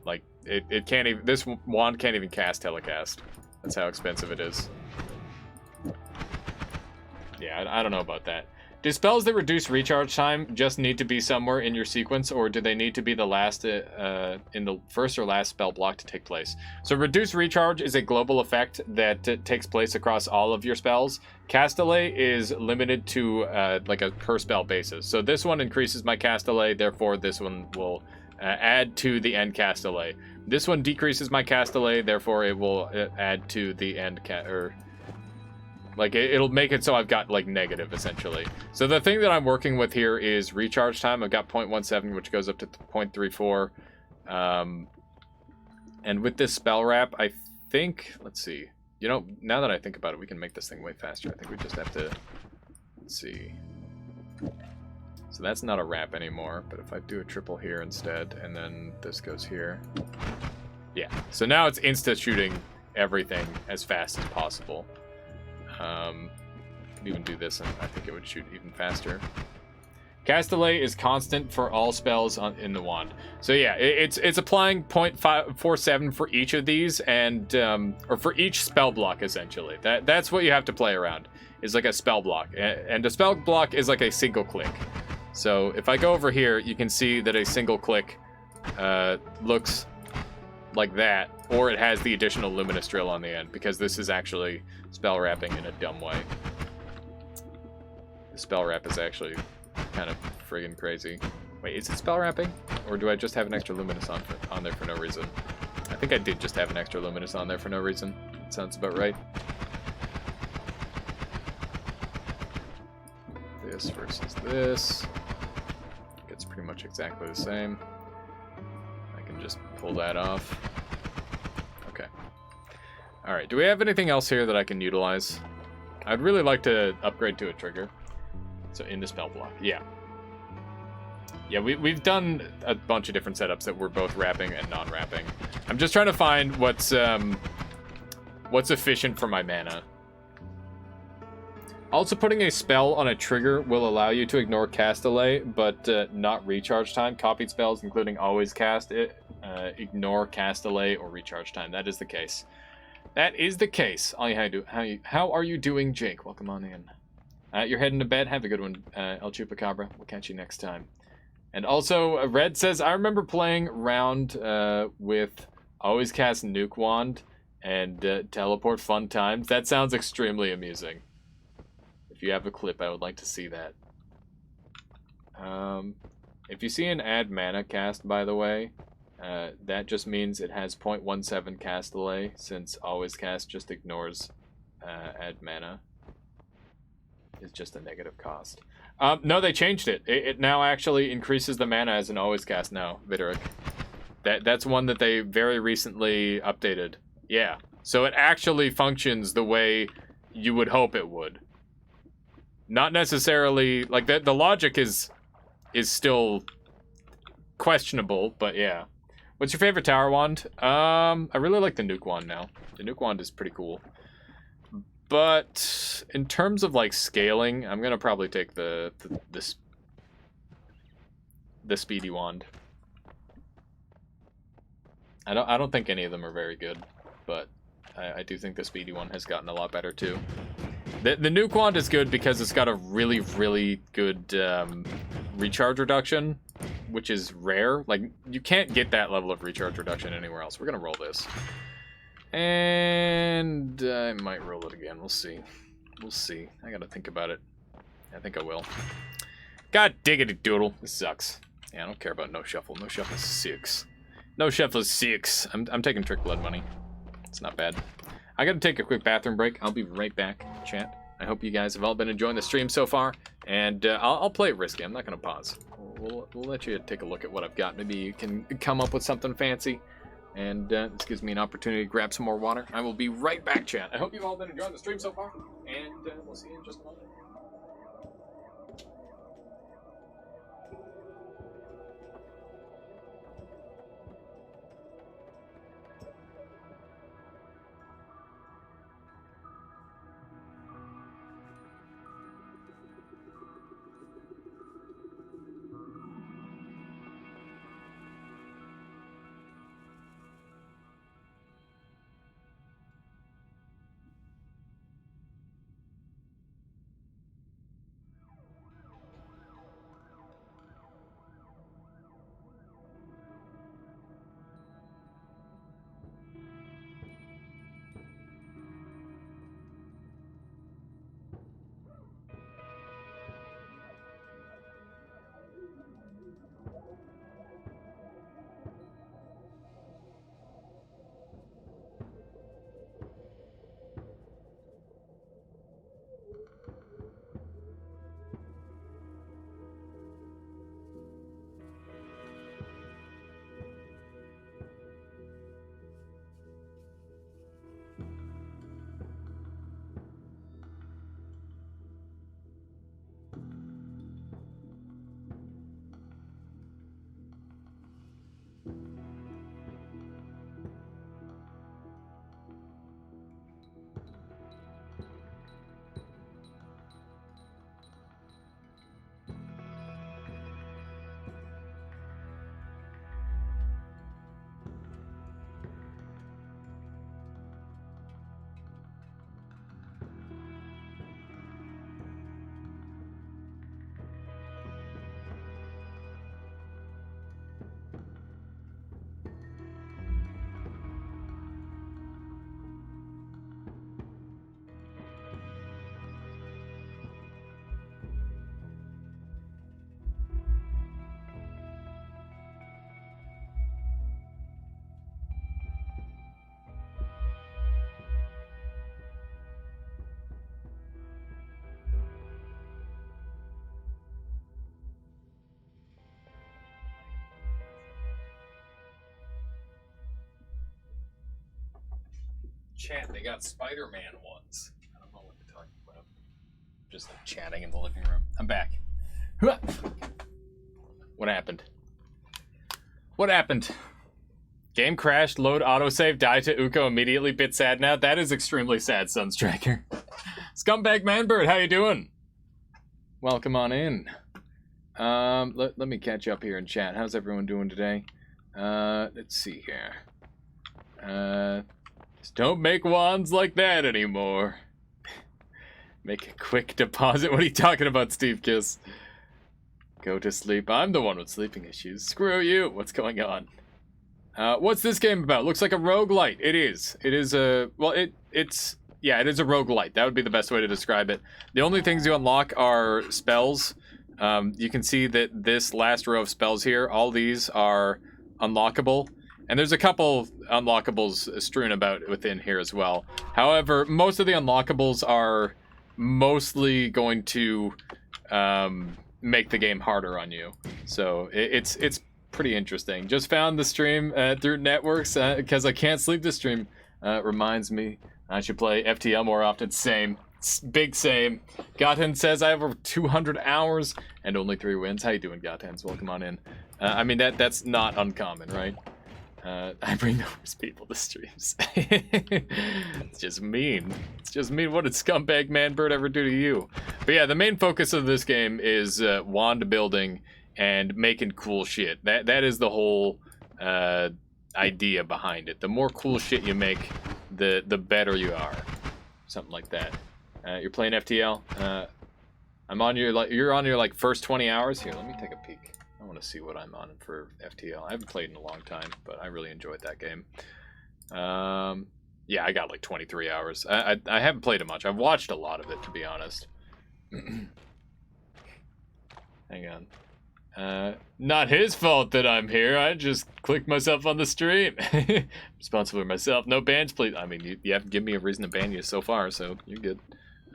Like it can't even, this wand can't even cast telecast. That's how expensive it is. Yeah, I don't know about that. Do spells that reduce recharge time just need to be somewhere in your sequence, or do they need to be the last in the first or last spell block to take place? So reduce recharge is a global effect that takes place across all of your spells. Castellet is limited to like a per spell basis. So this one increases my Castellet, therefore this one will add to the end Castellet. This one decreases my Castellet, therefore it will add to the end it'll make it so I've got like negative essentially. So the thing that I'm working with here is recharge time. I've got 0.17, which goes up to 0.34. And with this spell wrap, I think, let's see. You know, now that I think about it, we can make this thing way faster. I think we just have to, let's see. So that's not a wrap anymore, but if I do a triple here instead, and then this goes here. Yeah, so now it's insta shooting everything as fast as possible. Could even do this, and I think it would shoot even faster. Castellet is constant for all spells in the wand. So yeah, it's applying 0.47 for each of these, and or for each spell block essentially. That's what you have to play around. Is like a spell block, and a spell block is like a single click. So if I go over here, you can see that a single click looks like that, or it has the additional luminous drill on the end, because this is actually spell wrapping in a dumb way. The spell wrap is actually kind of friggin' crazy. Wait, is it spell wrapping? Or do I just have an extra luminous on there for no reason? I think I did just have an extra luminous on there for no reason. That sounds about right. This versus this. It's pretty much exactly the same. I can just pull that off. Okay. Alright, do we have anything else here that I can utilize? I'd really like to upgrade to a trigger. So in the spell block, yeah. Yeah, we've done a bunch of different setups that were both wrapping and non-wrapping. I'm just trying to find what's efficient for my mana. Also, putting a spell on a trigger will allow you to ignore Castellet, but not recharge time. Copied spells, including always cast it, ignore Castellet or recharge time. That is the case. That is the case. How are you doing, Jake? Welcome on in. You're heading to bed. Have a good one, El Chupacabra. We'll catch you next time. And also, Red says, I remember playing around with always cast Nuke Wand and teleport fun times. That sounds extremely amusing. If you have a clip, I would like to see that. If you see an add mana cast, by the way, that just means it has 0.17 cast delay, since always cast just ignores add mana. It's just a negative cost. No, they changed it. It now actually increases the mana as an always cast now, Videric. That's one that they very recently updated. Yeah. So it actually functions the way you would hope it would. Not necessarily, like, the logic is still questionable, but yeah. What's your favorite tower wand? I really like the Nuke Wand now. The Nuke Wand is pretty cool. But in terms of like scaling, I'm gonna probably take the Speedy Wand. I don't think any of them are very good, but I do think the Speedy one has gotten a lot better too. The Nuke Wand is good because it's got a really, really good recharge reduction, which is rare. Like, you can't get that level of recharge reduction anywhere else. We're gonna roll this. And I might roll it again. We'll see. We'll see. I gotta think about it. I think I will. God diggity doodle. This sucks. Yeah, I don't care about no shuffle. No shuffle 6. No shuffle 6. I'm taking Trick Blood money. It's not bad. I gotta take a quick bathroom break. I'll be right back, chat. I hope you guys have all been enjoying the stream so far. And I'll play it risky. I'm not gonna pause. We'll let you take a look at what I've got. Maybe you can come up with something fancy. And this gives me an opportunity to grab some more water. I will be right back, chat. I hope you've all been enjoying the stream so far. And we'll see you in just a moment. chat. They got Spider-Man ones. I don't know what they're talking about. Just like chatting in the living room. I'm back. What happened? What happened? Game crashed, load autosave, die to Uko immediately, bit sad now. That is extremely sad, Sunstriker. Scumbag Manbird, how you doing? Welcome on in. Let me catch up here in chat. How's everyone doing today? Let's see here. Just don't make wands like that anymore. Make a quick deposit. What are you talking about, Steve Kiss? Go to sleep. I'm the one with sleeping issues. Screw you. What's going on? What's this game about? Looks like a roguelite. It is. It is a... Well, it's... Yeah, it is a roguelite. That would be the best way to describe it. The only things you unlock are spells. You can see that this last row of spells here, all these are unlockable. And there's a couple unlockables strewn about within here as well. However, most of the unlockables are mostly going to make the game harder on you. So it's pretty interesting. Just found the stream through networks because I can't sleep this stream. Reminds me I should play FTL more often. Same. Big same. Goten says I have over 200 hours and only 3 wins. How you doing, Gotens? Welcome on in. I mean, that's not uncommon, right? I bring those people to streams. It's just mean. It's just mean. What did Scumbag Manbird ever do to you? But yeah, the main focus of this game is wand building and making cool shit. That is the whole idea behind it. The more cool shit you make, the better you are. Something like that. You're playing FTL. You're on your like first 20 hours. Here, let me take a peek. I want to see what I'm on for FTL. I haven't played in a long time, but I really enjoyed that game. Yeah, I got like 23 hours. I haven't played it much. I've watched a lot of it, to be honest. Hang on. Not his fault that I'm here. I just clicked myself on the stream. Responsible for myself. No bans, please. I mean, you haven't given me a reason to ban you so far, so you're good.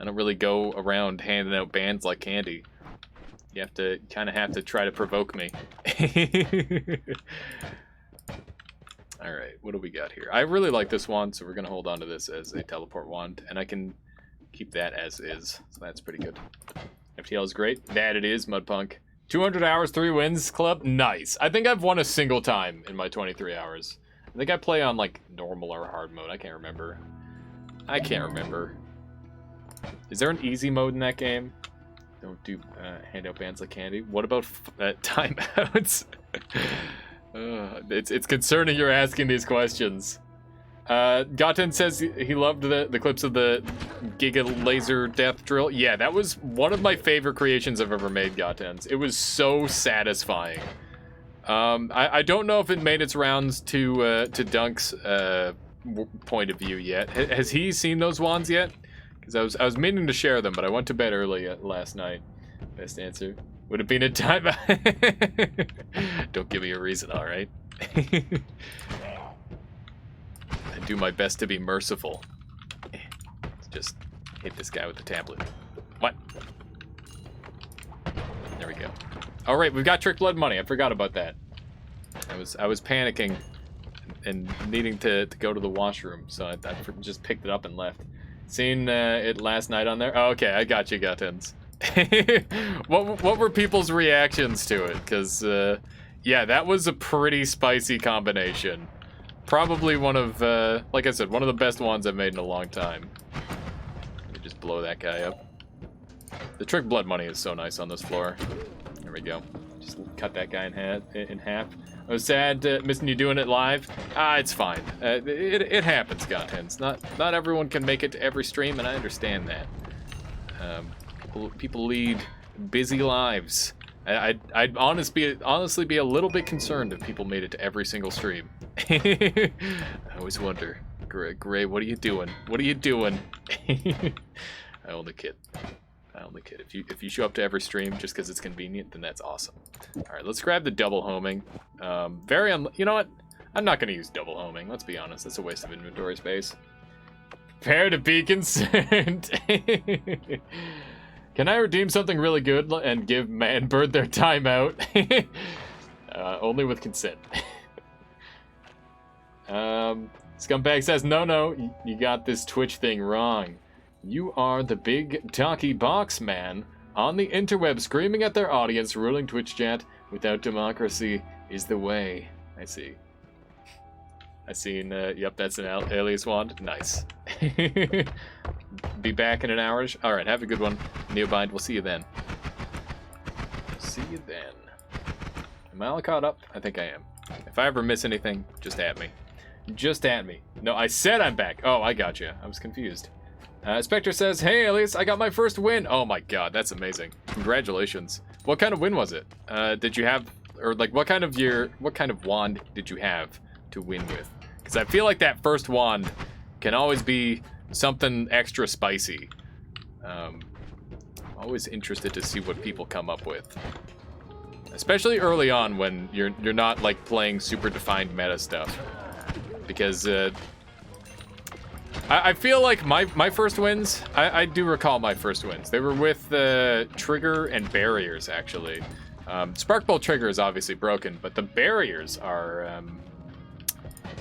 I don't really go around handing out bans like candy. You have to kind of try to provoke me. All right, what do we got here? I really like this wand, so we're gonna hold on to this as a teleport wand, and I can keep that as is, so that's pretty good. FTL is great. That it is, Mudpunk. 200 hours, 3 wins club. Nice. I think I've won a single time in my 23 hours. I think I play on like normal or hard mode. I can't remember. Is there an easy mode in that game? Don't do handout bans like candy. What about timeouts? It's concerning you're asking these questions. Goten says he loved the clips of the Giga Laser Death Drill. Yeah, that was one of my favorite creations I've ever made, Gotens. It was so satisfying. I don't know if it made its rounds to Dunk's point of view yet. Has he seen those wands yet? Because I was meaning to share them, but I went to bed early last night. Best answer. Would have been a time. Don't give me a reason, all right? I do my best to be merciful. Just hit this guy with the tablet. What? There we go. All right, we've got Trick Blood money. I forgot about that. I was panicking and needing to go to the washroom, so I just picked it up and left. Seen it last night on there. Oh, okay, I got you, Guttons. What were people's reactions to it? Because yeah, that was a pretty spicy combination. Probably one of, like I said, one of the best ones I've made in a long time. Let me just blow that guy up. The Trick Blood money is so nice on this floor. There we go. Just cut that guy in half. I was sad missing you doing it live. It's fine. It happens, Gothens. Not everyone can make it to every stream, and I understand that. People lead busy lives. I'd honestly be a little bit concerned if people made it to every single stream. I always wonder, Gray, what are you doing? What are you doing? I only kid. If you show up to every stream just because it's convenient, then that's awesome. All right, let's grab the double homing. You know what? I'm not going to use double homing. Let's be honest. That's a waste of inventory space. Prepare to be concerned. Can I redeem something really good and give Manbird their timeout? Only with consent. Scumbag says, no, you got this Twitch thing wrong. You are the big talky box man on the interweb screaming at their audience, ruling Twitch chat. Without democracy is the way. I see. I seen, yep, that's an alias wand. Nice. Be back in an hour. Alright, have a good one. Neobind, we'll see you then. See you then. Am I all caught up? I think I am. If I ever miss anything, just at me. Just at me. No, I said I'm back. Oh, I got you. I was confused. Spectre says, hey, Alias, I got my first win. Oh my god, that's amazing. Congratulations. What kind of win was it? Did you have, or like, what kind of wand did you have to win with? Because I feel like that first wand can always be something extra spicy. Always interested to see what people come up with. Especially early on when you're not like playing super defined meta stuff. Because I feel like my first wins, I do recall my first wins. They were with Trigger and Barriers, actually. Sparkbolt Trigger is obviously broken, but the Barriers are,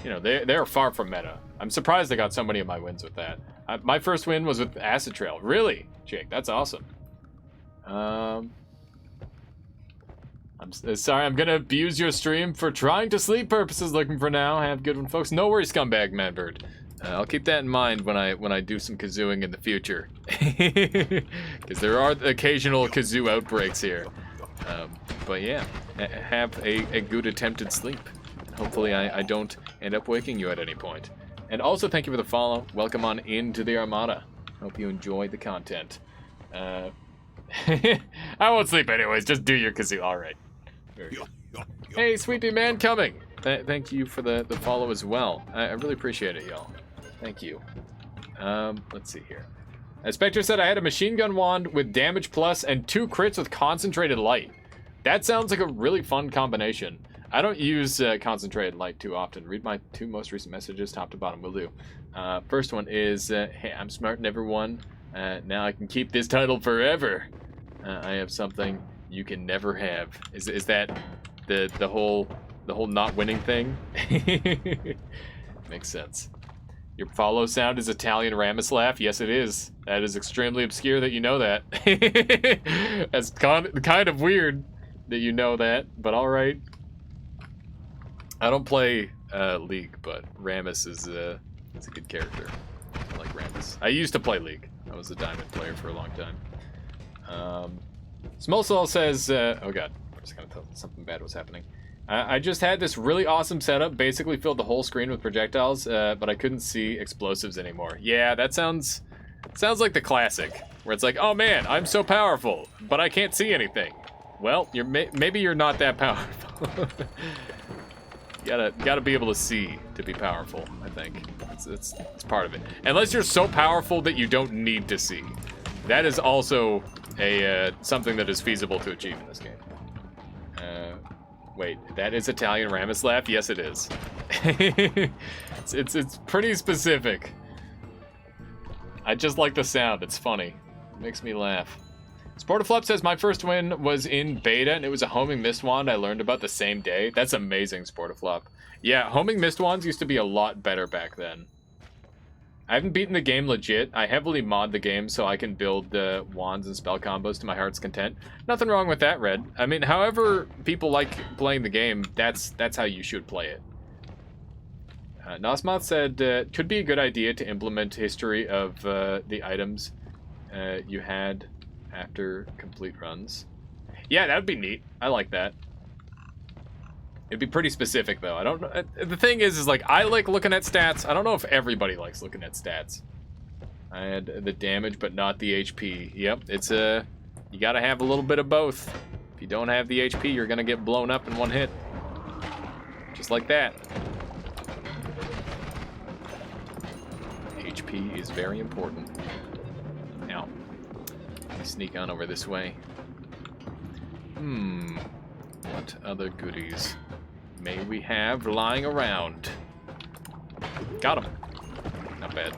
you know, they're far from meta. I'm surprised I got so many of my wins with that. My first win was with Acid Trail. Really, Jake? That's awesome. I'm sorry, I'm gonna abuse your stream for trying to sleep purposes. Looking for now. Have a good one, folks. No worries, scumbag Manbird. I'll keep that in mind when I do some kazooing in the future, because there are occasional kazoo outbreaks here. But yeah, have a good attempted sleep. Hopefully, I don't end up waking you at any point. And also, thank you for the follow. Welcome on into the Armada. Hope you enjoy the content. I won't sleep anyways. Just do your kazoo. All right. Very good. Hey, Sweepy Man coming. Thank you for the follow as well. I really appreciate it, y'all. Thank you. Let's see here. Spectre said I had a machine gun wand with damage plus and 2 crits with concentrated light. That sounds like a really fun combination. I don't use concentrated light too often. Read my 2 most recent messages, top to bottom, will do. First one is, hey, I'm smart and everyone. Now I can keep this title forever. I have something you can never have. Is that the whole not winning thing? Makes sense. Your follow sound is Italian Ramislav? Yes, it is. That is extremely obscure that you know that. That's kind of weird that you know that, but all right. I don't play League, but Rammus is a good character. I like Rammus. I used to play League. I was a Diamond player for a long time. Small Soul says, oh god, I just gonna tell something bad was happening. I just had this really awesome setup, basically filled the whole screen with projectiles, but I couldn't see explosives anymore. Yeah, that sounds like the classic, where it's like, oh man, I'm so powerful, but I can't see anything. Well, maybe you're not that powerful. You gotta be able to see to be powerful, I think. It's part of it. Unless you're so powerful that you don't need to see. That is also something that is feasible to achieve in this game. Wait, that is Italian Ramislav? Yes, it is. It's pretty specific. I just like the sound. It's funny. It makes me laugh. Sportaflop says, my first win was in beta, and it was a homing mist wand I learned about the same day. That's amazing, Sportaflop. Yeah, homing mist wands used to be a lot better back then. I haven't beaten the game legit. I heavily mod the game so I can build wands and spell combos to my heart's content. Nothing wrong with that, Red. I mean, however people like playing the game, that's how you should play it. Nosmoth said, could be a good idea to implement history of the items you had after complete runs. Yeah, that would be neat. I like that. It'd be pretty specific, though. I don't know. The thing is like, I like looking at stats. I don't know if everybody likes looking at stats. I had the damage, but not the HP. Yep, it's you gotta have a little bit of both. If you don't have the HP, you're gonna get blown up in one hit. Just like that. HP is very important. Now, let me sneak on over this way. What other goodies may we have lying around? Got him. Not bad.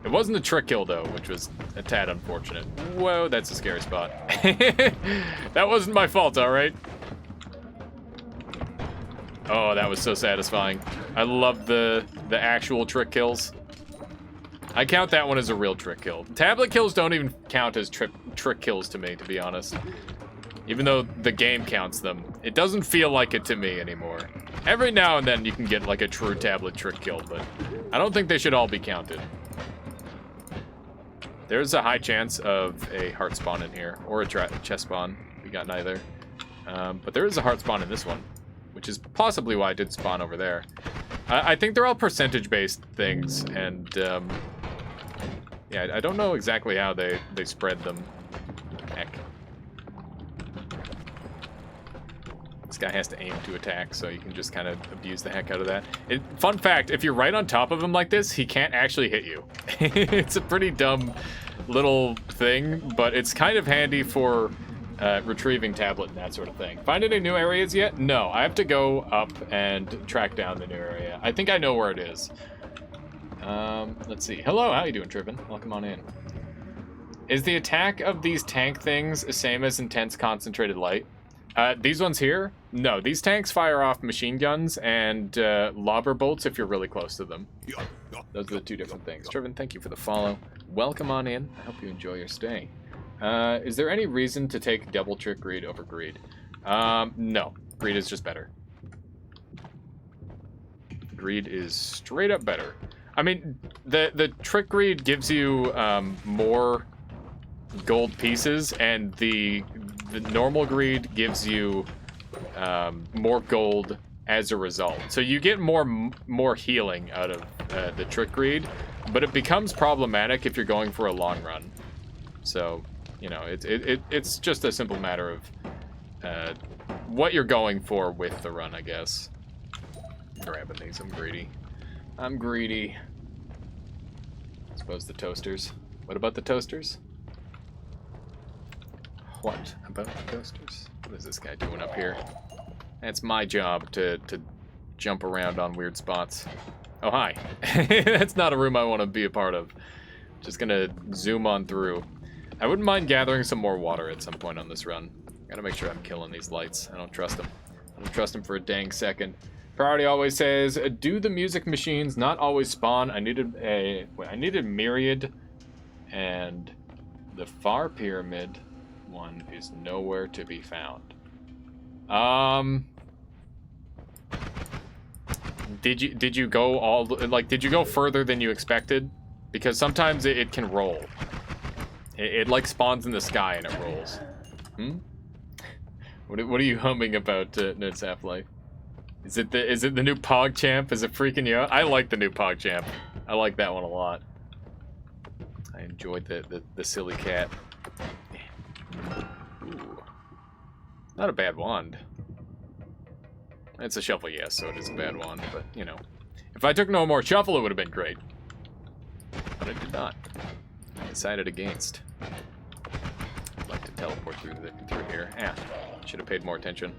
It wasn't a trick kill, though, which was a tad unfortunate. Whoa, that's a scary spot. That wasn't my fault, all right? Oh, that was so satisfying. I love the actual trick kills. I count that one as a real trick kill. Tablet kills don't even count as trick kills to me, to be honest. Even though the game counts them, it doesn't feel like it to me anymore. Every now and then you can get like a true tablet trick kill, but I don't think they should all be counted. There's a high chance of a heart spawn in here, or a chest spawn. We got neither. But there is a heart spawn in this one, which is possibly why I did spawn over there. I think they're all percentage-based things, and yeah, I don't know exactly how they spread them. Heck. This guy has to aim to attack, so you can just kind of abuse the heck out of that. Fun fact, if you're right on top of him like this, he can't actually hit you. It's a pretty dumb little thing, but it's kind of handy for retrieving tablet and that sort of thing. Find any new areas yet? No, I have to go up and track down the new area. I think I know where it is. Let's see. Hello, how you doing, Triven? Welcome on in. Is the attack of these tank things the same as intense concentrated light? These ones here? No, these tanks fire off machine guns and lobber bolts if you're really close to them. Those are the two different things. Triven, thank you for the follow. Welcome on in. I hope you enjoy your stay. Is there any reason to take double trick greed over greed? No. Greed is just better. Greed is straight up better. I mean, the trick greed gives you more gold pieces, and the normal greed gives you more gold as a result. So you get more healing out of the trick greed, but it becomes problematic if you're going for a long run. So, you know, it's just a simple matter of what you're going for with the run, I guess. Grabbing these, I'm greedy. I'm greedy. I suppose the toasters. What about the toasters? What about the toasters? What is this guy doing up here? It's my job to jump around on weird spots. Oh, hi. That's not a room I want to be a part of. Just gonna zoom on through. I wouldn't mind gathering some more water at some point on this run. Gotta make sure I'm killing these lights. I don't trust them. I don't trust them for a dang second. Priority always says, do the music machines not always spawn? I needed Myriad, and the far pyramid one is nowhere to be found. Did you go all, like, did you go further than you expected? Because sometimes it can roll. It like spawns in the sky and it rolls. What are you humming about, Nerds Half-Life? Is it the new PogChamp? Is it freaking you out? I like the new PogChamp. I like that one a lot. I enjoyed the silly cat. Ooh. Not a bad wand. It's a shuffle, yes, so it is a bad wand, but, you know. If I took no more shuffle, it would have been great. But I did not. I decided against. I'd like to teleport through here. Yeah, should have paid more attention.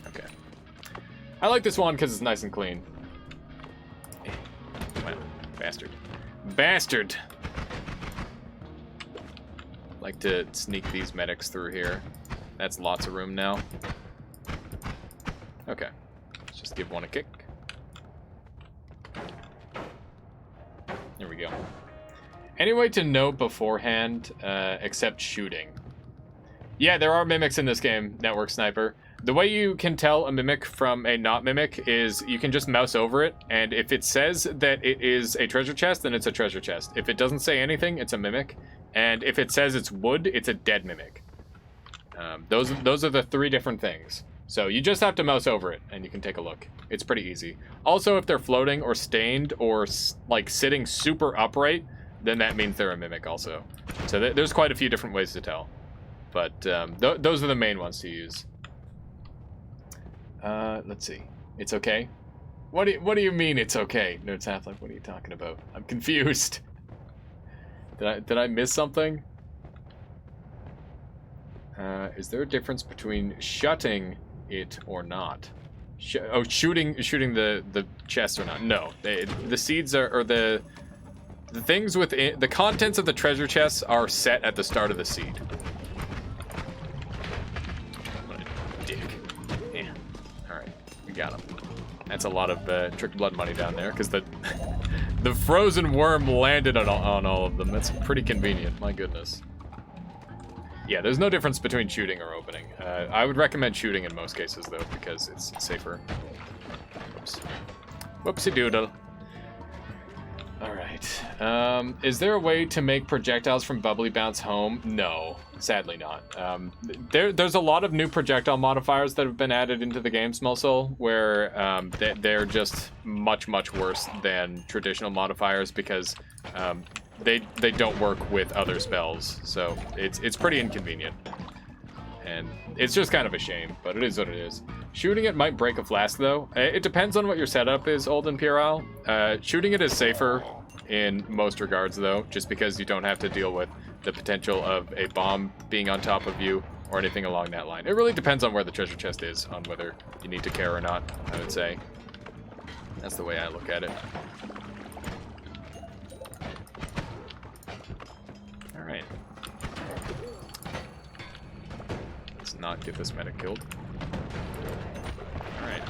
Okay. I like this one because it's nice and clean. Well, bastard. Bastard! Like to sneak these medics through here. That's lots of room now. Okay. Let's just give one a kick. There we go. Any way to note beforehand, except shooting? Yeah, there are mimics in this game, Network Sniper. The way you can tell a mimic from a not mimic is you can just mouse over it, and if it says that it is a treasure chest, then it's a treasure chest. If it doesn't say anything, it's a mimic. And if it says it's wood, it's a dead mimic. Those are the three different things. So you just have to mouse over it, and you can take a look. It's pretty easy. Also, if they're floating or stained or like sitting super upright, then that means they're a mimic also. So there's quite a few different ways to tell. But those are the main ones to use. Let's see. It's okay? What do you mean it's okay? Nerds Half-Life, what are you talking about? I'm confused. Did I miss something? Is there a difference between shutting it or not? Shooting the chest or not? No. The seeds are the things within the contents of the treasure chests are set at the start of the seed. What a dick. Eh. Alright, we got him. That's a lot of trick blood money down there, because the the frozen worm landed on all of them. That's pretty convenient, my goodness. Yeah, there's no difference between shooting or opening. I would recommend shooting in most cases, though, because it's safer. Oops. Whoopsie doodle. Alright. Is there a way to make projectiles from Bubbly Bounce home? No, sadly not. There's a lot of new projectile modifiers that have been added into the game, Small Soul, where they're just much, much worse than traditional modifiers because they don't work with other spells, so it's pretty inconvenient. And it's just kind of a shame, but it is what it is. Shooting it might break a flask, though. It depends on what your setup is, Old and Puerile. Shooting it is safer in most regards, though, just because you don't have to deal with the potential of a bomb being on top of you or anything along that line. It really depends on where the treasure chest is, on whether you need to care or not, I would say. That's the way I look at it. Alright. Let's not get this medic killed. Alright.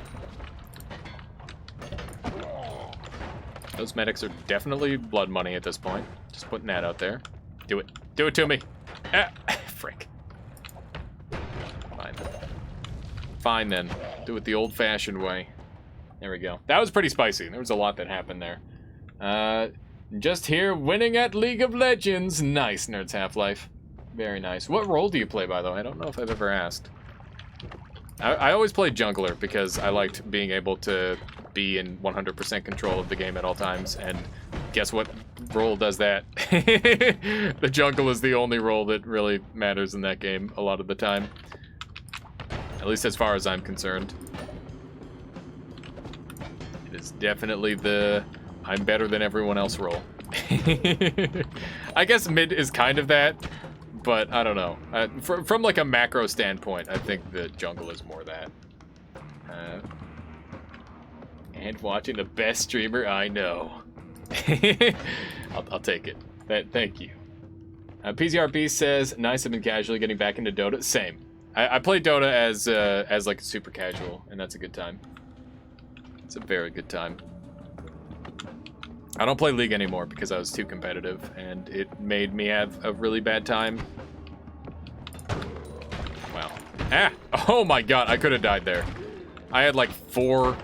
Those medics are definitely blood money at this point. Just putting that out there. Do it. Do it to me. Ah, frick. Fine. Fine then. Do it the old-fashioned way. There we go. That was pretty spicy. There was a lot that happened there. Just here winning at League of Legends. Nice, Nerds Half-Life. Very nice. What role do you play, by the way? I don't know if I've ever asked. I always played jungler because I liked being able to be in 100% control of the game at all times, and guess what role does that? The jungle is the only role that really matters in that game a lot of the time. At least as far as I'm concerned. It is definitely the I'm better than everyone else role. I guess mid is kind of that, but I don't know. From like a macro standpoint, I think the jungle is more that. And watching the best streamer I know. I'll take it. Thank you. PZRB says, nice, I've been casually getting back into Dota. Same. I play Dota as like super casual, and that's a good time. It's a very good time. I don't play League anymore because I was too competitive, and it made me have a really bad time. Wow. Ah! Oh my god, I could have died there. I had like four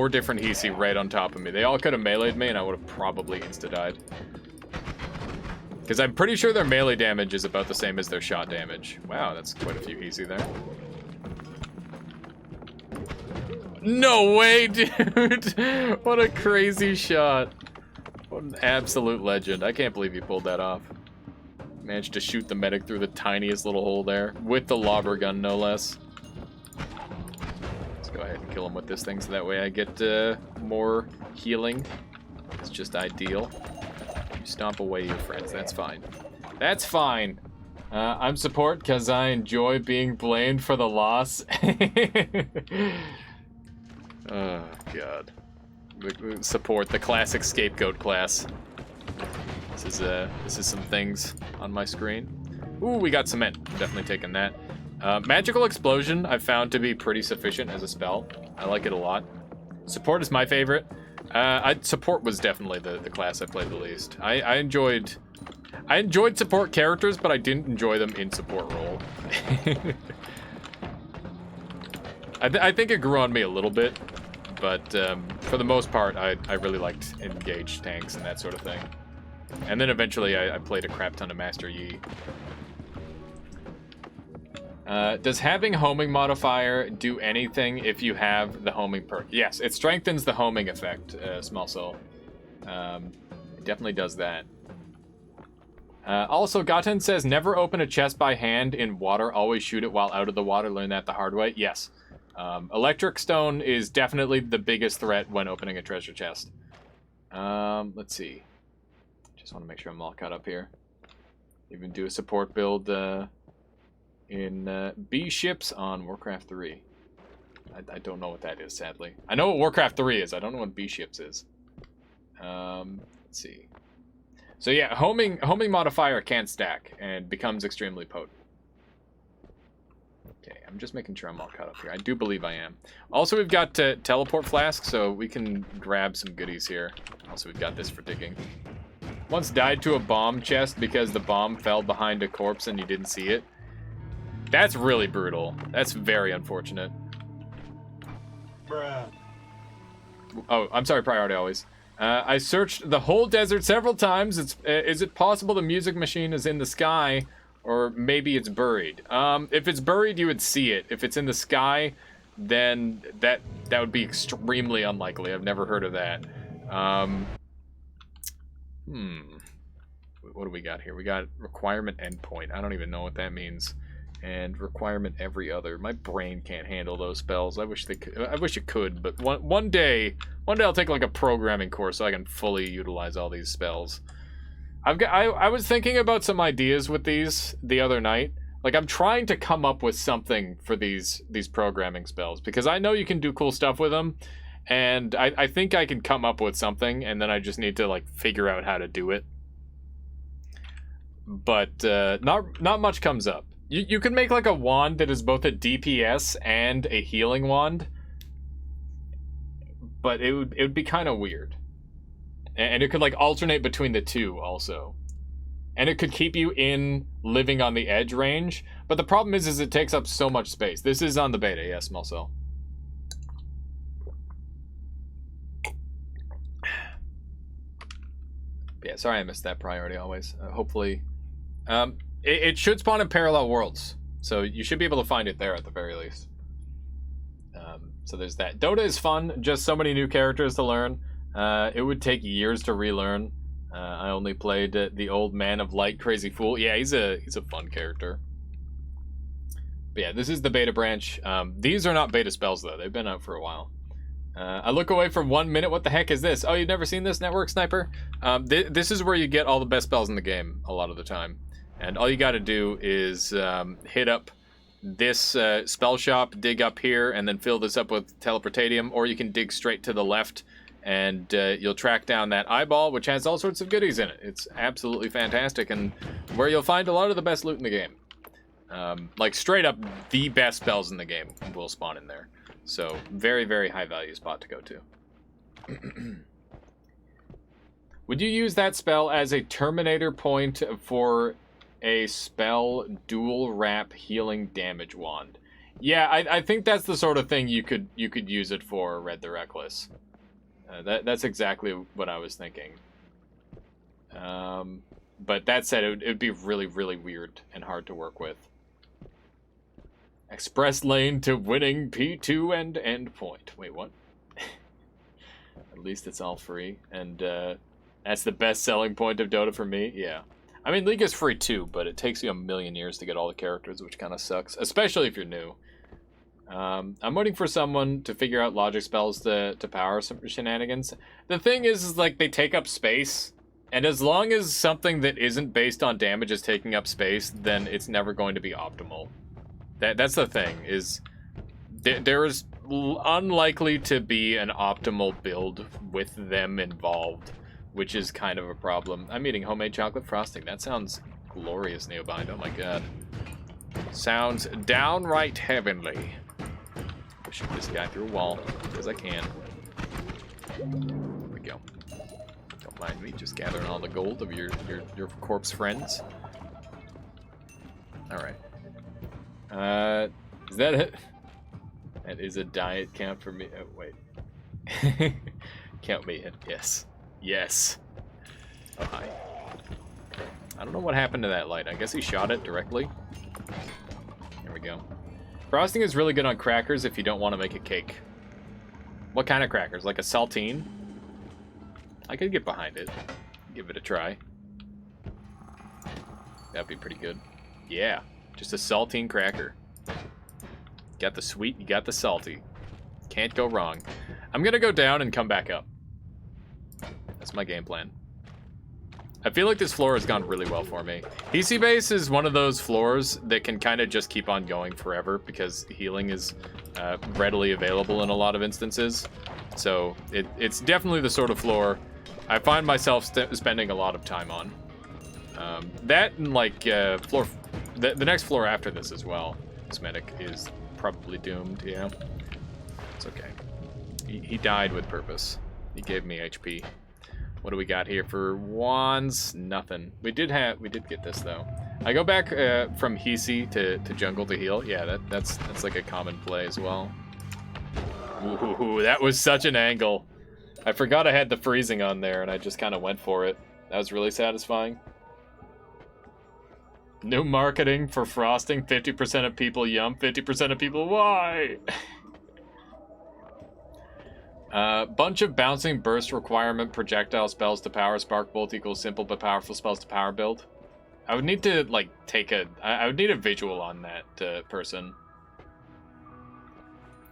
different Hisi right on top of me. They all could have meleeed me, and I would have probably insta-died. Because I'm pretty sure their melee damage is about the same as their shot damage. Wow, that's quite a few Hisi there. No way, dude! What a crazy shot. What an absolute legend. I can't believe you pulled that off. Managed to shoot the medic through the tiniest little hole there. With the lobber gun, no less. Let's go ahead and kill him with this thing so that way I get more healing. It's just ideal. You stomp away your friends. That's fine. That's fine. I'm support because I enjoy being blamed for the loss. Oh, God. Support the classic scapegoat class. This is some things on my screen. Ooh, we got cement. I'm definitely taking that. Magical Explosion I've found to be pretty sufficient as a spell. I like it a lot. Support is my favorite. Support was definitely the class I played the least. I enjoyed support characters, but I didn't enjoy them in support role. I think it grew on me a little bit, but for the most part, I really liked engaged tanks and that sort of thing. And then eventually I played a crap ton of Master Yi. Does having homing modifier do anything if you have the homing perk? Yes, it strengthens the homing effect, Small Soul. It definitely does that. Also, Gaten says, never open a chest by hand in water, always shoot it while out of the water, learn that the hard way. Yes. Electric Stone is definitely the biggest threat when opening a treasure chest. Let's see. Just want to make sure I'm all caught up here. Even do a support build in B ships on Warcraft 3. I don't know what that is, sadly. I know what Warcraft 3 is. I don't know what B ships is. Let's see. So yeah, homing modifier can stack and becomes extremely potent. Okay, I'm just making sure I'm all caught up here. I do believe I am. Also, we've got teleport flask, so we can grab some goodies here. Also, we've got this for digging. Once died to a bomb chest because the bomb fell behind a corpse and you didn't see it. That's really brutal. That's very unfortunate. Bruh. Oh, I'm sorry, priority always. I searched the whole desert several times. Is it possible the music machine is in the sky? Or maybe it's buried. If it's buried, you would see it. If it's in the sky, then that would be extremely unlikely. I've never heard of that. What do we got here? We got requirement endpoint. I don't even know what that means. And requirement every other. My brain can't handle those spells. I wish they could. I wish it could, but one day I'll take like a programming course so I can fully utilize all these spells. I was thinking about some ideas with these the other night. Like, I'm trying to come up with something for these programming spells because I know you can do cool stuff with them, and I think I can come up with something, and then I just need to like figure out how to do it. But not much comes up. You can make like a wand that is both a DPS and a healing wand, but it would be kind of weird. And it could like alternate between the two also. And it could keep you in living on the edge range. But the problem is it takes up so much space. This is on the beta, yes, Mulcel. Yeah, sorry I missed that priority always. Hopefully. It should spawn in parallel worlds. So you should be able to find it there at the very least. So there's that. Dota is fun. Just so many new characters to learn. It would take years to relearn. I only played the old man of light, Crazy Fool. Yeah, he's a fun character. But yeah, this is the beta branch. These are not beta spells though. They've been out for a while. I look away for 1 minute. What the heck is this? Oh, you've never seen this, Network Sniper? This is where you get all the best spells in the game a lot of the time. And all you got to do is hit up this spell shop, dig up here, and then fill this up with teleportatium, or you can dig straight to the left and you'll track down that eyeball, which has all sorts of goodies in it. It's absolutely fantastic, and where you'll find a lot of the best loot in the game. Like, straight up, the best spells in the game will spawn in there. So, very, very high value spot to go to. Would you use that spell as a Terminator point for a spell dual wrap healing damage wand? Yeah, I think that's the sort of thing you could use it for, Red the Reckless. That's exactly what I was thinking. But that said, it would be really, really weird and hard to work with. Express lane to winning P2 and endpoint. Wait, what? At least it's all free. And that's the best selling point of Dota for me? Yeah. I mean, League is free too, but it takes you a million years to get all the characters, which kind of sucks. Especially if you're new. I'm waiting for someone to figure out logic spells to power some shenanigans. The thing is like, they take up space. And as long as something that isn't based on damage is taking up space, then it's never going to be optimal. That's the thing, is there is unlikely to be an optimal build with them involved, which is kind of a problem. I'm eating homemade chocolate frosting. That sounds glorious, Neobind. Oh my god. Sounds downright heavenly. Shoot this guy through a wall, because I can. There we go. Don't mind me, just gathering all the gold of your corpse friends. Alright. Is that it? That is a diet count for me. Oh, wait. Count me in. Yes. Yes. Oh, hi. I don't know what happened to that light. I guess he shot it directly. There we go. Frosting is really good on crackers if you don't want to make a cake. What kind of crackers? Like a saltine? I could get behind it. Give it a try. That'd be pretty good. Yeah. Just a saltine cracker. Got the sweet, you got the salty. Can't go wrong. I'm gonna go down and come back up. That's my game plan. I feel like this floor has gone really well for me. PC base is one of those floors that can kind of just keep on going forever because healing is readily available in a lot of instances. So it's definitely the sort of floor I find myself spending a lot of time on. That and like the next floor after this as well. This medic is probably doomed, yeah. It's okay. He died with purpose. He gave me HP. What do we got here for wands? Nothing. We did get this though. I go back from Hisi to jungle to heal. Yeah, that's like a common play as well. Ooh, that was such an angle. I forgot I had the freezing on there and I just kind of went for it. That was really satisfying. New marketing for frosting. 50% of people yum, 50% of people why? Bunch of bouncing burst requirement projectile spells to power. Spark bolt equals simple but powerful spells to power build. I would need to like I would need a visual on that person.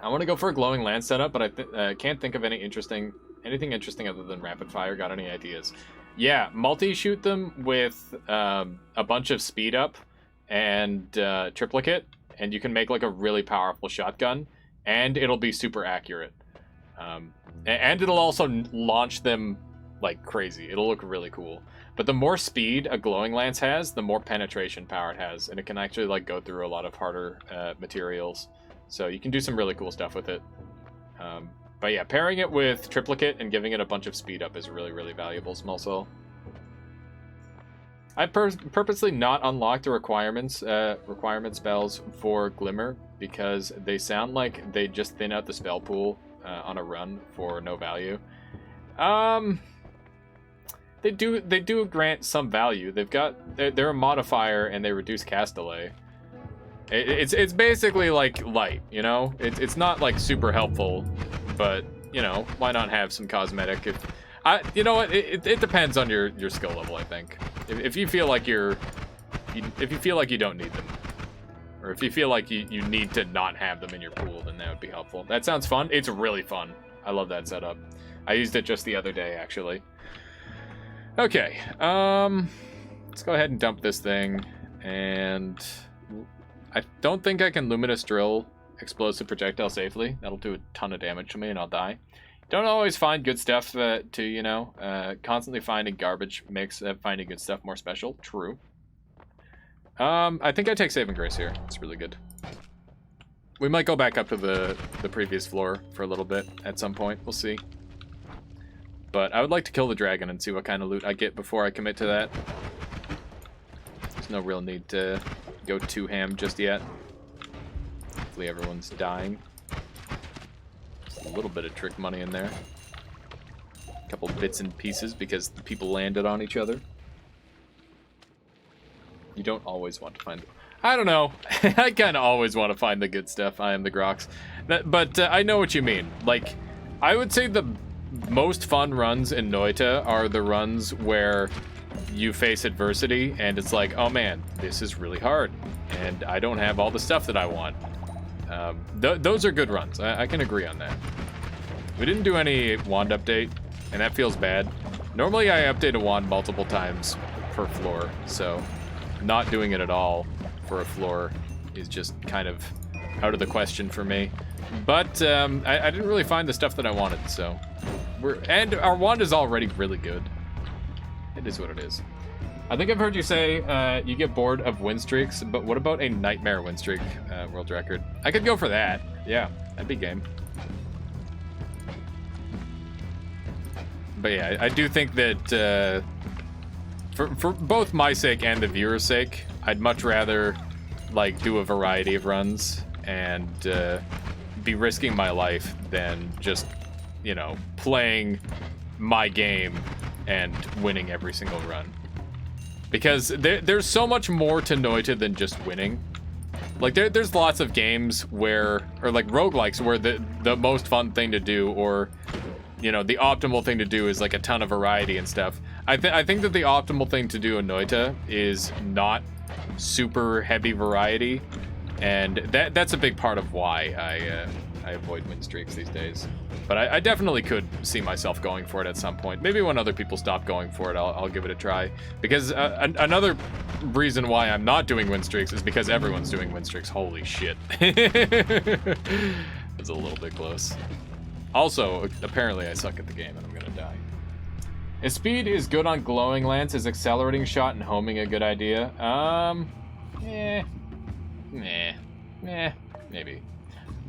I want to go for a glowing lance setup, but I can't think of anything interesting other than rapid fire. Got any ideas? Yeah, multi-shoot them with a bunch of speed up and triplicate, and you can make like a really powerful shotgun, and it'll be super accurate. And it'll also launch them like crazy. It'll look really cool. But the more speed a glowing lance has, the more penetration power it has, and it can actually like go through a lot of harder materials. So you can do some really cool stuff with it. But yeah, pairing it with triplicate and giving it a bunch of speed up is really, really valuable, Small Soul. I purposely not unlocked the requirement spells for Glimmer because they sound like they just thin out the spell pool on a run for no value. They do grant some value. They're a modifier and they reduce cast delay. It's basically like light, you know? It's not like super helpful, but you know, why not have some cosmetic? You know what? It depends on your skill level, I think. If you feel like if you feel like you don't need them, or if you feel like you need to not have them in your pool, then that would be helpful. That sounds fun. It's really fun. I love that setup. I used it just the other day, actually. Okay, let's go ahead and dump this thing, and I don't think I can Luminous Drill explosive projectile safely. That'll do a ton of damage to me and I'll die. Don't always find good stuff to, you know, constantly finding garbage makes finding good stuff more special. True. I think I take Saving Grace here. It's really good. We might go back up to the previous floor for a little bit at some point. We'll see. But I would like to kill the dragon and see what kind of loot I get before I commit to that. There's no real need to go too ham just yet. Hopefully everyone's dying. Just a little bit of trick money in there. A couple bits and pieces because the people landed on each other. You don't always want to find... I don't know. I kind of always want to find the good stuff. I am the Grox. But I know what you mean. Like, I would say the most fun runs in Noita are the runs where you face adversity and it's like, oh man, this is really hard and I don't have all the stuff that I want. Those are good runs. I can agree on that. We didn't do any wand update and that feels bad. Normally I update a wand multiple times per floor, so not doing it at all for a floor is just kind of out of the question for me. But I didn't really find the stuff that I wanted, so and our wand is already really good. It is what it is. I think I've heard you say you get bored of win streaks, but what about a nightmare win streak world record? I could go for that. Yeah, that'd be game. But yeah, I do think that for both my sake and the viewer's sake, I'd much rather like do a variety of runs and be risking my life than just, you know, playing my game and winning every single run. Because there's so much more to Noita than just winning. Like there's lots of games where, or like roguelikes where the most fun thing to do, or you know, the optimal thing to do is like a ton of variety and stuff. I think that the optimal thing to do in Noita is not super heavy variety, and that's a big part of why I avoid win streaks these days. But I definitely could see myself going for it at some point. Maybe when other people stop going for it, I'll give it a try. Because another reason why I'm not doing win streaks is because everyone's doing win streaks. Holy shit. It's a little bit close. Also, apparently I suck at the game and I'm gonna die. If speed is good on glowing lance, is accelerating shot and homing a good idea? Maybe.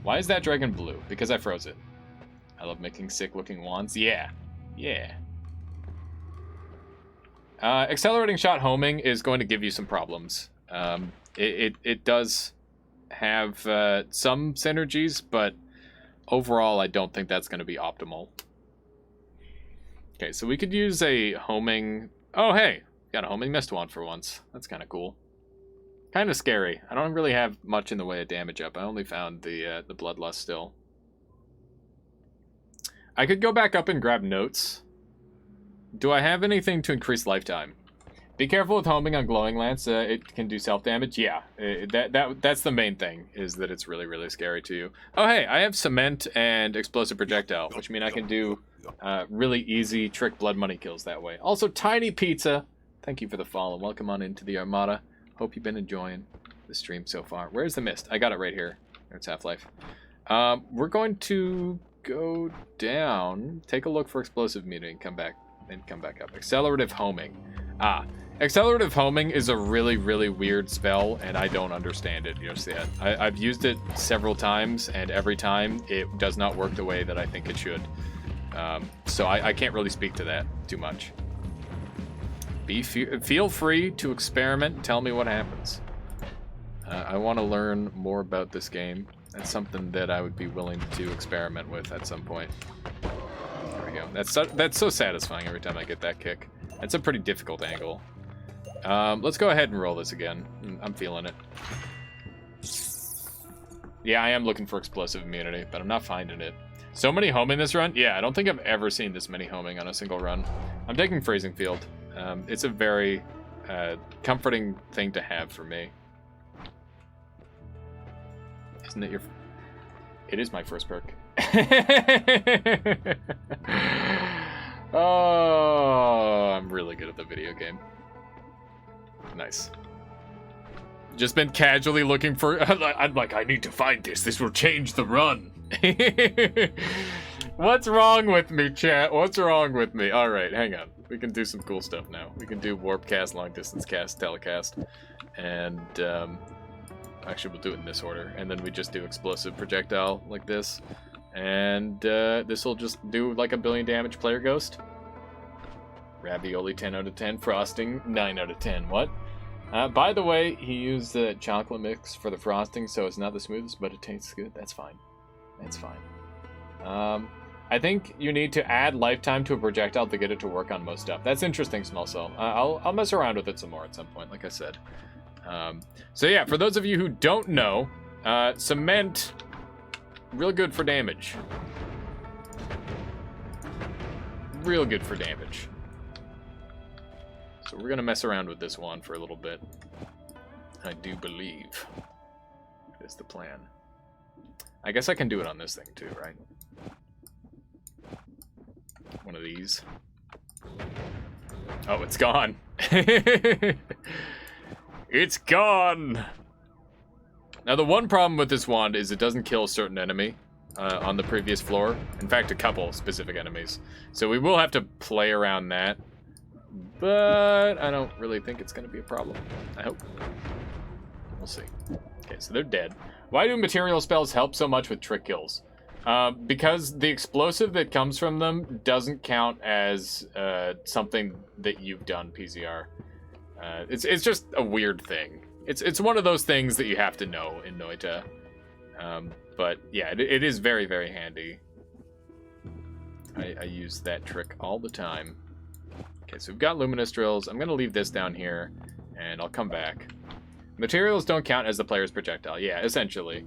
Why is that dragon blue? Because I froze it. I love making sick-looking wands. Yeah. Yeah. Accelerating shot homing is going to give you some problems. It does have some synergies, but overall I don't think that's going to be optimal. Okay, so we could use a homing... Oh, hey! Got a homing mist wand for once. That's kind of cool. Kind of scary. I don't really have much in the way of damage up. I only found the Bloodlust still. I could go back up and grab notes. Do I have anything to increase lifetime? Be careful with homing on Glowing Lance. It can do self-damage. Yeah, that's the main thing, is that it's really, really scary to you. Oh, hey, I have Cement and Explosive Projectile, which mean I can do really easy trick blood money kills that way. Also, Tiny Pizza, thank you for the follow. Welcome on into the Armada. Hope you've been enjoying the stream so far. Where's the mist? I got it right here. It's Half-Life. We're going to go down, take a look for Explosive Immunity, and come back up. Accelerative Homing. Accelerative Homing is a really, really weird spell, and I don't understand it just yet. I've used it several times, and every time it does not work the way that I think it should. So I can't really speak to that too much. Feel free to experiment. Tell me what happens. I want to learn more about this game. That's something that I would be willing to experiment with at some point. There we go. That's so satisfying every time I get that kick. That's a pretty difficult angle. Let's go ahead and roll this again. I'm feeling it. Yeah, I am looking for Explosive Immunity, but I'm not finding it. So many homing this run? Yeah, I don't think I've ever seen this many homing on a single run. I'm taking Freezing Field. It's a very comforting thing to have for me. Isn't it your... It is my first perk. Oh, I'm really good at the video game. Nice. Just been casually looking for... I'm like, I need to find this. This will change the run. What's wrong with me, chat? What's wrong with me? All right, hang on. We can do some cool stuff now. We can do Warp Cast, Long Distance Cast, Telecast, and... Actually, we'll do it in this order, and then we just do Explosive Projectile like this, and this will just do like a billion damage player ghost. Ravioli 10 out of 10, Frosting 9 out of 10. What? By the way, he used the chocolate mix for the frosting, so it's not the smoothest, but it tastes good. That's fine. That's fine. I think you need to add lifetime to a projectile to get it to work on most stuff. That's interesting, Small Cell. I'll mess around with it some more at some point, like I said. So yeah, for those of you who don't know, Cement, real good for damage. Real good for damage. So we're gonna mess around with this one for a little bit. I do believe is the plan. I guess I can do it on this thing too, right? One of these. Oh, it's gone. It's gone! Now, the one problem with this wand is it doesn't kill a certain enemy on the previous floor. In fact, a couple specific enemies. So we will have to play around that. But I don't really think it's going to be a problem. I hope. We'll see. Okay, so they're dead. Why do material spells help so much with trick kills? Because the explosive that comes from them doesn't count as something that you've done, PZR. It's just a weird thing. It's one of those things that you have to know in Noita. But yeah, it is very, very handy. I use that trick all the time. Okay, so we've got Luminous Drills. I'm going to leave this down here, and I'll come back. Materials don't count as the player's projectile. Yeah, essentially.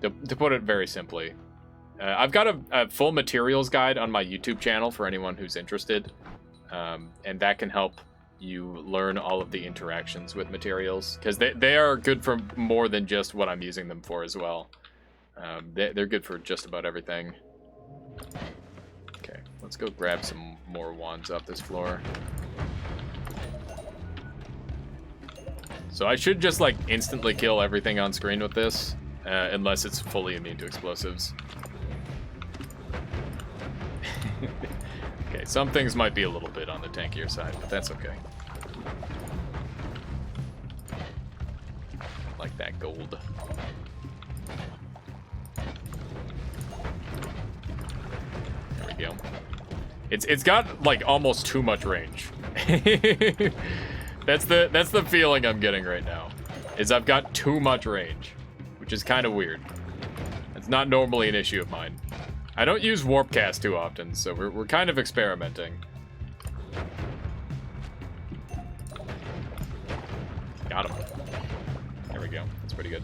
To put it very simply. I've got a full materials guide on my YouTube channel for anyone who's interested. And that can help you learn all of the interactions with materials, because they are good for more than just what I'm using them for as well. They're good for just about everything. Okay, let's go grab some more wands off this floor. So I should just like instantly kill everything on screen with this, unless it's fully immune to explosives. Okay, some things might be a little bit on the tankier side, but that's okay. Like that gold. go. It's got like almost too much range. That's the feeling I'm getting right now. Is I've got too much range, which is kind of weird. It's not normally an issue of mine. I don't use Warpcast too often, so we're kind of experimenting. Got him. There we go. That's pretty good.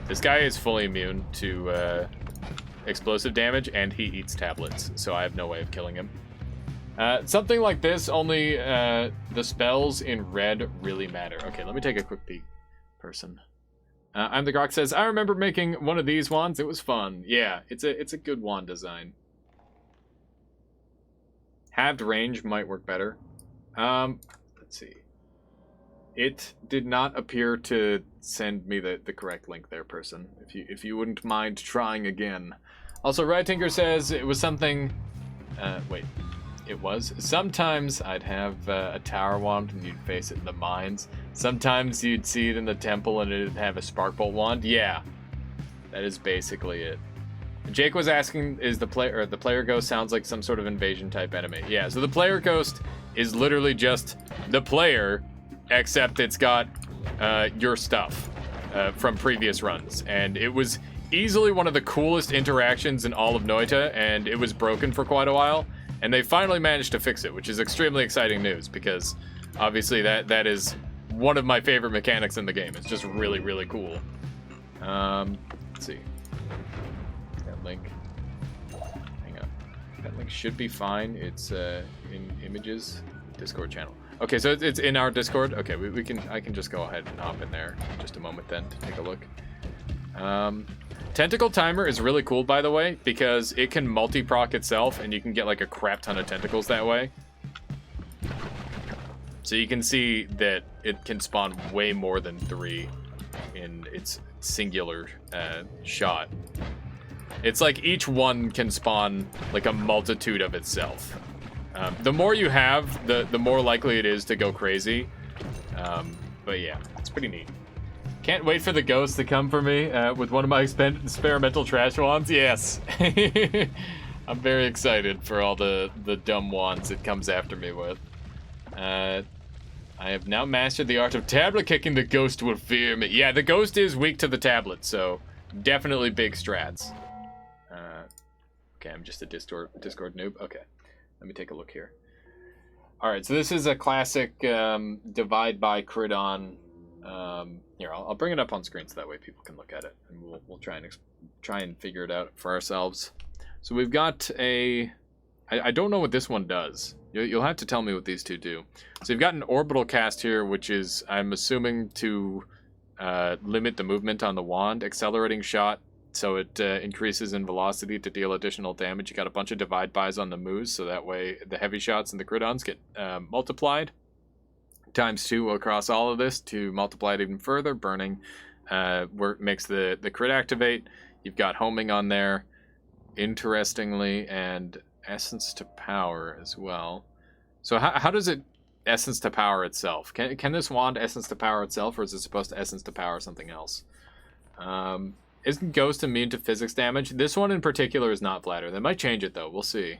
This guy is fully immune to explosive damage, and he eats tablets, so I have no way of killing him. Something like this, only the spells in red really matter. Okay, let me take a quick peek. Person. I'm the Grok says, I remember making one of these wands. It was fun. Yeah, it's a good wand design. Halved range might work better. Let's see. It did not appear to send me the correct link there, person. If you wouldn't mind trying again. Also, Rightinker says it was something. Wait. It was. Sometimes I'd have a tower wand and you'd face it in the mines. Sometimes you'd see it in the temple and it'd have a sparkbolt wand. Yeah, that is basically it. Jake was asking, is the player ghost sounds like some sort of invasion type enemy? Yeah, so the player ghost is literally just the player, except it's got your stuff from previous runs, and it was easily one of the coolest interactions in all of Noita, and it was broken for quite a while. And they finally managed to fix it, which is extremely exciting news, because obviously that is one of my favorite mechanics in the game. It's just really, really cool. Let's see. That link. Hang on. That link should be fine. It's in images, Discord channel. Okay, so it's in our Discord. Okay, I can just go ahead and hop in there in just a moment then to take a look. Tentacle Timer is really cool, by the way, because it can multi-proc itself, and you can get like a crap ton of tentacles that way. So you can see that it can spawn way more than 3 in its singular shot. It's like each one can spawn like a multitude of itself. The more you have, the more likely it is to go crazy. But yeah, it's pretty neat. Can't wait for the ghost to come for me with one of my experimental trash wands. Yes. I'm very excited for all the dumb wands it comes after me with. I have now mastered the art of tablet kicking. The ghost will fear me. Yeah, the ghost is weak to the tablet, so definitely big strats. Okay, I'm just a Discord noob. Okay, let me take a look here. All right, so this is a classic divide by Cridon. Here, I'll bring it up on screen so that way people can look at it, and we'll try and figure it out for ourselves. So we've got a. I don't know what this one does. You'll have to tell me what these two do. So you've got an orbital cast here, which is, I'm assuming, to limit the movement on the wand. Accelerating shot, so it increases in velocity to deal additional damage. You got a bunch of divide bys on the moves, so that way the heavy shots and the cridons get multiplied. ×2 across all of this to multiply it even further. Burning makes the crit activate. You've got homing on there, interestingly, and essence to power as well. So how does it essence to power itself? Can this wand essence to power itself, or is it supposed to essence to power something else? Isn't Ghost immune to physics damage? This one in particular is not Flatter. They might change it though. We'll see.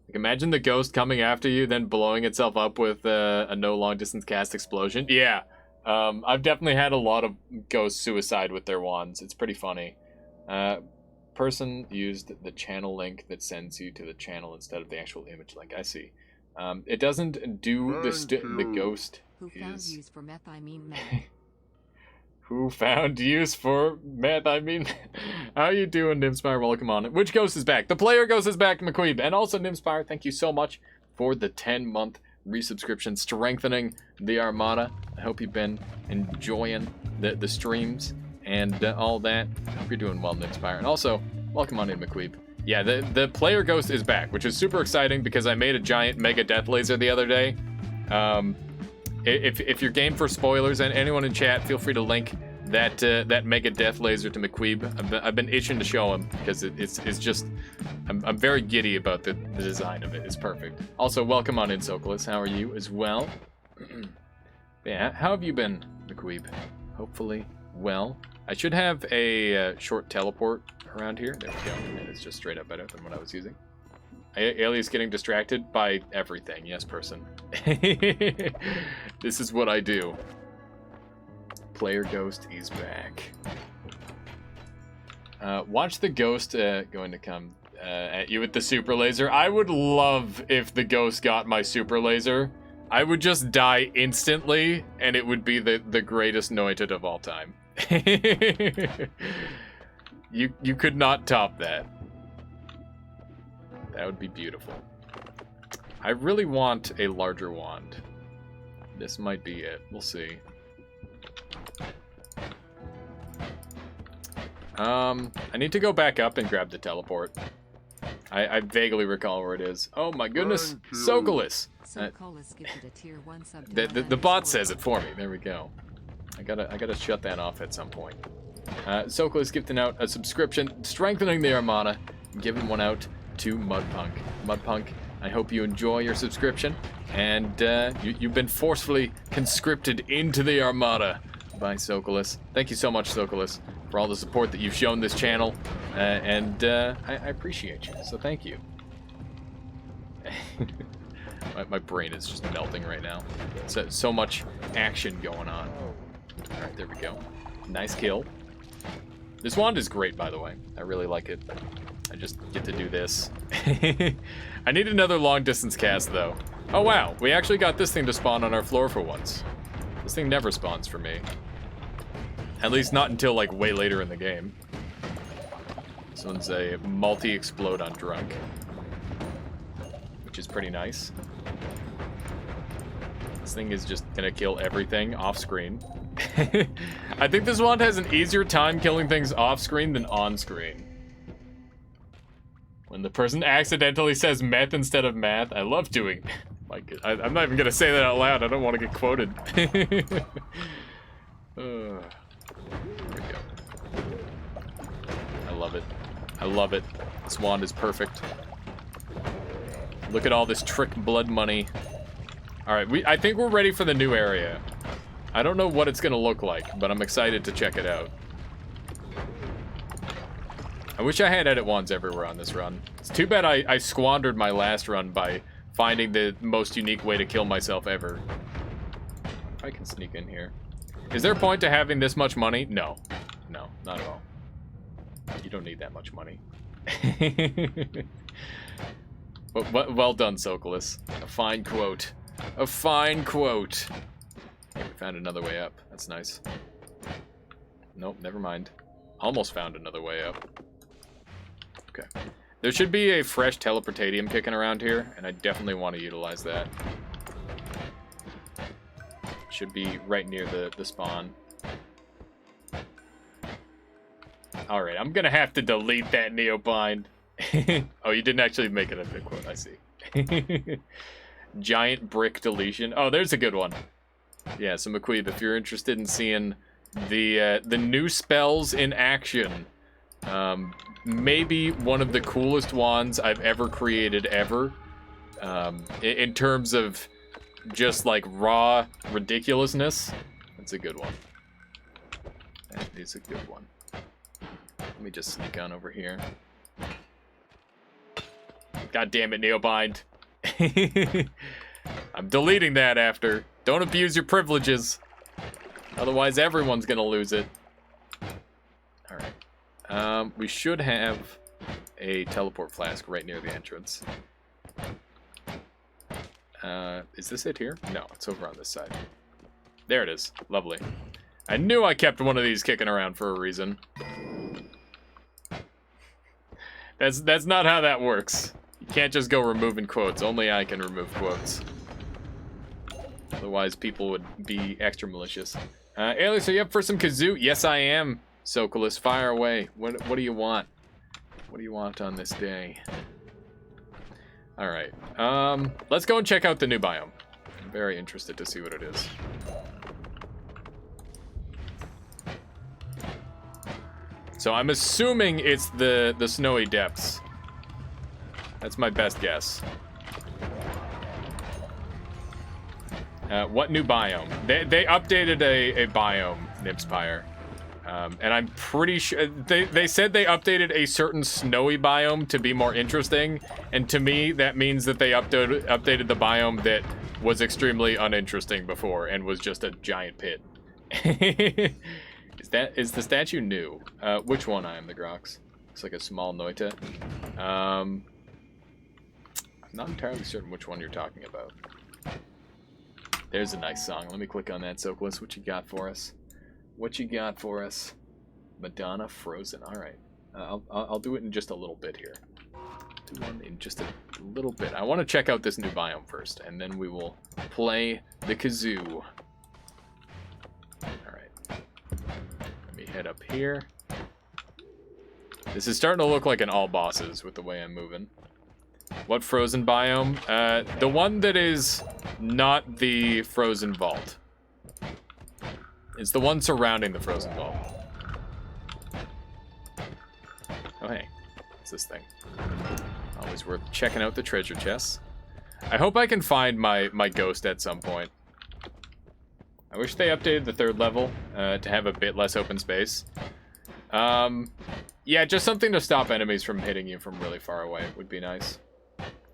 Like, imagine the ghost coming after you, then blowing itself up with a no long distance cast explosion. Yeah, I've definitely had a lot of ghosts suicide with their wands. It's pretty funny. Person used the channel link that sends you to the channel instead of the actual image link. I see. It doesn't do the ghost. Who found use for methyamine? Who found use for methyamine? How you doing, Nimspire? Welcome on. Which ghost is back? The player ghost is back, McQueeb. And also, Nimspire, thank you so much for the 10-month resubscription, strengthening the Armada. I hope you've been enjoying the streams and all that. I hope you're doing well, Nimspire. And also, welcome on in, McQueeb. Yeah, the player ghost is back, which is super exciting because I made a giant mega death laser the other day. If you're game for spoilers, and anyone in chat, feel free to link that mega death laser to McQueeb. I've been itching to show him because it's just I'm very giddy about the design of it. It's perfect. Also, welcome on in, Sokolis. How are you as well? Yeah, how have you been, McQueeb? Hopefully well. I should have a short teleport around here. There we go. And it's just straight up better than what I was using. Alias getting distracted by everything. Yes, person. This is what I do. Player Ghost is back. Watch the ghost going to come at you with the super laser. I would love if the ghost got my super laser. I would just die instantly, and it would be the greatest Noited of all time. You could not top that. That would be beautiful. I really want a larger wand. This might be it. We'll see. I need to go back up and grab the teleport. I vaguely recall where it is. Oh my goodness, Sokolis! Sokolis gifted a tier 1 sub to The Madame bot Sword. says it for me. There we go. I gotta shut that off at some point. Sokolis gifting out a subscription, strengthening the Armada, giving one out to Mudpunk. Mudpunk, I hope you enjoy your subscription, and you've been forcefully conscripted into the Armada by Sokolis. Thank you so much, Sokolis, for all the support that you've shown this channel, and I appreciate you, so thank you. my brain is just melting right now. So much action going on. Alright, there we go. Nice kill. This wand is great, by the way. I really like it. I just get to do this. I need another long distance cast, though. Oh, wow. We actually got this thing to spawn on our floor for once. This thing never spawns for me. At least not until, like, way later in the game. This one's a multi-explode on drunk. Which is pretty nice. This thing is just gonna kill everything off screen. I think this wand has an easier time killing things off screen than on screen. When the person accidentally says meth instead of math, I love doing I'm not even gonna say that out loud. I don't want to get quoted. There we go. I love it. I love it. This wand is perfect. Look at all this trick blood money. All right, I think we're ready for the new area. I don't know what it's gonna look like, but I'm excited to check it out. I wish I had edit wands everywhere on this run. It's too bad I squandered my last run by finding the most unique way to kill myself ever. If I can sneak in here. Is there a point to having this much money? No. No, not at all. You don't need that much money. Well done, Sokolis. A fine quote. A fine quote. We found another way up. That's nice. Nope, never mind. Almost found another way up. Okay. There should be a fresh teleportatium kicking around here, and I definitely want to utilize that. Should be right near the spawn. Alright, I'm gonna have to delete that Neobind. Oh, you didn't actually make it a big quote, I see. Giant brick deletion. Oh, there's a good one. Yeah, so McQueeb, if you're interested in seeing the new spells in action, maybe one of the coolest wands I've ever created ever, in terms of just like raw ridiculousness. That's a good one. That is a good one. Let me just sneak on over here. God damn it, Neobind. I'm deleting that after. Don't abuse your privileges. Otherwise, everyone's gonna lose it. Alright. We should have a teleport flask right near the entrance. Is this it here? No, it's over on this side. There it is. Lovely. I knew I kept one of these kicking around for a reason. That's not how that works. You can't just go removing quotes. Only I can remove quotes. Otherwise, people would be extra malicious. Alias, are you up for some kazoo? Yes, I am. Sokolis, fire away. What do you want? What do you want on this day? Alright. Let's go and check out the new biome. I'm very interested to see what it is. So I'm assuming it's the snowy depths. That's my best guess. What new biome? They updated a biome, Nibspire. And I'm pretty sure they said they updated a certain snowy biome to be more interesting, and to me that means that they updated the biome that was extremely uninteresting before and was just a giant pit. Is the statue new? Which one? I am the Grox. Looks like a small Noita. I'm not entirely certain which one you're talking about. There's a nice song. Let me click on that, Sokolus. What you got for us? What you got for us? Madonna Frozen. All right. I'll do it in just a little bit here. Do one in just a little bit. I want to check out this new biome first, and then we will play the kazoo. All right. Let me head up here. This is starting to look like an all bosses with the way I'm moving. What frozen biome? The one that is not the frozen vault. It's the one surrounding the frozen vault. Oh, hey. What's this thing? Always worth checking out the treasure chests. I hope I can find my ghost at some point. I wish they updated the 3rd level to have a bit less open space. Yeah, just something to stop enemies from hitting you from really far away would be nice.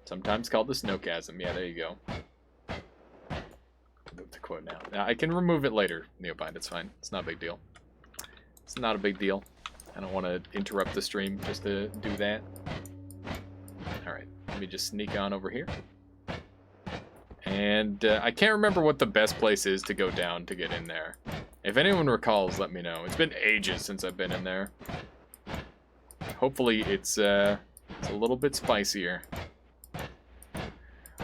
Sometimes called the snowchasm. Yeah, there you go. Move the quote now. I can remove it later, Neobind. It's fine. It's not a big deal. It's not a big deal. I don't want to interrupt the stream just to do that. Alright, let me just sneak on over here. And I can't remember what the best place is to go down to get in there. If anyone recalls, let me know. It's been ages since I've been in there. Hopefully it's a little bit spicier.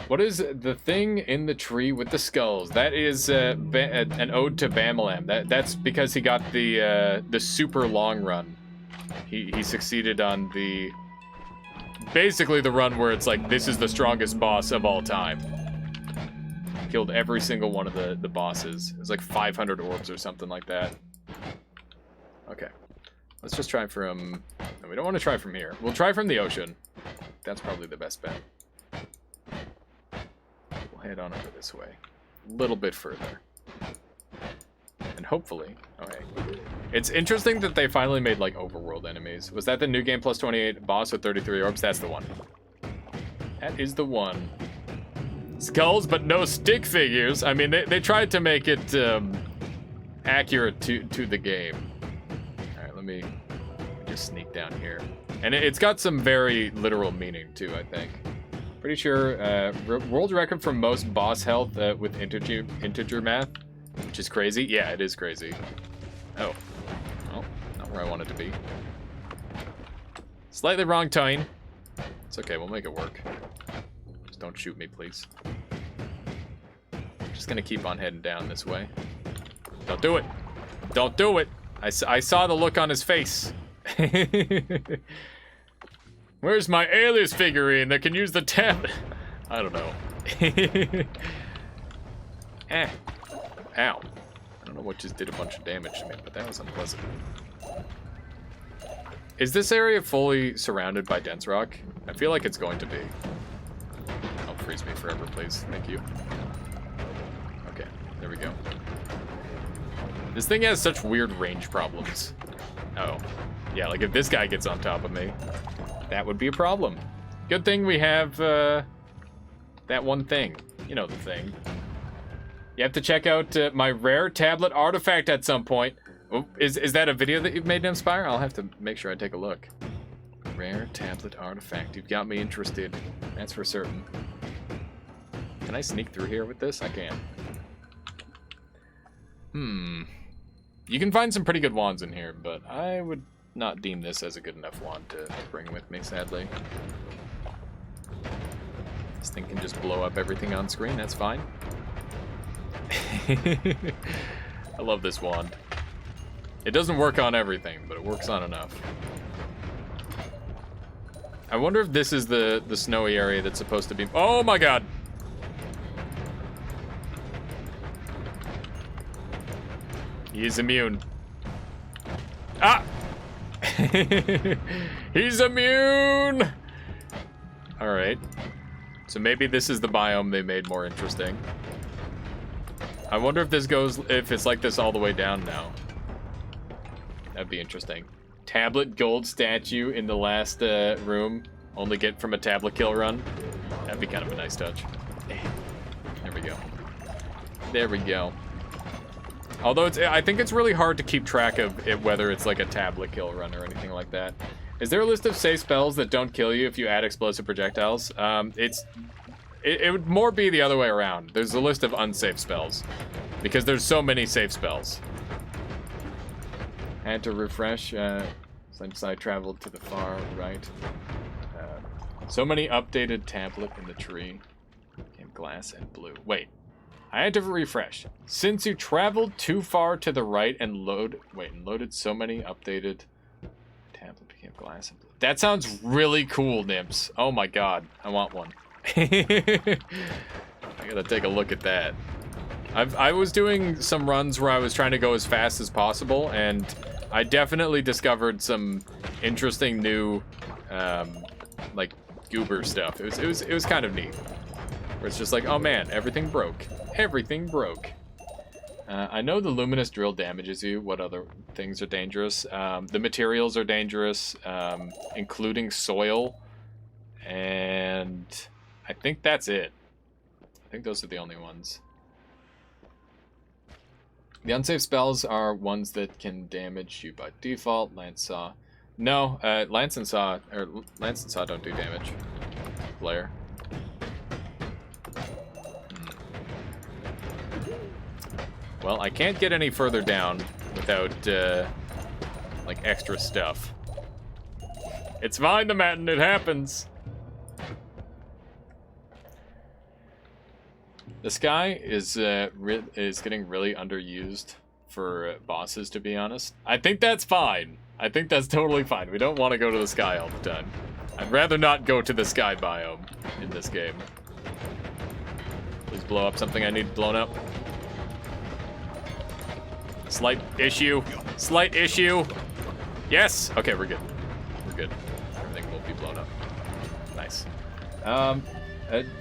What is the thing in the tree with the skulls? That is an ode to Bamalam. That's because he got the super long run. He succeeded on the basically the run where it's like this is the strongest boss of all time. Killed every single one of the bosses. It was like 500 orbs or something like that. Okay, let's just try from. No, we don't want to try from here. We'll try from the ocean. That's probably the best bet. Head on over this way. A little bit further. And hopefully... Okay. It's interesting that they finally made, like, overworld enemies. Was that the new game plus 28 boss with 33 orbs? That's the one. That is the one. Skulls, but no stick figures. I mean, they tried to make it accurate to the game. Alright, let me just sneak down here. And it's got some very literal meaning, too, I think. Pretty sure world record for most boss health with integer math, which is crazy. Yeah, it is crazy. Oh, well, not where I wanted to be. Slightly wrong time. It's okay, we'll make it work. Just don't shoot me, please. Just gonna keep on heading down this way. Don't do it. Don't do it. I saw the look on his face. Where's my alias figurine that can use the tab? I don't know. Eh. Ow. I don't know what just did a bunch of damage to me, but that was unpleasant. Is this area fully surrounded by dense rock? I feel like it's going to be. Don't freeze me forever, please. Thank you. Okay, there we go. This thing has such weird range problems. Oh. Yeah, like if this guy gets on top of me, that would be a problem. Good thing we have that one thing. You know the thing. You have to check out my rare tablet artifact at some point. Oh, is that a video that you've made, Inspire? I'll have to make sure I take a look. Rare tablet artifact. You've got me interested. That's for certain. Can I sneak through here with this? I can. You can find some pretty good wands in here, but I would not deem this as a good enough wand to bring with me, sadly. This thing can just blow up everything on screen, that's fine. I love this wand. It doesn't work on everything, but it works on enough. I wonder if this is the snowy area that's supposed to be... Oh my god! He is immune. Ah! He's immune! Alright. So maybe this is the biome they made more interesting. I wonder if this goes, if it's like this all the way down now. That'd be interesting. Tablet gold statue in the last room. Only get from a tablet kill run. That'd be kind of a nice touch. There we go. There we go. Although I think it's really hard to keep track of it, whether it's like a tablet kill run or anything like that. Is there a list of safe spells that don't kill you if you add explosive projectiles? It would more be the other way around. There's a list of unsafe spells because there's so many safe spells. Had to refresh since I traveled to the far right. So many updated tablet in the tree. Came glass and blue. Wait. I had to refresh. Since you traveled too far to the right and loaded so many updated tablet became glass and blue. That sounds really cool, Nimps. Oh my god, I want one. I gotta take a look at that. I was doing some runs where I was trying to go as fast as possible, and I definitely discovered some interesting new, like goober stuff. It was kind of neat. Where it's just like, oh man, everything broke. Everything broke. I know the luminous drill damages you. What other things are dangerous? The materials are dangerous, including soil. And I think that's it. I think those are the only ones. The unsafe spells are ones that can damage you by default. Lance Saw. No, Lance and Saw don't do damage. Blair. Well, I can't get any further down without, like, extra stuff. It's fine, the Matin, it happens. The sky is getting really underused for bosses, to be honest. I think that's fine. I think that's totally fine. We don't want to go to the sky all the time. I'd rather not go to the sky biome in this game. Please blow up something I need blown up. Slight issue. Slight issue. Yes. Okay, we're good. We're good. Everything will be blown up. Nice.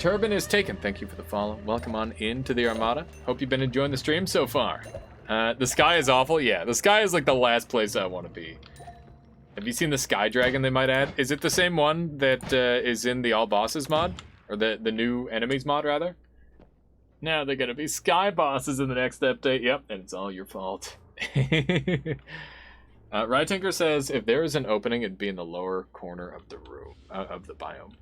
Turban is taken. Thank you for the follow. Welcome on into the Armada. Hope you've been enjoying the stream so far. The sky is awful. Yeah, the sky is like the last place I want to be. Have you seen the Sky Dragon they might add? Is it the same one that is in the All Bosses mod? Or the new enemies mod, rather? Now they're gonna be sky bosses in the next update. Yep, and it's all your fault. Rytinker says, if there is an opening, it'd be in the lower corner of the room, of the biome.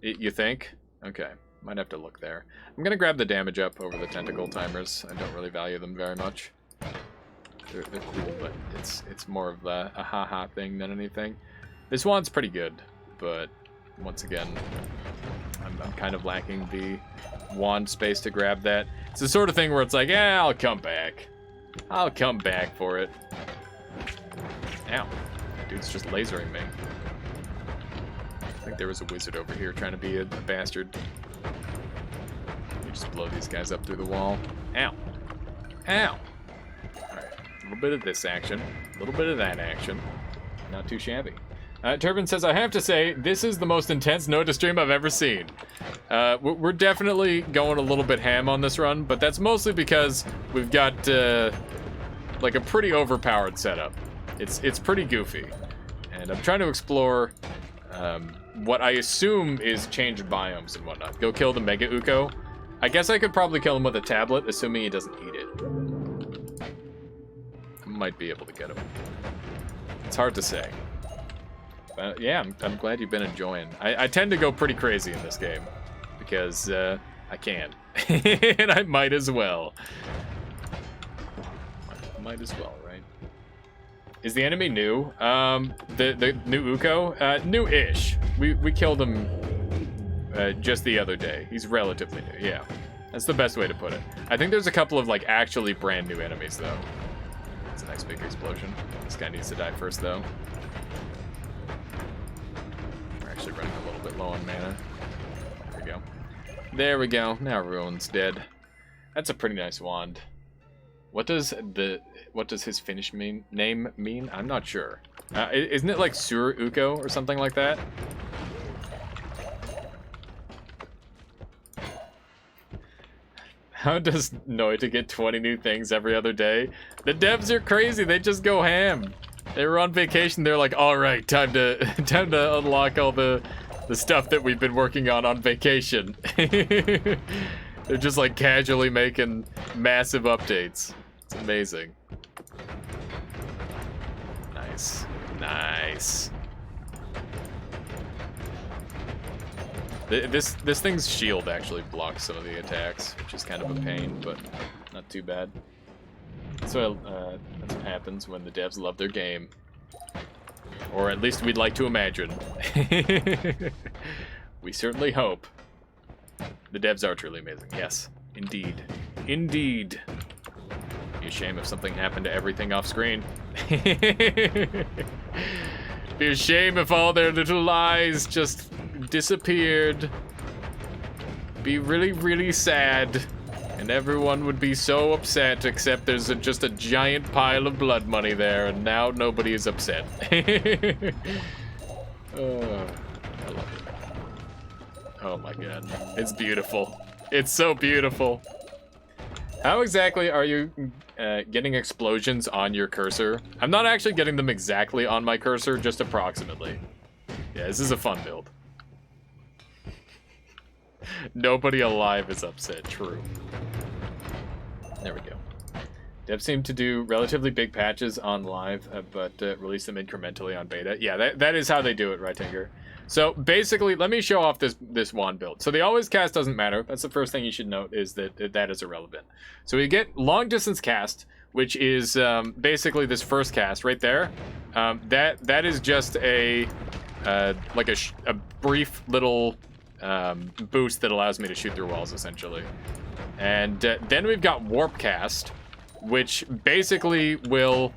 You think? Okay, might have to look there. I'm gonna grab the damage up over the tentacle timers. I don't really value them very much. They're cool, but it's more of a haha thing than anything. This one's pretty good, but once again, I'm kind of lacking the wand space to grab that. It's the sort of thing where it's like, yeah, I'll come back. I'll come back for it. Ow. That dude's just lasering me. I think there was a wizard over here trying to be a bastard. Let me just blow these guys up through the wall. Ow. Ow. Alright. A little bit of this action. A little bit of that action. Not too shabby. Turban says, I have to say, this is the most intense Nota stream I've ever seen. We're definitely going a little bit ham on this run, but that's mostly because we've got, like, a pretty overpowered setup. It's pretty goofy. And I'm trying to explore what I assume is changed biomes and whatnot. Go kill the Mega Uko. I guess I could probably kill him with a tablet, assuming he doesn't eat it. I might be able to get him. It's hard to say. Yeah, I'm glad you've been enjoying. I tend to go pretty crazy in this game because I can, and I might as well. Might as well, right? Is the enemy new? The new Uko? New-ish. We killed him just the other day. He's relatively new. Yeah, that's the best way to put it. I think there's a couple of like actually brand new enemies though. It's a nice big explosion. This guy needs to die first though. Actually running a little bit low on mana. There we go. There we go. Now Ruin's dead. That's a pretty nice wand. What does his Finnish name mean? I'm not sure. Isn't it like Sur Uko or something like that? How does Noita get 20 new things every other day? The devs are crazy. They just go ham. They were on vacation. They're like, all right, time to unlock all the stuff that we've been working on vacation. They're just like casually making massive updates. It's amazing. Nice. Nice. This thing's shield actually blocks some of the attacks, which is kind of a pain, but not too bad. So that's what happens when the devs love their game. Or at least we'd like to imagine. We certainly hope. The devs are truly amazing. Yes, indeed. Indeed. Be a shame if something happened to everything off screen. Be a shame if all their little lies just disappeared. Be really, really sad. And everyone would be so upset, except there's just a giant pile of blood money there, and now nobody is upset. Oh, I love it. Oh my god. It's beautiful. It's so beautiful. How exactly are you getting explosions on your cursor? I'm not actually getting them exactly on my cursor, just approximately. Yeah, this is a fun build. Nobody alive is upset, true. There we go. Devs seem to do relatively big patches on live, but release them incrementally on beta. Yeah, that is how they do it, right, Tinker? So basically, let me show off this wand build. So the always cast doesn't matter. That's the first thing you should note, is that is irrelevant. So we get long distance cast, which is basically this first cast right there. That is just a like a brief little boost that allows me to shoot through walls, essentially. And then we've got warp cast, which basically will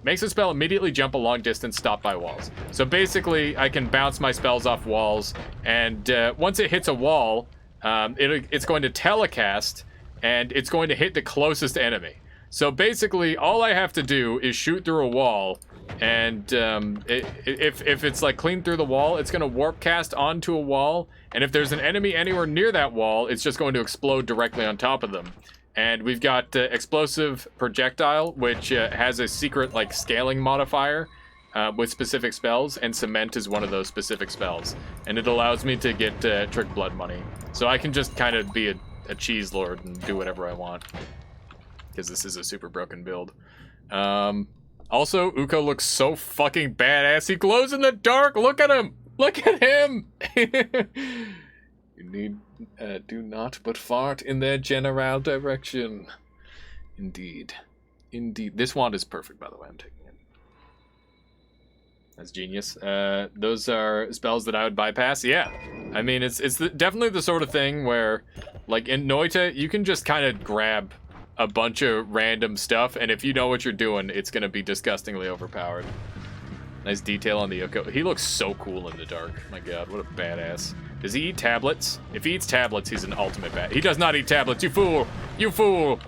makes a spell immediately jump a long distance, stop by walls. So basically, I can bounce my spells off walls, and once it hits a wall, it's going to telecast, and it's going to hit the closest enemy. So basically, all I have to do is shoot through a wall, and if it's like clean through the wall, it's going to warp cast onto a wall, and if there's an enemy anywhere near that wall, it's just going to explode directly on top of them. And we've got explosive projectile, which has a secret like scaling modifier with specific spells, and cement is one of those specific spells, and it allows me to get trick blood money, so I can just kind of be a cheese lord and do whatever I want, because this is a super broken build. Also, Uko looks so fucking badass. He glows in the dark. Look at him. Look at him. You need do not but fart in their general direction. Indeed. Indeed. This wand is perfect, by the way. I'm taking it. That's genius. Those are spells that I would bypass. Yeah. I mean, it's definitely the sort of thing where, like, in Noita, you can just kind of grab a bunch of random stuff, and if you know what you're doing, it's going to be disgustingly overpowered. Nice detail on the Uko. He looks so cool in the dark. My god, what a badass. Does he eat tablets? If he eats tablets, he's an ultimate bat. He does not eat tablets, you fool! You fool!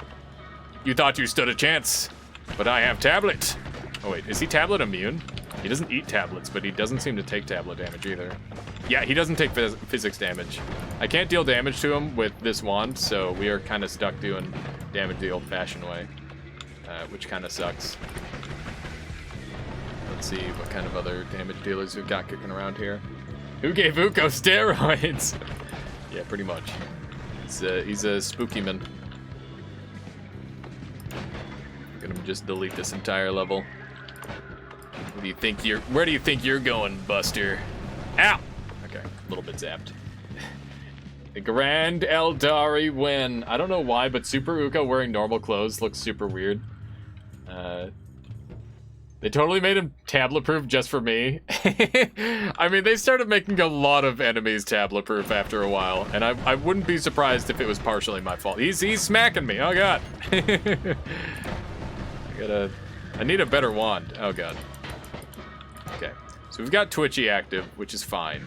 You thought you stood a chance, but I have tablet. Oh wait, is he tablet immune? He doesn't eat tablets, but he doesn't seem to take tablet damage either. Yeah, he doesn't take physics damage. I can't deal damage to him with this wand, so we are kind of stuck doing damage the old-fashioned way, which kind of sucks. Let's see what kind of other damage dealers we've got kicking around here. Who gave Uko steroids? Yeah, pretty much. He's a spooky man. I'm gonna just delete this entire level. Where do you think you're going, Buster? Ow! Okay, a little bit zapped. The Grand Eldari win. I don't know why, but Super Uko wearing normal clothes looks super weird. They totally made him tablet-proof just for me. I mean, they started making a lot of enemies tablet-proof after a while, and I wouldn't be surprised if it was partially my fault. He's smacking me. Oh god. I need a better wand. Oh god. Okay, so we've got Twitchy active, which is fine,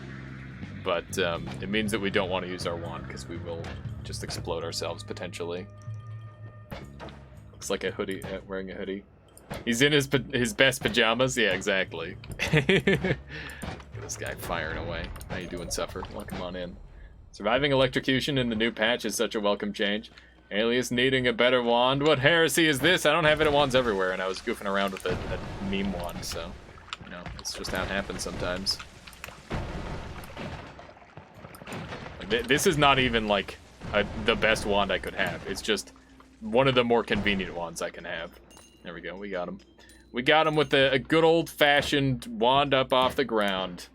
but it means that we don't want to use our wand because we will just explode ourselves potentially. Looks like a hoodie, wearing a hoodie. He's in his best pajamas. Yeah, exactly. Look at this guy firing away. How you doing, Suffer? Well, come on in. Surviving electrocution in the new patch is such a welcome change. Alias needing a better wand. What heresy is this? I don't have it wands everywhere, and I was goofing around with a meme wand, so, you know, it's just how it happens sometimes. Like, this is not even, like, the best wand I could have. It's just one of the more convenient wands I can have. There we go, we got him. We got him with a good old-fashioned wand up off the ground.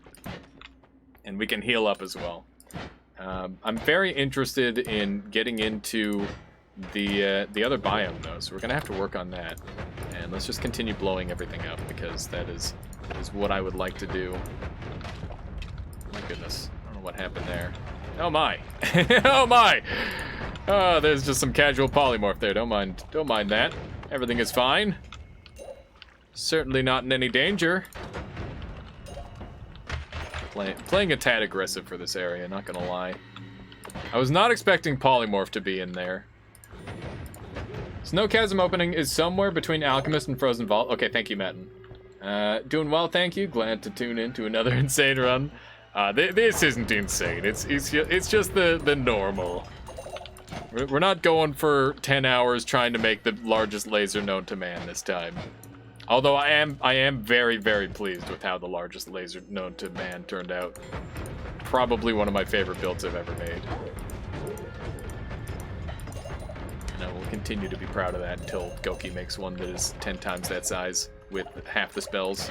And we can heal up as well. I'm very interested in getting into the other biome, though, so we're going to have to work on that. And let's just continue blowing everything up, because that is what I would like to do. My goodness, I don't know what happened there. Oh my! Oh my! Oh, there's just some casual polymorph there. Don't mind that. Everything is fine. Certainly not in any danger. Playing a tad aggressive for this area, not gonna lie. I was not expecting polymorph to be in there. Snow Chasm opening is somewhere between Alchemist and Frozen Vault. Okay, thank you, Matten. Doing well, thank you. Glad to tune in to another insane run. This isn't insane. It's just the normal. We're not going for 10 hours trying to make the largest laser known to man this time. Although I am very, very pleased with how the largest laser known to man turned out. Probably one of my favorite builds I've ever made. And I will continue to be proud of that until Goki makes one that is 10 times that size with half the spells.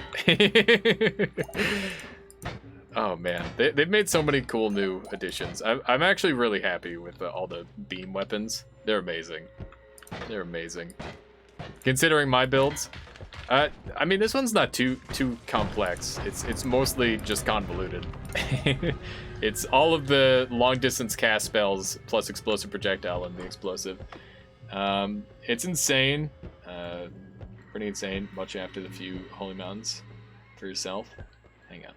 Oh man, they've made so many cool new additions. I'm actually really happy with all the beam weapons. They're amazing. They're amazing. Considering my builds, I mean, this one's not too complex. It's mostly just convoluted. It's all of the long distance cast spells plus explosive projectile and the explosive. It's insane. Pretty insane. Much after the few holy mountains for yourself. Hang on.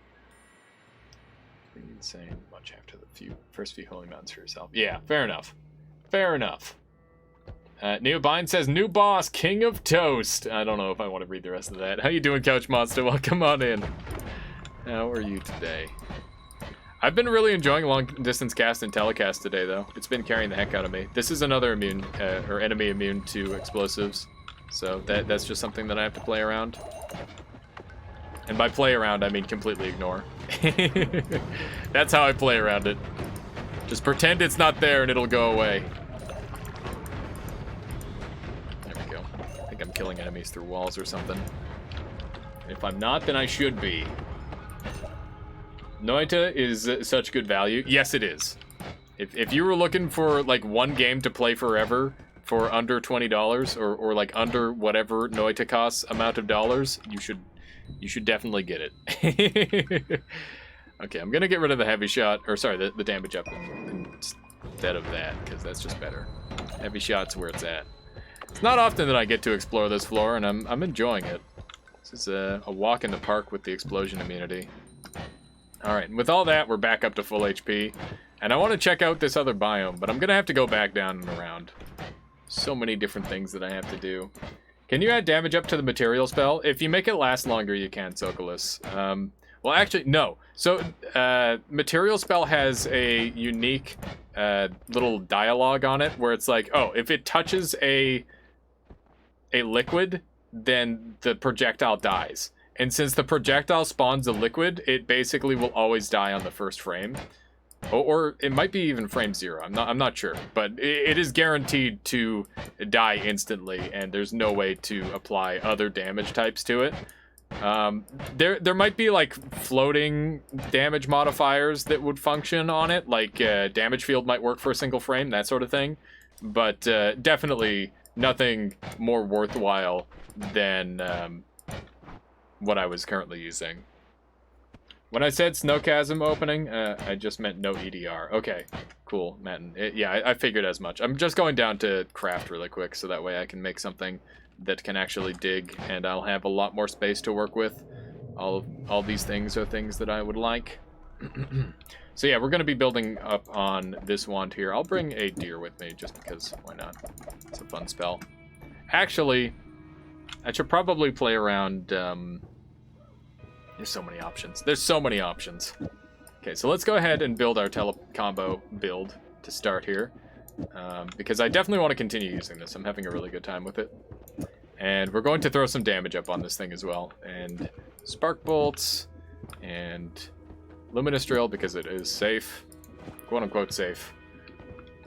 Pretty insane. Much after the first few holy mountains for yourself. Yeah, fair enough. Fair enough. Neobine says, new boss, King of Toast. I don't know if I want to read the rest of that. How you doing, Couch Monster? Welcome on in. How are you today? I've been really enjoying long distance cast and telecast today, though. It's been carrying the heck out of me. This is another immune, or enemy immune to explosives. So that's just something that I have to play around. And by play around, I mean completely ignore. That's how I play around it. Just pretend it's not there and it'll go away. I'm killing enemies through walls or something. If I'm not, then I should be. Noita is such good value. Yes, it is. If you were looking for like one game to play forever for under $20 or like under whatever Noita costs amount of dollars, you should definitely get it. Okay, I'm gonna get rid of the heavy shot, or sorry, the damage up instead of that, because that's just better. Heavy shot's where it's at. It's not often that I get to explore this floor, and I'm enjoying it. This is a walk in the park with the explosion immunity. Alright, and with all that, we're back up to full HP. And I want to check out this other biome, but I'm going to have to go back down and around. So many different things that I have to do. Can you add damage up to the material spell? If you make it last longer, you can, Sokolus. Well, actually, no. So, material spell has a unique little dialogue on it, where it's like, oh, if it touches a liquid, then the projectile dies. And since the projectile spawns a liquid, it basically will always die on the first frame. Or it might be even frame 0. I'm not sure. But it is guaranteed to die instantly, and there's no way to apply other damage types to it. There might be like floating damage modifiers that would function on it, like damage field might work for a single frame, that sort of thing. But definitely nothing more worthwhile than what I was currently using. When I said Snow Chasm opening, I just meant no EDR. Okay, cool, Matten. Yeah, I figured as much. I'm just going down to craft really quick, so that way I can make something that can actually dig, and I'll have a lot more space to work with. All these things are things that I would like. So yeah, we're going to be building up on this wand here. I'll bring a deer with me, just because, why not? It's a fun spell. Actually, I should probably play around... there's so many options. There's so many options. Okay, so let's go ahead and build our telecombo build to start here. Because I definitely want to continue using this. I'm having a really good time with it. And we're going to throw some damage up on this thing as well. And Spark Bolts, and Luminous Drill because it is safe. Quote-unquote safe.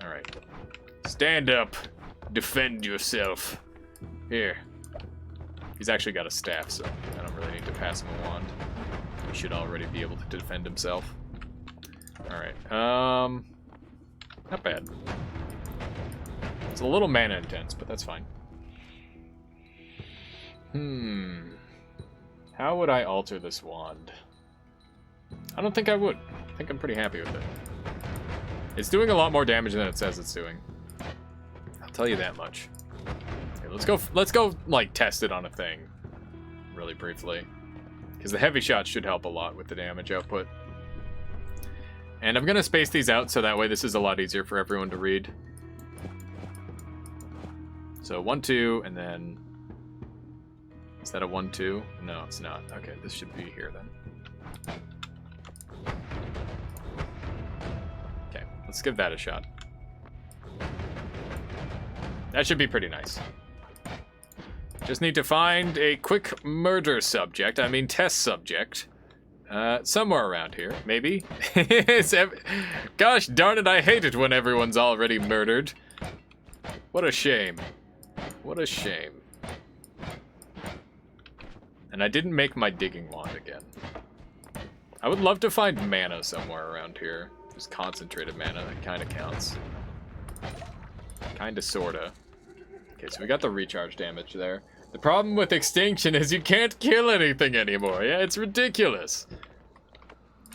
Alright. Stand up. Defend yourself. Here. He's actually got a staff, so I don't really need to pass him a wand. He should already be able to defend himself. Alright, not bad. It's a little mana intense, but that's fine. How would I alter this wand? I don't think I would. I think I'm pretty happy with it. It's doing a lot more damage than it says it's doing. I'll tell you that much. Okay, let's go like test it on a thing. Really briefly. Because the heavy shot should help a lot with the damage output. And I'm gonna space these out so that way this is a lot easier for everyone to read. So 1, 2, and then... Is that a 1, 2? No, it's not. Okay, this should be here then. Okay, let's give that a shot. That should be pretty nice. Just need to find a quick murder subject, I mean test subject. Somewhere around here, maybe. Gosh darn it, I hate it when everyone's already murdered. What a shame. What a shame. And I didn't make my digging wand again. I would love to find mana somewhere around here. Just concentrated mana, that kind of counts. Kinda, sorta. Okay, so we got the recharge damage there. The problem with extinction is you can't kill anything anymore. Yeah, it's ridiculous.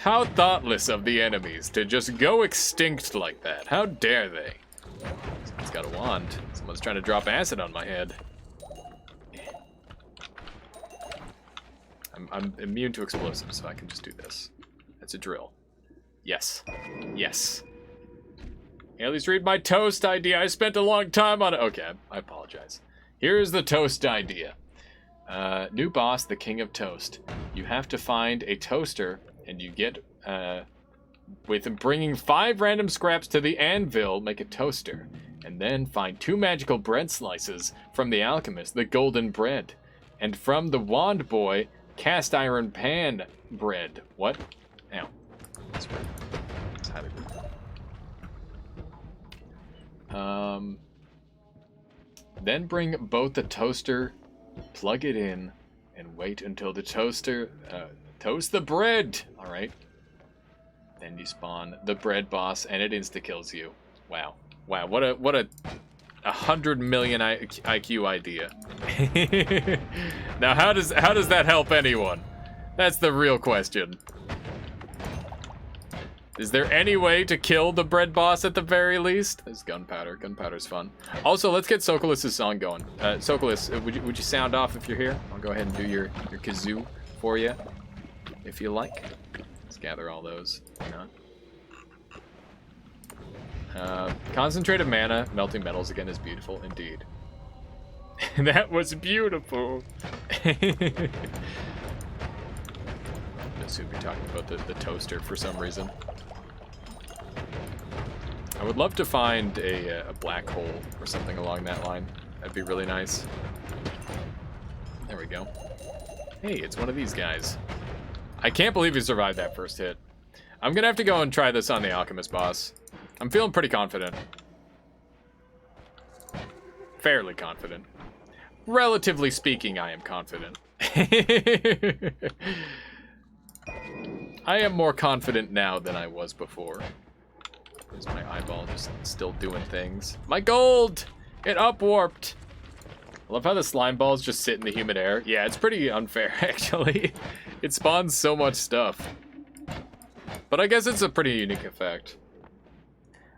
How thoughtless of the enemies to just go extinct like that. How dare they? Someone's got a wand. Someone's trying to drop acid on my head. I'm immune to explosives, so I can just do this. That's a drill. Yes. Yes. At least read my toast idea. I spent a long time on it. Okay, I apologize. Here's the toast idea. New boss, the King of Toast. You have to find a toaster, and you get, with bringing 5 random scraps to the anvil, make a toaster. And then find 2 magical bread slices from the alchemist, the golden bread. And from the wand boy, cast iron pan bread. What? Ow. That's weird. Let's hide it. Then bring both the toaster, plug it in, and wait until the toaster toast the bread. All right. Then you spawn the bread boss, and it insta kills you. Wow. Wow. What a 100 million IQ idea. Now, how does that help anyone? That's the real question. Is there any way to kill the bread boss at the very least? There's gunpowder. Gunpowder's fun. Also, let's get Sokolis' song going. Sokolis, would you sound off if you're here? I'll go ahead and do your kazoo for you, if you like. Let's gather all those. Concentrated mana, melting metals again is beautiful indeed. That was beautiful. I assume you're talking about the toaster for some reason. I would love to find a black hole or something along that line. That'd be really nice. There we go. Hey, it's one of these guys. I can't believe he survived that first hit. I'm gonna have to go and try this on the alchemist boss. I'm feeling pretty confident. Fairly confident. Relatively speaking, I am confident. I am more confident now than I was before. Is my eyeball just still doing things? My gold! It upwarped! I love how the slime balls just sit in the humid air. Yeah, it's pretty unfair, actually. It spawns so much stuff. But I guess it's a pretty unique effect.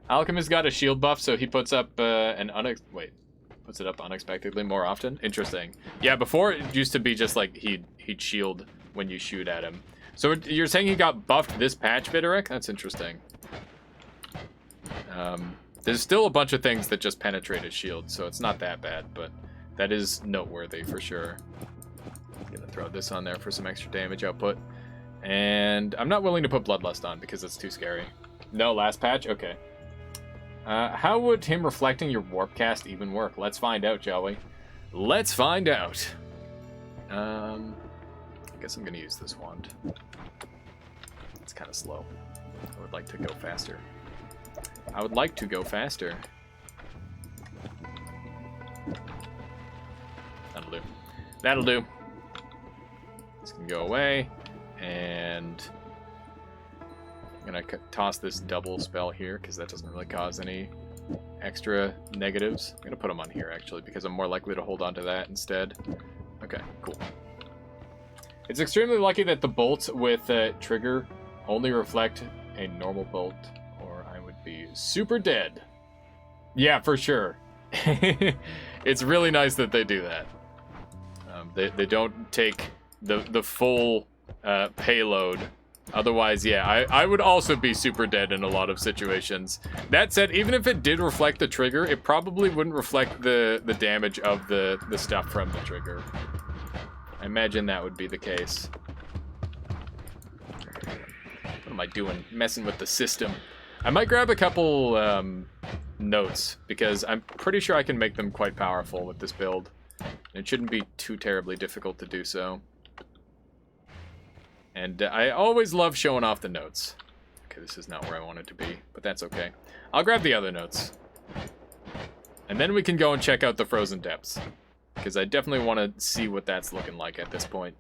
Alchemist got a shield buff, so he puts up puts it up unexpectedly more often. Interesting. Yeah, before it used to be just like he'd shield when you shoot at him. So you're saying he got buffed this patch, Videric? That's interesting. There's still a bunch of things that just penetrate his shield, so it's not that bad, but that is noteworthy for sure. I'm gonna throw this on there for some extra damage output. And I'm not willing to put Bloodlust on because it's too scary. No, last patch? Okay. How would him reflecting your warp cast even work? Let's find out, shall we? Let's find out. I guess I'm gonna use this wand. It's kind of slow. I would like to go faster. I would like to go faster. That'll do. That'll do. This can go away. And I'm gonna toss this double spell here because that doesn't really cause any extra negatives. I'm gonna put them on here actually because I'm more likely to hold on to that instead. Okay, cool. It's extremely lucky that the bolts with trigger only reflect a normal bolt, or I would be super dead. Yeah, for sure. It's really nice that they do that. They don't take the full payload. Otherwise, yeah, I would also be super dead in a lot of situations. That said, even if it did reflect the trigger, it probably wouldn't reflect the damage of the stuff from the trigger. I imagine that would be the case. What am I doing? Messing with the system. I might grab a couple notes, because I'm pretty sure I can make them quite powerful with this build. It shouldn't be too terribly difficult to do so. And I always love showing off the notes. Okay, this is not where I want it to be, but that's okay. I'll grab the other notes. And then we can go and check out the Frozen Depths. Because I definitely want to see what that's looking like at this point.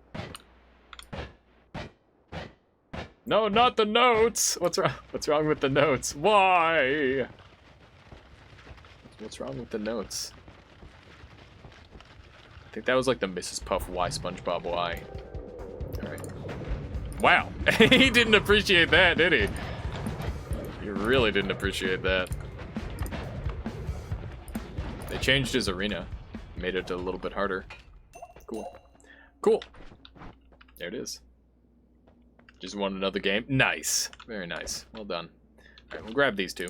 No, not the notes! What's wrong? What's wrong with the notes? Why? What's wrong with the notes? I think that was like the Mrs. Puff why SpongeBob why. Alright. Wow! He didn't appreciate that, did he? He really didn't appreciate that. They changed his arena. Made it a little bit harder. Cool. Cool. There it is. Just won another game. Nice. Very nice. Well done. Alright, we'll grab these two.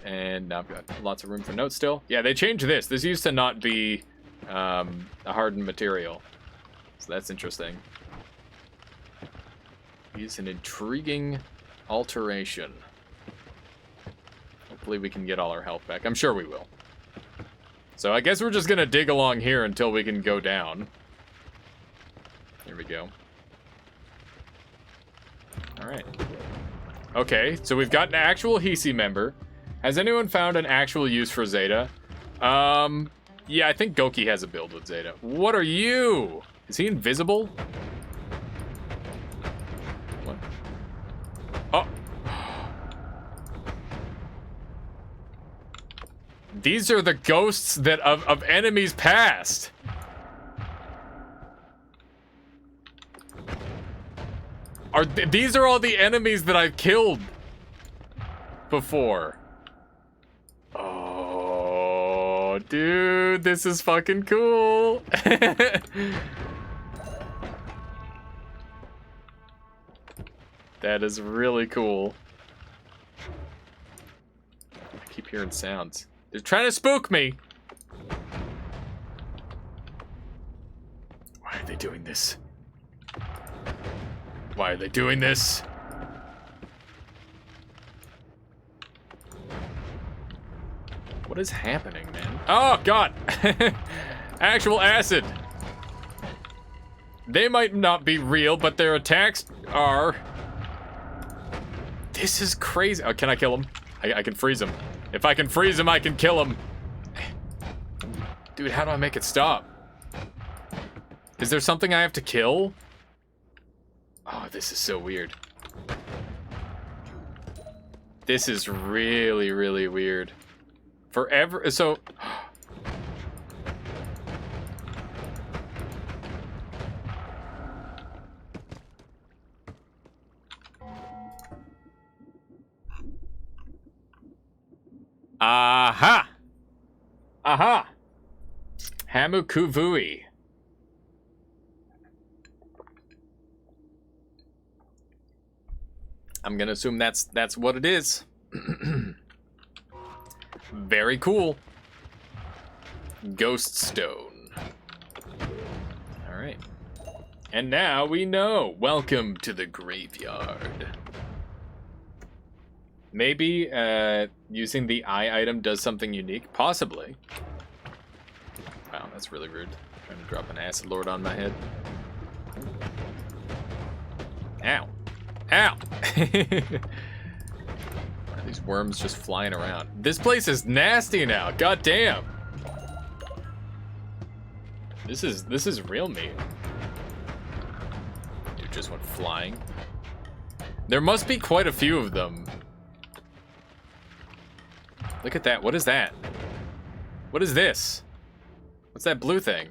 And now I've got lots of room for notes still. Yeah, they changed this. This used to not be a hardened material. So that's interesting. It's an intriguing alteration. Hopefully we can get all our health back. I'm sure we will. So I guess we're just gonna dig along here until we can go down. Here we go. Alright. Okay, so we've got an actual Hisi member. Has anyone found an actual use for Zeta? Yeah, I think Goki has a build with Zeta. What are you? Is he invisible? What? Oh. These are the ghosts that of enemies past. These are all the enemies that I've killed before. Oh, dude, this is fucking cool. That is really cool. I keep hearing sounds. They're trying to spook me. Why are they doing this? Why are they doing this? What is happening, man? Oh, God! Actual acid! They might not be real, but their attacks are. This is crazy. Oh, can I kill him? I can freeze him. If I can freeze him, I can kill him. Dude, how do I make it stop? Is there something I have to kill? Oh, this is so weird. This is really, really weird. Forever, so... Aha! Aha! Hamukuvui. I'm gonna assume that's what it is. Very cool. Ghost stone. All right. And now we know. Welcome to the graveyard. Maybe using the eye item does something unique. Possibly. Wow, that's really rude. Trying to drop an acid lord on my head. Ow. Ow! These worms just flying around. This place is nasty now. God damn. This is real meat. Dude just went flying. There must be quite a few of them. Look at that. What is that? What is this? What's that blue thing?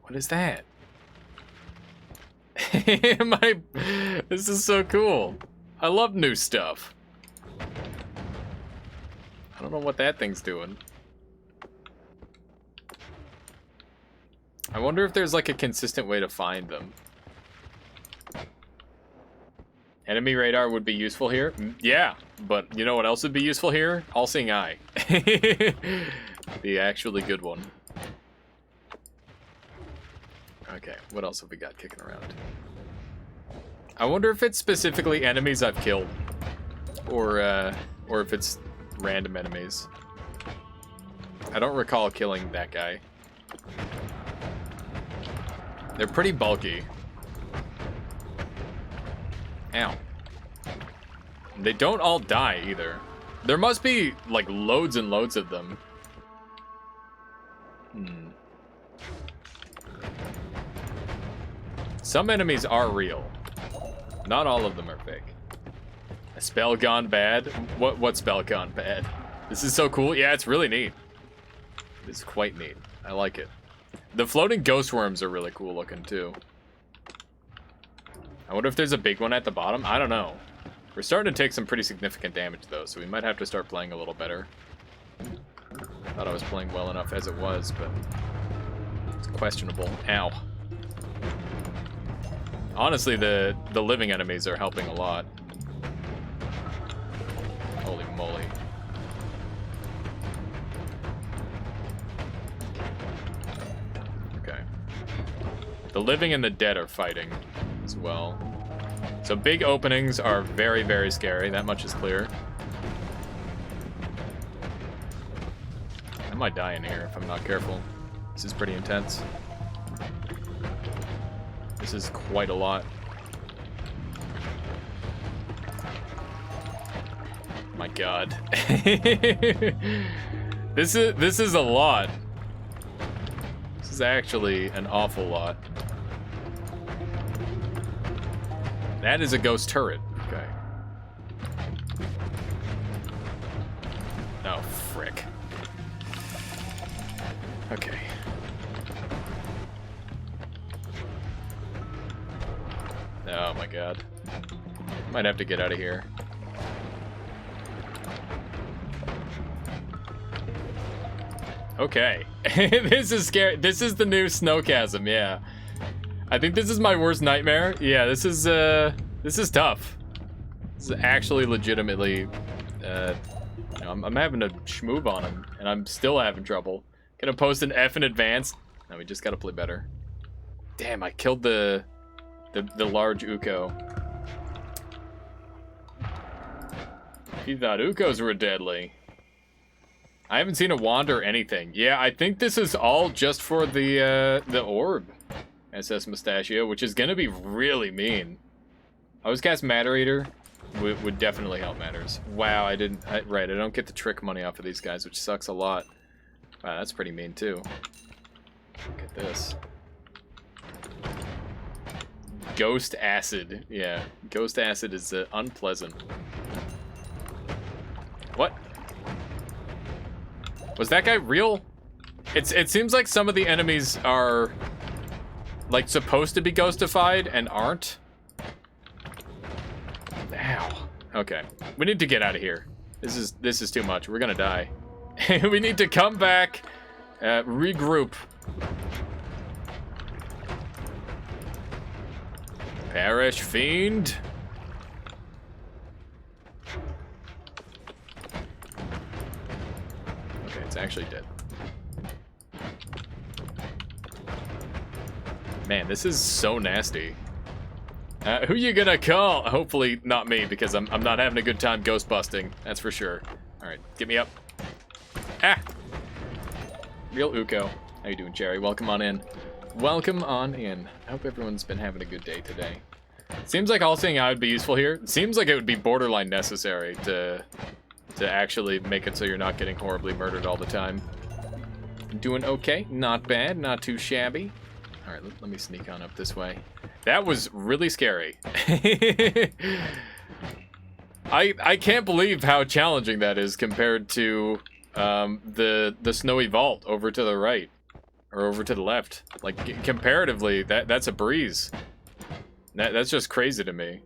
What is that? This is so cool. I love new stuff. I don't know what that thing's doing. I wonder if there's like a consistent way to find them. Enemy radar would be useful here. Yeah, but you know what else would be useful here? All-seeing eye. The actually good one. Okay, what else have we got kicking around? I wonder if it's specifically enemies I've killed, or if it's random enemies. I don't recall killing that guy. They're pretty bulky. Ow. They don't all die either. There must be like loads and loads of them. Some enemies are real. Not all of them are fake. A spell gone bad? What spell gone bad? This is so cool. Yeah, it's really neat. It's quite neat. I like it. The floating ghost worms are really cool looking too. I wonder if there's a big one at the bottom. I don't know. We're starting to take some pretty significant damage though, so we might have to start playing a little better. Thought I was playing well enough as it was, but it's questionable. Ow. Honestly, the living enemies are helping a lot. Holy moly. Okay. The living and the dead are fighting as well. So big openings are very, very scary. That much is clear. I might die in here if I'm not careful. This is pretty intense. This is quite a lot. My God. This is a lot. This is actually an awful lot. That is a ghost turret. Okay. Oh, frick. Okay. Oh my God. Might have to get out of here. Okay. This is scary. This is the new Snowchasm, yeah. I think this is my worst nightmare. Yeah, this is tough. This is actually legitimately, you know, I'm having to schmoove on him, and I'm still having trouble. Gonna post an F in advance. No, we just gotta play better. Damn, I killed the large Uko. He thought Ukos were deadly. I haven't seen a wand or anything. Yeah, I think this is all just for the orb. SS Mustachio, which is gonna be really mean. I was cast Matter Eater. Would definitely help Matters. Wow, I don't get the trick money off of these guys, which sucks a lot. Wow, that's pretty mean too. Look at this. Ghost Acid. Yeah, Ghost Acid is unpleasant. What? Was that guy real? It seems like some of the enemies are like supposed to be ghostified and aren't. Ow. Okay. We need to get out of here. This is too much. We're gonna die. We need to come back, regroup. Perish, fiend. Okay, it's actually dead. Man, this is so nasty. Who you gonna call? Hopefully not me, because I'm not having a good time ghost busting. That's for sure. All right, get me up. Ah! Real Uko. How you doing, Cherry? Welcome on in. Welcome on in. I hope everyone's been having a good day today. Seems like All Seeing Eye would be useful here. It seems like it would be borderline necessary to actually make it so you're not getting horribly murdered all the time. Doing okay. Not bad. Not too shabby. All right, let me sneak on up this way. That was really scary. I can't believe how challenging that is compared to the snowy vault over to the right or over to the left. Like comparatively, that's a breeze. That's just crazy to me.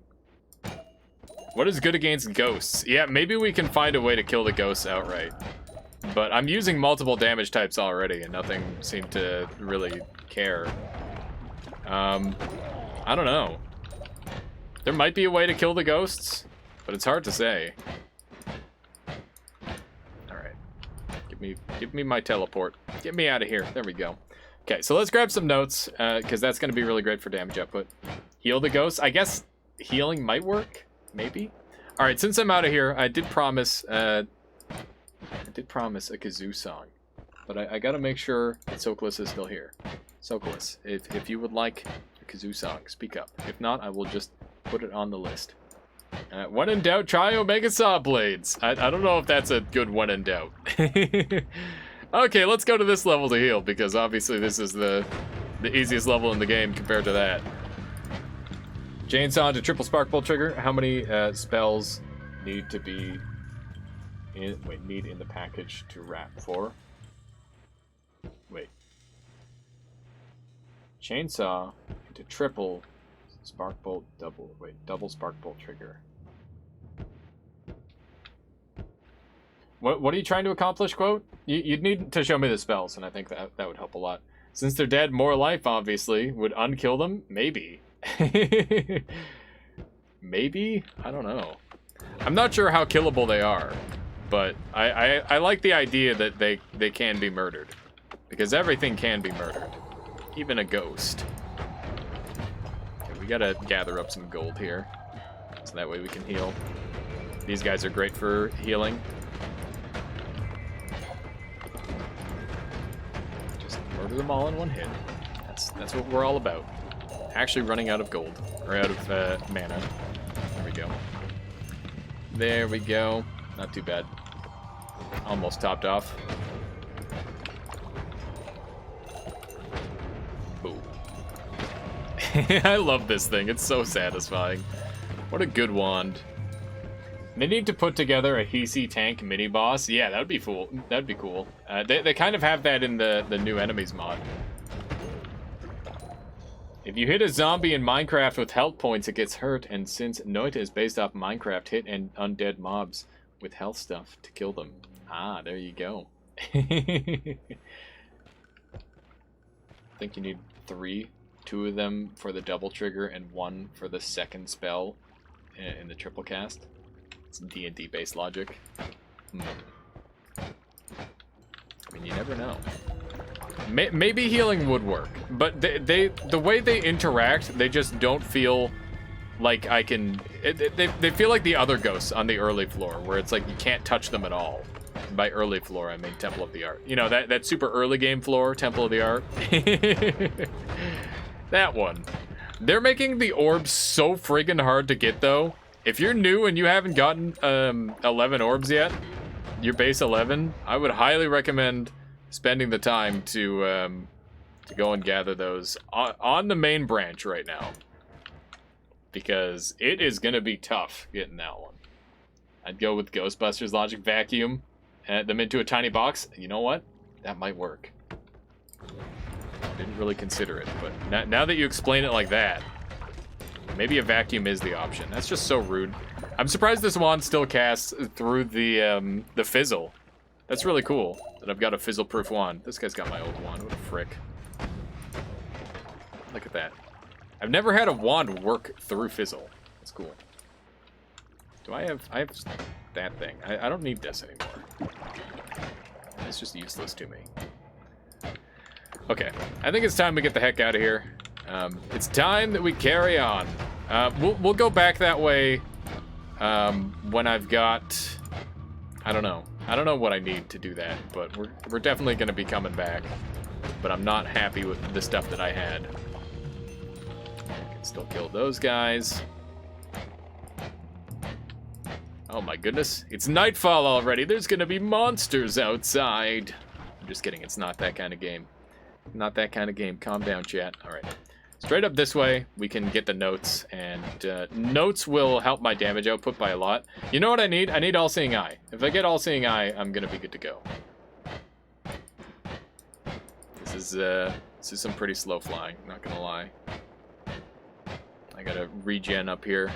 What is good against ghosts? Yeah, maybe we can find a way to kill the ghosts outright. But I'm using multiple damage types already, and nothing seemed to really care. I don't know. There might be a way to kill the ghosts, but it's hard to say. All right, give me my teleport. Get me out of here. There we go. Okay, so let's grab some notes, because that's going to be really great for damage output. Heal the ghosts. I guess healing might work. Maybe. All right, since I'm out of here, I did promise a kazoo song, but I gotta make sure that Sokolis is still here. Sokolis, if you would like a kazoo song, speak up. If not, I will just put it on the list. When in doubt, try Omega Saw Blades. I don't know if that's a good when in doubt. Okay, let's go to this level to heal, because obviously this is the easiest level in the game compared to that. Chainsaw to triple spark bolt trigger. How many spells need to be in the package to wrap for? Wait. Chainsaw into triple spark bolt double spark bolt trigger. What are you trying to accomplish, quote? You'd need to show me the spells, and I think that would help a lot. Since they're dead, more life, obviously. Would unkill them? Maybe. Maybe? I don't know. I'm not sure how killable they are, but I like the idea that they can be murdered. Because everything can be murdered. Even a ghost. Okay, we gotta gather up some gold here, so that way we can heal. These guys are great for healing. Just murder them all in one hit. That's what we're all about. Actually running out of gold, or out of mana. There we go. There we go. Not too bad. Almost topped off. Boom. I love this thing. It's so satisfying. What a good wand. They need to put together a Hisi tank mini boss. Yeah, that'd be cool. That'd be cool. They kind of have that in the new enemies mod. If you hit a zombie in Minecraft with health points, it gets hurt, and since Noita is based off Minecraft, hit and undead mobs with health stuff to kill them. Ah, there you go. I think you need 3. 2 of them for the double trigger and 1 for the second spell in the triple cast. It's D&D based logic. I mean, you never know. Maybe healing would work, but the way they interact, they just don't feel like I can. They feel like the other ghosts on the early floor, where it's like you can't touch them at all. By early floor, I mean Temple of the Art. You know, that super early game floor, Temple of the Art. That one. They're making the orbs so friggin' hard to get, though. If you're new and you haven't gotten 11 orbs yet, your base 11, I would highly recommend spending the time to go and gather those on the main branch right now, because it is gonna be tough getting that one. I'd go with Ghostbusters logic, vacuum them into a tiny box. You know what? That might work. I didn't really consider it, but now that you explain it like that, maybe a vacuum is the option. That's just so rude. I'm surprised this wand still casts through the fizzle. That's really cool that I've got a fizzle-proof wand. This guy's got my old wand. What a frick. Look at that. I've never had a wand work through fizzle. That's cool. Do I have that thing. I don't need this anymore. It's just useless to me. Okay, I think it's time to get the heck out of here. It's time that we carry on. We'll go back that way when I've got... I don't know. I don't know what I need to do that, but we're definitely going to be coming back. But I'm not happy with the stuff that I had. I can still kill those guys. Oh my goodness. It's nightfall already. There's going to be monsters outside. I'm just kidding. It's not that kind of game. Not that kind of game. Calm down, chat. All right. Straight up this way, we can get the notes, and notes will help my damage output by a lot. You know what I need? I need All-Seeing Eye. If I get All-Seeing Eye, I'm gonna be good to go. This is some pretty slow flying, not gonna lie. I gotta regen up here.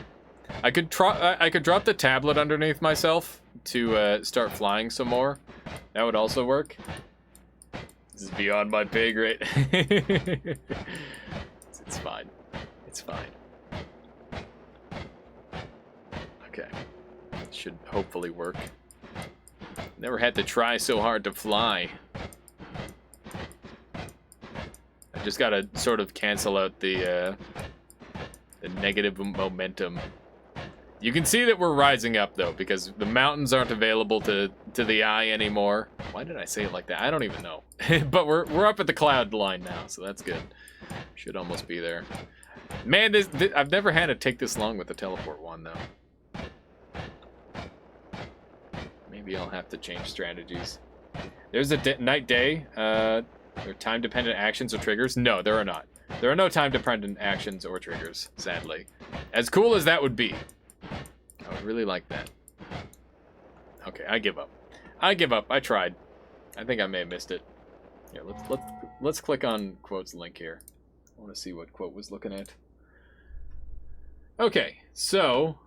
I could drop the tablet underneath myself to start flying some more. That would also work. This is beyond my pay grade. It's fine. It's fine. Okay. Should hopefully work. Never had to try so hard to fly. I just gotta sort of cancel out the negative momentum. You can see that we're rising up though, because the mountains aren't available to the eye anymore. Why did I say it like that? I don't even know. But we're up at the cloud line now, so that's good. Should almost be there. Man, I've never had it take this long with the teleport one though. Maybe I'll have to change strategies. There's a night day. There are time-dependent actions or triggers? No, there are not. There are no time-dependent actions or triggers, sadly. As cool as that would be. I would really like that. Okay, I give up. I give up. I tried. I think I may have missed it. Yeah, let's click on Quote's link here. I want to see what Quote was looking at. Okay, so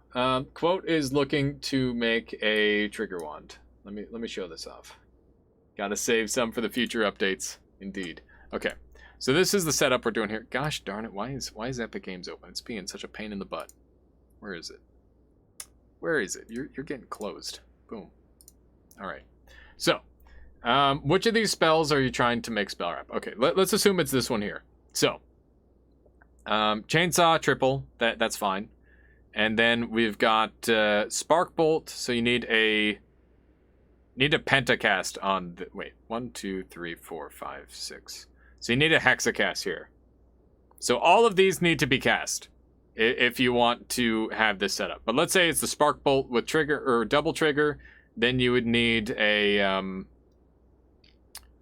Quote is looking to make a trigger wand. Let me show this off. Gotta save some for the future updates. Indeed. Okay, so this is the setup we're doing here. Gosh darn it! Why is Epic Games open? It's being such a pain in the butt. Where is it? Where is it? You're getting closed. Boom. All right. So, which of these spells are you trying to make spell wrap? Okay, let's assume it's this one here. So, chainsaw triple. That's fine. And then we've got spark bolt. So you need a pentacast on the, wait, 1, 2, 3, 4, 5, 6. So you need a hexacast here. So all of these need to be cast if you want to have this set up. But let's say it's the spark bolt with trigger or double trigger, then you would need a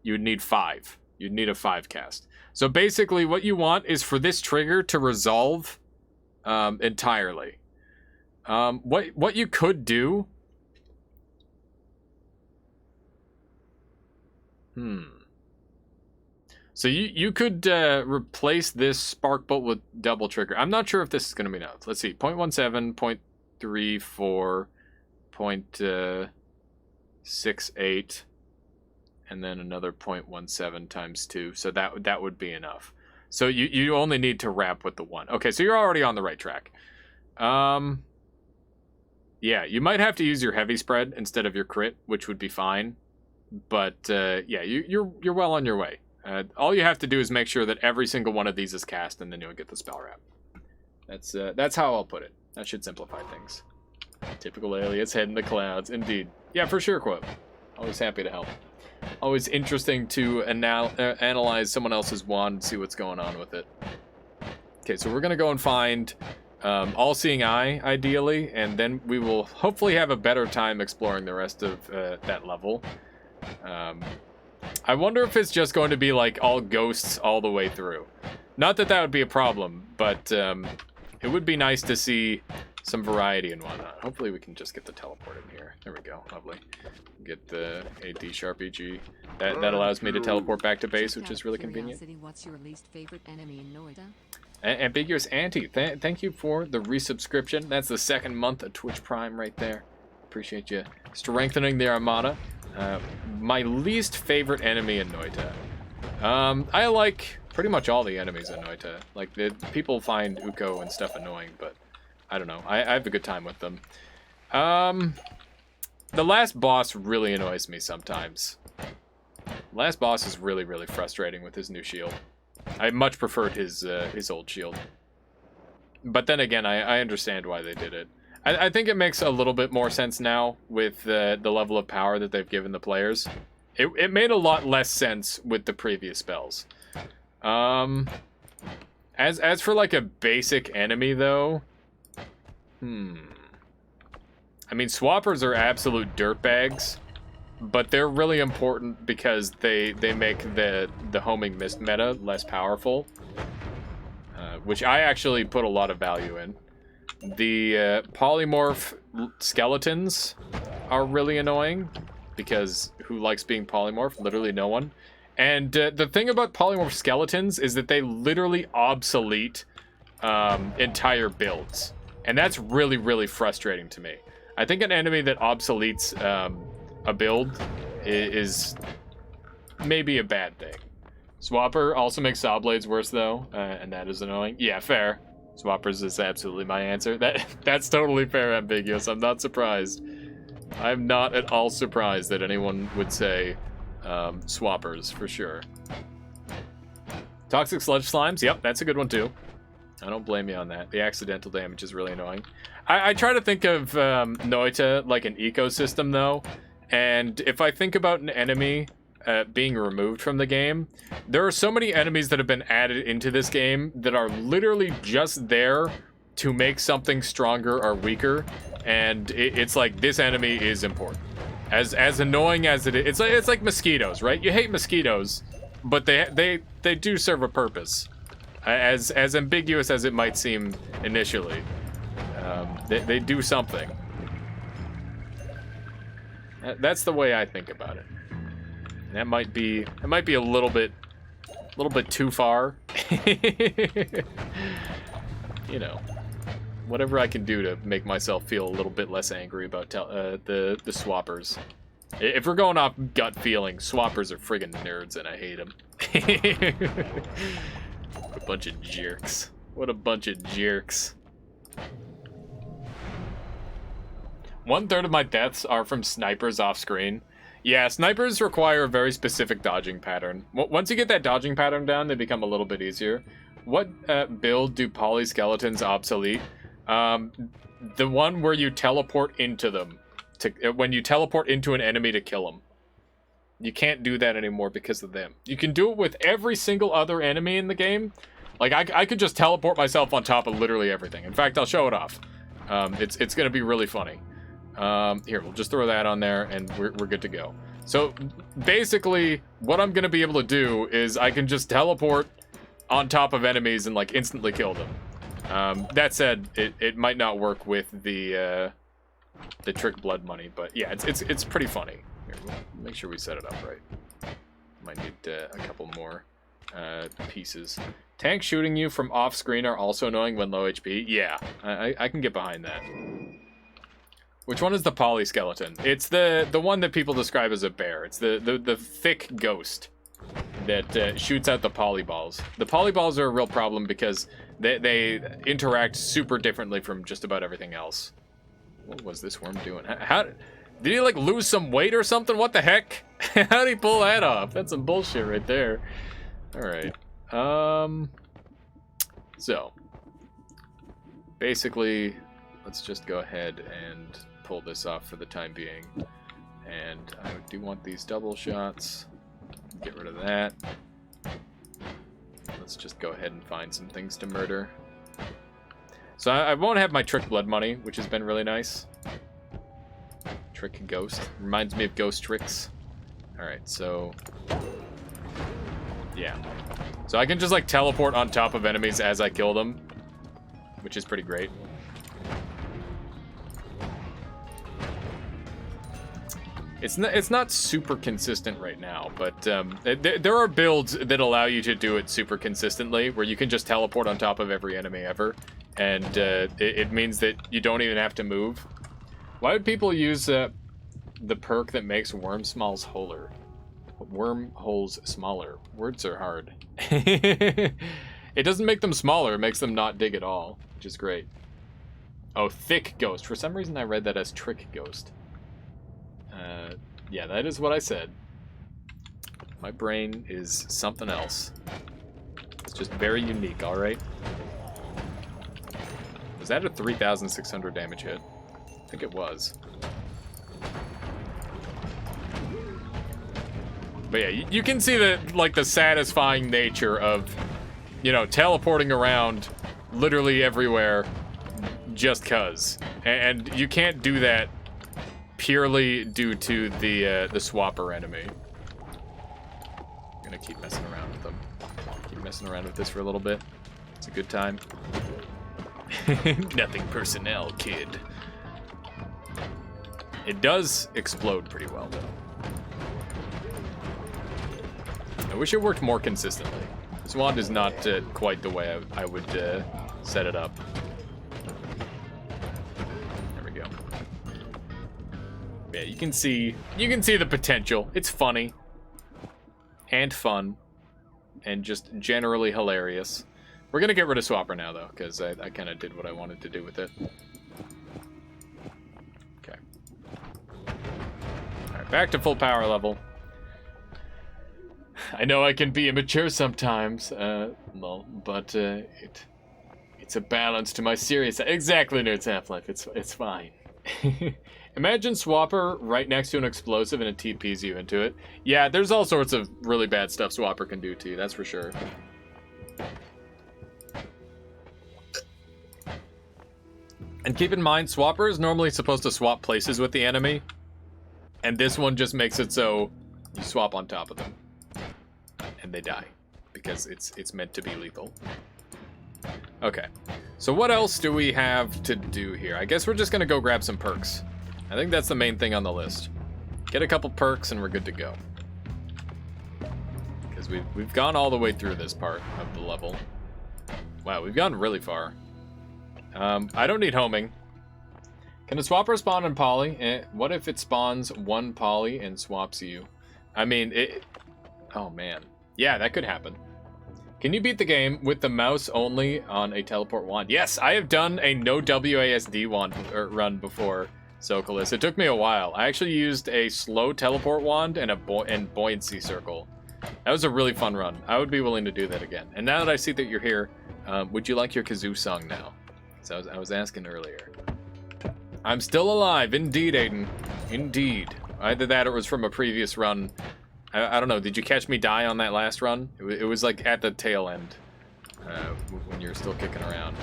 you would need 5. You'd need a 5 cast. So basically what you want is for this trigger to resolve entirely. What you could do. So you could replace this spark bolt with double trigger. I'm not sure if this is going to be enough. Let's see. 0.17, 0.34, 0.68, and then another 0.17 times 2. So that would be enough. So you only need to wrap with the 1. Okay, so you're already on the right track. Yeah, you might have to use your heavy spread instead of your crit, which would be fine. But yeah, you're well on your way. All you have to do is make sure that every single one of these is cast, and then you'll get the spell wrap. That's how I'll put it. That should simplify things. Typical alias head in the clouds, indeed. Yeah, for sure, Quote. Always happy to help. Always interesting to analyze someone else's wand and see what's going on with it. Okay, so we're gonna go and find All-Seeing Eye, ideally, and then we will hopefully have a better time exploring the rest of that level. I wonder if it's just going to be like all ghosts all the way through. Not that that would be a problem, but it would be nice to see some variety and whatnot. Hopefully we can just get the teleport in here. There we go, lovely. Get the AD Sharp EG. That allows me to teleport back to base, which is really convenient. What's your least favorite enemy in Noita? Ambiguous Auntie, thank you for the resubscription. That's the 2nd month of Twitch Prime right there. Appreciate you strengthening the Armada. My least favorite enemy in Noita. I like pretty much all the enemies in Noita. Like, people find Uko and stuff annoying, but I don't know. I have a good time with them. The last boss really annoys me sometimes. Last boss is really, really frustrating with his new shield. I much preferred his old shield. But then again, I understand why they did it. I think it makes a little bit more sense now with the level of power that they've given the players. It made a lot less sense with the previous spells. As for like a basic enemy though, I mean, swappers are absolute dirtbags, but they're really important because they make the homing mist meta less powerful, which I actually put a lot of value in. The polymorph skeletons are really annoying because who likes being polymorph? Literally no one. And the thing about polymorph skeletons is that they literally obsolete entire builds. And that's really, really frustrating to me. I think an enemy that obsoletes a build is maybe a bad thing. Swapper also makes saw blades worse though, and that is annoying. Yeah, fair. Swappers is absolutely my answer. That's totally fair, Ambiguous. I'm not surprised. I'm not at all surprised that anyone would say swappers, for sure. Toxic sludge slimes, yep, that's a good one too. I don't blame you on that. The accidental damage is really annoying. I try to think of Noita like an ecosystem though, and if I think about an enemy being removed from the game, there are so many enemies that have been added into this game that are literally just there to make something stronger or weaker, and it's like this enemy is important. As annoying as it is, it's like mosquitoes, right? You hate mosquitoes, but they do serve a purpose. As ambiguous as it might seem initially, they do something. That's the way I think about it. That might be a little bit too far. You know, whatever I can do to make myself feel a little bit less angry about the swappers. If we're going off gut feeling, swappers are friggin' nerds and I hate them. A bunch of jerks. What a bunch of jerks. 1/3 of my deaths are from snipers off screen. Yeah, snipers require a very specific dodging pattern. Once you get that dodging pattern down, they become a little bit easier. What build do polyskeletons obsolete? The one where you teleport into them. When you teleport into an enemy to kill them. You can't do that anymore because of them. You can do it with every single other enemy in the game. Like, I could just teleport myself on top of literally everything. In fact, I'll show it off. It's going to be really funny. Here, we'll just throw that on there, and we're good to go. So, basically, what I'm going to be able to do is I can just teleport on top of enemies and, like, instantly kill them. That said, it might not work with the trick blood money, but yeah, it's pretty funny. Here, we'll make sure we set it up right. Might need a couple more pieces. Tanks shooting you from off screen are also annoying when low HP. Yeah, I can get behind that. Which one is the polyskeleton? It's the one that people describe as a bear. It's the thick ghost that shoots out the polyballs. The polyballs are a real problem because they interact super differently from just about everything else. What was this worm doing? How did he like lose some weight or something? What the heck? How did he pull that off? That's some bullshit right there. All right. So basically, let's just go ahead and pull this off for the time being. And I do want these double shots. Get rid of that. Let's just go ahead and find some things to murder. So I won't have my trick blood money, which has been really nice. Trick ghost. Reminds me of ghost tricks. Alright, so... yeah. So I can just like teleport on top of enemies as I kill them, which is pretty great. It's not super consistent right now, but there are builds that allow you to do it super consistently, where you can just teleport on top of every enemy ever, and it means that you don't even have to move. Why would people use the perk that makes wormholes smaller? Wormholes smaller. Words are hard. It doesn't make them smaller, it makes them not dig at all, which is great. Oh, thick ghost. For some reason I read that as trick ghost. Yeah, that is what I said. My brain is something else. just very unique, alright? Was that a 3,600 damage hit? I think it was. But yeah, you can see the satisfying nature of, you know, teleporting around literally everywhere just cuz. And you can't do that purely due to the swapper enemy. I'm gonna keep messing around with them. Keep messing around with this for a little bit. It's a good time. Nothing personnel, kid. It does explode pretty well, though. I wish it worked more consistently. This wand is not quite the way I would set it up. There we go. Yeah, you can see the potential. It's funny and fun and just generally hilarious. We're gonna get rid of Swapper now, though, because I kind of did what I wanted to do with it. Okay. All right, back to full power level. I know I can be immature sometimes, but it's a balance to my serious. Exactly, Nerds Half-Life. It's fine. Imagine Swapper right next to an explosive and it TPs you into it. Yeah, there's all sorts of really bad stuff Swapper can do to you. That's for sure. And keep in mind, Swapper is normally supposed to swap places with the enemy, and this one just makes it so you swap on top of them. And they die, because it's meant to be lethal. Okay, so what else do we have to do here? I guess we're just gonna go grab some perks. I think that's the main thing on the list. Get a couple perks and we're good to go. Because we've gone all the way through this part of the level. Wow, we've gone really far. I don't need homing. Can the swapper spawn in poly? What if it spawns one poly and swaps you? I mean, oh man. Yeah, that could happen. Can you beat the game with the mouse only on a teleport wand? Yes, I have done a no WASD wand run before, Sokolis. It took me a while. I actually used a slow teleport wand and buoyancy circle. That was a really fun run. I would be willing to do that again. And now that I see that you're here, would you like your kazoo song now? So I was asking earlier. I'm still alive, indeed, Aiden. Indeed. Either that or it was from a previous run. I don't know, did you catch me die on that last run? It was like at the tail end, when you were still kicking around.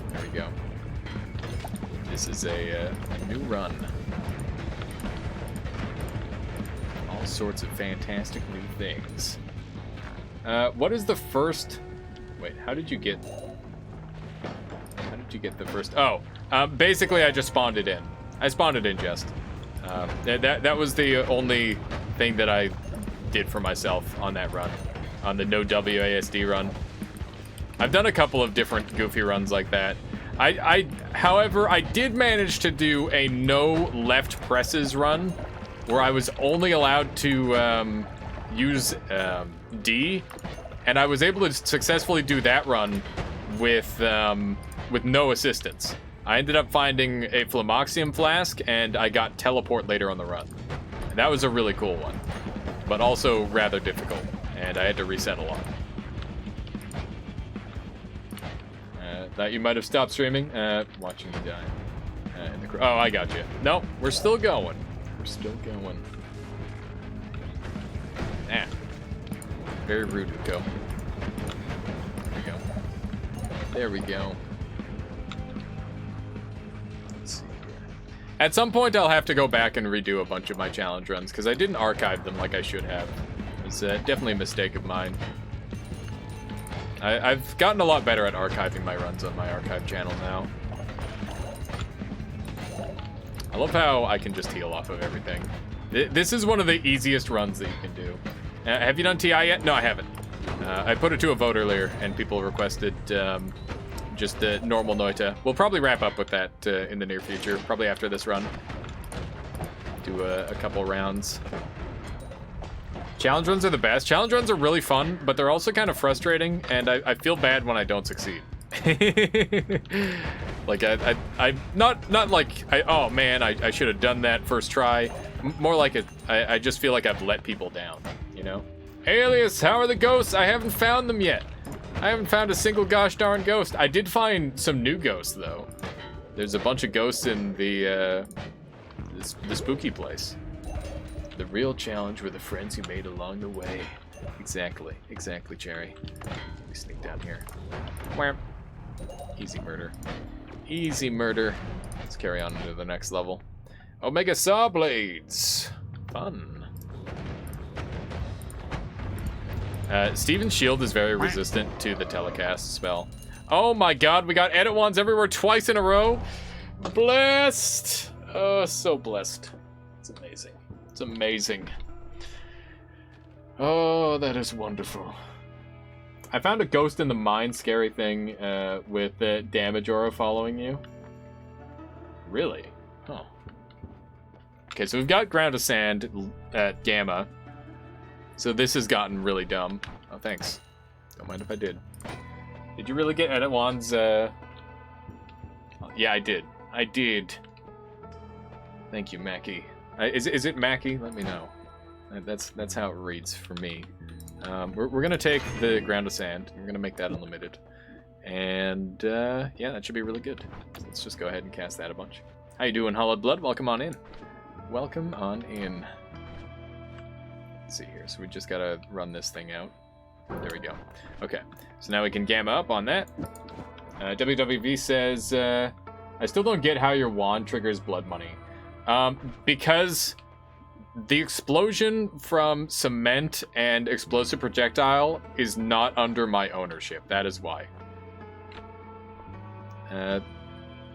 There we go. This is a new run. All sorts of fantastic new things. What is the first... Wait, how did you get the first... Oh, basically I just spawned it in. I spawned it in just. That was the only thing that I did for myself on that run, on the no WASD run. I've done a couple of different goofy runs like that. However, I did manage to do a no left presses run where I was only allowed to use D, and I was able to successfully do that run with no assistance. I ended up finding a Flamoxium flask, and I got teleport later on the run. And that was a really cool one, but also rather difficult, and I had to reset a lot. Thought you might have stopped streaming. Watching you die. Oh, I got you. No, we're still going. We're still going. Ah. Very rude, Uko. There we go. There we go. Let's see here. At some point, I'll have to go back and redo a bunch of my challenge runs, because I didn't archive them like I should have. It's definitely a mistake of mine. I've gotten a lot better at archiving my runs on my archive channel now. I love how I can just heal off of everything. This is one of the easiest runs that you can do. Have you done TI yet? No, I haven't. I put it to a vote earlier, and people requested just normal Noita. We'll probably wrap up with that in the near future, probably after this run. Do a couple rounds. Challenge runs are the best. Challenge runs are really fun, but they're also kind of frustrating, and I feel bad when I don't succeed. Like, not like, oh man, I should have done that first try. More like I just feel like I've let people down, you know? Alias, how are the ghosts? I haven't found them yet. I haven't found a single gosh darn ghost. I did find some new ghosts, though. There's a bunch of ghosts in the spooky place. The real challenge were the friends you made along the way. Exactly, Cherry. Let me sneak down here. Wham. Easy murder. Easy murder. Let's carry on into the next level. Omega Saw Blades. Fun. Steven's shield is very resistant to the telecast spell. Oh my god, we got edit wands everywhere twice in a row. Blessed. Oh, so blessed. It's amazing. It's amazing. Oh, that is wonderful. I found a ghost in the mine scary thing with the damage aura following you. Really? Oh. Okay, so we've got Ground of Sand at Gamma. So this has gotten really dumb. Oh, thanks. Don't mind if I did. Did you really get edit wands? Yeah, I did. I did. Thank you, Mackie. Is it Mackie? Let me know. That's how it reads for me. We're gonna take the Ground of Sand. We're gonna make that unlimited, and yeah, that should be really good. So let's just go ahead and cast that a bunch. How you doing, Hollowed Blood? Welcome on in. Welcome on in. Let's see here. So we just gotta run this thing out. There we go. Okay. So now we can gamma up on that. WWV says, I still don't get how your wand triggers blood money. Because the explosion from cement and explosive projectile is not under my ownership. That is why. The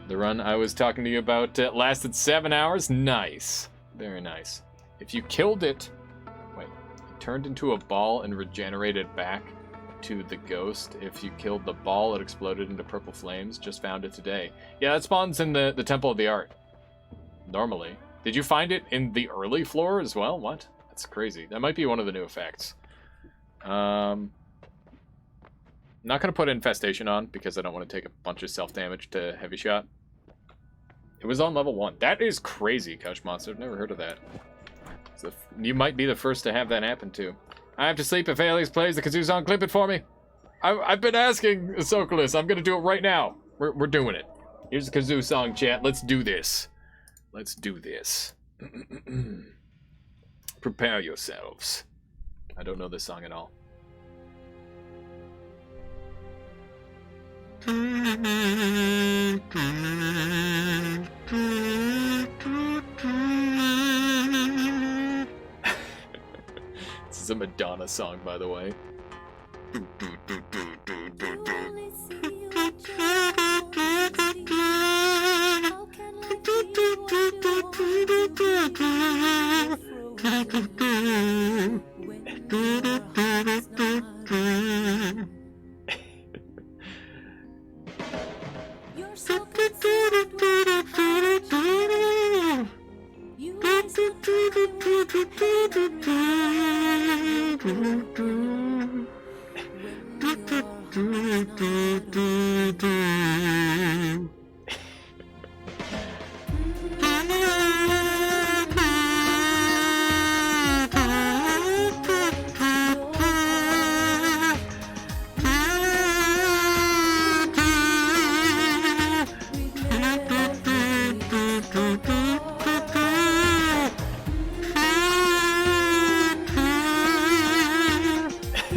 run I was talking to you about lasted 7 hours. Nice. Very nice. If you killed it... Wait. It turned into a ball and regenerated back to the ghost. If you killed the ball, it exploded into purple flames. Just found it today. Yeah, that spawns in the Temple of the Art. Normally. Did you find it in the early floor as well? What? That's crazy. That might be one of the new effects. Not going to put Infestation on because I don't want to take a bunch of self-damage to Heavy Shot. It was on level 1. That is crazy, Couch Monster. I've never heard of that. So you might be the first to have that happen too. I have to sleep if Alex plays the kazoo song. Clip it for me. I've been asking Sokolis. I'm going to do it right now. We're doing it. Here's the kazoo song, chat. Let's do this. Let's do this. Prepare yourselves. I don't know this song at all. This is a Madonna song, by the way.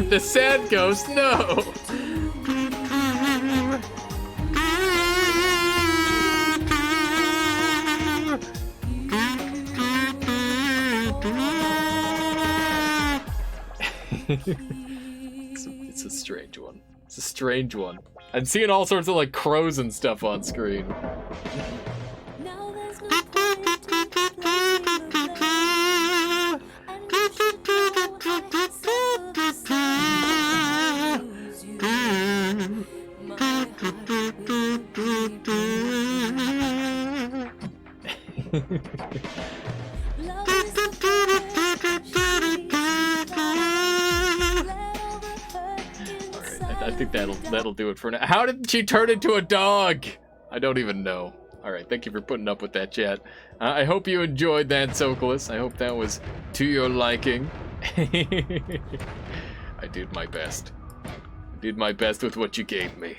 The sad ghost, no! It's a strange one. It's a strange one. I'm seeing all sorts of like crows and stuff on screen. I think that'll do it for now. How did she turn into a dog? I don't even know. Alright, thank you for putting up with that, chat. I hope you enjoyed that, Sokolis. I hope that was to your liking. I did my best. Did my best with what you gave me.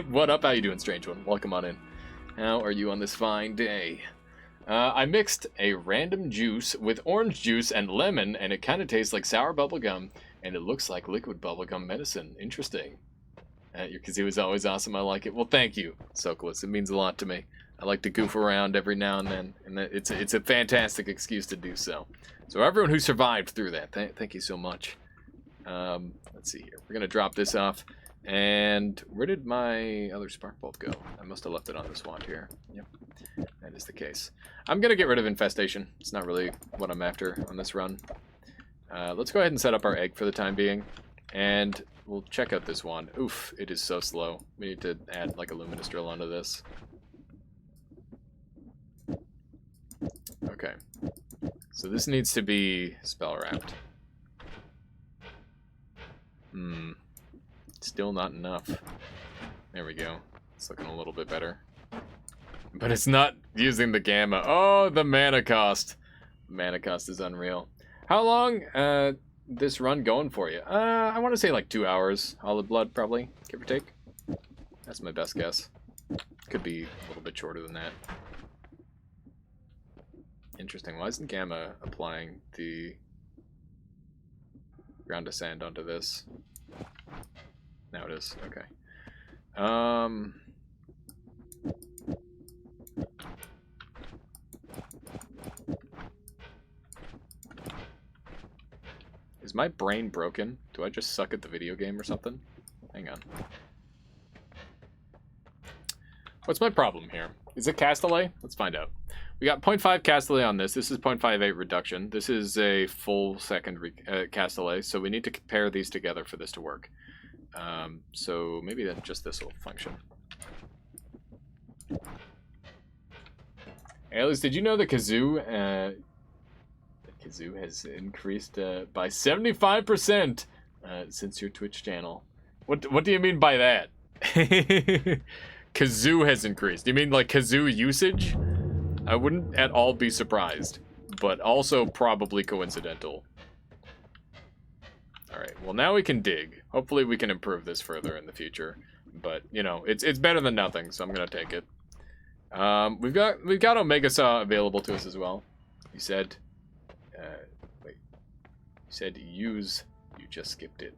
What up? How you doing, strange one? Welcome on in. How are you on this fine day? I mixed a random juice with orange juice and lemon, and it kind of tastes like sour bubblegum, and it looks like liquid bubblegum medicine. Interesting. Your kazoo is always awesome. I like it. Well, thank you, Sokolis. It means a lot to me. I like to goof around every now and then, and it's a fantastic excuse to do so. So everyone who survived through that, thank you so much. Let's see here. We're going to drop this off. And where did my other spark bolt go? I must have left it on this wand here. Yep, that is the case. I'm going to get rid of infestation. It's not really what I'm after on this run. Let's go ahead and set up our egg for the time being. And we'll check out this wand. Oof, it is so slow. We need to add like a luminous drill onto this. Okay. So this needs to be spell wrapped. Still not enough. There we go. It's looking a little bit better. But it's not using the gamma. Oh, the mana cost. Mana cost is unreal. How long this run going for you? I want to say like 2 hours. Olive blood, probably, give or take. That's my best guess. Could be a little bit shorter than that. Interesting. Why isn't gamma applying the ground to sand onto this? Now it is. Okay. Is my brain broken? Do I just suck at the video game or something? Hang on. What's my problem here? Is it cast delay? Let's find out. We got 0.5 cast delay on this. This is 0.58 reduction. This is a full second cast delay, so we need to compare these together for this to work. So maybe that just this will function. Alice, did you know the kazoo has increased by 75% since your Twitch channel? What do you mean by that? Kazoo has increased. Do you mean like kazoo usage? I wouldn't at all be surprised, but also probably coincidental. Alright, well now we can dig. Hopefully we can improve this further in the future. But, you know, it's better than nothing, so I'm gonna take it. We've got Omega Saw available to us as well. You said wait. You said use, you just skipped it.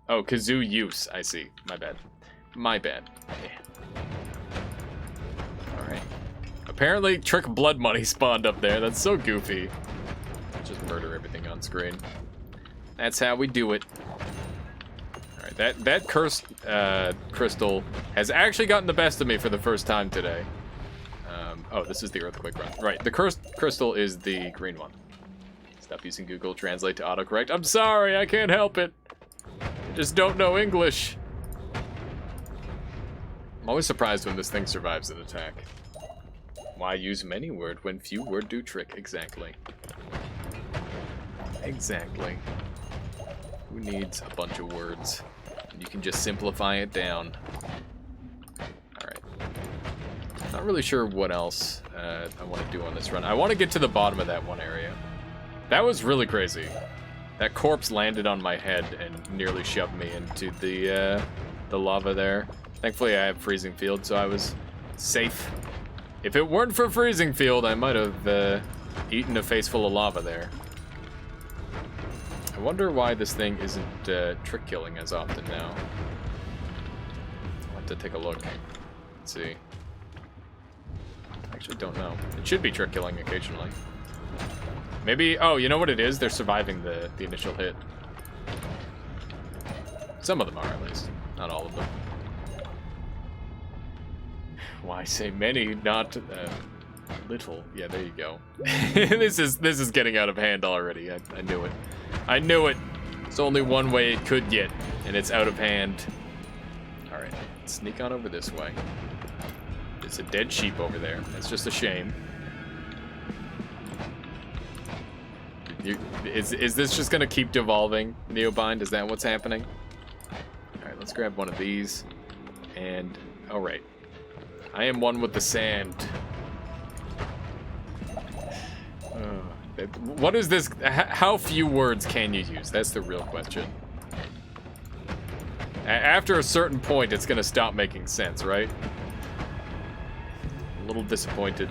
Oh, kazoo use, I see. My bad. My bad. Yeah. Alright. Apparently Trick Blood Money spawned up there. That's so goofy. Just murder everything on screen. That's how we do it. Alright, that cursed crystal has actually gotten the best of me for the first time today. Oh, this is the earthquake run. Right, the cursed crystal is the green one. Stop using Google Translate to autocorrect. I'm sorry, I can't help it. I just don't know English. I'm always surprised when this thing survives an attack. Why use many word when few word do trick? Exactly. Exactly. Who needs a bunch of words? You can just simplify it down. Alright. Not really sure what else I want to do on this run. I want to get to the bottom of that one area. That was really crazy. That corpse landed on my head and nearly shoved me into the lava there. Thankfully I have Freezing Field, so I was safe. If it weren't for Freezing Field, I might have eaten a face full of lava there. I wonder why this thing isn't trick killing as often now. I'll have to take a look. Let's see. I actually don't know. It should be trick killing occasionally. Maybe, oh, you know what it is? They're surviving the initial hit. Some of them are, at least. Not all of them. Why say many, not little? Yeah, there you go. This is getting out of hand already. I knew it. I knew it. There's only one way it could get, and it's out of hand. All right, sneak on over this way. There's a dead sheep over there. That's just a shame. Is this just gonna keep devolving, Neobind? Is that what's happening? All right, let's grab one of these. And all right, I am one with the sand. What is this? How few words can you use? That's the real question. After a certain point, it's gonna stop making sense, right? A little disappointed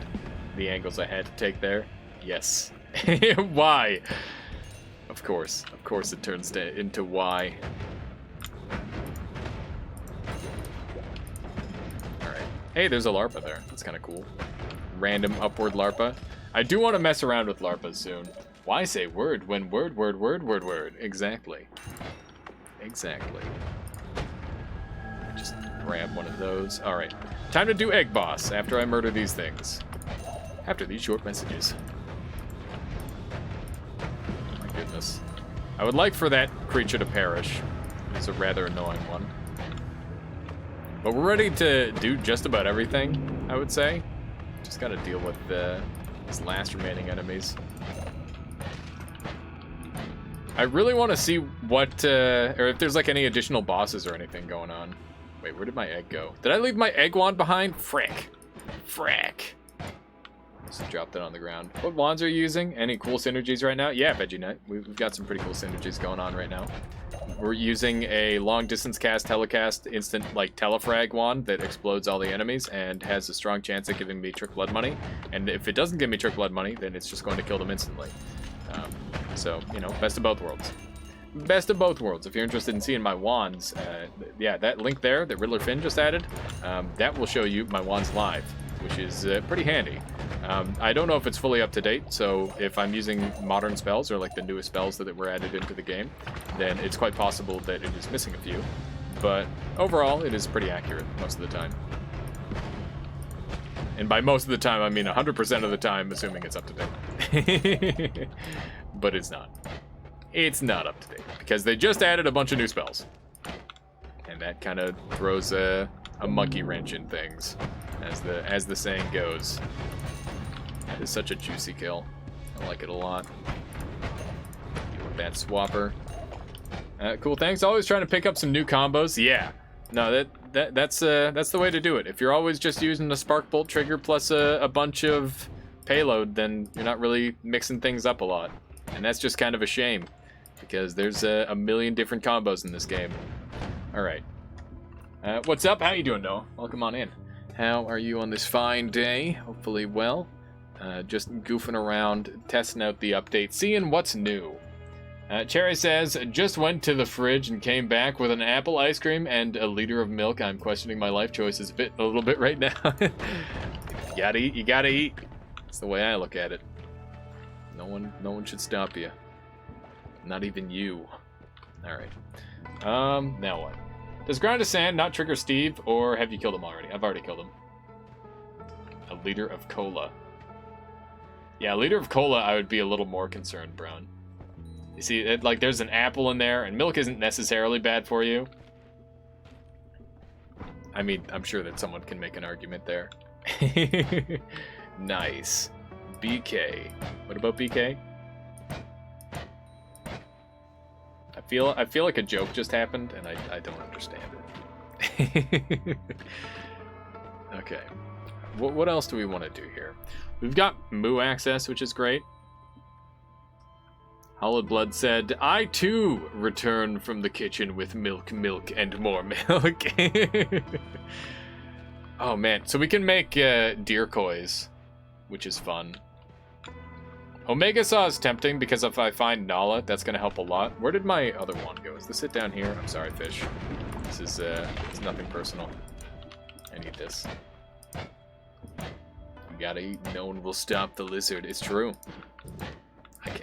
the angles I had to take there. Yes. Why? Of course it turns into why. Alright. Hey, there's a Larpa there. That's kind of cool. Random upward Larpa. I do want to mess around with Larpas soon. Why say word when word. Exactly. Exactly. Just grab one of those. Alright. Time to do Egg Boss after I murder these things. After these short messages. Oh my goodness. I would like for that creature to perish. It's a rather annoying one. But we're ready to do just about everything, I would say. Just gotta deal with these last remaining enemies. I really want to see what, or if there's like any additional bosses or anything going on. Wait, where did my egg go? Did I leave my egg wand behind? Frick. Frick. Just dropped it on the ground. What wands are you using? Any cool synergies right now? Yeah, Veggie Knight. We've got some pretty cool synergies going on right now. We're using a long distance cast, telecast, instant like telefrag wand that explodes all the enemies and has a strong chance at giving me Trick Blood money. And if it doesn't give me Trick Blood money, then it's just going to kill them instantly. So, you know, best of both worlds. Best of both worlds. If you're interested in seeing my wands, yeah, that link there that Riddler Finn just added, that will show you my wands live, which is pretty handy. I don't know if it's fully up to date, so if I'm using modern spells or like the newest spells that were added into the game, then it's quite possible that it is missing a few. But overall, it is pretty accurate most of the time. And by most of the time, I mean 100% of the time, assuming it's up to date. But it's not. It's not up to date, because they just added a bunch of new spells. And that kind of throws a monkey wrench in things, as the saying goes. That is such a juicy kill. I like it a lot. Deal with that swapper. Cool, thanks. Always trying to pick up some new combos. Yeah. No, that's the way to do it. If you're always just using a spark bolt trigger plus a bunch of payload, then you're not really mixing things up a lot. And that's just kind of a shame, because there's a million different combos in this game. Alright. What's up? How you doing, Noah? Welcome on in. How are you on this fine day? Hopefully well. Just goofing around, testing out the update, seeing what's new. Cherry says, just went to the fridge and came back with an apple ice cream and a liter of milk. I'm questioning my life choices a little bit right now. You gotta eat, you gotta eat. That's the way I look at it. No one should stop you. Not even you. Alright. Now what? Does Grind of Sand not trigger Steve, or have you killed him already? I've already killed him. A liter of cola. Yeah, a liter of cola, I would be a little more concerned, Brown. You see, like, there's an apple in there, and milk isn't necessarily bad for you. I mean, I'm sure that someone can make an argument there. Nice. BK. What about BK? I feel like a joke just happened, and I don't understand it. Okay. What else do we want to do here? We've got Moo access, which is great. Hollowed Blood said, I too return from the kitchen with milk, and more milk. Oh man, so we can make deercoys, which is fun. Omega Saw is tempting because if I find Nala, that's going to help a lot. Where did my other one go? Is this it down here? I'm sorry, fish. This is it's nothing personal. I need this. You gotta eat. No one will stop the lizard. It's true.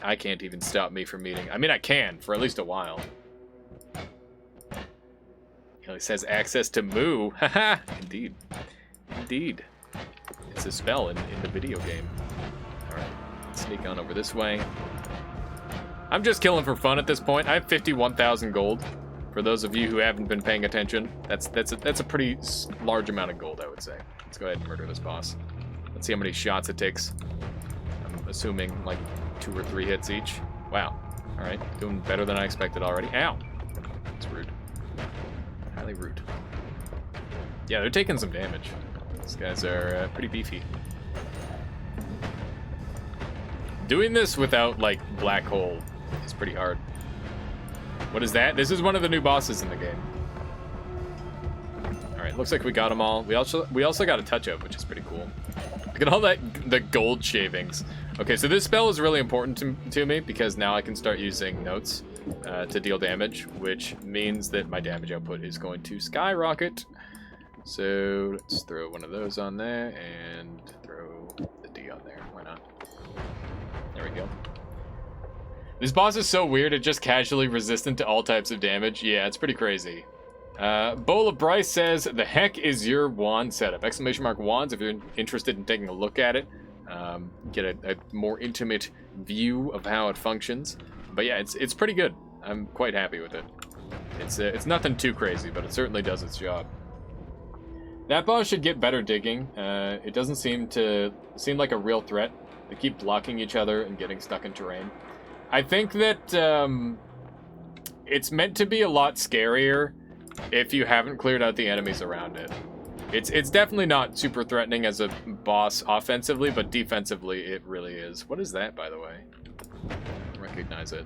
I can't even stop me from eating. I mean, I can, for at least a while. He says access to Moo. Haha! Indeed. Indeed. It's a spell in the video game. Alright. Sneak on over this way. I'm just killing for fun at this point. I have 51,000 gold. For those of you who haven't been paying attention, that's a pretty large amount of gold, I would say. Let's go ahead and murder this boss. Let's see how many shots it takes. I'm assuming like 2 or 3 hits each. Wow. Alright, doing better than I expected already. Ow! That's rude. Highly rude. Yeah, they're taking some damage. These guys are pretty beefy. Doing this without, like, Black Hole is pretty hard. What is that? This is one of the new bosses in the game. Alright, looks like we got them all. We also got a touch-up, which is pretty cool. Look at all the gold shavings. Okay, so this spell is really important to me because now I can start using notes to deal damage, which means that my damage output is going to skyrocket. So let's throw one of those on there and throw the D on there. Why not? There we go. This boss is so weird, it's just casually resistant to all types of damage. Yeah, it's pretty crazy. Bowl of Bryce says, the heck is your wand setup? Exclamation mark wands if you're interested in taking a look at it. Get a more intimate view of how it functions. But yeah, it's pretty good. I'm quite happy with it. It's nothing too crazy, but it certainly does its job. That boss should get better digging. It doesn't seem like a real threat. They keep blocking each other and getting stuck in terrain. I think that it's meant to be a lot scarier if you haven't cleared out the enemies around it. It's definitely not super threatening as a boss offensively, but defensively it really is. What is that, by the way? I don't recognize it.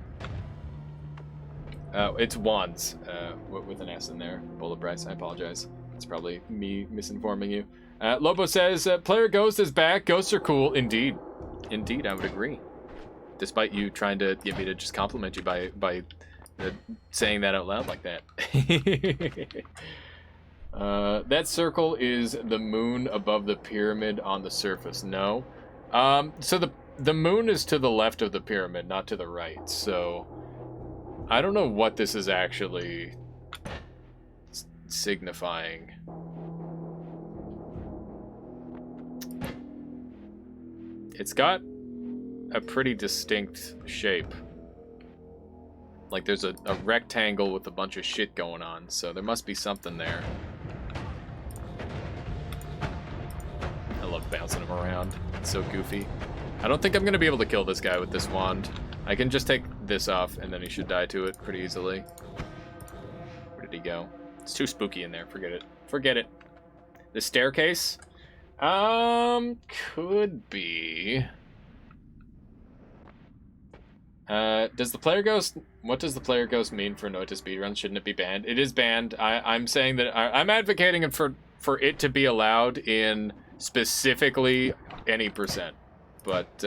Oh, it's wands with an S in there. Bowl of Bryce, I apologize. It's probably me misinforming you. Lobo says, player Ghost is back. Ghosts are cool. Indeed. Indeed, I would agree. Despite you trying to get me to just compliment you by saying that out loud like that. That circle is the moon above the pyramid on the surface. No. So the moon is to the left of the pyramid, not to the right. So I don't know what this is actually signifying. It's got a pretty distinct shape. Like there's a rectangle with a bunch of shit going on, so there must be something there. I love bouncing him around. It's so goofy. I don't think I'm gonna be able to kill this guy with this wand. I can just take this off and then he should die to it pretty easily. Where did he go? It's too spooky in there. Forget it. Forget it. The staircase? Could be. Does the player ghost... What does the player ghost mean for Noita speedrun? Shouldn't it be banned? It is banned. I'm saying that... I'm advocating for it to be allowed in specifically any %. But,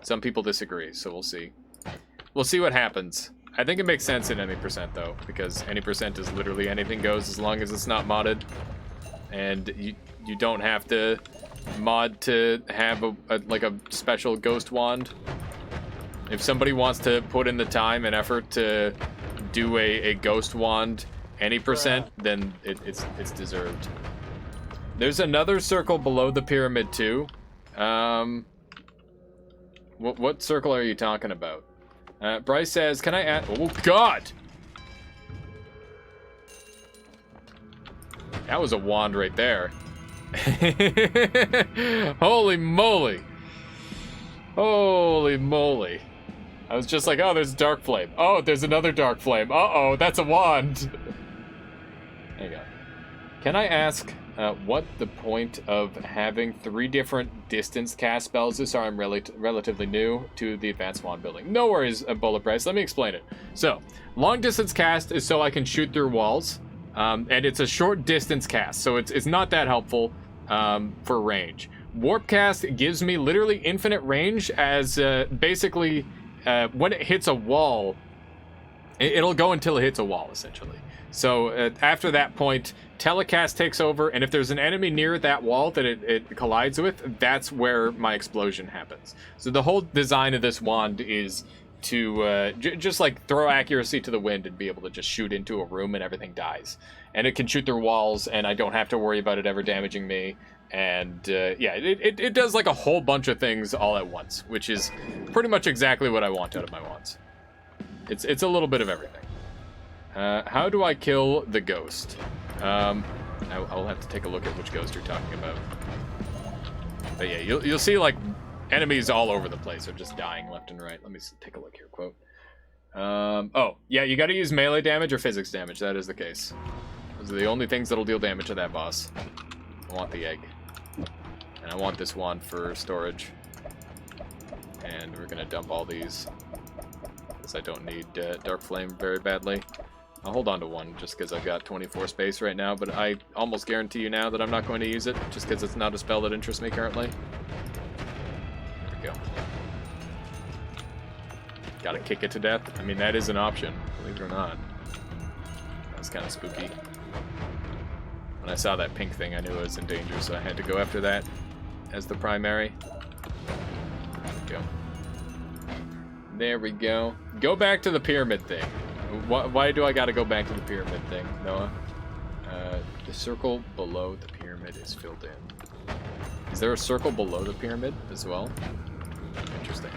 some people disagree, so we'll see. We'll see what happens. I think it makes sense in any %, though, because any % is literally anything goes as long as it's not modded. And you don't have to mod to have like a special ghost wand. If somebody wants to put in the time and effort to do a ghost wand any %, then it's deserved. There's another circle below the pyramid too. What circle are you talking about? Bryce says, can I add... Oh, God! That was a wand right there. Holy moly. Holy moly. I was just like, oh, there's a dark flame. Oh, there's another dark flame. Uh-oh, that's a wand. There you go. Can I ask what the point of having 3 different distance cast spells is? Sorry, I'm relatively new to the advanced wand building. No worries, Bullet Price. Let me explain it. So, long distance cast is so I can shoot through walls. And it's a short distance cast, so it's not that helpful for range. Warp cast gives me literally infinite range as basically when it hits a wall, it'll go until it hits a wall, essentially. So after that point, telecast takes over, and if there's an enemy near that wall that it collides with, that's where my explosion happens. So the whole design of this wand is to just like throw accuracy to the wind and be able to just shoot into a room and everything dies. And it can shoot through walls, and I don't have to worry about it ever damaging me. And yeah, it does like a whole bunch of things all at once, which is pretty much exactly what I want out of my wands. It's a little bit of everything. How do I kill the ghost? I'll have to take a look at which ghost you're talking about. But yeah, you'll see like enemies all over the place are just dying left and right. Let me take a look here, quote. Oh, yeah, you gotta use melee damage or physics damage. That is the case. Those are the only things that'll deal damage to that boss. I want the egg. And I want this wand for storage. And we're gonna dump all these, because I don't need Dark Flame very badly. I'll hold on to one just because I've got 24 space right now, but I almost guarantee you now that I'm not going to use it, just because it's not a spell that interests me currently. There we go. Gotta kick it to death. I mean, that is an option, believe it or not. That was kind of spooky. When I saw that pink thing, I knew I was in danger, so I had to go after that as the primary. There we go. There we go. Go back to the pyramid thing. Why do I gotta go back to the pyramid thing, Noah? The circle below the pyramid is filled in. Is there a circle below the pyramid as well? Interesting.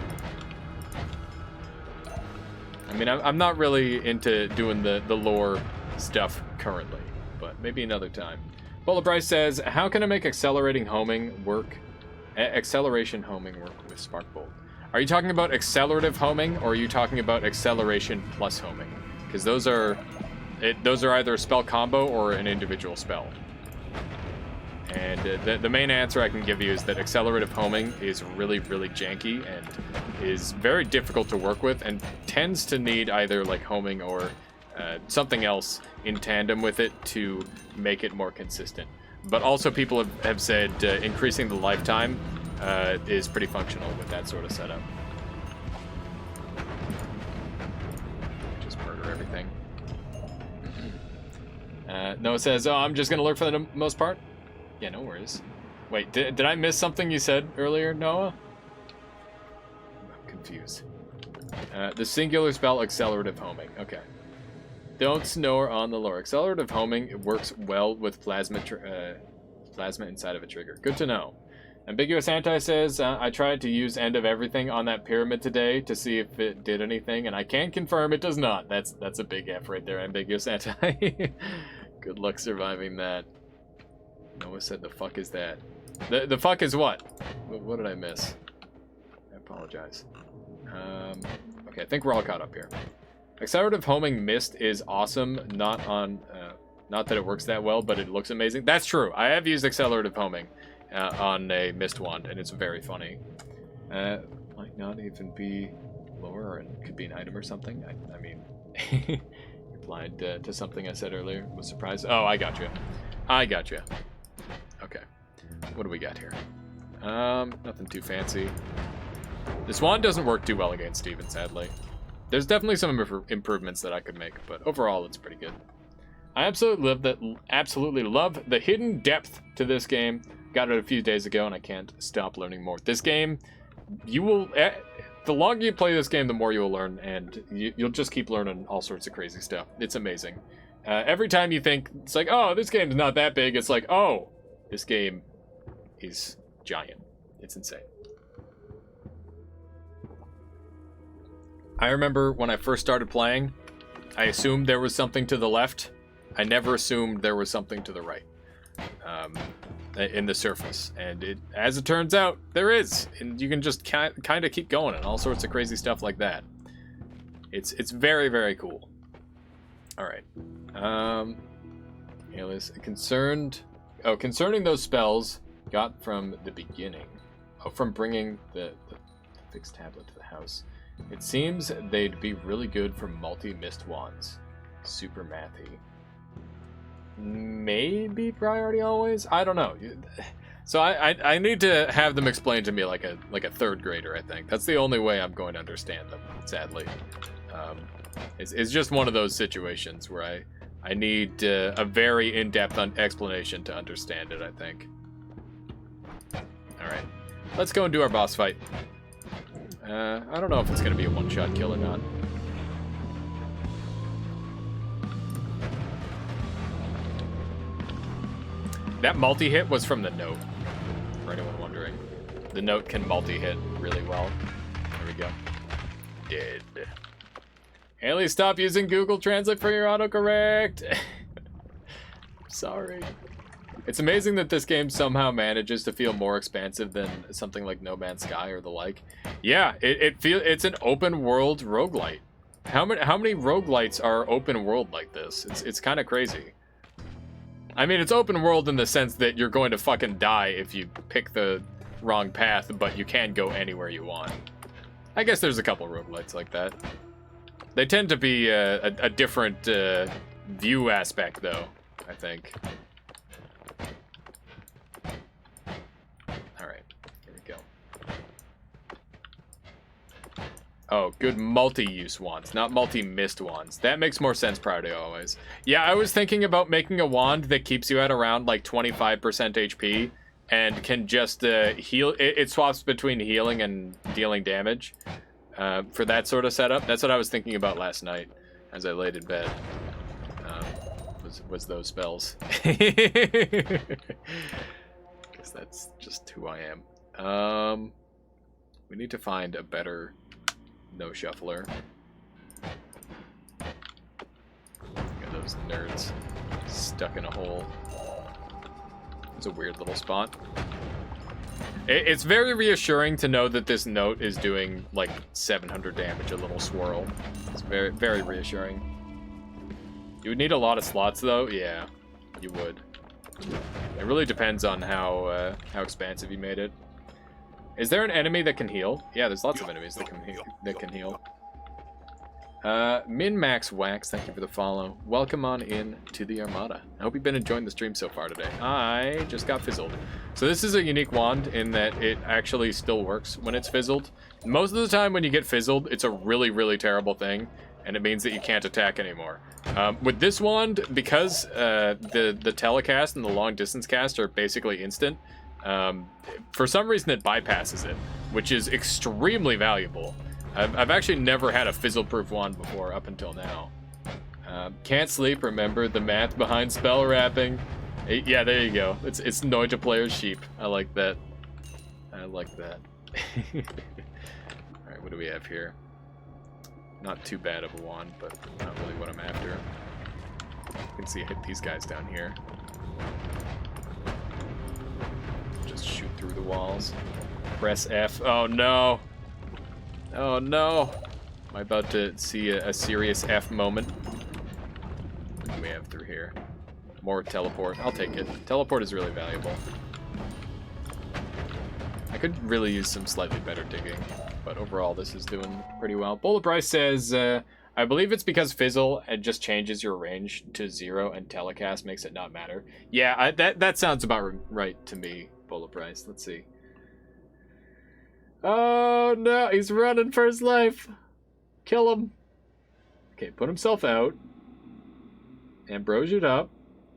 I mean, I'm not really into doing the lore stuff currently, but maybe another time. Bola Bryce says, how can I make accelerating homing work? Acceleration homing work with Sparkbolt? Are you talking about accelerative homing, or are you talking about acceleration plus homing? Because those are either a spell combo or an individual spell. And the main answer I can give you is that accelerative homing is really, really janky and is very difficult to work with, and tends to need either like homing or something else in tandem with it to make it more consistent. But also people have said increasing the lifetime is pretty functional with that sort of setup. Just murder everything. Noah says, oh, I'm just going to lurk for the most part? Yeah, no worries. Wait, did I miss something you said earlier, Noah? I'm confused. The singular spell, accelerative homing. Okay. Don't snore on the lore. Accelerative homing, it works well with plasma inside of a trigger. Good to know. Ambiguous Anti says, I tried to use End of Everything on that pyramid today to see if it did anything, and I can confirm it does not. That's a big F right there, Ambiguous Anti. Good luck surviving that. Noah said, the fuck is that? The fuck is what? What did I miss? I apologize. Okay, I think we're all caught up here. Accelerative homing mist is awesome, not that it works that well, but it looks amazing. That's true. I have used accelerative homing on a mist wand, and it's very funny. Might not even be lore, and could be an item or something. I mean, you're blind to something I said earlier. Was surprised. Oh, I got you. I got you. Okay. What do we got here? Nothing too fancy. This wand doesn't work too well against Steven, sadly. There's definitely some improvements that I could make, but overall it's pretty good. I absolutely love the hidden depth to this game. Got it a few days ago and I can't stop learning more. This game, you will, the longer you play this game, the more you will learn, and you'll just keep learning all sorts of crazy stuff. It's amazing. Every time you think, it's like, oh, this game's not that big, it's like, oh, this game is giant. It's insane. I remember when I first started playing, I assumed there was something to the left. I never assumed there was something to the right in the surface. And as it turns out, there is. And you can just kind of keep going and all sorts of crazy stuff like that. It's very, very cool. All right. Alias, concerning those spells got from the beginning. Oh, from bringing the fixed tablet to the house. It seems they'd be really good for multi-mist wands. Super mathy. Maybe priority always? I don't know. So I need to have them explained to me like a third grader, I think. That's the only way I'm going to understand them, sadly. It's just one of those situations where I need a very in-depth explanation to understand it, I think. Alright. Let's go and do our boss fight. I don't know if it's going to be a one-shot kill or not. That multi-hit was from the note, for anyone wondering. The note can multi-hit really well. There we go. Dead. Haley, stop using Google Translate for your autocorrect! Sorry. It's amazing that this game somehow manages to feel more expansive than something like No Man's Sky or the like. Yeah, it's an open world roguelite. How many roguelites are open world like this? It's kind of crazy. I mean, it's open world in the sense that you're going to fucking die if you pick the wrong path, but you can go anywhere you want. I guess there's a couple roguelites like that. They tend to be a different view aspect, though, I think. Alright, here we go. Oh, good multi-use wands, not multi-mist wands. That makes more sense, Priority always. Yeah, I was thinking about making a wand that keeps you at around like 25% HP and can just heal. It swaps between healing and dealing damage for that sort of setup. That's what I was thinking about last night as I laid in bed. Was those spells. Guess that's just who I am. We need to find a better no shuffler. Got those nerds stuck in a hole. It's a weird little spot. It's very reassuring to know that this note is doing like 700 damage a little swirl. It's very, very reassuring. You would need a lot of slots though. Yeah, you would. It really depends on how expansive you made it. Is there an enemy that can heal? Yeah, there's lots of enemies that can heal. Min-Max Wax, thank you for the follow. Welcome on in to the Armada. I hope you've been enjoying the stream so far today. I just got fizzled. So this is a unique wand in that it actually still works when it's fizzled. Most of the time when you get fizzled, it's a really, really terrible thing, and it means that you can't attack anymore. With this wand, because the telecast and the long distance cast are basically instant, for some reason it bypasses it, which is extremely valuable. I've actually never had a fizzle-proof wand before up until now. Can't sleep, remember the math behind spell wrapping. Yeah, there you go. It's Noita player's sheep. I like that. I like that. Alright, what do we have here? Not too bad of a wand, but not really what I'm after. You can see I hit these guys down here. Just shoot through the walls. Press F. Oh no! Oh no! Am I about to see a serious F moment? What do we have through here? More teleport. I'll take it. Teleport is really valuable. I could really use some slightly better digging, but overall this is doing pretty well. Bullet Bryce says, I believe it's because Fizzle just changes your range to 0 and Telecast makes it not matter. Yeah, that sounds about right to me, Bullet Bryce. Let's see. Oh no, he's running for his life. Kill him. Okay, put himself out. Ambrosia'd up.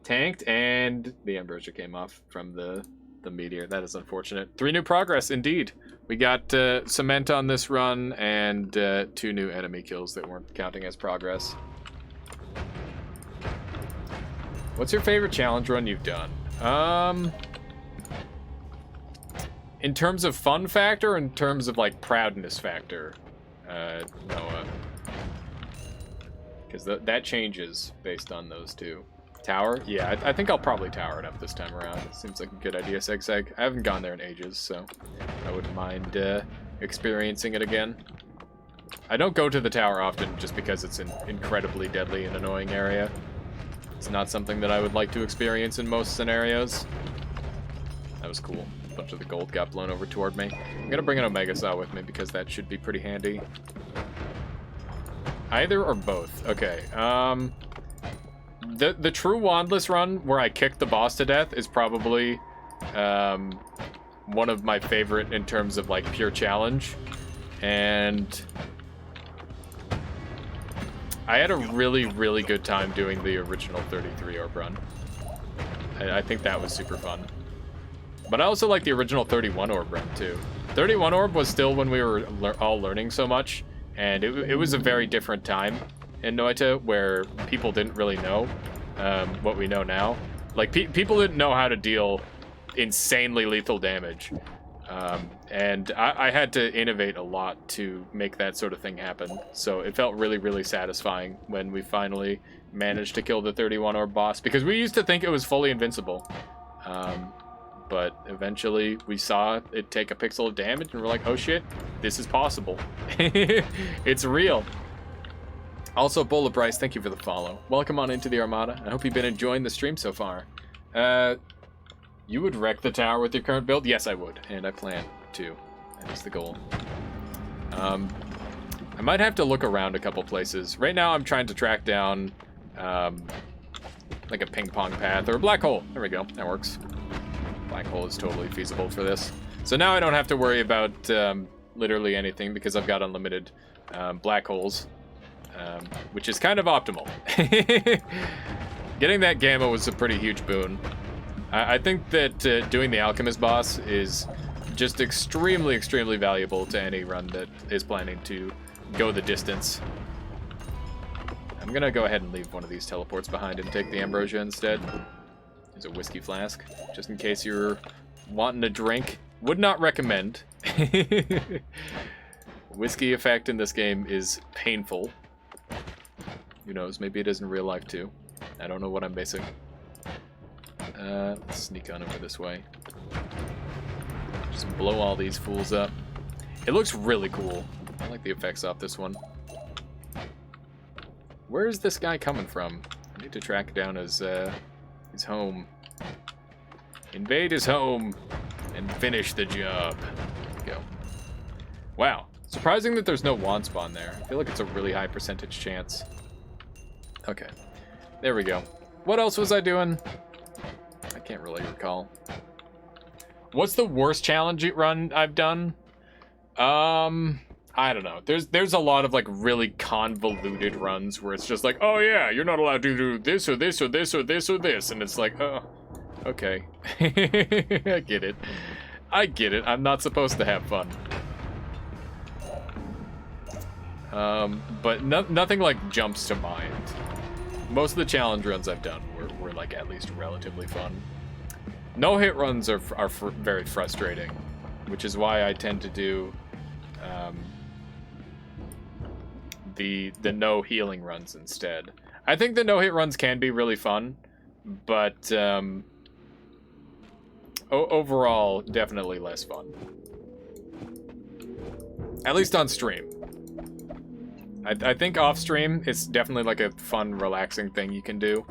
Tanked, and the Ambrosia came off from the meteor. That is unfortunate. 3 new progress, indeed. We got cement on this run, and 2 new enemy kills that weren't counting as progress. What's your favorite challenge run you've done? In terms of fun factor, in terms of like proudness factor, Noah. Because that changes based on those two. Tower? Yeah, I think I'll probably tower it up this time around. It seems like a good idea, Segseg. I haven't gone there in ages, so I wouldn't mind experiencing it again. I don't go to the tower often just because it's an incredibly deadly and annoying area. It's not something that I would like to experience in most scenarios. That was cool. A bunch of the gold got blown over toward me. I'm gonna bring an Omega Saw with me because that should be pretty handy. Either or both. Okay, The true wandless run where I kick the boss to death is probably one of my favorite in terms of like pure challenge, and I had a really, really good time doing the original 33 orb run. I think that was super fun. But I also like the original 31 orb run too. 31 orb was still when we were all learning so much, and it was a very different time in Noita where people didn't really know what we know now. Like people didn't know how to deal insanely lethal damage, and I had to innovate a lot to make that sort of thing happen. So it felt really, really satisfying when we finally managed to kill the 31 orb boss, because we used to think it was fully invincible, but eventually we saw it take a pixel of damage and we're like, oh shit, this is possible. It's real. Also, Bullet Bryce, thank you for the follow. Welcome on into the Armada. I hope you've been enjoying the stream so far. You would wreck the tower with your current build? Yes, I would, and I plan to. That is the goal. I might have to look around a couple places. Right now I'm trying to track down like a ping pong path or a black hole. There we go, that works. Black hole is totally feasible for this. So now I don't have to worry about literally anything because I've got unlimited black holes, which is kind of optimal. Getting that gamma was a pretty huge boon. I think that doing the Alchemist boss is just extremely, extremely valuable to any run that is planning to go the distance. I'm gonna go ahead and leave one of these teleports behind and take the Ambrosia instead. There's a whiskey flask, just in case you're wanting a drink. Would not recommend. Whiskey effect in this game is painful. Who knows, maybe it is in real life too. I don't know what I'm basing. Let's sneak on over this way. Just blow all these fools up. It looks really cool. I like the effects off this one. Where is this guy coming from? I need to track down his home. Invade his home and finish the job. Go. Wow. Surprising that there's no wand spawn there. I feel like it's a really high percentage chance. Okay. There we go. What else was I doing? I can't really recall. What's the worst challenge run I've done? I don't know. There's a lot of like really convoluted runs where it's just like, oh yeah, you're not allowed to do this or this or this or this or this, and it's like, oh, okay. I get it. I get it. I'm not supposed to have fun. But nothing like jumps to mind. Most of the challenge runs I've done were like at least relatively fun. No-hit runs are very frustrating, which is why I tend to do the no healing runs instead. I think the no-hit runs can be really fun, but overall, definitely less fun. At least on stream. I think off stream, it's definitely like a fun, relaxing thing you can do.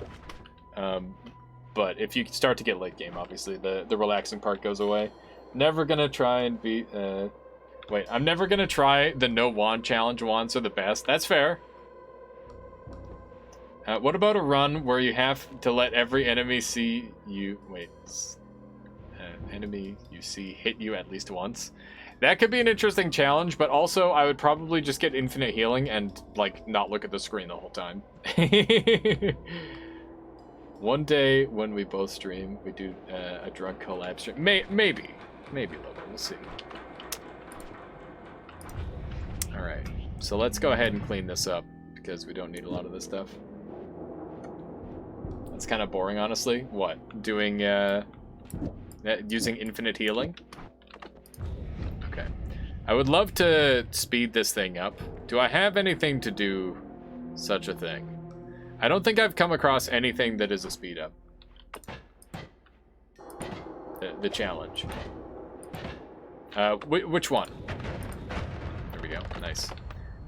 But if you start to get late game, obviously the relaxing part goes away. Never gonna try and beat. Wait, I'm never gonna try the no wand challenge. Wands are the best. That's fair. What about a run where you have to let every enemy see you? Wait, enemy you see hit you at least once. That could be an interesting challenge, but also I would probably just get infinite healing and like not look at the screen the whole time. One day when we both stream, we do a drug collab stream. Maybe Logan, we'll see. All right, so let's go ahead and clean this up because we don't need a lot of this stuff. It's kind of boring, honestly. What? Doing using infinite healing? Okay. I would love to speed this thing up. Do I have anything to do such a thing? I don't think I've come across anything that is a speed up. The challenge. Which one? There we go. Nice.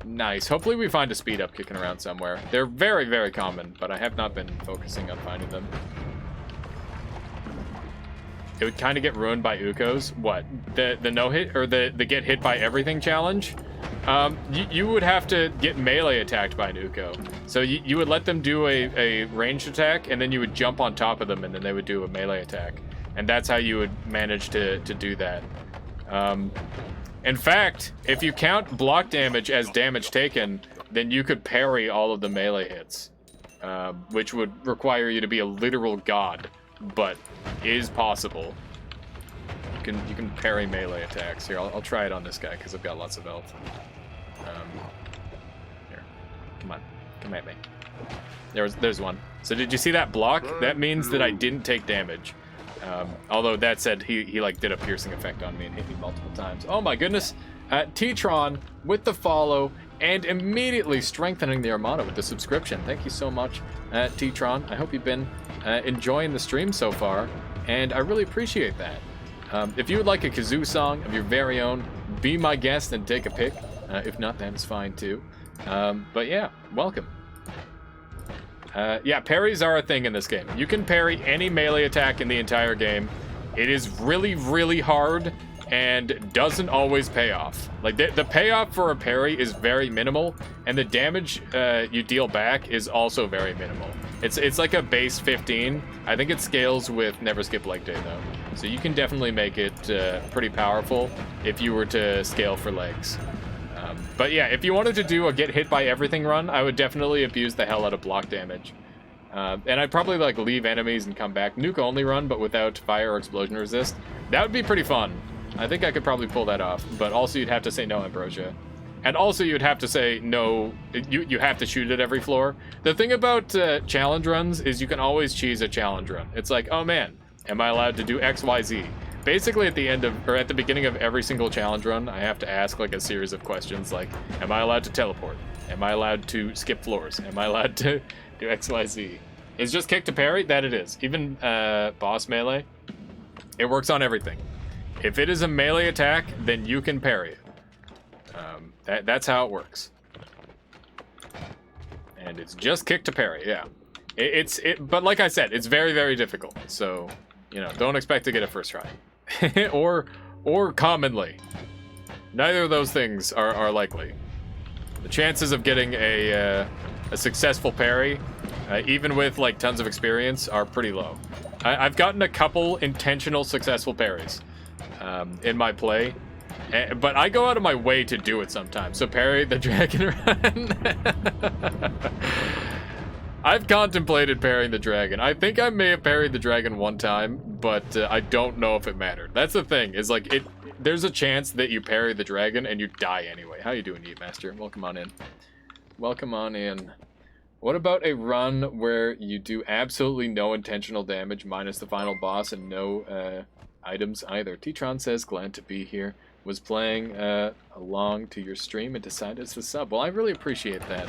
Nice. Hopefully we find a speed up kicking around somewhere. They're very, very common, but I have not been focusing on finding them. It would kind of get ruined by Ukos. What? The no-hit, or the get hit by everything challenge? You would have to get melee attacked by an Uko. So you would let them do a ranged attack, and then you would jump on top of them, and then they would do a melee attack. And that's how you would manage to do that. In fact, if you count block damage as damage taken, then you could parry all of the melee hits. Which would require you to be a literal god, but is possible. You can parry melee attacks. Here, I'll try it on this guy because I've got lots of health. Here, come at me. There's one. So did you see that block? That means that I didn't take damage. Although that said, he like did a piercing effect on me and hit me multiple times. Oh my goodness! T-Tron with the follow and immediately strengthening the Armada with the subscription. Thank you so much, T-Tron. I hope you've been enjoying the stream so far, and I really appreciate that. If you would like a kazoo song of your very own, be my guest and take a pic. If not, that is fine too. But yeah, welcome. Yeah, parries are a thing in this game. You can parry any melee attack in the entire game. It is really, really hard, and doesn't always pay off. Like, the payoff for a parry is very minimal, and the damage you deal back is also very minimal. It's like a base 15. I think it scales with Never Skip Leg Day, though. So you can definitely make it pretty powerful if you were to scale for legs. But yeah, if you wanted to do a get hit by everything run, I would definitely abuse the hell out of block damage. And I'd probably like leave enemies and come back. Nuke only run, but without fire or explosion resist. That would be pretty fun. I think I could probably pull that off. But also you'd have to say no Ambrosia. And also you'd have to say no, you have to shoot at every floor. The thing about challenge runs is you can always cheese a challenge run. It's like, oh man, am I allowed to do X, Y, Z? Basically at the end of, or at the beginning of every single challenge run, I have to ask like a series of questions like, am I allowed to teleport? Am I allowed to skip floors? Am I allowed to do X, Y, Z? Is just kick to parry? That it is. Even boss melee, it works on everything. If it is a melee attack, then you can parry it. That's how it works. And it's just kick to parry, yeah. But like I said, it's very, very difficult. So, you know, don't expect to get it first try. or commonly. Neither of those things are likely. The chances of getting a successful parry, even with like tons of experience, are pretty low. I've gotten a couple intentional successful parries in my play, but I go out of my way to do it sometimes. So parry the dragon run. I've contemplated parrying the dragon. I think I may have parried the dragon one time, but I don't know if it mattered. That's the thing, is like there's a chance that you parry the dragon and you die anyway. How you doing, Yeet Master? Welcome on in. Welcome on in. What about a run where you do absolutely no intentional damage minus the final boss and no items either? T-Tron says, glad to be here. Was playing along to your stream and decided to sub. Well, I really appreciate that,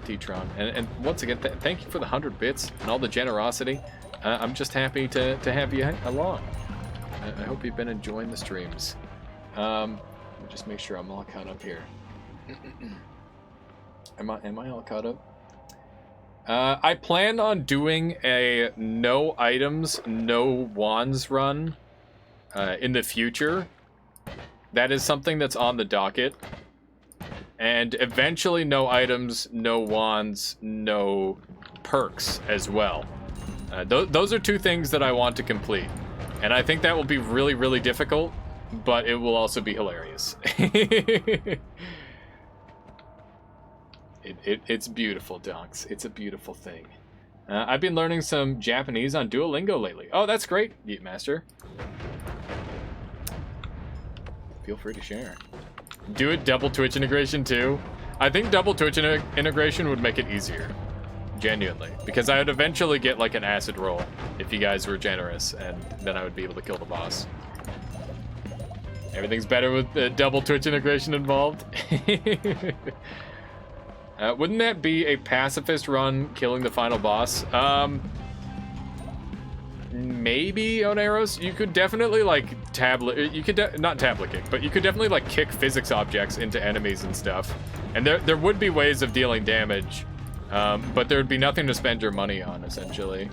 T-Tron. And once again, thank you for the 100 bits and all the generosity. I'm just happy to have you along. I hope you've been enjoying the streams. Let me just make sure I'm all caught up here. Am I all caught up? I plan on doing a no items, no wands run in the future. That is something that's on the docket. And eventually no items, no wands, no perks as well. Those are two things that I want to complete. And I think that will be really, really difficult, but it will also be hilarious. It's beautiful, Dunks. It's a beautiful thing. I've been learning some Japanese on Duolingo lately. Oh, that's great, Yeet Master. Feel free to share. Do it double Twitch integration too. I think double Twitch integration would make it easier. Genuinely. Because I would eventually get like an acid roll if you guys were generous, and then I would be able to kill the boss. Everything's better with the double Twitch integration involved. Wouldn't that be a pacifist run killing the final boss? Maybe Oneros. You could definitely like not tablet kick, but you could definitely like kick physics objects into enemies and stuff. And there would be ways of dealing damage, but there would be nothing to spend your money on essentially.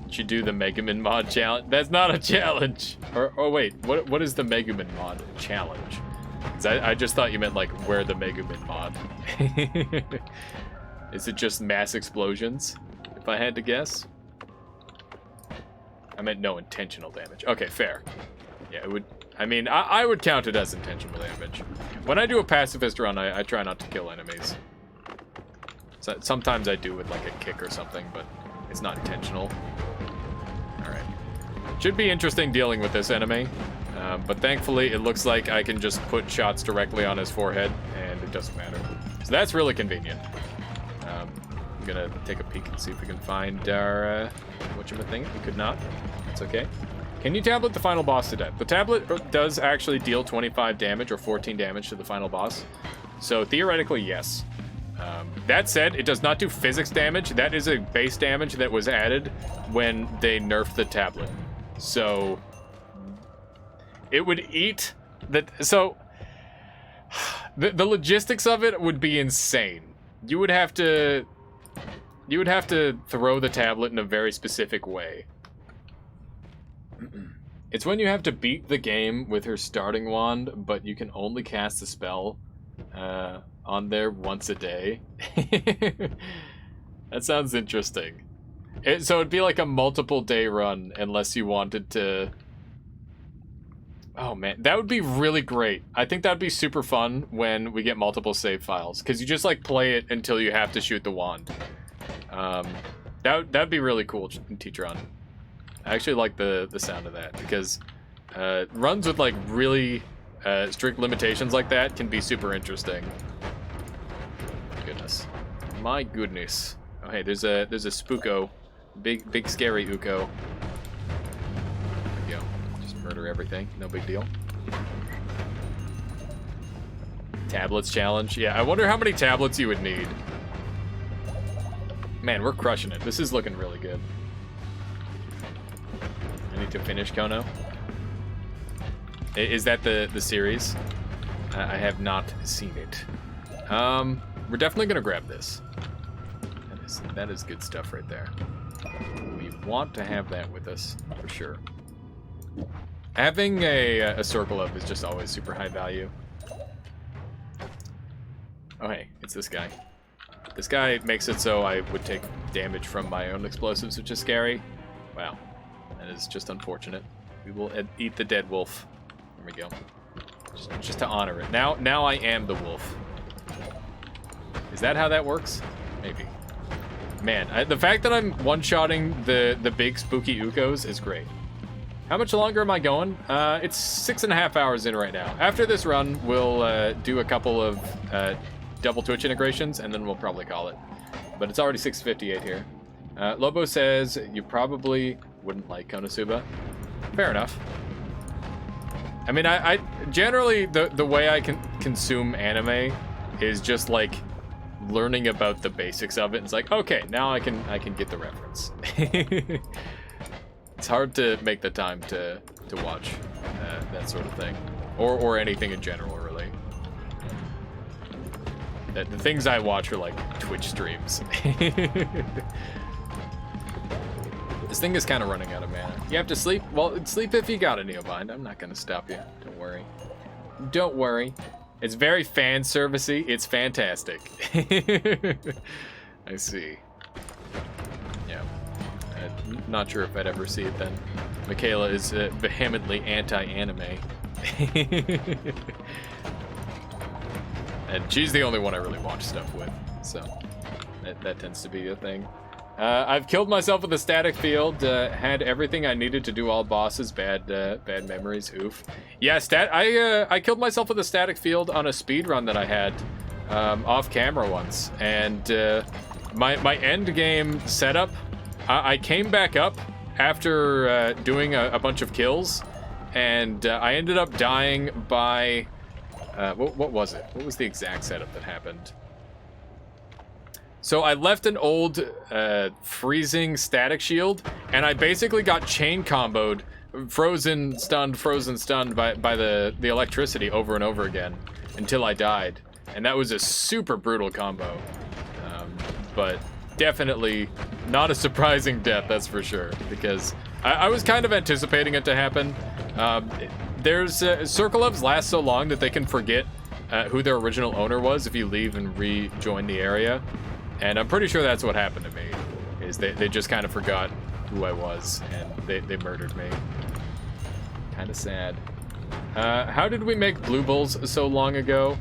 You should do the Megumin mod challenge. That's not a challenge. Or wait, what is the Megumin mod challenge? 'Cause I just thought you meant like where the Megumin mod. Is it just mass explosions? If I had to guess. I meant no intentional damage. Okay, fair. Yeah, it would. I mean, I would count it as intentional damage. When I do a pacifist run, I try not to kill enemies. So sometimes I do with like a kick or something, but it's not intentional. All right. Should be interesting dealing with this enemy, but thankfully it looks like I can just put shots directly on his forehead, and it doesn't matter. So that's really convenient. I'm gonna take a peek and see if we can find our whatchamacallit. We could not. That's okay. Can you tablet the final boss to death? The tablet does actually deal 25 damage or 14 damage to the final boss. So theoretically, yes. That said, it does not do physics damage. That is a base damage that was added when they nerfed the tablet. So it would eat the... So the logistics of it would be insane. You would have to throw the tablet in a very specific way. It's when you have to beat the game with her starting wand, but you can only cast a spell on there once a day. That sounds interesting. So it'd be like a multiple day run unless you wanted to... Oh man, that would be really great. I think that'd be super fun when we get multiple save files, because you just like play it until you have to shoot the wand. That'd be really cool in Teatron. I actually like the sound of that, because runs with like really strict limitations like that can be super interesting. Goodness, my goodness. Oh hey, there's a spooko, big scary Uko. There we go. Just murder everything, no big deal. Tablets challenge. Yeah, I wonder how many tablets you would need. Man, we're crushing it. This is looking really good. I need to finish Kono. Is that the series? I have not seen it. We're definitely gonna grab this. That is good stuff right there. We want to have that with us for sure. Having a circle up is just always super high value. Oh hey, it's this guy. This guy makes it so I would take damage from my own explosives, which is scary. Wow, that is just unfortunate. We will eat the dead wolf. There we go. Just to honor it. Now I am the wolf. Is that how that works? Maybe. Man, the fact that I'm one-shotting the big spooky Ukos is great. How much longer am I going? It's 6.5 hours in right now. After this run, we'll do a couple of double Twitch integrations, and then we'll probably call it. But it's already 6:58 here. Lobo says you probably wouldn't like Konosuba. Fair enough. I mean, I generally the way I can consume anime is just like learning about the basics of it. It's like, okay, now I can get the reference. It's hard to make the time to watch that sort of thing, or anything in general, really. The things I watch are like Twitch streams. This thing is kind of running out of mana. You have to sleep? Well, sleep if you got a Neobind. I'm not going to stop you. Don't worry. Don't worry. It's very fan servicey. It's fantastic. I see. Yeah. I'm not sure if I'd ever see it then. Michaela is vehemently anti-anime. And she's the only one I really watch stuff with, so that tends to be a thing. I've killed myself with a static field. Had everything I needed to do all bosses. Bad memories. Oof. Yeah, I killed myself with a static field on a speed run that I had off camera once, and my end game setup. I came back up after doing a bunch of kills, and I ended up dying by. What was it? What was the exact setup that happened? So I left an old freezing static shield, and I basically got chain comboed, frozen stunned by the electricity over and over again until I died. And that was a super brutal combo. But definitely not a surprising death, that's for sure, because I was kind of anticipating it to happen. There's Circle Ups last so long that they can forget who their original owner was if you leave and rejoin the area. And I'm pretty sure that's what happened to me, is they just kind of forgot who I was, and they murdered me. Kind of sad. How did we make Blue Bulls so long ago?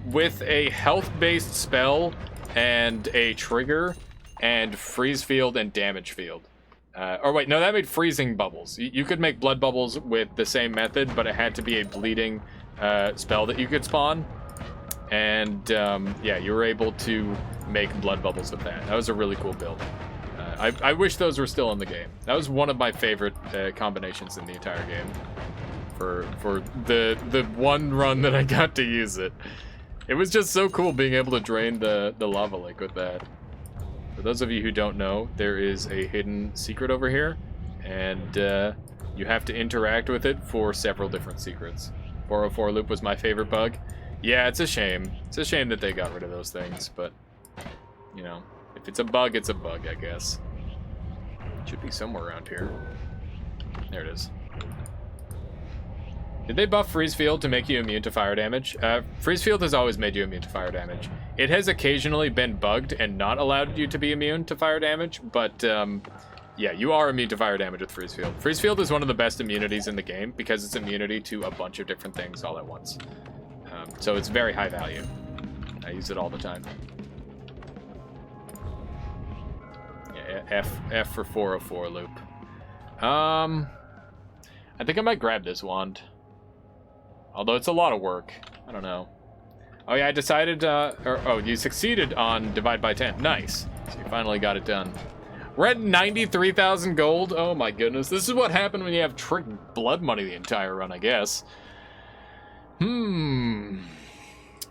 With a health-based spell and a trigger and freeze field and damage field. Or wait, no, that made freezing bubbles. You could make blood bubbles with the same method, but it had to be a bleeding spell that you could spawn. And yeah, you were able to make blood bubbles with that. That was a really cool build. I wish those were still in the game. That was one of my favorite combinations in the entire game. For the one run that I got to use it. It was just so cool being able to drain the lava lake with that. For those of you who don't know, there is a hidden secret over here, and you have to interact with it for several different secrets. 404 loop was my favorite bug. Yeah, it's a shame. It's a shame that they got rid of those things, but, you know, if it's a bug, I guess. It should be somewhere around here. There it is. Did they buff Freeze Field to make you immune to fire damage? Freeze Field has always made you immune to fire damage. It has occasionally been bugged and not allowed you to be immune to fire damage, but yeah, you are immune to fire damage with Freeze Field. Freeze Field is one of the best immunities in the game because it's immunity to a bunch of different things all at once. So it's very high value. I use it all the time. Yeah, F for 404 loop. I think I might grab this wand. Although it's a lot of work. I don't know. Oh yeah, I decided, oh, you succeeded on Divide by 10. Nice. So you finally got it done. We're at 93,000 gold. Oh my goodness. This is what happened when you have trick blood money the entire run, I guess.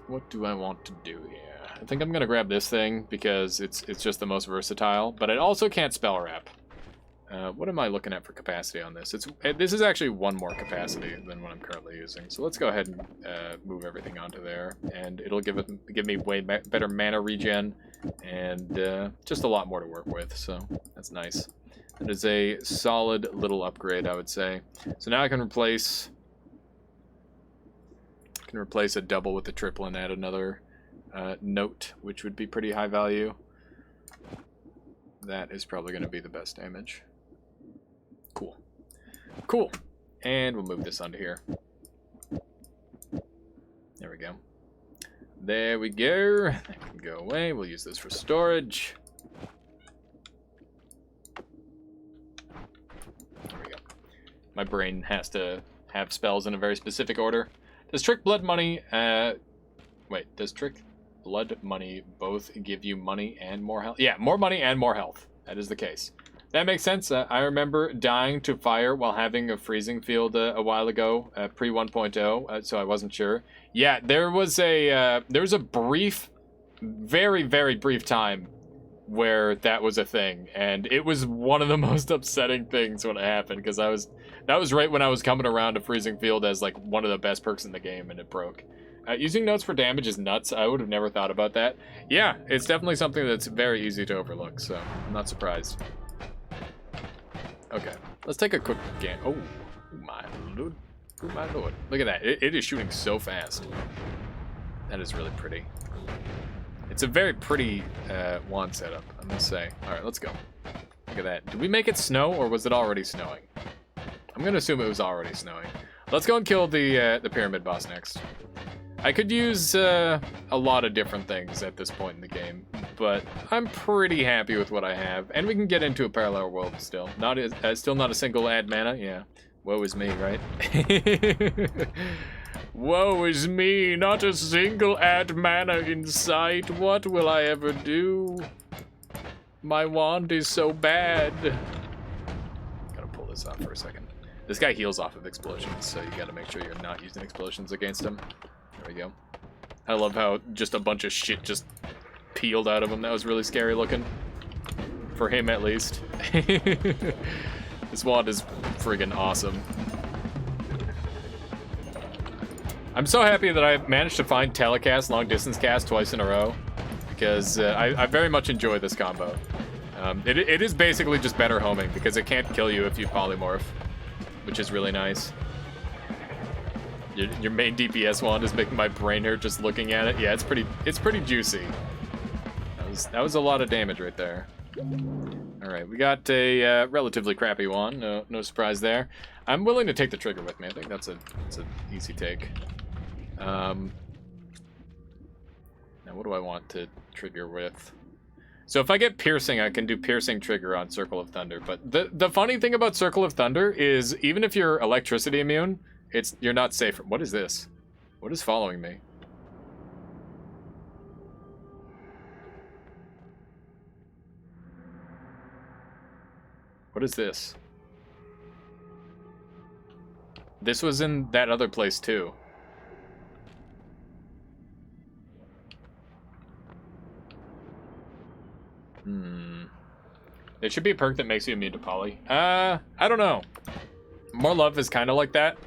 What do I want to do here? I think I'm gonna grab this thing because it's just the most versatile, but it also can't spell wrap. What am I looking at for capacity on this? This is actually one more capacity than what I'm currently using. So let's go ahead and move everything onto there, and it'll give me way better mana regen and just a lot more to work with. So that's nice. That is a solid little upgrade, I would say. So now I can replace a double with a triple and add another note, which would be pretty high value. That is probably going to be the best damage. Cool. Cool. And we'll move this onto here. There we go. There we go. That can go away. We'll use this for storage. There we go. My brain has to have spells in a very specific order. Does Trick Blood Money... wait, does Trick Blood Money both give you money and more health? Yeah, more money and more health. That is the case. That makes sense. I remember dying to fire while having a freezing field a while ago, pre 1.0, so I wasn't sure. Yeah, there was a brief, very, very brief time where that was a thing, and it was one of the most upsetting things when it happened, because that was right when I was coming around to freezing field as like one of the best perks in the game, and it broke. Using notes for damage is nuts. I would have never thought about that. Yeah, it's definitely something that's very easy to overlook, so I'm not surprised. Okay, let's take a quick scan. Oh my lord. Oh my lord. Look at that. It is shooting so fast. That is really pretty. It's a very pretty wand setup, I must say. Alright, let's go. Look at that. Did we make it snow, or was it already snowing? I'm gonna assume it was already snowing. Let's go and kill the pyramid boss next. I could use a lot of different things at this point in the game, but I'm pretty happy with what I have, and we can get into a parallel world still. Still not a single ad mana, yeah. Woe is me, right? Woe is me, not a single ad mana in sight. What will I ever do? My wand is so bad. Gotta pull this off for a second. This guy heals off of explosions, so you gotta make sure you're not using explosions against him. There we go. I love how just a bunch of shit just peeled out of him. That was really scary looking. For him, at least. This wand is friggin' awesome. I'm so happy that I managed to find telecast, long distance cast twice in a row. Because I very much enjoy this combo. It is basically just better homing, because it can't kill you if you polymorph. Which is really nice. Your main DPS wand is making my brain hurt just looking at it. Yeah, it's pretty juicy. That was a lot of damage right there. All right, we got a relatively crappy wand. No surprise there. I'm willing to take the trigger with me. I think that's an easy take. Now, what do I want to trigger with? So if I get piercing, I can do piercing trigger on Circle of Thunder. But the funny thing about Circle of Thunder is even if you're electricity immune, you're not safe. What is this? What is following me? What is this? This was in that other place too. It should be a perk that makes you immune to poly. I don't know. More Love is kind of like that.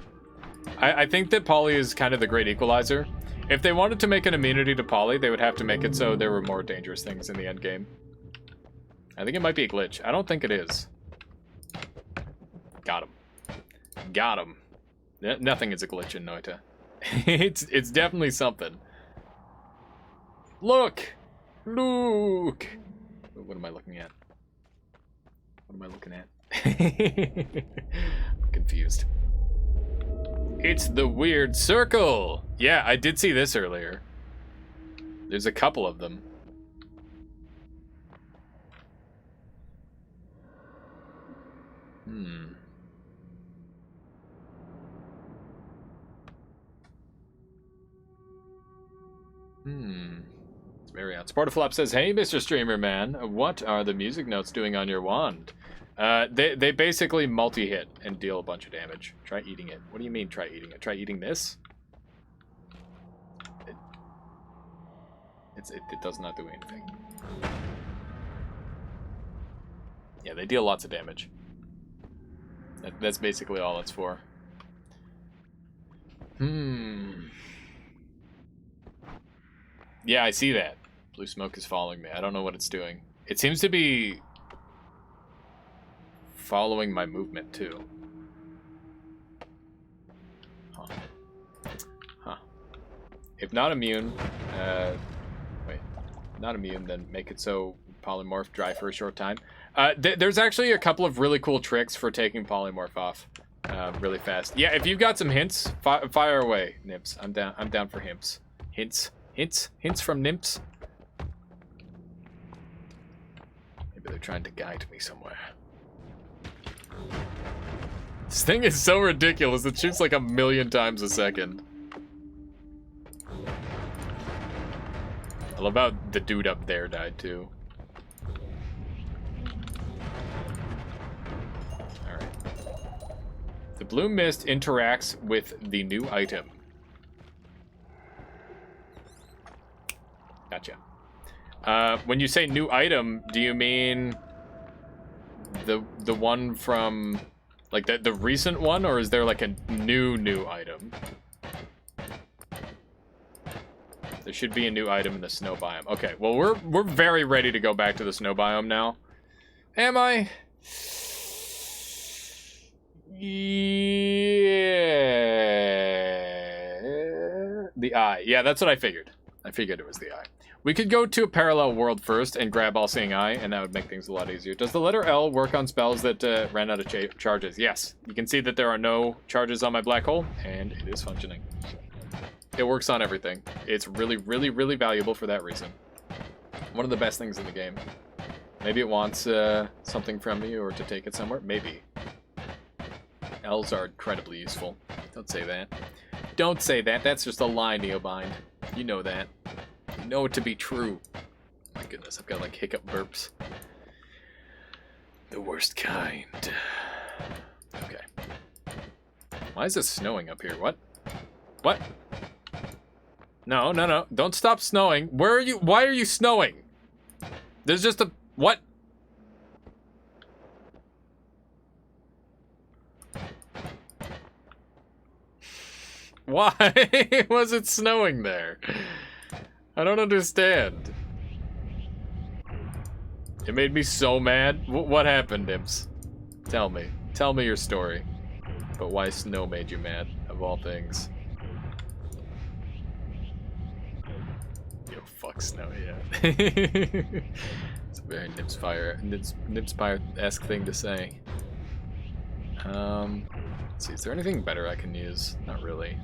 I think that poly is kind of the great equalizer. If they wanted to make an immunity to poly, they would have to make it so there were more dangerous things in the end game. I think it might be a glitch. I don't think it is. Got him. Got him. Nothing is a glitch in Noita. It's definitely something. Look! Look! What am I looking at? What am I looking at? I'm confused. It's the weird circle! Yeah, I did see this earlier. There's a couple of them. It's very odd. Sportaflop says, "Hey, Mr. Streamer Man, what are the music notes doing on your wand?" They basically multi-hit and deal a bunch of damage. Try eating it. What do you mean, try eating it? Try eating this? It does not do anything. Yeah, they deal lots of damage. That's basically all it's for. Yeah, I see that. Blue smoke is following me. I don't know what it's doing. It seems to be following my movement, too. Huh. If not immune, wait. Not immune, then make it so polymorph dry for a short time. There's actually a couple of really cool tricks for taking polymorph off really fast. Yeah, if you've got some hints, fire away, Nimps. I'm down for hints. Hints from Nimps. Maybe they're trying to guide me somewhere. This thing is so ridiculous. It shoots like 1,000,000 times a second. I love how the dude up there died too. Alright. The blue mist interacts with the new item. Gotcha. When you say new item, do you mean the one from like the recent one, or is there like a new item? There should be a new item in the snow biome. Okay, well we're very ready to go back to the snow biome now. Am I? Yeah. The eye. Yeah, that's what I figured. I figured it was the eye. We could go to a parallel world first and grab All-Seeing Eye, and that would make things a lot easier. Does the letter L work on spells that ran out of charges? Yes. You can see that there are no charges on my black hole, and it is functioning. It works on everything. It's really, really, really valuable for that reason. One of the best things in the game. Maybe it wants something from me or to take it somewhere. Maybe. L's are incredibly useful. Don't say that. Don't say that. That's just a lie, Neobind. You know that. You know it to be true. My goodness, I've got like hiccup burps. The worst kind. Okay. Why is it snowing up here? What? What? No, no, no. Don't stop snowing. Where are you? Why are you snowing? There's just a... What? Why was it snowing there? I don't understand. It made me so mad. What happened, Imps? Tell me. Tell me your story. But why snow made you mad, of all things. Yo, fuck snow, yeah. It's a very Nipspire-esque thing to say. Let's see, is there anything better I can use? Not really.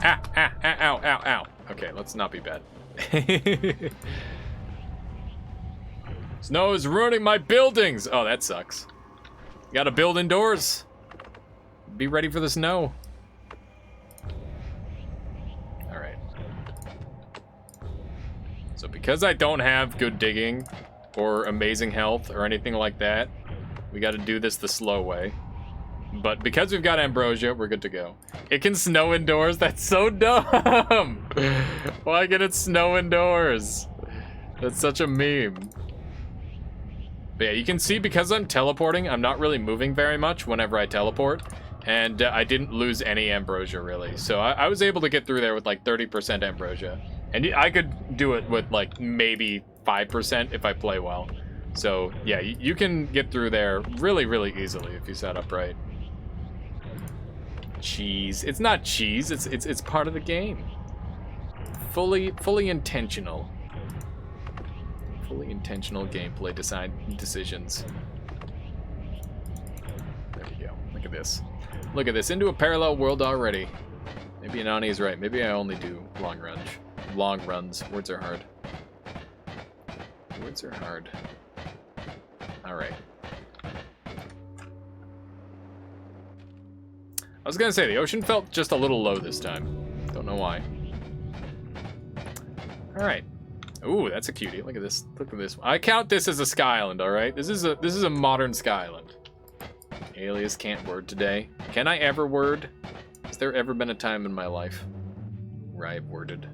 Ah, ah, ah, ow, ow, ow. Okay, let's not be bad. Snow is ruining my buildings. Oh, that sucks. Gotta build indoors. Be ready for the snow. All right. So because I don't have good digging or amazing health or anything like that, we gotta do this the slow way. But because we've got Ambrosia, we're good to go. It can snow indoors? That's so dumb! Why can it snow indoors? That's such a meme. But yeah, you can see because I'm teleporting, I'm not really moving very much whenever I teleport. And I didn't lose any Ambrosia, really. So I was able to get through there with like 30% Ambrosia. And I could do it with like maybe 5% if I play well. So yeah, you can get through there really, really easily if you set up right. cheese. It's not cheese. It's part of the game. Fully intentional. Fully intentional gameplay decisions. There we go. Look at this. Look at this. Into a parallel world already. Maybe Anani is right. Maybe I only do long runs. Long runs. Words are hard. Words are hard. Alright. I was gonna say, the ocean felt just a little low this time. Don't know why. Alright. Ooh, that's a cutie. Look at this. Look at this. I count this as a sky island, alright? This is a modern sky island. Alias can't word today. Can I ever word? Has there ever been a time in my life where I've worded?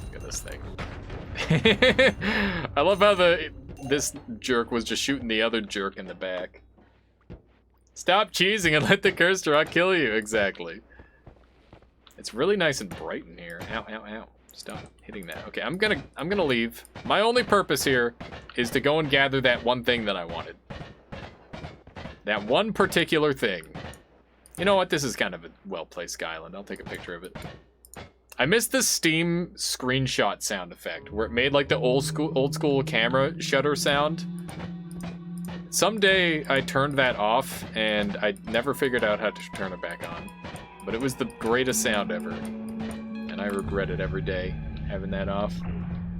Look at this thing. I love how this jerk was just shooting the other jerk in the back. Stop cheesing and let the cursor not kill you. Exactly. It's really nice and bright in here. Ow, ow, ow. Stop hitting that. Okay, I'm gonna leave. My only purpose here is to go and gather that one thing that I wanted. That one particular thing. You know what? This is kind of a well-placed island. I'll take a picture of it. I missed the Steam screenshot sound effect, where it made like the old school camera shutter sound. Someday I turned that off, and I never figured out how to turn it back on. But it was the greatest sound ever, and I regret it every day, having that off.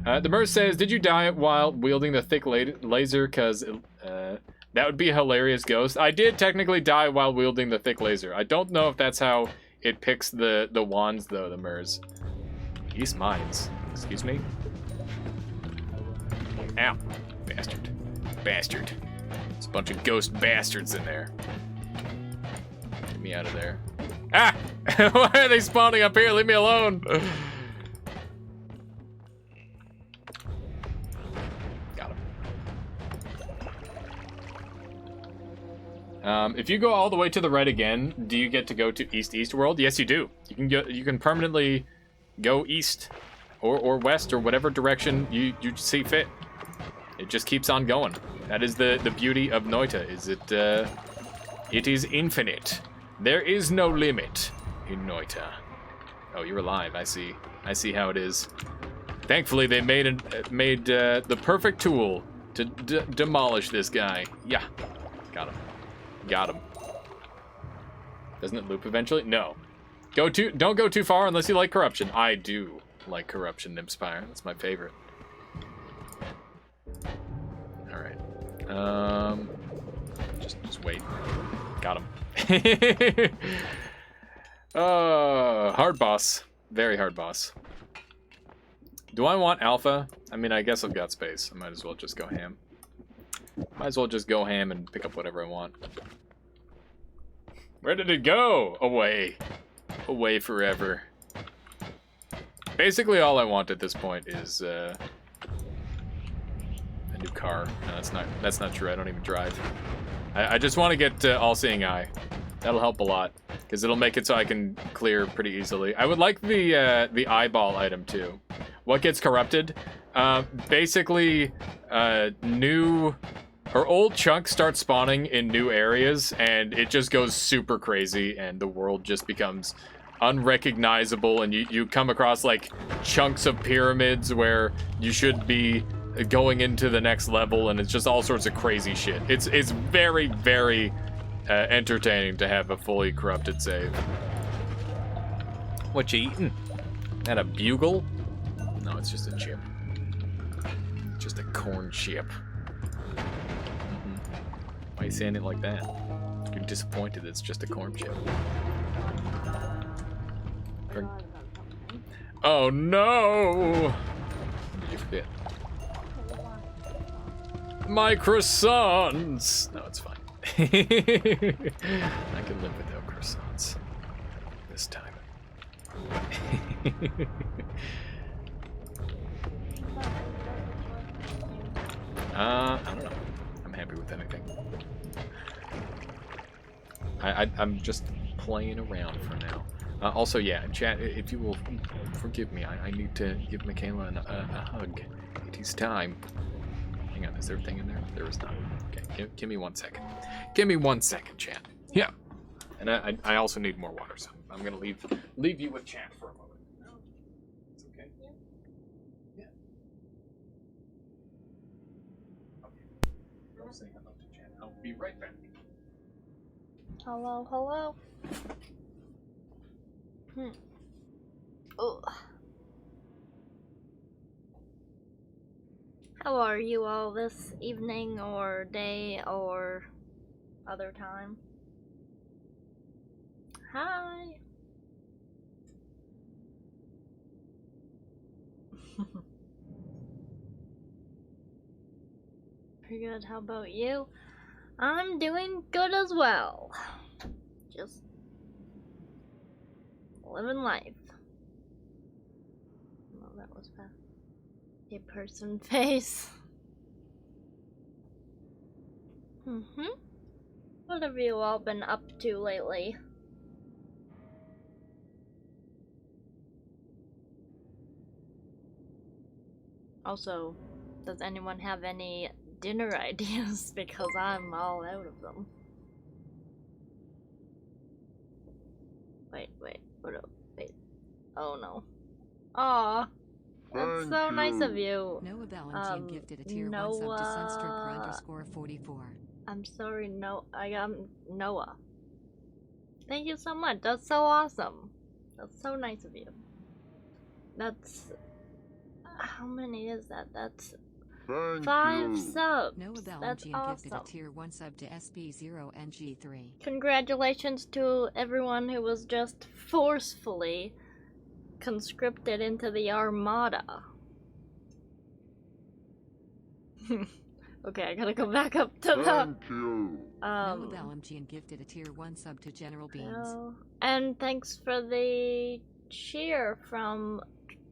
The Merc says, did you die while wielding the thick laser? Because that would be a hilarious ghost. I did technically die while wielding the thick laser. I don't know if that's how it picks the wands, though, the Mers. East Mines. Excuse me? Ow. Bastard. Bastard. There's a bunch of ghost bastards in there. Get me out of there. Ah! Why are they spawning up here? Leave me alone! Got him. If you go all the way to the right again, do you get to go to East World? Yes, you do. You can permanently go east or west or whatever direction you see fit. It just keeps on going. That is the beauty of Noita. Is it is infinite. There is no limit in Noita. Oh, you're alive. I see. I see how it is. Thankfully, they made the perfect tool to demolish this guy. Yeah, got him. Got him. Doesn't it loop eventually? No. Don't go too far unless you like corruption. I do like corruption, Nympspire. That's my favorite. All right. Just wait. Got him. Hard boss. Very hard boss. Do I want alpha? I mean, I guess I've got space. I might as well just go ham. Might as well just go ham and pick up whatever I want. Where did it go? Away. Away forever. Basically, all I want at this point is a new car. No, that's not true. I don't even drive. I just want to get All-Seeing Eye. That'll help a lot, because it'll make it so I can clear pretty easily. I would like the eyeball item too. What gets corrupted? Basically, old chunks start spawning in new areas, and it just goes super crazy, and the world just becomes unrecognizable, and you come across like chunks of pyramids where you should be going into the next level, and it's just all sorts of crazy shit. It's very, very entertaining to have a fully corrupted save. What you eating? That a bugle? No, it's just a chip. Just a corn chip. Why are you saying it like that? You're disappointed it's just a corn chip. Oh no! What did you forget? My croissants! No, it's fine. I can live without croissants. This time. I don't know. I'm happy with anything. I'm just playing around for now. Also, yeah, chat, if you will forgive me, I need to give Michaela a hug. It is time. Hang on, is there a thing in there? There is not. Okay, give me 1 second. Give me 1 second, chat. Yeah. And I also need more water, so I'm gonna leave you with chat for a moment. No, it's okay. Yeah. Okay. Go say hello to chat. I'll be right back. Hello, hello. Oh. How are you all this evening or day or other time? Hi. Pretty good. How about you? I'm doing good as well. Just living life. Oh, that was bad. A person face. What have you all been up to lately? Also, does anyone have any dinner ideas? Because I'm all out of them. Wait, wait, wait. Oh no. Aw. That's so nice of you. Noah Valentine gifted a tier 1 sub to Sunstripper_44. I'm sorry, I am Noah. Thank you so much. That's so awesome. That's so nice of you. That's... How many is that? That's 5 subs. Noah That's Valentine gifted a awesome. tier 1 sub to SB0NG3. Congratulations to everyone who was just forcefully conscripted into the Armada. Okay, I gotta go back up to the... Noah Valentine gifted a tier 1 sub to General Beans. And thanks for the cheer from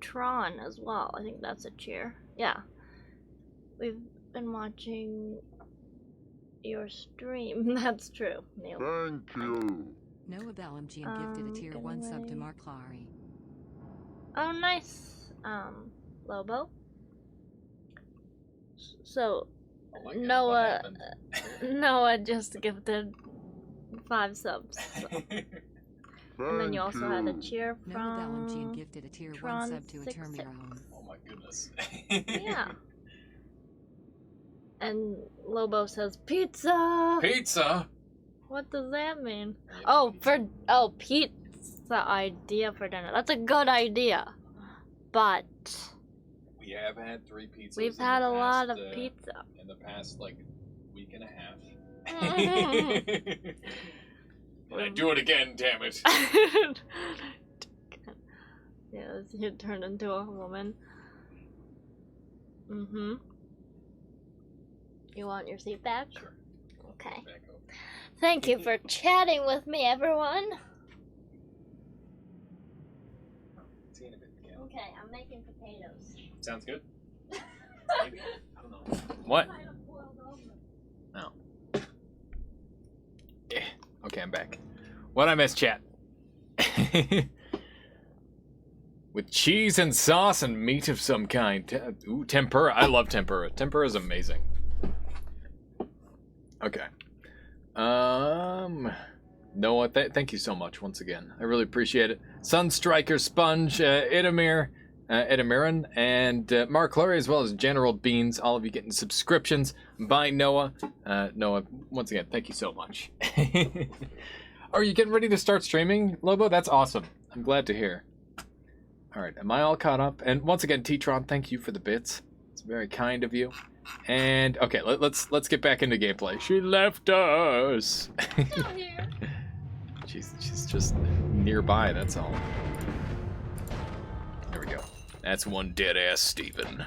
Tron as well. I think that's a cheer. Yeah. We've been watching your stream. That's true, Neil. Noah Valentine gifted a tier 1 sub to Mark Clary. Oh, nice. Lobo. So, Oh my God, Noah, what Noah just gifted 5 subs. So. And then you also had a cheer Noah Valentine from gifted a tier 1 Tron sub to 66. Etermiron. Oh my goodness. Yeah. And Lobo says pizza. Pizza. What does that mean? Yeah, Pizza idea for dinner. That's a good idea. But We have had 3 pizzas. we've in had the a lot past, of pizza. in the past like week and a half. Mhm. And I do it again, damn it. Yeah, he turned into a woman. You want your seat back? Sure. Okay. Back up. Thank you for chatting with me, everyone. See you in a bit, Ken. Okay, I'm making potatoes. Sounds good. Maybe. I don't know. What? No. Yeah. Okay, I'm back. What I missed, chat? With cheese and sauce and meat of some kind. Ooh, tempura. I love tempura. Tempura is amazing. Okay. Noah, thank you so much once again. I really appreciate it. Sunstriker, Sponge, Edamiran, and Mark Clary, as well as General Beans. All of you getting subscriptions by Noah. Noah, once again, thank you so much. Are you getting ready to start streaming, Lobo? That's awesome. I'm glad to hear. All right, am I all caught up? And once again, T-Tron, thank you for the bits. It's very kind of you. And okay, let's get back into gameplay. She left us. Not here. She's just nearby. That's all. There we go. That's one dead ass Steven.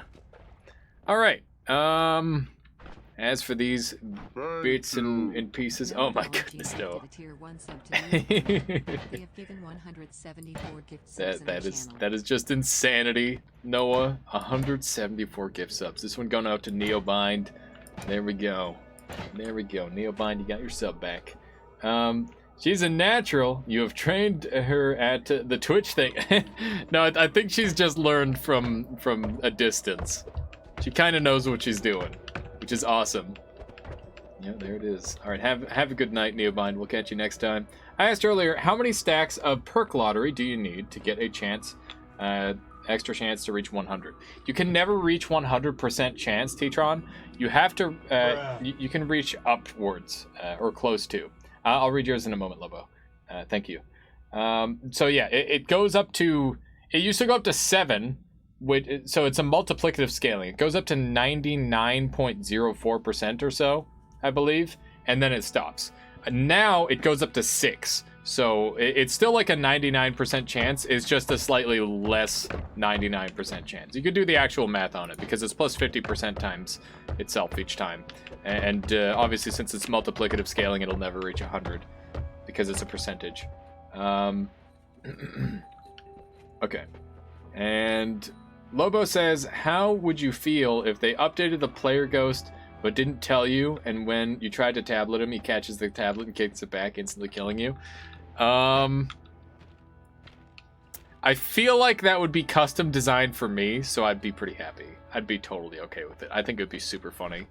All right. As for these bits and pieces, oh my goodness, no. They have given 174 gift subs in the channel. that is just insanity, Noah. 174 gift subs. This one going out to Neobind. There we go. There we go. Neobind, you got your sub back. She's a natural. You have trained her at the Twitch thing. No, I think she's just learned from a distance. She kind of knows what she's doing, which is awesome. Yeah, there it is. All right, have a good night, Neobind. We'll catch you next time. I asked earlier, how many stacks of perk lottery do you need to get a chance, extra chance to reach 100? You can never reach 100% chance, T-Tron. You have to, you can reach upwards, or close to. I'll read yours in a moment, Lobo. Thank you. So yeah, it goes up to, it used to go up to 7, so it's a multiplicative scaling. It goes up to 99.04% or so, I believe, and then it stops. Now it goes up to 6, so it's still like a 99% chance. It's just a slightly less 99% chance. You could do the actual math on it because it's plus 50% times itself each time. And obviously, since it's multiplicative scaling, it'll never reach 100 because it's a percentage. Okay. And Lobo says, how would you feel if they updated the player ghost but didn't tell you, and when you tried to tablet him, he catches the tablet and kicks it back, instantly killing you? I feel like that would be custom designed for me, so I'd be pretty happy. I'd be totally okay with it. I think it would be super funny.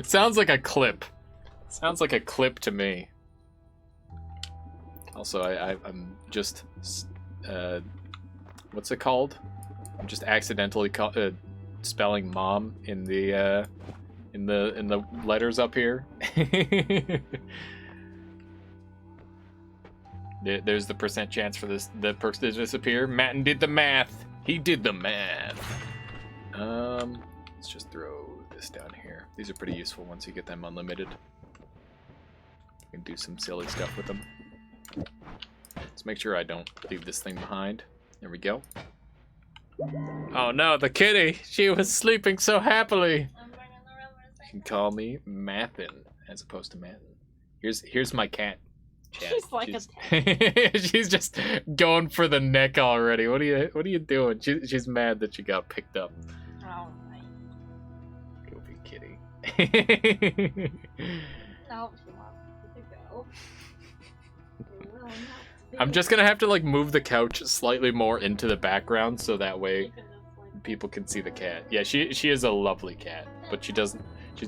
Sounds like a clip. Sounds like a clip to me. Also, I'm just... what's it called? I'm just accidentally spelling mom in the letters up here. There's the percent chance for the perks to disappear. Matten did the math. He did the math. Let's just throw this down here. These are pretty useful once you get them unlimited. You can do some silly stuff with them. Let's make sure I don't leave this thing behind. There we go. Oh no, the kitty! She was sleeping so happily! You can call me Mathin as opposed to Matten. Here's my cat. Chat. She's like she's just going for the neck already. What are you doing? She's mad that she got picked up. Oh, my. Goofy kitty. No, she wants to go. I'm just gonna have to like move the couch slightly more into the background so that way people can see the cat. Yeah, she is a lovely cat, but she's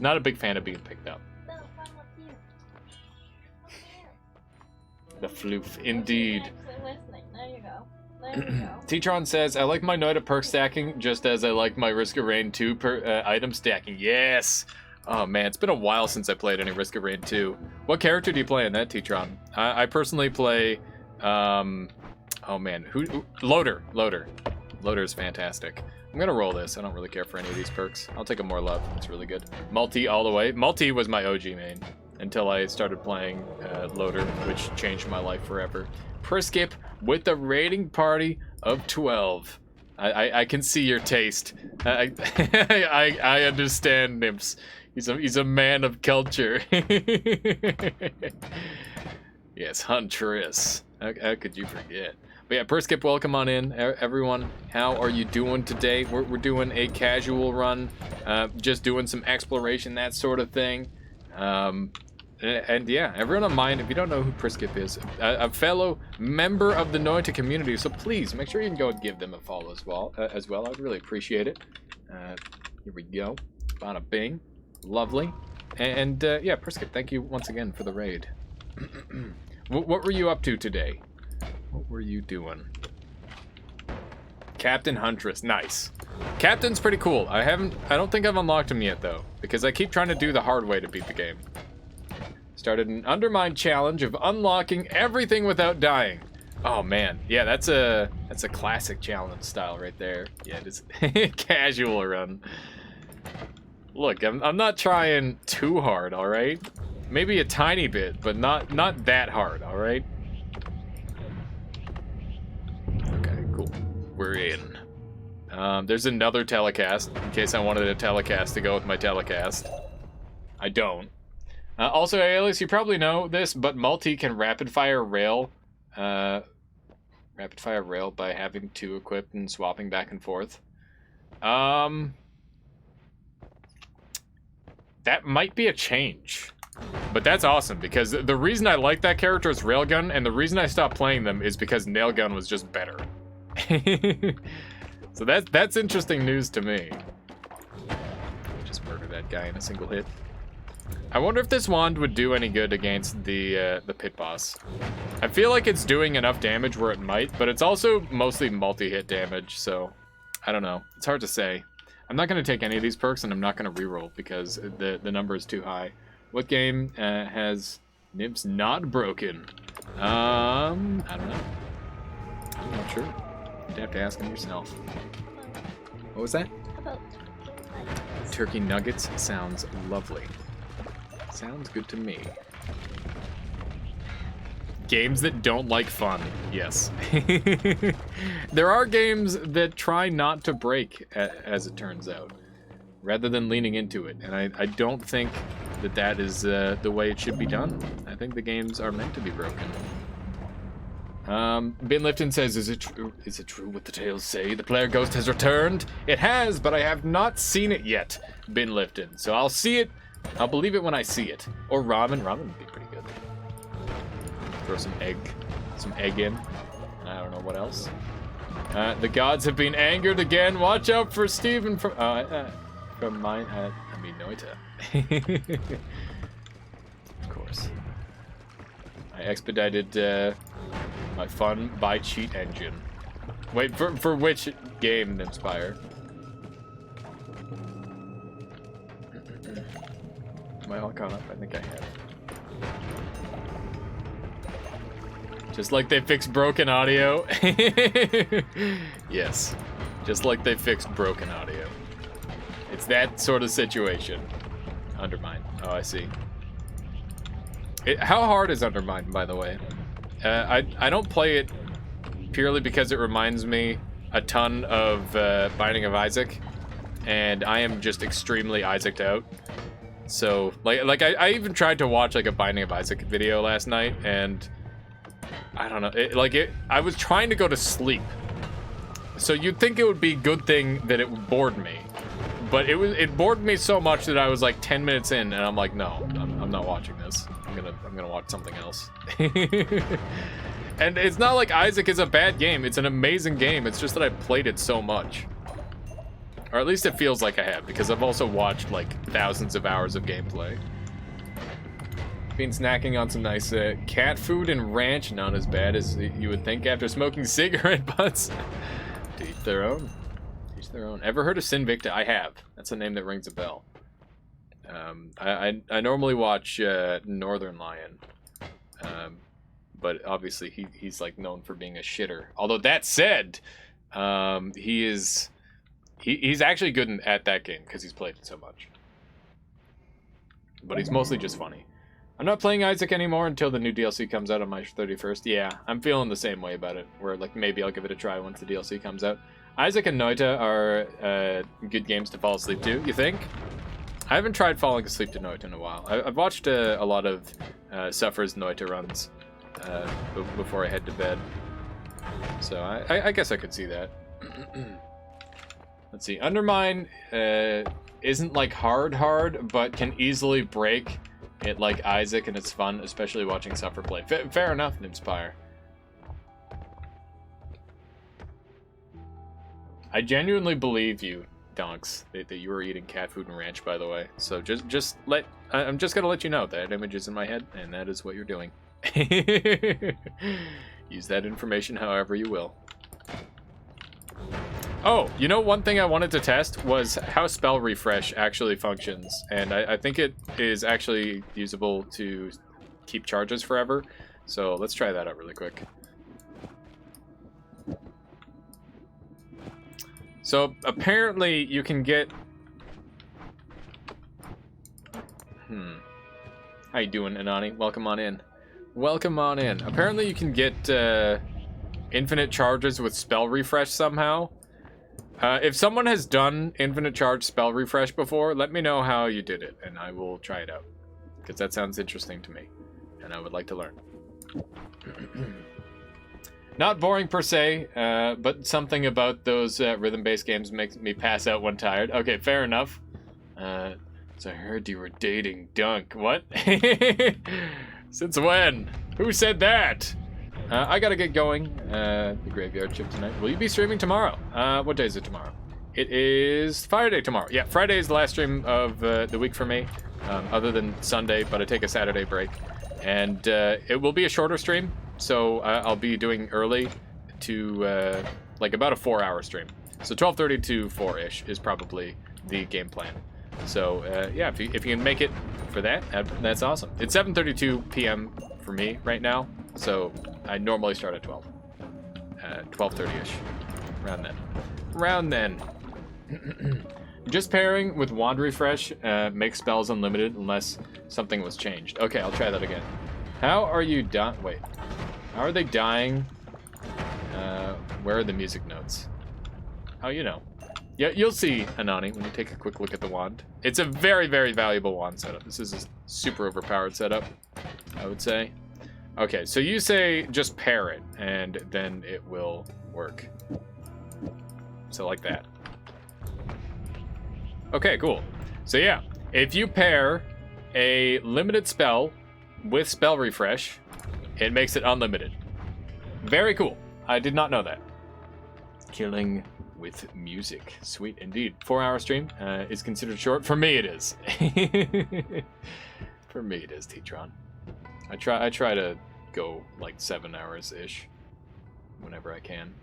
not a big fan of being picked up. The floof, indeed. There you go. There you go. T-Tron says, I like my Noita perk stacking just as I like my Risk of Rain 2 item stacking. Yes! Oh man, it's been a while since I played any Risk of Rain 2. What character do you play in that, T-Tron? I personally play, oh man, Loader. Loader is fantastic. I'm gonna roll this. I don't really care for any of these perks. I'll take a more love. It's really good. Multi all the way. Multi was my OG main until I started playing Loader, which changed my life forever. Priskip with the raiding party of 12. I can see your taste. I understand, Nimps. He's a man of culture. Yes, Huntress. How could you forget? But yeah, Priskip, welcome on in, everyone. How are you doing today? We're doing a casual run, just doing some exploration, that sort of thing. And yeah, everyone on mine, if you don't know who Priskip is, a fellow member of the Noita community, so please make sure you can go and give them a follow as well. I'd really appreciate it. Here we go. Bada bing. Lovely. And yeah, Priskip, thank you once again for the raid. What were you up to today? What were you doing? Captain Huntress, nice. Captain's pretty cool. I don't think I've unlocked him yet though, because I keep trying to do the hard way to beat the game. Started an Undermine challenge of unlocking everything without dying. Oh man, yeah, that's a classic challenge style right there. Yeah, it is. Casual run. Look, I'm not trying too hard, all right? Maybe a tiny bit, but not that hard, all right? Okay, cool. We're in. There's another telecast in case I wanted a telecast to go with my telecast. I don't. Also, Alias, you probably know this, but Multi can rapid fire rail by having 2 equipped and swapping back and forth. That might be a change. But that's awesome, because the reason I like that character is Railgun, and the reason I stopped playing them is because Nailgun was just better. So that's interesting news to me. Just murder that guy in a single hit. I wonder if this wand would do any good against the pit boss. I feel like it's doing enough damage where it might, but it's also mostly multi-hit damage, so I don't know. It's hard to say. I'm not going to take any of these perks, and I'm not going to reroll because the number is too high. What game has nibs not broken? I don't know. I'm not sure. You'd have to ask him yourself. What was that? About Turkey nuggets sounds lovely. Sounds good to me. Games that don't like fun. Yes. There are games that try not to break, as it turns out, rather than leaning into it. And I don't think that is the way it should be done. I think the games are meant to be broken. Ben Lifton says, is it true what the tales say? The player ghost has returned? It has, but I have not seen it yet, Ben Lifton. So I'll see it. I'll believe it when I see it. Or ramen. Ramen would be pretty good. Throw some egg in. I don't know what else. The gods have been angered again. Watch out for Steven from Noita. Of course. I expedited my fun by cheat engine. Wait, for which game, Inspire? Am I all caught up? I think I have. Just like they fixed broken audio. Yes. Just like they fixed broken audio. It's that sort of situation. Undermine. Oh, I see. How hard is Undermine, by the way? I don't play it purely because it reminds me a ton of Binding of Isaac, and I am just extremely Isaac'd out. So, like I even tried to watch like a Binding of Isaac video last night, and I don't know, I was trying to go to sleep. So you'd think it would be a good thing that it bored me, but it bored me so much that I was like 10 minutes in, and I'm like, no, I'm not watching this. I'm gonna watch something else. And it's not like Isaac is a bad game. It's an amazing game. It's just that I played it so much. Or at least it feels like I have, because I've also watched like thousands of hours of gameplay. Been snacking on some nice cat food and ranch. Not as bad as you would think after smoking cigarette butts. To each their own. Each their own. Ever heard of Sinvicta? I have. That's a name that rings a bell. I normally watch Northern Lion. But obviously he's like known for being a shitter. Although that said, he's actually good at that game because he's played it so much. But he's mostly just funny. I'm not playing Isaac anymore until the new DLC comes out on March 31st. Yeah, I'm feeling the same way about it, where like maybe I'll give it a try once the DLC comes out. Isaac and Noita are good games to fall asleep to, you think? I haven't tried falling asleep to Noita in a while. I've watched a lot of Suffer's Noita runs before I head to bed. So I guess I could see that. Let's see. Undermine isn't like hard, but can easily break it like Isaac, and it's fun, especially watching Suffer play. Fair enough, Nimspire. I genuinely believe you, Donks, that you were eating cat food and ranch, by the way. So I'm just gonna let you know that image is in my head, and that is what you're doing. Use that information however you will. Oh, you know, one thing I wanted to test was how spell refresh actually functions, and I think it is actually usable to keep charges forever. So let's try that out really quick. So apparently you can get... How you doing, Anani? Welcome on in. Welcome on in. Apparently you can get infinite charges with spell refresh somehow. If someone has done infinite charge spell refresh before, let me know how you did it, and I will try it out. Because that sounds interesting to me, and I would like to learn. Not boring per se, but something about those rhythm-based games makes me pass out when tired. Okay, fair enough. So I heard you were dating Dunk. What? Since when? Who said that? I gotta get going. The graveyard shift tonight. Will you be streaming tomorrow? What day is it tomorrow? It is Friday tomorrow. Yeah, Friday is the last stream of the week for me, other than Sunday, but I take a Saturday break. And it will be a shorter stream, so I'll be doing early to like about a 4-hour stream. So 12:30 to 4-ish is probably the game plan. So yeah, if you can make it for that, that's awesome. It's 7:32 p.m. for me right now, so I normally start at 12. 12:30-ish, around then. Just pairing with Wand Refresh makes spells unlimited unless something was changed. Okay, I'll try that again. How are you dying? Wait, how are they dying? Where are the music notes? Oh, you know. Yeah, you'll see, Anani, when you take a quick look at the wand. It's a very, very valuable wand setup. This is a super overpowered setup, I would say. Okay, so you say just pair it, and then it will work. So like that. Okay, cool. So yeah, if you pair a limited spell with spell refresh, it makes it unlimited. Very cool. I did not know that. Killing with music. Sweet indeed. 4-hour stream is considered short. For me it is. For me it is, T-Tron. I try to go like 7 hours-ish whenever I can.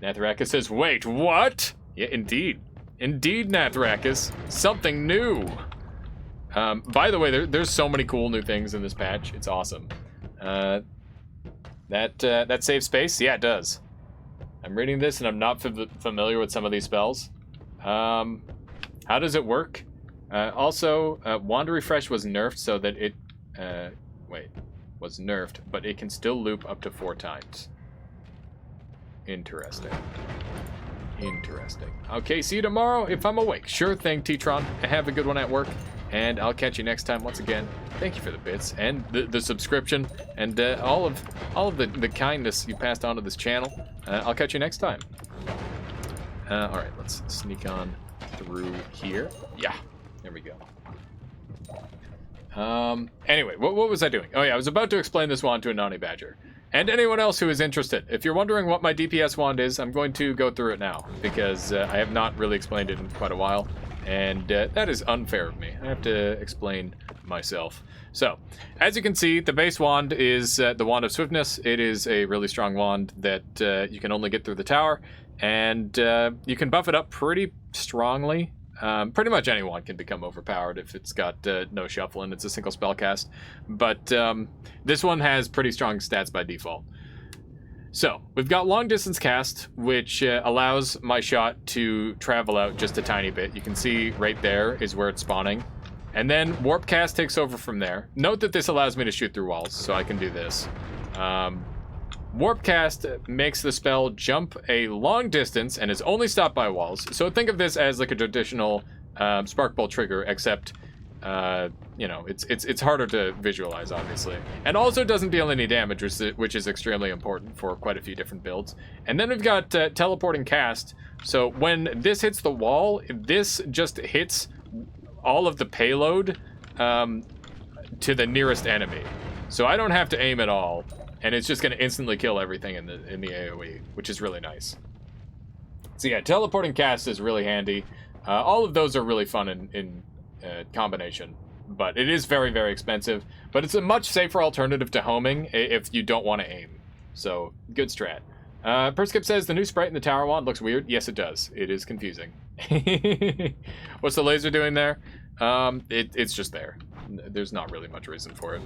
Nathrakis says, wait, what? Yeah, indeed. Indeed, Nathrakis. Something new. By the way, there's so many cool new things in this patch. It's awesome. That saves space? Yeah, it does. I'm reading this and I'm not familiar with some of these spells. How does it work? Also, Wand Refresh was nerfed so that it... was nerfed, but it can still loop up to 4 times. Interesting. Interesting. Okay, see you tomorrow if I'm awake. Sure thing, T-Tron. Have a good one at work, and I'll catch you next time. Once again, thank you for the bits and the subscription and all of the kindness you passed on to this channel. I'll catch you next time. All right, let's sneak on through here. Yeah, there we go. Anyway, what was I doing? Oh yeah, I was about to explain this wand to a Nani Badger. And anyone else who is interested. If you're wondering what my DPS wand is, I'm going to go through it now, because I have not really explained it in quite a while, and that is unfair of me. I have to explain myself. So, as you can see, the base wand is the Wand of Swiftness. It is a really strong wand that you can only get through the tower, and you can buff it up pretty strongly. Pretty much anyone can become overpowered if it's got no shuffle and it's a single spell cast. But this one has pretty strong stats by default. So, we've got long distance cast, which allows my shot to travel out just a tiny bit. You can see right there is where it's spawning. And then warp cast takes over from there. Note that this allows me to shoot through walls, so I can do this. Warp cast makes the spell jump a long distance and is only stopped by walls. So think of this as like a traditional spark bolt trigger, except you know, it's harder to visualize, obviously, and also doesn't deal any damage, which is extremely important for quite a few different builds. And then we've got teleporting cast. So when this hits the wall, this just hits all of the payload to the nearest enemy. So I don't have to aim at all. And it's just going to instantly kill everything in the AoE, which is really nice. So yeah, teleporting cast is really handy. All of those are really fun in combination, but it is very, very expensive. But it's a much safer alternative to homing if you don't want to aim. So good strat. Perskip says the new sprite in the tower wand looks weird. Yes, it does. It is confusing. What's the laser doing there? It's just there. There's not really much reason for it.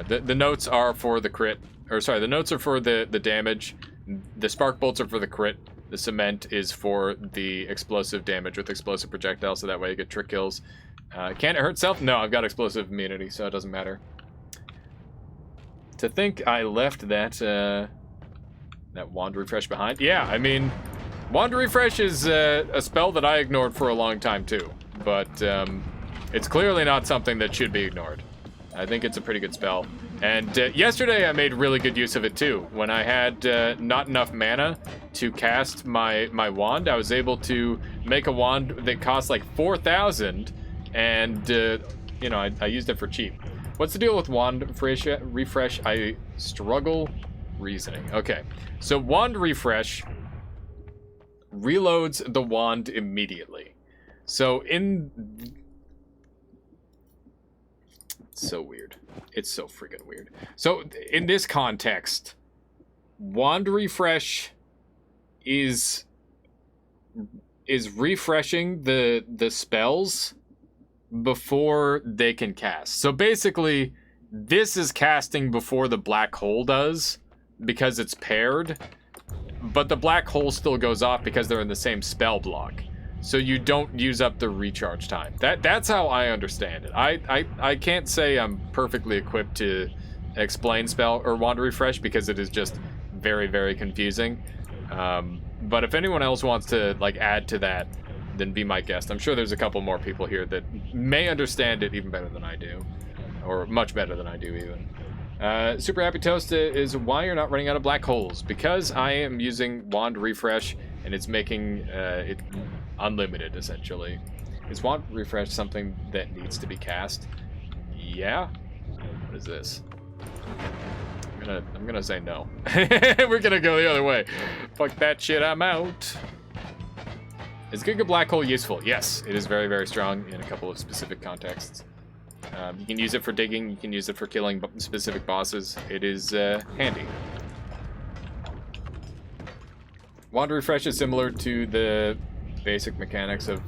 The notes are for the crit, or sorry, the notes are for the damage. The spark bolts are for the crit. The cement is for the explosive damage with explosive projectiles, so that way you get trick kills. Can it hurt self? No, I've got explosive immunity, so it doesn't matter. To think I left that that Wand Refresh behind. Yeah, I mean, Wand Refresh is a spell that I ignored for a long time too, but it's clearly not something that should be ignored. I think it's a pretty good spell. And yesterday I made really good use of it too. When I had not enough mana to cast my wand, I was able to make a wand that cost like 4,000, and you know, I used it for cheap. What's the deal with Wand Refresh? I struggle reasoning. Okay, so Wand Refresh reloads the wand immediately. So it's so weird. It's so freaking weird. So in this context, wand refresh is refreshing the spells before they can cast. So basically, this is casting before the black hole does because it's paired, but the black hole still goes off because they're in the same spell block. So you don't use up the recharge time. That's how I understand it. I can't say I'm perfectly equipped to explain spell or wand refresh because it is just very, very confusing. But if anyone else wants to like add to that, then be my guest. I'm sure there's a couple more people here that may understand it even better than I do, or much better than I do even. Super Happy Toast is why you're not running out of black holes. Because I am using wand refresh and it's making it unlimited essentially. Is wand refresh something that needs to be cast? Yeah. What is this? I'm gonna say no. We're gonna go the other way. Fuck that shit, I'm out. Is Giga Black Hole useful? Yes, it is very, very strong in a couple of specific contexts. You can use it for digging, you can use it for killing specific bosses. It is handy. Wand Refresh is similar to the basic mechanics of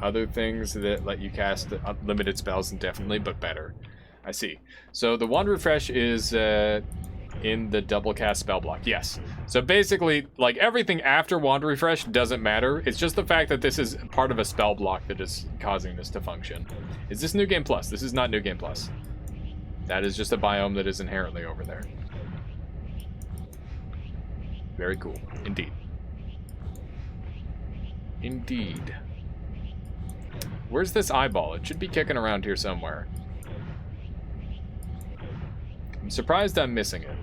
other things that let you cast unlimited spells indefinitely, but better. I see. So the Wand Refresh is in the double cast spell block. Yes. So basically, like everything after Wand Refresh doesn't matter. It's just the fact that this is part of a spell block that is causing this to function. Is this New Game Plus? This is not New Game Plus. That is just a biome that is inherently over there. Very cool. Indeed. Indeed. Where's this eyeball? It should be kicking around here somewhere. I'm surprised I'm missing it.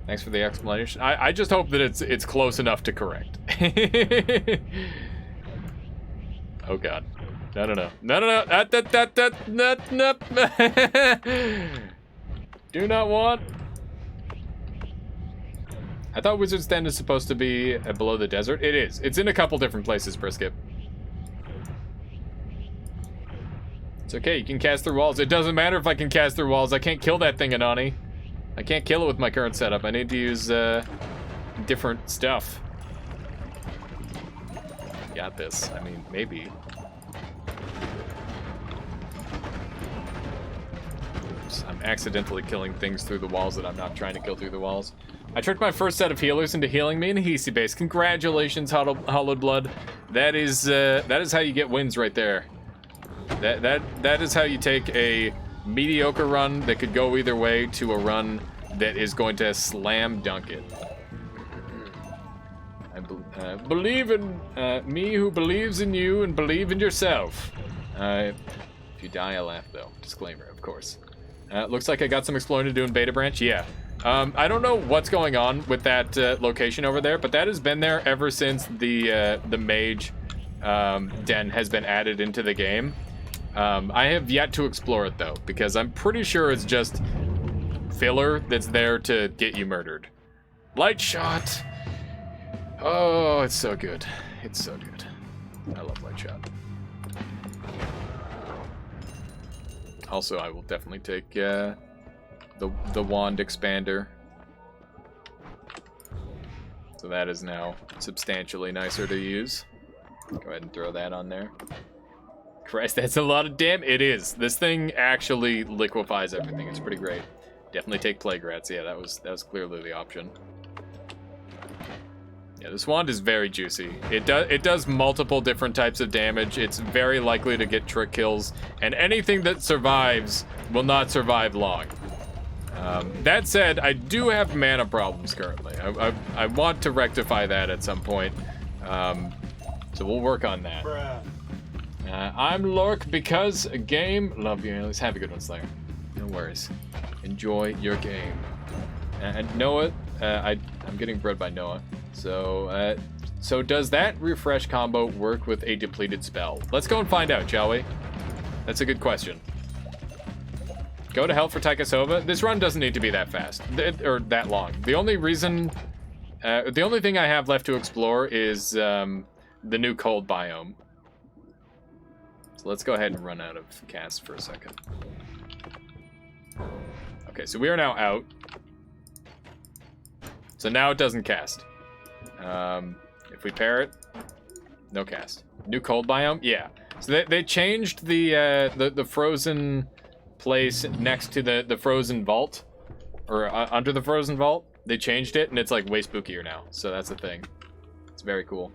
Thanks for the explanation. I just hope that it's close enough to correct. Oh god. No. Do not want. I thought Wizard's Den is supposed to be below the desert. It is. It's in a couple different places, Brisket. It's okay, you can cast through walls. It doesn't matter if I can cast through walls. I can't kill that thing, Anani. I can't kill it with my current setup. I need to use different stuff. Got this. I mean, maybe. Oops, I'm accidentally killing things through the walls that I'm not trying to kill through the walls. I tricked my first set of healers into healing me in Hisi base. Congratulations, Hollowed Blood. That is how you get wins right there. That is how you take a mediocre run that could go either way to a run that is going to slam dunk it. I believe in me who believes in you and believe in yourself. If you die, I laugh though. Disclaimer, of course. Looks like I got some exploring to do in Beta Branch. Yeah. I don't know what's going on with that location over there, but that has been there ever since the mage den has been added into the game. I have yet to explore it though, because I'm pretty sure it's just filler that's there to get you murdered. Light shot. Oh, it's so good. It's so good. I love light shot. Also, I will definitely take the wand expander. So that is now substantially nicer to use. Go ahead and throw that on there. Christ, that's a lot of damage. It is. This thing actually liquefies everything. It's pretty great. Definitely take Plague Rats. Yeah, that was clearly the option. Yeah, this wand is very juicy. It does multiple different types of damage. It's very likely to get trick kills, and anything that survives will not survive long. That said, I do have mana problems currently. I want to rectify that at some point. So we'll work on that. I'm Lork because a game. Love you, aliens. Have a good one, Slayer. No worries. Enjoy your game. And Noah, I'm getting bred by Noah. So, so does that refresh combo work with a depleted spell? Let's go and find out, shall we? That's a good question. Go to hell for Taikasova. This run doesn't need to be that fast, or that long. The only reason The only thing I have left to explore is the new cold biome. So let's go ahead and run out of casts for a second. Okay, so we are now out. So now it doesn't cast. If we pair it, no cast. New cold biome? Yeah. So they changed the frozen place next to the frozen vault, or under the frozen vault. They changed it, and it's like way spookier now. So that's the thing. It's very cool.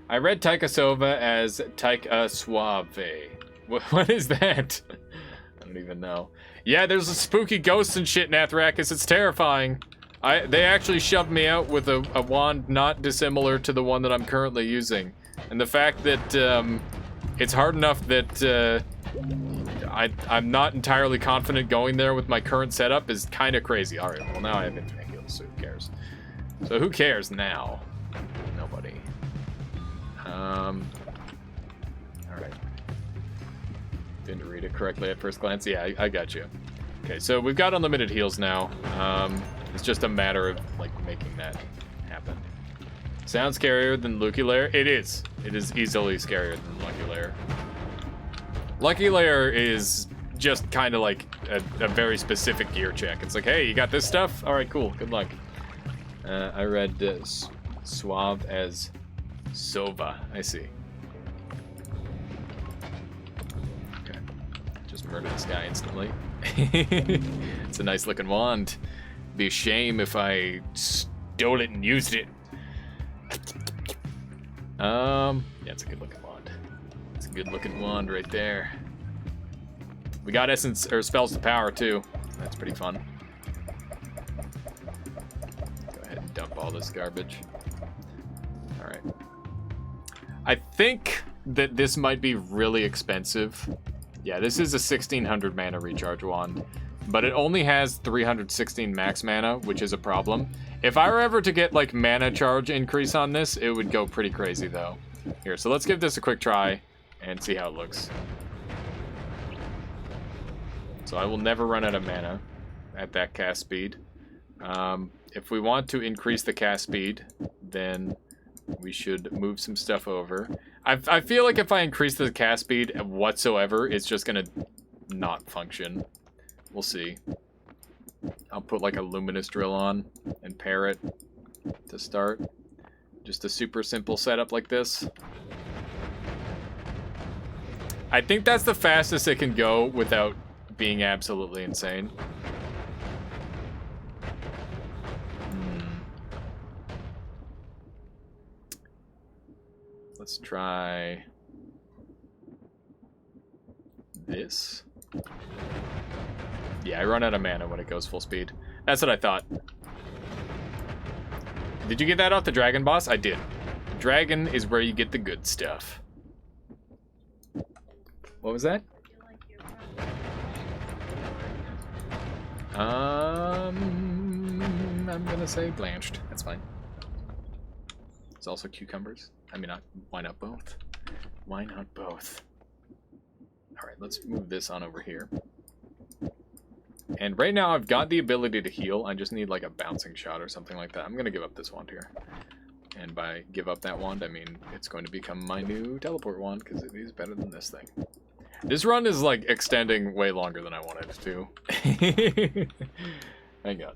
I read Taika Sova as Taika Suave. What is that? I don't even know. Yeah, there's a spooky ghosts and shit in Athrakis. It's terrifying. They actually shoved me out with a wand not dissimilar to the one that I'm currently using. And the fact that it's hard enough that I'm not entirely confident going there with my current setup is kind of crazy. All right, well now I have infinite heals, so who cares? So who cares now? Nobody. All right. Didn't read it correctly at first glance. Yeah, I got you. Okay, so we've got unlimited heals now. It's just a matter of like making that happen. Sounds scarier than Lucky Lair. It is. It is easily scarier than Lucky Lair. Lucky Lair is just kind of like a very specific gear check. It's like, hey, you got this stuff? All right, cool. Good luck. I read Suave as Sova. I see. Okay. Just murder this guy instantly. It's a nice looking wand. Be a shame if I stole it and used it. Yeah, it's a good looking wand. It's a good looking wand right there. We got essence or spells to power too. That's pretty fun. Go ahead and dump all this garbage. All right. I think that this might be really expensive. Yeah, this is a 1600 mana recharge wand, but it only has 316 max mana, which is a problem. If I were ever to get like mana charge increase on this, it would go pretty crazy though. Here, so let's give this a quick try and see how it looks. So I will never run out of mana at that cast speed. If we want to increase the cast speed, then we should move some stuff over. I feel like if I increase the cast speed whatsoever, it's just gonna not function. We'll see. I'll put like a luminous drill on and pair it to start. Just a super simple setup like this. I think that's the fastest it can go without being absolutely insane. Let's try this. Yeah, I run out of mana when it goes full speed. That's what I thought. Did you get that off the dragon boss? I did. Dragon is where you get the good stuff. What was that? I'm gonna say blanched. That's fine. It's also cucumbers. I mean, why not both? Why not both? All right, let's move this on over here. And right now I've got the ability to heal. I just need like a bouncing shot or something like that. I'm gonna give up this wand here. And by give up that wand, I mean it's going to become my new teleport wand because it is better than this thing. This run is like extending way longer than I wanted it to. Hang on.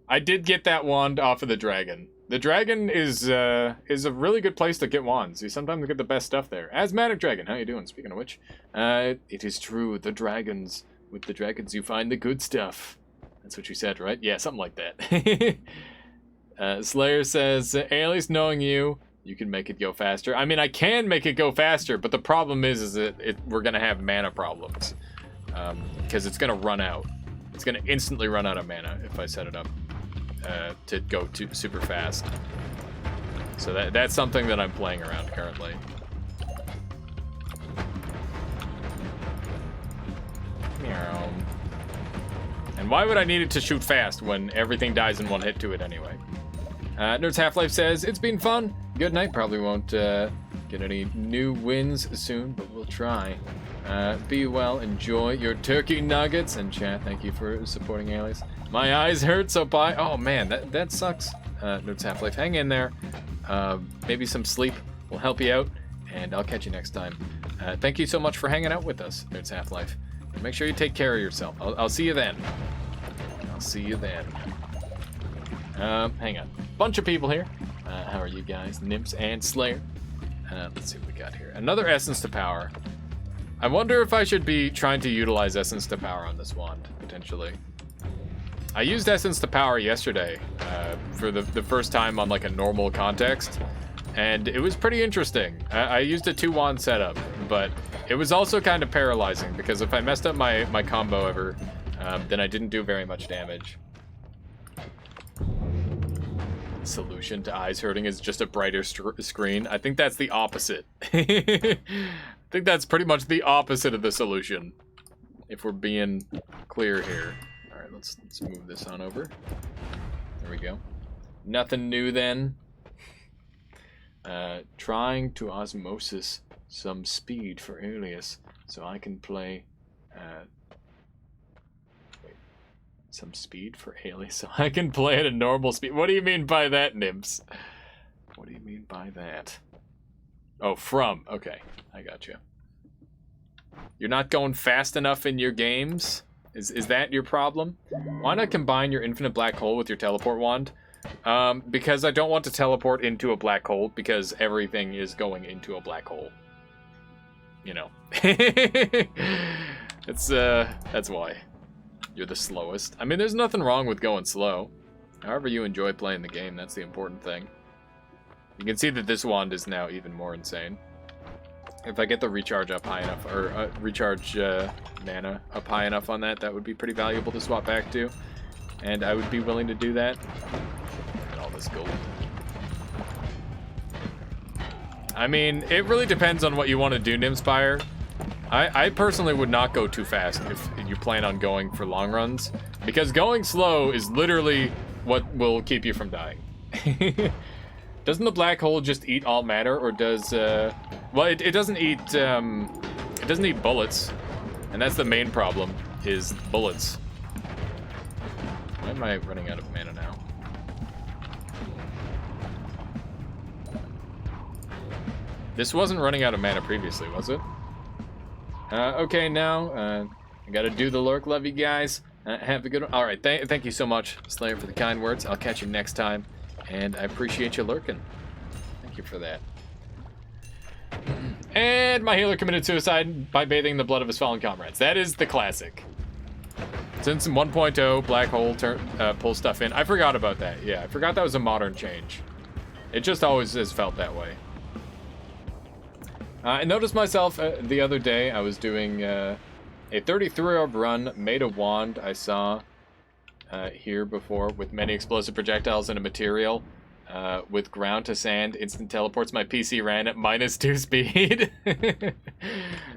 I did get that wand off of the dragon. The dragon is a really good place to get wands. You sometimes get the best stuff there. Asthmatic Dragon, how you doing? Speaking of which, it is true. The dragons, with the dragons, you find the good stuff. That's what you said, right? Yeah, something like that. Slayer says, at least knowing you, you can make it go faster. I mean, I can make it go faster, but the problem is that we're gonna have mana problems because it's gonna run out. It's gonna instantly run out of mana if I set it up to go super fast. So that's something that I'm playing around currently. Meow. And why would I need it to shoot fast when everything dies in one hit to it anyway? Nerds Half-Life says, it's been fun. Good night. Probably won't get any new wins soon, but we'll try. Be well. Enjoy your turkey nuggets. And chat, thank you for supporting Alias. My eyes hurt so bad. Oh man, that sucks. Nerds Half-Life, hang in there. Maybe some sleep will help you out, and I'll catch you next time. Thank you so much for hanging out with us, Nerds Half-Life. Make sure you take care of yourself. I'll see you then. I'll see you then. Hang on. Bunch of people here. How are you guys? Nymphs and Slayer. Let's see what we got here. Another Essence to Power. I wonder if I should be trying to utilize Essence to Power on this wand, potentially. I used Essence to Power yesterday for the first time on like a normal context, and it was pretty interesting. I used a 2-wand setup, but it was also kind of paralyzing because if I messed up my combo ever, then I didn't do very much damage. Solution to eyes hurting is just a brighter screen. I think that's the opposite. I think that's pretty much the opposite of the solution, if we're being clear here. All right, let's move this on over. There we go. Nothing new then. Trying to osmosis some speed for Alias so I can play. Some speed for Alias so I can play at a normal speed. What do you mean by that, Nymphs? What do you mean by that? Oh, from. Okay, I got you. You're not going fast enough in your games? Is that your problem? Why not combine your infinite black hole with your teleport wand? Because I don't want to teleport into a black hole because everything is going into a black hole. You know. That's why. You're the slowest. I mean, there's nothing wrong with going slow. However you enjoy playing the game, that's the important thing. You can see that this wand is now even more insane. If I get the recharge up high enough, or recharge mana up high enough on that, that would be pretty valuable to swap back to. And I would be willing to do that. And all this gold. I mean, it really depends on what you want to do, Nymspire. I personally would not go too fast if you plan on going for long runs, because going slow is literally what will keep you from dying. Doesn't the black hole just eat all matter, or does well, it doesn't eat it doesn't eat bullets, and that's the main problem, is bullets. Why am I running out of mana now? This wasn't running out of mana previously, was it? Okay, now, I gotta do the lurk. Love you guys. Have a good one. Alright, thank you so much, Slayer, for the kind words. I'll catch you next time, and I appreciate you lurking. Thank you for that. And my healer committed suicide by bathing in the blood of his fallen comrades. That is the classic. Since 1.0, Black Hole pulls stuff in. I forgot about that. Yeah, I forgot that was a modern change. It just always has felt that way. I noticed myself the other day, I was doing a 33-orb run, made a wand I saw here before with many explosive projectiles and a material. With ground to sand, instant teleports. My PC ran at -2 speed.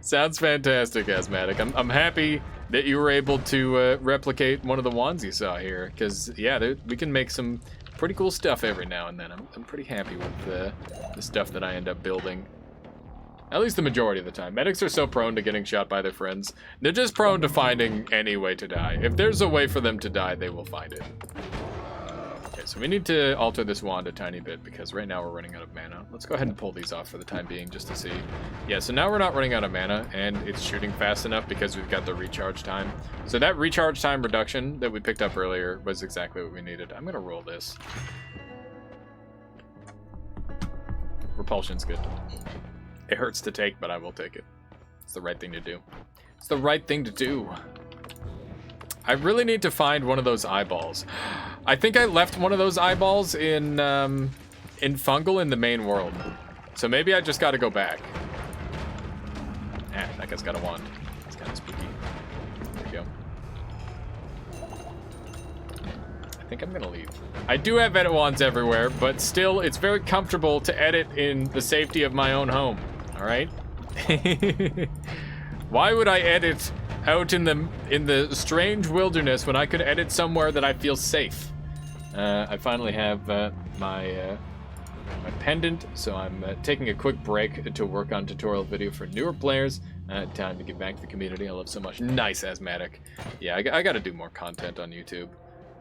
Sounds fantastic, Asthmatic. I'm happy that you were able to replicate one of the wands you saw here, because yeah, we can make some pretty cool stuff every now and then. I'm pretty happy with the stuff that I end up building. At least the majority of the time. Medics are so prone to getting shot by their friends. They're just prone to finding any way to die. If there's a way for them to die, they will find it. Okay, so we need to alter this wand a tiny bit because right now we're running out of mana. Let's go ahead and pull these off for the time being just to see. Yeah, so now we're not running out of mana and it's shooting fast enough because we've got the recharge time. So that recharge time reduction that we picked up earlier was exactly what we needed. I'm gonna roll this. Repulsion's good. It hurts to take, but I will take it. It's the right thing to do. It's the right thing to do. I really need to find one of those eyeballs. I think I left one of those eyeballs in Fungal in the main world. So maybe I just gotta go back. Ah, that guy's got a wand. It's kind of spooky. There we go. I think I'm gonna leave. I do have edit wands everywhere, but still, it's very comfortable to edit in the safety of my own home. All right. Why would I edit out in the strange wilderness when I could edit somewhere that I feel safe? I finally have my pendant, so I'm taking a quick break to work on tutorial video for newer players. Time to give back to the community I love so much. Nice, Asthmatic. Yeah, I got to do more content on YouTube.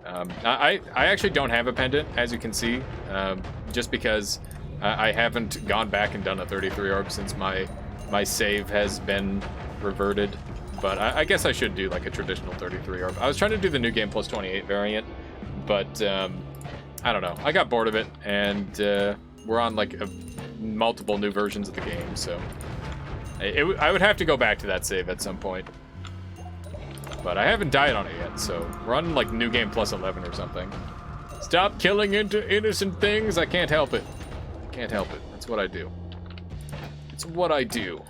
I actually don't have a pendant, as you can see, just because I haven't gone back and done a 33 orb since my save has been reverted. But I guess I should do like a traditional 33 orb. I was trying to do the new game plus 28 variant, but I don't know. I got bored of it, and we're on like multiple new versions of the game, so I would have to go back to that save at some point. But I haven't died on it yet, so we're on like new game plus 11 or something. Stop killing innocent things. I can't help it. Can't help it. That's what I do. It's what I do.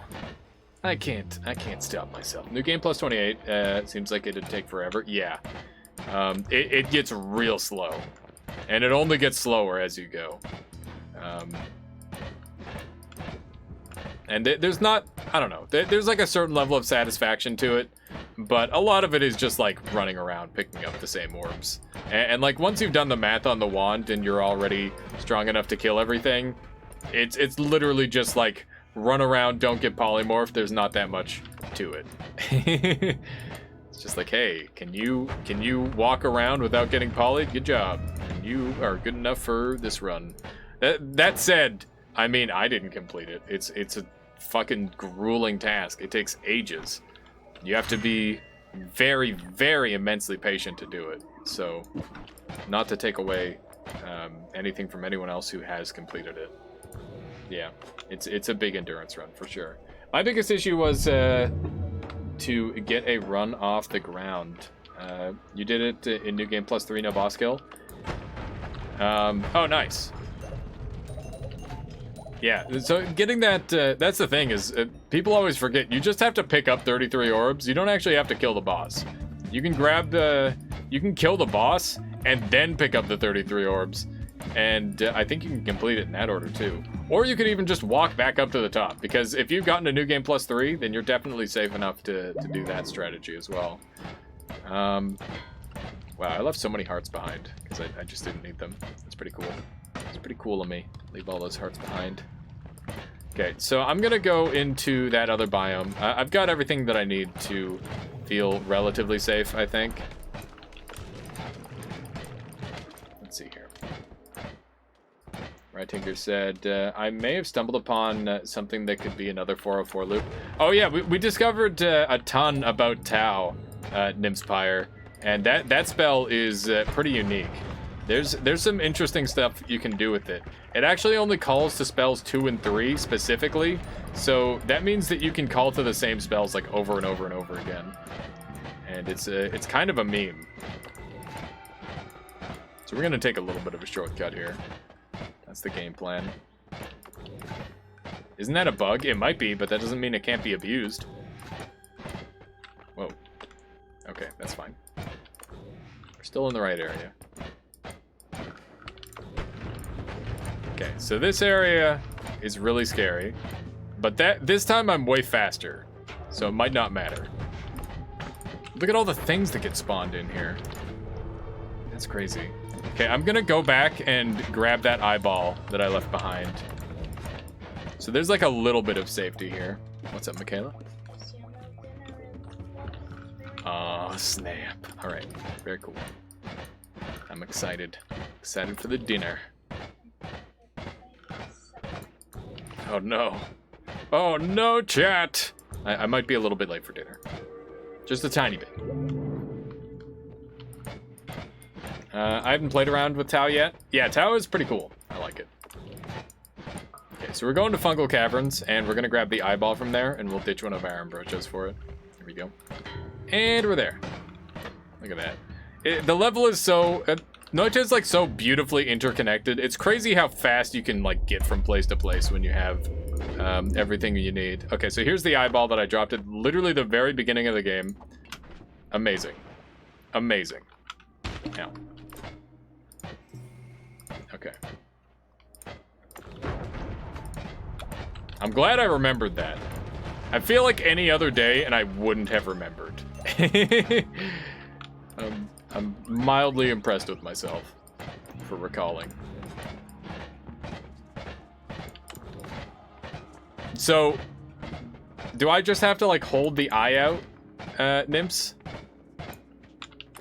I can't stop myself. New game plus 28. Seems like it'd take forever. Yeah. It gets real slow, and it only gets slower as you go. And there's not, I don't know. There's like a certain level of satisfaction to it, but a lot of it is just like running around picking up the same orbs. And like once you've done the math on the wand and you're already strong enough to kill everything, it's literally just like run around, don't get polymorphed. There's not that much to it. It's just like, hey, can you walk around without getting polyed? Good job. And you are good enough for this run. That said, I mean, I didn't complete it. It's a fucking grueling task. It takes ages. You have to be very, very immensely patient to do it. So, not to take away anything from anyone else who has completed it. Yeah, it's a big endurance run for sure. My biggest issue was to get a run off the ground. You did it in New Game Plus 3, no boss kill. Oh, nice. Yeah, so getting that, that's the thing is, people always forget, you just have to pick up 33 orbs. You don't actually have to kill the boss. You can grab you can kill the boss, and then pick up the 33 orbs. And I think you can complete it in that order too. Or you could even just walk back up to the top, because if you've gotten a New Game Plus 3, then you're definitely safe enough to do that strategy as well. Wow, I left so many hearts behind, because I just didn't need them. That's pretty cool. It's pretty cool of me. Leave all those hearts behind. Okay, so I'm gonna go into that other biome. I've got everything that I need to feel relatively safe, I think. Let's see here. Right Tinker said, I may have stumbled upon something that could be another 404 loop. Oh yeah, we discovered a ton about Tau, Nymspire, and that spell is pretty unique. There's some interesting stuff you can do with it. It actually only calls to spells 2 and 3 specifically, so that means that you can call to the same spells like over and over and over again. And it's kind of a meme. So we're gonna take a little bit of a shortcut here. That's the game plan. Isn't that a bug? It might be, but that doesn't mean it can't be abused. Whoa. Okay, that's fine. We're still in the right area. Okay, so this area is really scary, but this time I'm way faster, so it might not matter. Look at all the things that get spawned in here. That's crazy. Okay, I'm gonna go back and grab that eyeball that I left behind. So there's like a little bit of safety here. What's up, Michaela? Oh, snap. All right, very cool. I'm excited. Excited for the dinner. Oh no. Oh no, chat! I might be a little bit late for dinner. Just a tiny bit. I haven't played around with Tau yet. Yeah, Tau is pretty cool. I like it. Okay, so we're going to Fungal Caverns, and we're going to grab the eyeball from there, and we'll ditch one of our Ambrochas for it. Here we go. And we're there. Look at that. The level is so... Noita is like so beautifully interconnected. It's crazy how fast you can like get from place to place when you have everything you need. Okay, so here's the eyeball that I dropped at literally the very beginning of the game. Amazing. Amazing. Now. Okay. I'm glad I remembered that. I feel like any other day and I wouldn't have remembered. I'm mildly impressed with myself for recalling. So, do I just have to like hold the eye out, Nymphs?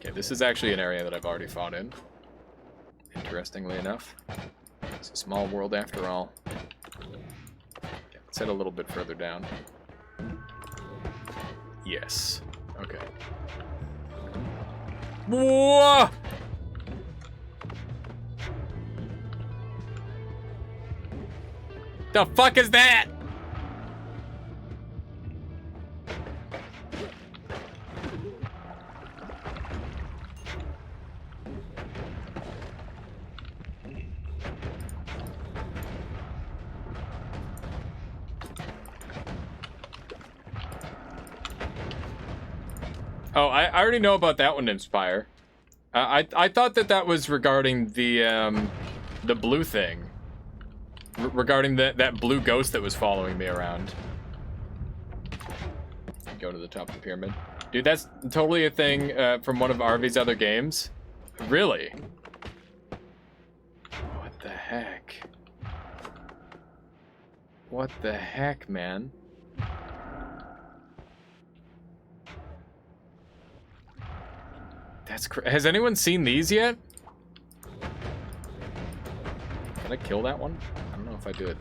Okay, this is actually an area that I've already fought in. Interestingly enough. It's a small world after all. Okay, let's head a little bit further down. Yes. Okay. Whoa! The fuck is that? Oh, I already know about that one, Inspire. I thought that was regarding the blue thing. Regarding that blue ghost that was following me around. Go to the top of the pyramid. Dude, that's totally a thing from one of Arvy's other games. Really? What the heck? What the heck, man? That's has anyone seen these yet? Can I kill that one? I don't know if I did.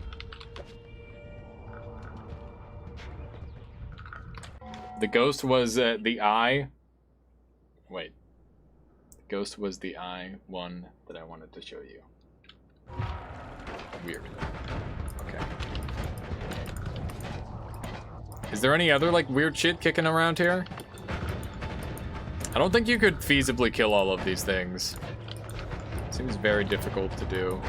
The ghost was the eye. Wait. The ghost was the eye one that I wanted to show you. Weird. Okay. Is there any other like weird shit kicking around here? I don't think you could feasibly kill all of these things. Seems very difficult to do.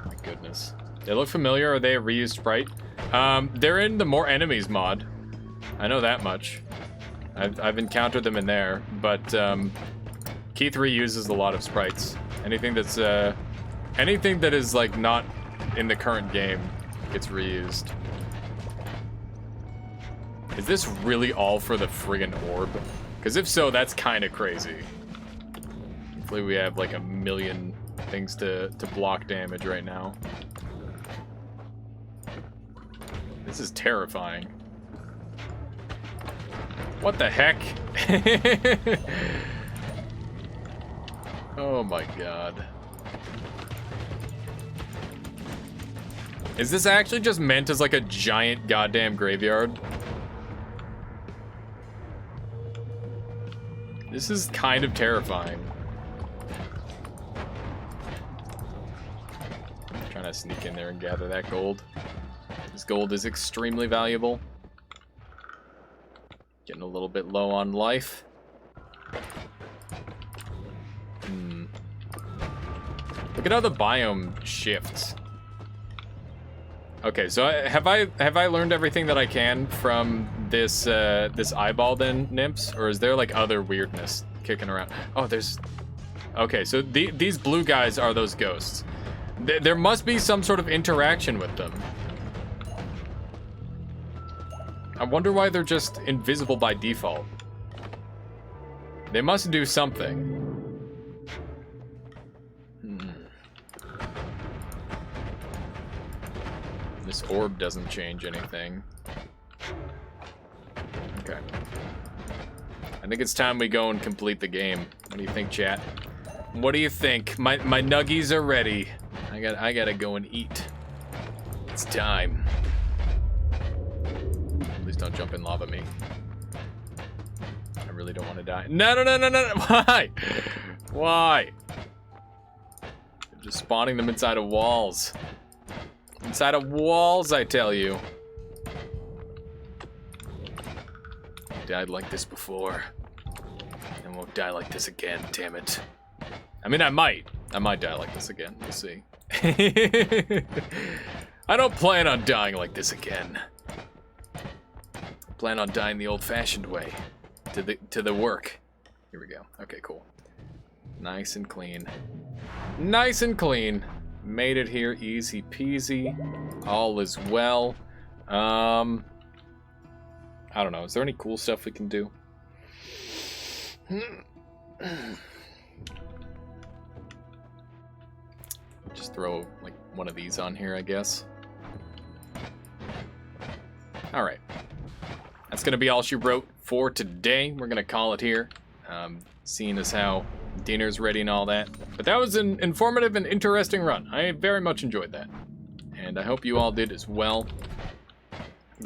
My goodness. They look familiar. Are they a reused sprite? They're in the More Enemies mod. I know that much. I've encountered them in there, but Keith reuses a lot of sprites. Anything that's anything that is like not in the current game gets reused. Is this really all for the friggin' orb? Because if so, that's kind of crazy. Hopefully we have like a million things to block damage right now. This is terrifying. What the heck? Oh my god. Is this actually just meant as like a giant goddamn graveyard? This is kind of terrifying. I'm trying to sneak in there and gather that gold. This gold is extremely valuable. Getting a little bit low on life. Look at how the biome shifts. Okay, so have I learned everything that I can from this this eyeball then, Nymphs? Or is there like other weirdness kicking around? Oh, there's... Okay, so these blue guys are those ghosts. There must be some sort of interaction with them. I wonder why they're just invisible by default. They must do something. This orb doesn't change anything. Okay. I think it's time we go and complete the game. What do you think, chat? What do you think? My nuggies are ready. I gotta go and eat. It's time. Please don't jump in lava me. I really don't want to die. No. Why? Why? I'm just spawning them inside of walls. Inside of walls, I tell you. I died like this before. And won't die like this again, damn it. I mean, I might die like this again. We'll see. I don't plan on dying like this again. I plan on dying the old-fashioned way. To the work. Here we go. Okay, cool. Nice and clean. Nice and clean. Made it here, easy peasy. All is well. I don't know. Is there any cool stuff we can do? Just throw like one of these on here, I guess. All right. that's going to be all she wrote for today. We're going to call it here, seeing as how dinner's ready and all that. But that was an informative and interesting run. I very much enjoyed that. And I hope you all did as well.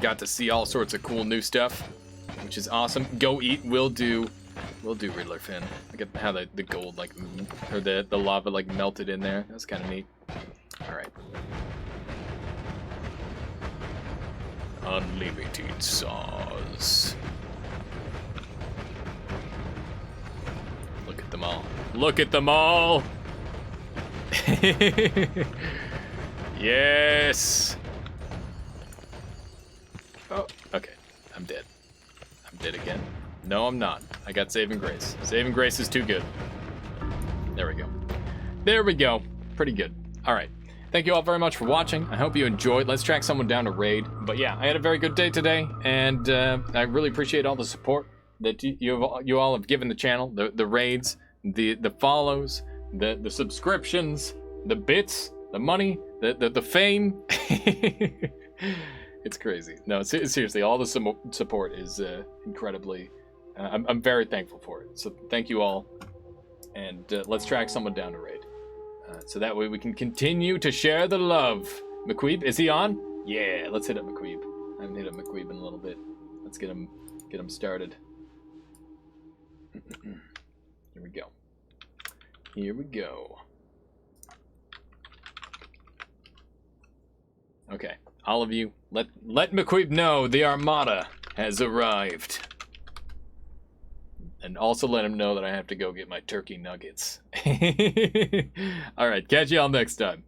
Got to see all sorts of cool new stuff, which is awesome. Go eat, will do Riddler Finn. Look at how the gold, like, or the lava, like, melted in there. That's kind of neat. Alright. Unlimited sauce. Look at them all. Look at them all! Yes! Oh, okay. I'm dead. I'm dead again. No, I'm not. I got Saving Grace. Saving Grace is too good. There we go. There we go. Pretty good. Alright. Thank you all very much for watching. I hope you enjoyed. Let's track someone down to raid. But yeah, I had a very good day today, and I really appreciate all the support that you all have given the channel, the raids, the follows, the subscriptions, the bits, the money, the fame. It's crazy. No, seriously, all the support is incredibly. I'm very thankful for it. So thank you all, and let's track someone down to raid. So that way we can continue to share the love. McQueeb, is he on? Yeah, let's hit up McQueeb. I haven't hit up McQueeb in a little bit. Let's get him started. Here we go. Here we go. Okay, all of you, let McQueeb know the Armada has arrived. And also let him know that I have to go get my turkey nuggets. All right, catch y'all next time.